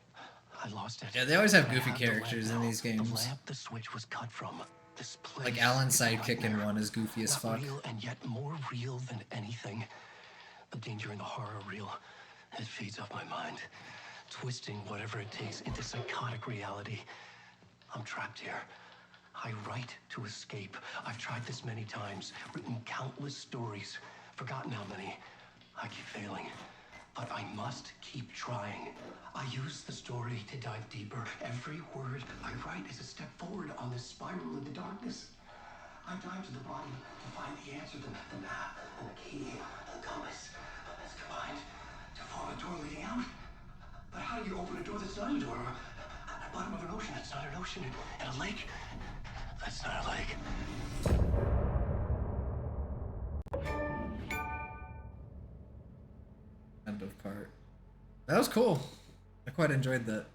I lost it. Yeah, they always have I goofy the lamp characters in now. these games. The lamp the switch was cut from. This place Like Alan's is a sidekick in nightmare. one is goofy as Not fuck. real and yet more real than anything. The danger and the horror real. It feeds off my mind, twisting whatever it takes into psychotic reality. I'm trapped here. I write to escape. I've tried this many times, written countless stories, forgotten how many. I keep failing, but I must keep trying. I use the story to dive deeper. Every word I write is a step forward on this spiral into darkness. I dive to the bottom to find the answer, the map, and the key, the compass. It's combined to form a door leading out. But how do you open a door that's not a door? At the bottom of an ocean that's not an ocean, and a lake that's not a lake. End of part. That was cool. I quite enjoyed that.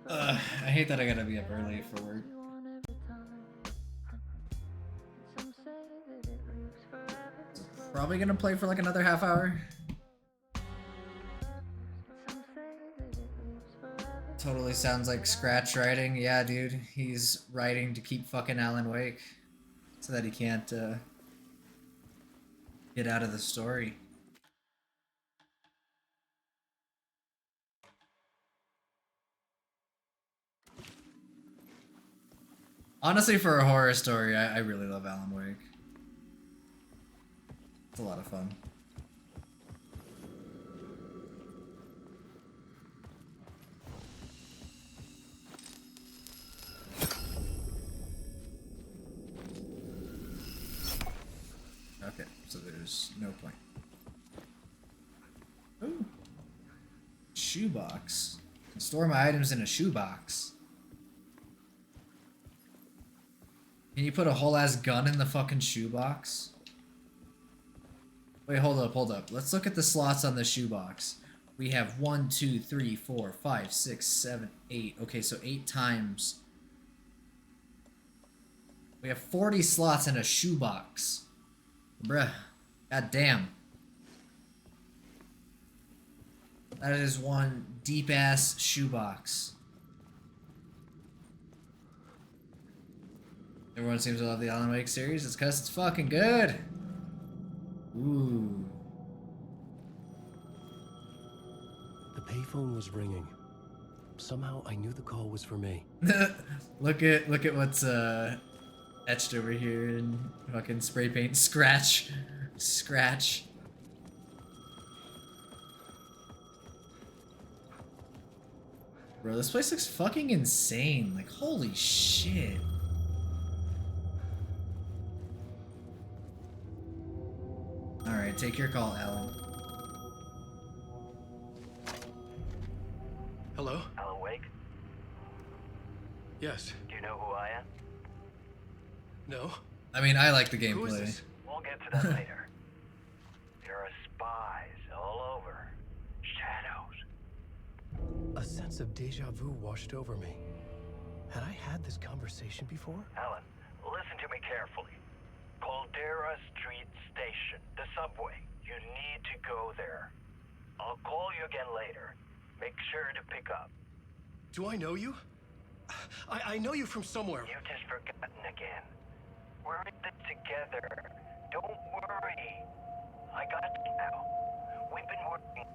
I hate that I gotta be up early for work. Probably gonna play for like another half hour. Totally sounds like Scratch writing. Yeah, dude. He's writing to keep fucking Alan Wake so that he can't get out of the story. Honestly, for a horror story, I really love Alan Wake. It's a lot of fun. Okay, so there's no point. Ooh. Shoebox. Can store my items in a shoebox. Can you put a whole ass gun in the fucking shoebox? Wait, hold up. Let's look at the slots on the shoebox. We have 1, 2, 3, 4, 5, 6, 7, 8. Okay, so 8 times. We have 40 slots in a shoebox. Bruh. God damn. That is one deep ass shoebox. Everyone seems to love the Alan Wake series. It's because it's fucking good. Ooh. The payphone was ringing. Somehow I knew the call was for me. Look at what's etched over here in fucking spray paint. Scratch. Bro, this place looks fucking insane. Like, holy shit. Alright, take your call, Alan. Hello? Alan Wake? Yes. Do you know who I am? No? I mean, I like the Who is gameplay. this? We'll get to that later. There are spies all over. Shadows. A sense of deja vu washed over me. Had I had this conversation before? Alan, listen to me carefully. Caldera Street Station, the subway. You need to go there. I'll call you again later. Make sure to pick up. Do I know you? I know you from somewhere. You've just forgotten again. We're in this together. Don't worry. I got you now. We've been working.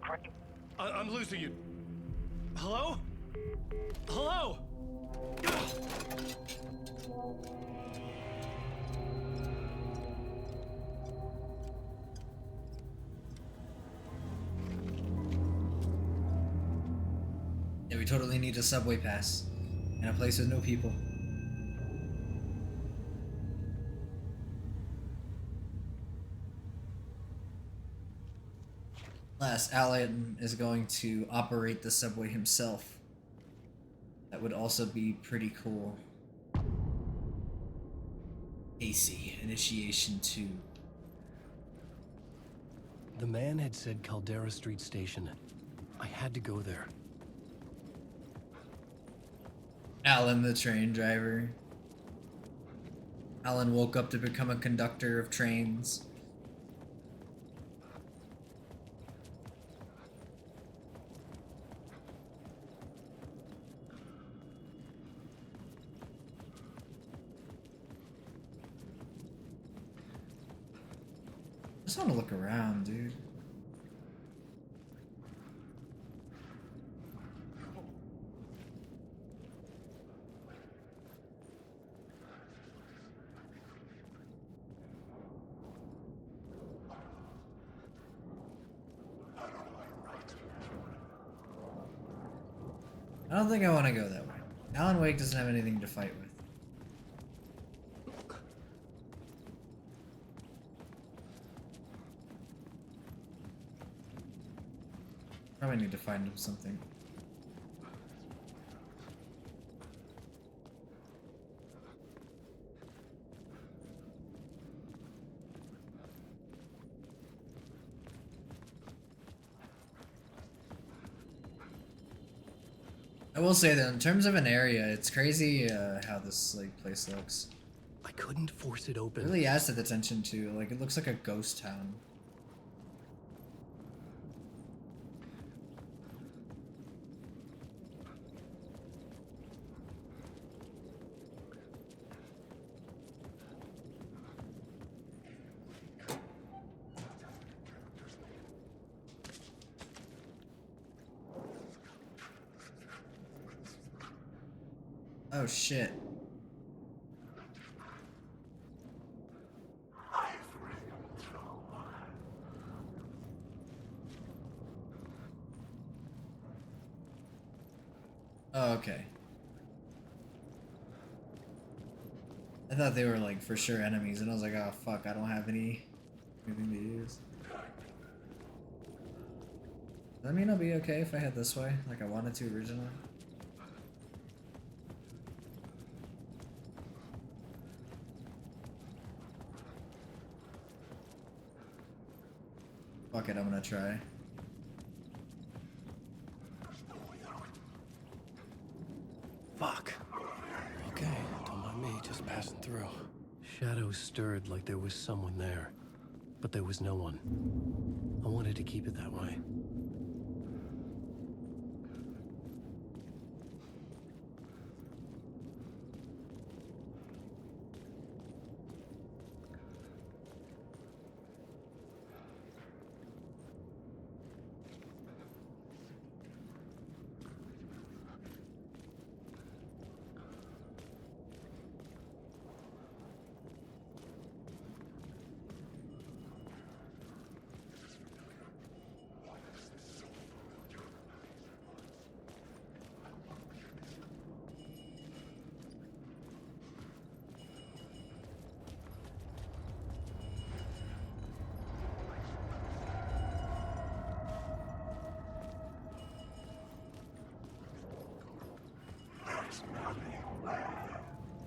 Great. I'm losing you. Hello? Hello? Yeah, we totally need a subway pass. And a place with no people. Last, Alan is going to operate the subway himself. That would also be pretty cool. AC, Initiation 2. The man had said Caldera Street Station. I had to go there. Alan, the train driver. Alan woke up to become a conductor of trains. I just want to look around, dude. I don't think I want to go that way. Alan Wake doesn't have anything to fight with. Probably need to find him something. I will say that in terms of an area, it's crazy how this like place looks. I couldn't force it open. It really adds to the tension too. Like it looks like a ghost town. Oh shit. Oh, okay. I thought they were like for sure enemies, and I was like, oh fuck, I don't have anything to use. Does that mean I'll be okay if I head this way, like I wanted to originally? Fuck it, I'm gonna try. Fuck. Okay, don't mind me, just passing through. Shadows stirred like there was someone there, but there was no one. I wanted to keep it that way.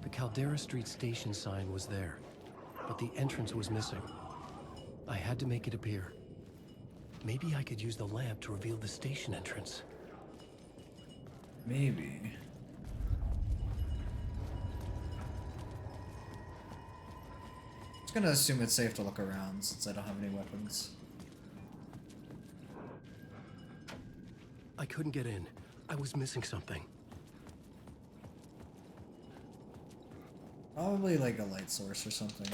The Caldera Street Station sign was there, but the entrance was missing. I had to make it appear. Maybe I could use the lamp to reveal the station entrance. Maybe. I'm just gonna assume it's safe to look around since I don't have any weapons. I couldn't get in. I was missing something. Probably like a light source or something.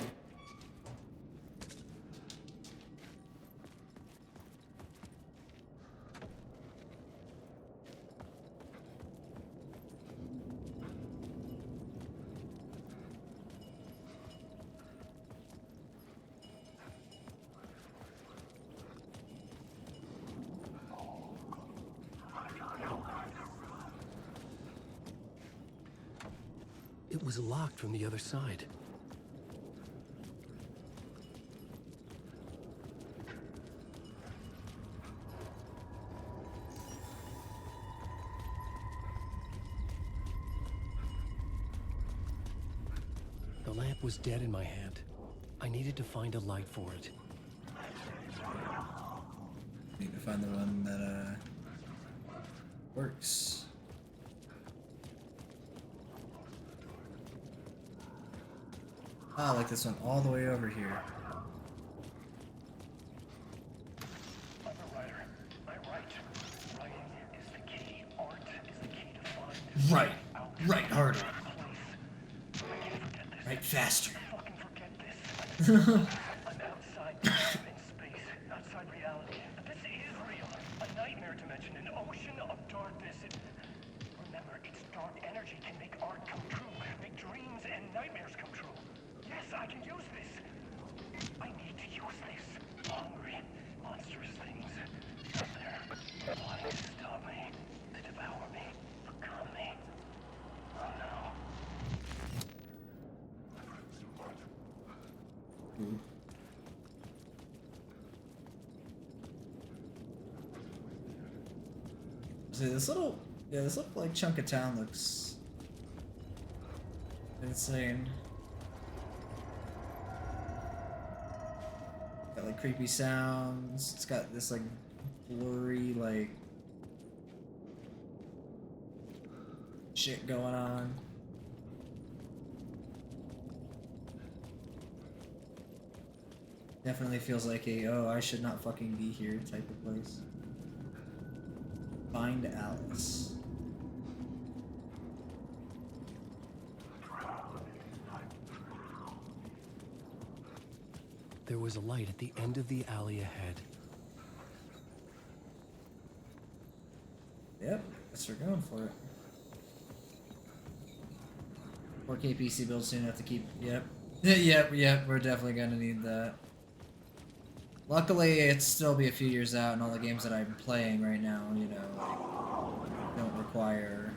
It was locked from the other side. The lamp was dead in my hand. I needed to find a light for it. Need to find the one that works. Ah, like this one all the way over here. Right. Right harder. Right faster. I'm outside time and space, outside reality. But this is real. A nightmare dimension, an ocean of darkness. Remember, its dark energy can make art come true, make dreams and nightmares come true. Yes, I can use this. I need to use this. Hungry, monstrous things out there wanting to stop me, to devour me, become me. Oh no. See this little, this little like chunk of town looks insane. Got like creepy sounds. It's got this like blurry like shit going on. Definitely feels like a, oh, I should not fucking be here type of place. Find Alice. There was a light at the end of the alley ahead. Yep, guess we're going for it. 4K PC build soon enough to keep, yep. Yep, we're definitely gonna need that. Luckily, it'll still be a few years out, and all the games that I'm playing right now, you know, like, don't require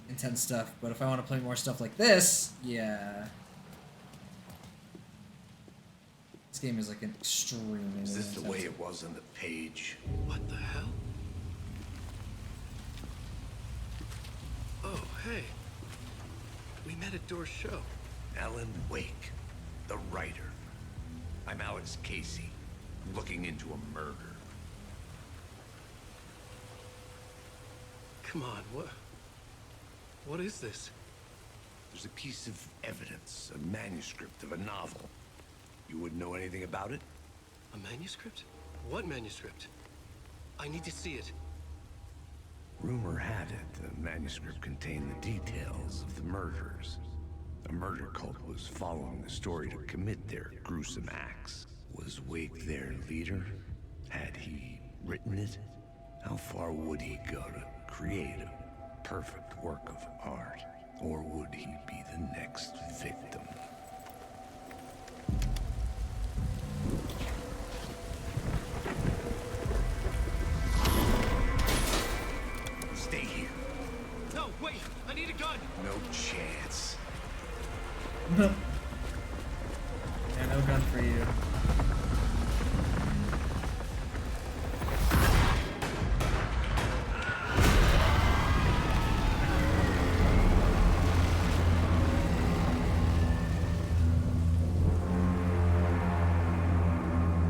intense stuff. But if I want to play more stuff like this, yeah. This game is like an extremely Is this the way intensive. it was on the page? What the hell? Oh, hey. We met at Door's show. Alan Wake, the writer. I'm Alex Casey. I'm looking into a murder. Come on, what is this? There's a piece of evidence, a manuscript of a novel. You wouldn't know anything about it? A manuscript? What manuscript? I need to see it. Rumor had it the manuscript contained the details of the murders. A murder cult was following the story to commit their gruesome acts. Was Wake their leader? Had he written it? How far would he go to create a perfect work of art? Or would he be the next victim? Stay here. No, wait! I need a gun! No chance. Yeah, no gun for you.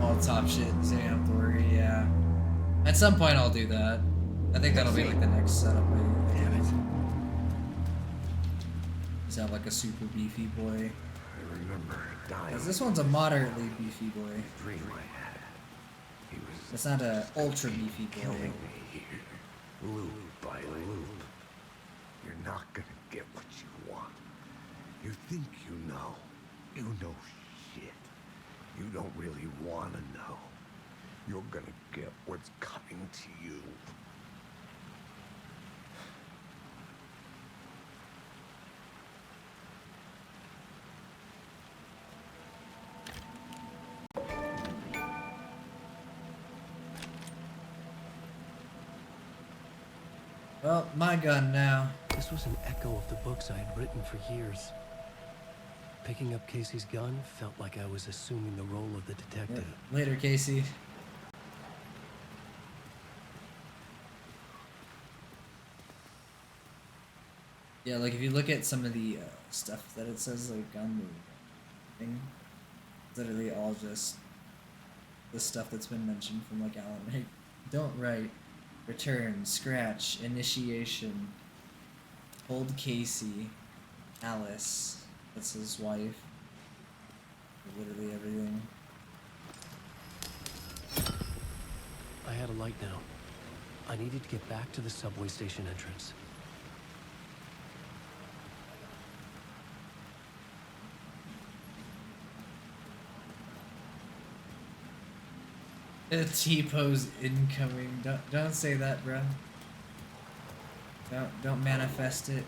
All top shit, so you don't have to worry, yeah. At some point I'll do that. I think that'll be like the next setup. Damn it. Just have like a super beefy boy. I remember dying. Because this one's a moderately beefy boy. Dream I had. He was It's not a ultra beefy boy. killing me here, loop by loop. You're not gonna get what you want. You think you know. You know shit. You don't really want to know. You're gonna get what's coming to you. Well, my gun now. This was an echo of the books I had written for years. Picking up Casey's gun felt like I was assuming the role of the detective. Later, Casey. Yeah, like if you look at some of the stuff that it says like on the thing, literally all just the stuff that's been mentioned from like Alan Wake. Don't write, return, scratch, initiation, hold Casey, Alice, that's his wife, literally everything. I had a light now. I needed to get back to the subway station entrance. A T-pose incoming. Don't say that, bro. Don't manifest it.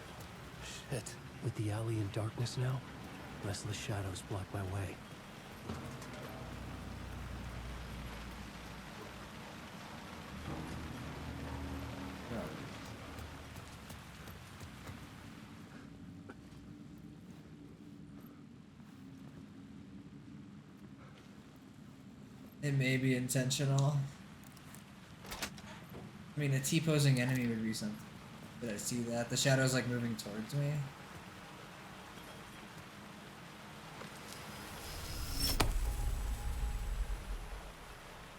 Shit. With the alley in darkness now, restless shadows block my way. It may be intentional. I mean, a T-posing enemy would be something. Did I see that? The shadow's like moving towards me.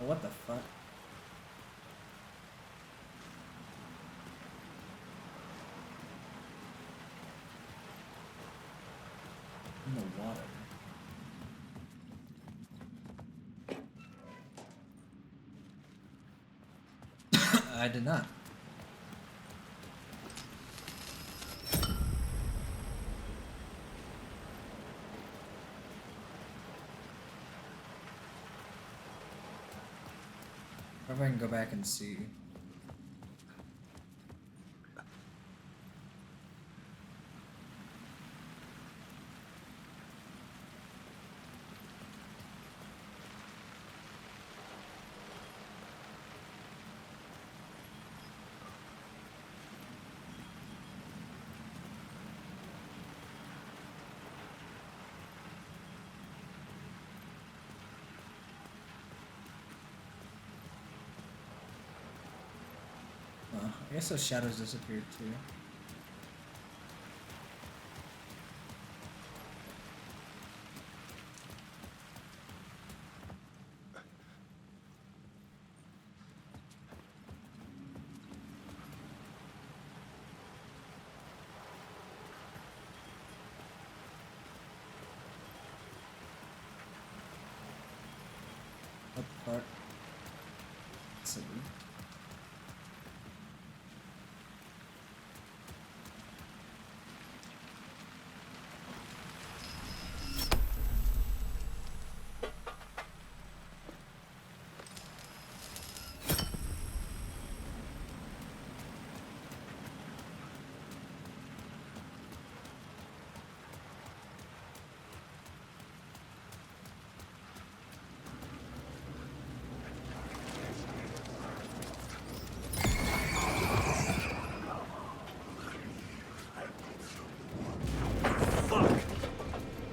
Oh, what the fuck? In the water. I did not. If I can go back and see. I guess those shadows disappeared too. What the fuck? Silly.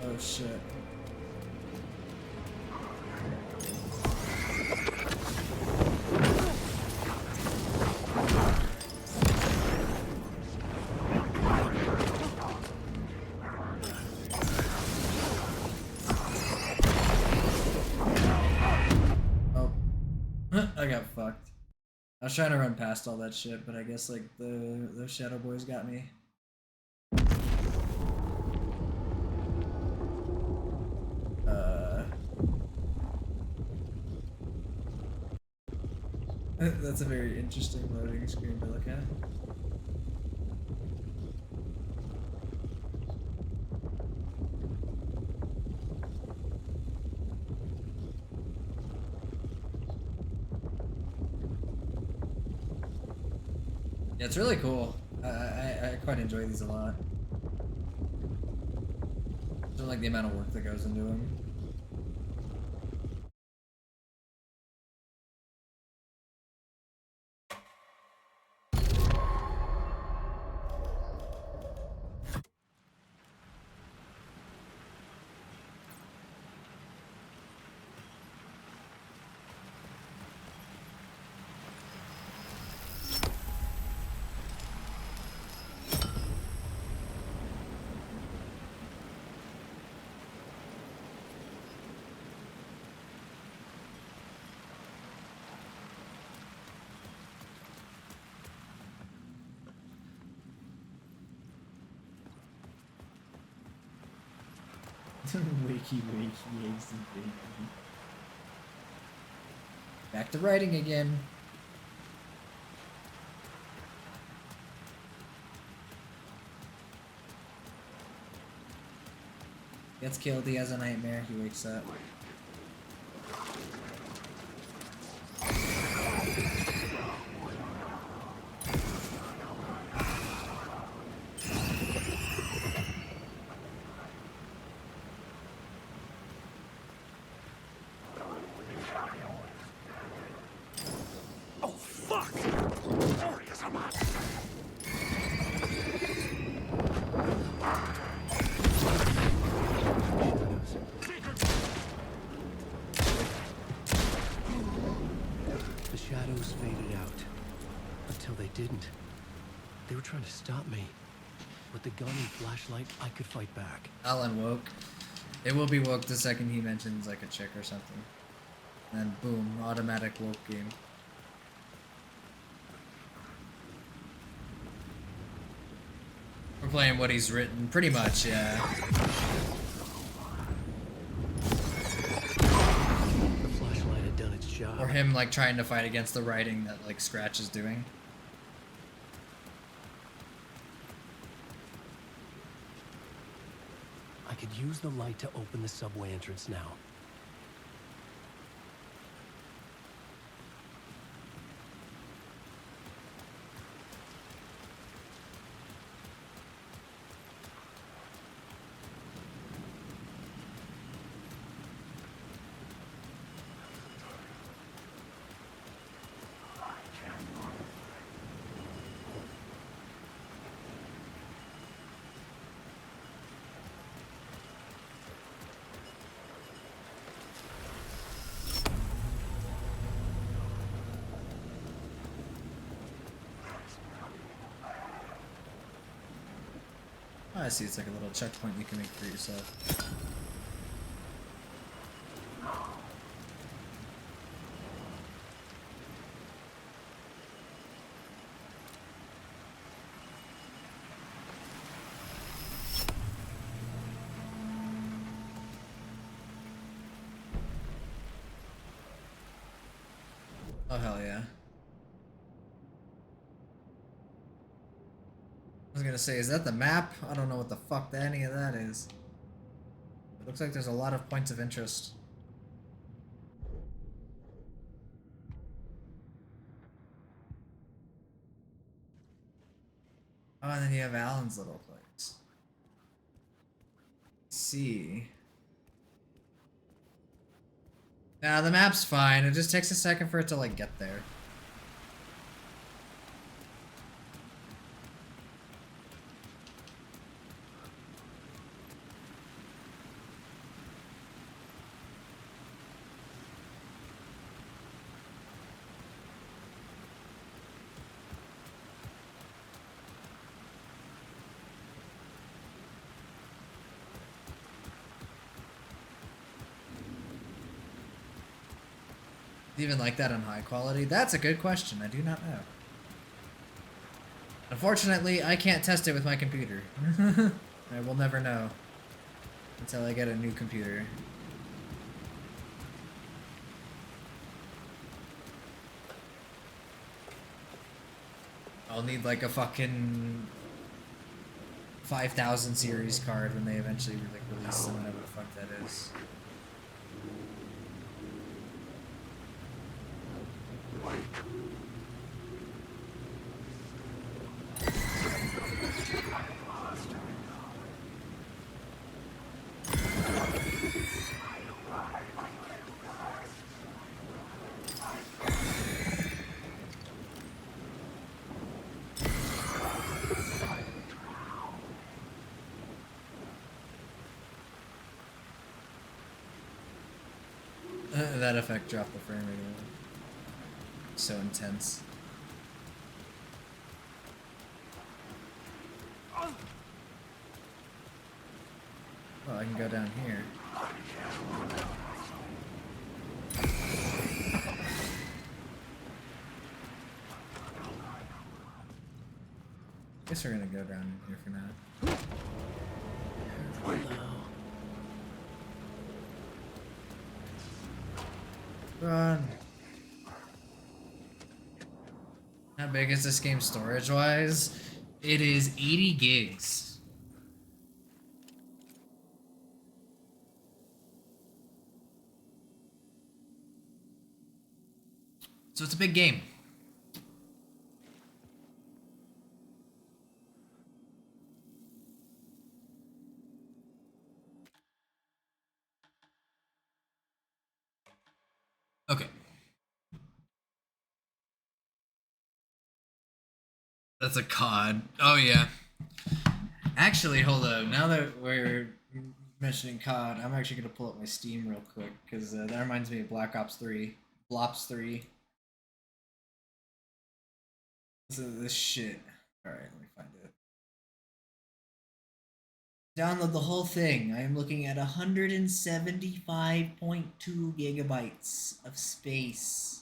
Oh shit. Oh. I got fucked. I was trying to run past all that shit, but I guess like those shadow boys got me. That's a very interesting loading screen to look at. Yeah, it's really cool. I quite enjoy these a lot. I don't like the amount of work that goes into them. Wakey, eggs and bacon. Back to writing again. Gets killed, he has a nightmare, he wakes up. The shadows faded out. Until they didn't. They were trying to stop me. With the gun and flashlight, I could fight back. Alan woke. It will be woke the second he mentions like a chick or something. And then boom, automatic woke game. We're playing what he's written, pretty much, yeah. The flashlight had done its job. Or him like trying to fight against the writing that like Scratch is doing. I could use the light to open the subway entrance now. Oh, I see, it's like a little checkpoint you can make for yourself. Oh, hell yeah. I was gonna say, is that the map? I don't know what the fuck any of that is. It looks like there's a lot of points of interest. Oh, and then you have Alan's little place. Let's see. Nah, the map's fine. It just takes a second for it to, like, get there. Even like that on high quality? That's a good question. I do not know. Unfortunately, I can't test it with my computer. I will never know until I get a new computer. I'll need like a fucking 5000 series card when they eventually like release them, whatever the fuck that is. That effect dropped the frame rate. So intense. Well, I can go down here. Guess we're gonna go down here for now. Run. How big is this game storage-wise? It is 80 gigs. So it's a big game. Okay. That's a COD. Oh yeah. Actually, hold up. Now that we're mentioning COD, I'm actually gonna pull up my Steam real quick because that reminds me of Black Ops 3, Blops 3. This shit. All right, let me find it. Download the whole thing. I am looking at 175.2 gigabytes of space.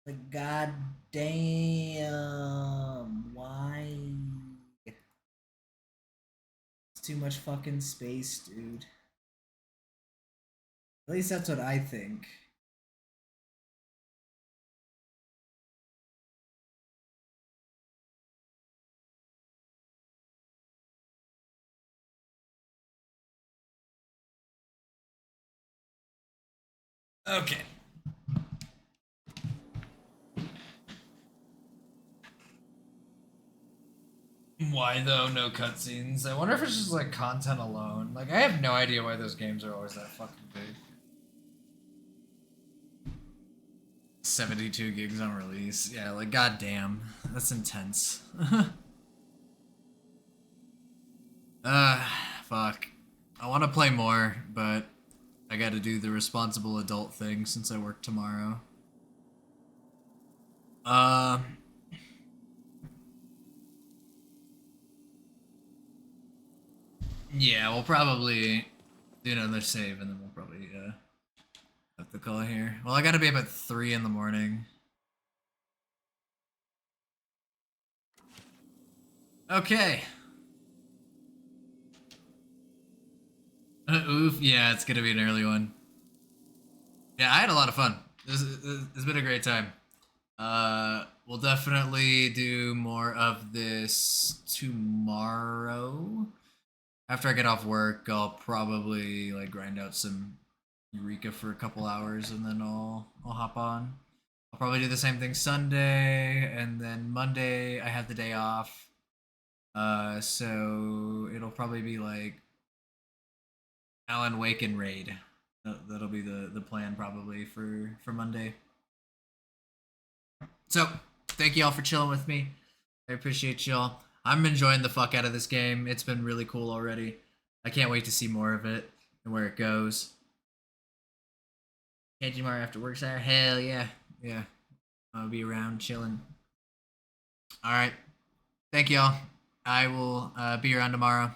Like, god damn. Why? It's too much fucking space, dude. At least that's what I think. Okay. Why though? No cutscenes. I wonder if it's just like content alone. Like I have no idea why those games are always that fucking big. 72 gigs on release. Yeah, like goddamn, that's intense. Fuck. I want to play more, but I got to do the responsible adult thing since I work tomorrow. Yeah, we'll probably do another save and then we'll probably have to call here. Well, I gotta be up at 3 in the morning. Okay. Oof, yeah, it's gonna be an early one. Yeah, I had a lot of fun. It's been a great time. We'll definitely do more of this tomorrow. After I get off work, I'll probably like grind out some Eureka for a couple hours and then I'll hop on. I'll probably do the same thing Sunday, and then Monday I have the day off. So it'll probably be like Alan Wake and Raid. That'll be the plan probably for Monday. So, thank y'all for chilling with me. I appreciate y'all. I'm enjoying the fuck out of this game. It's been really cool already. I can't wait to see more of it and where it goes. Can't do tomorrow after work, sir? Hell yeah. Yeah. I'll be around chilling. Alright. Thank y'all. I will be around tomorrow.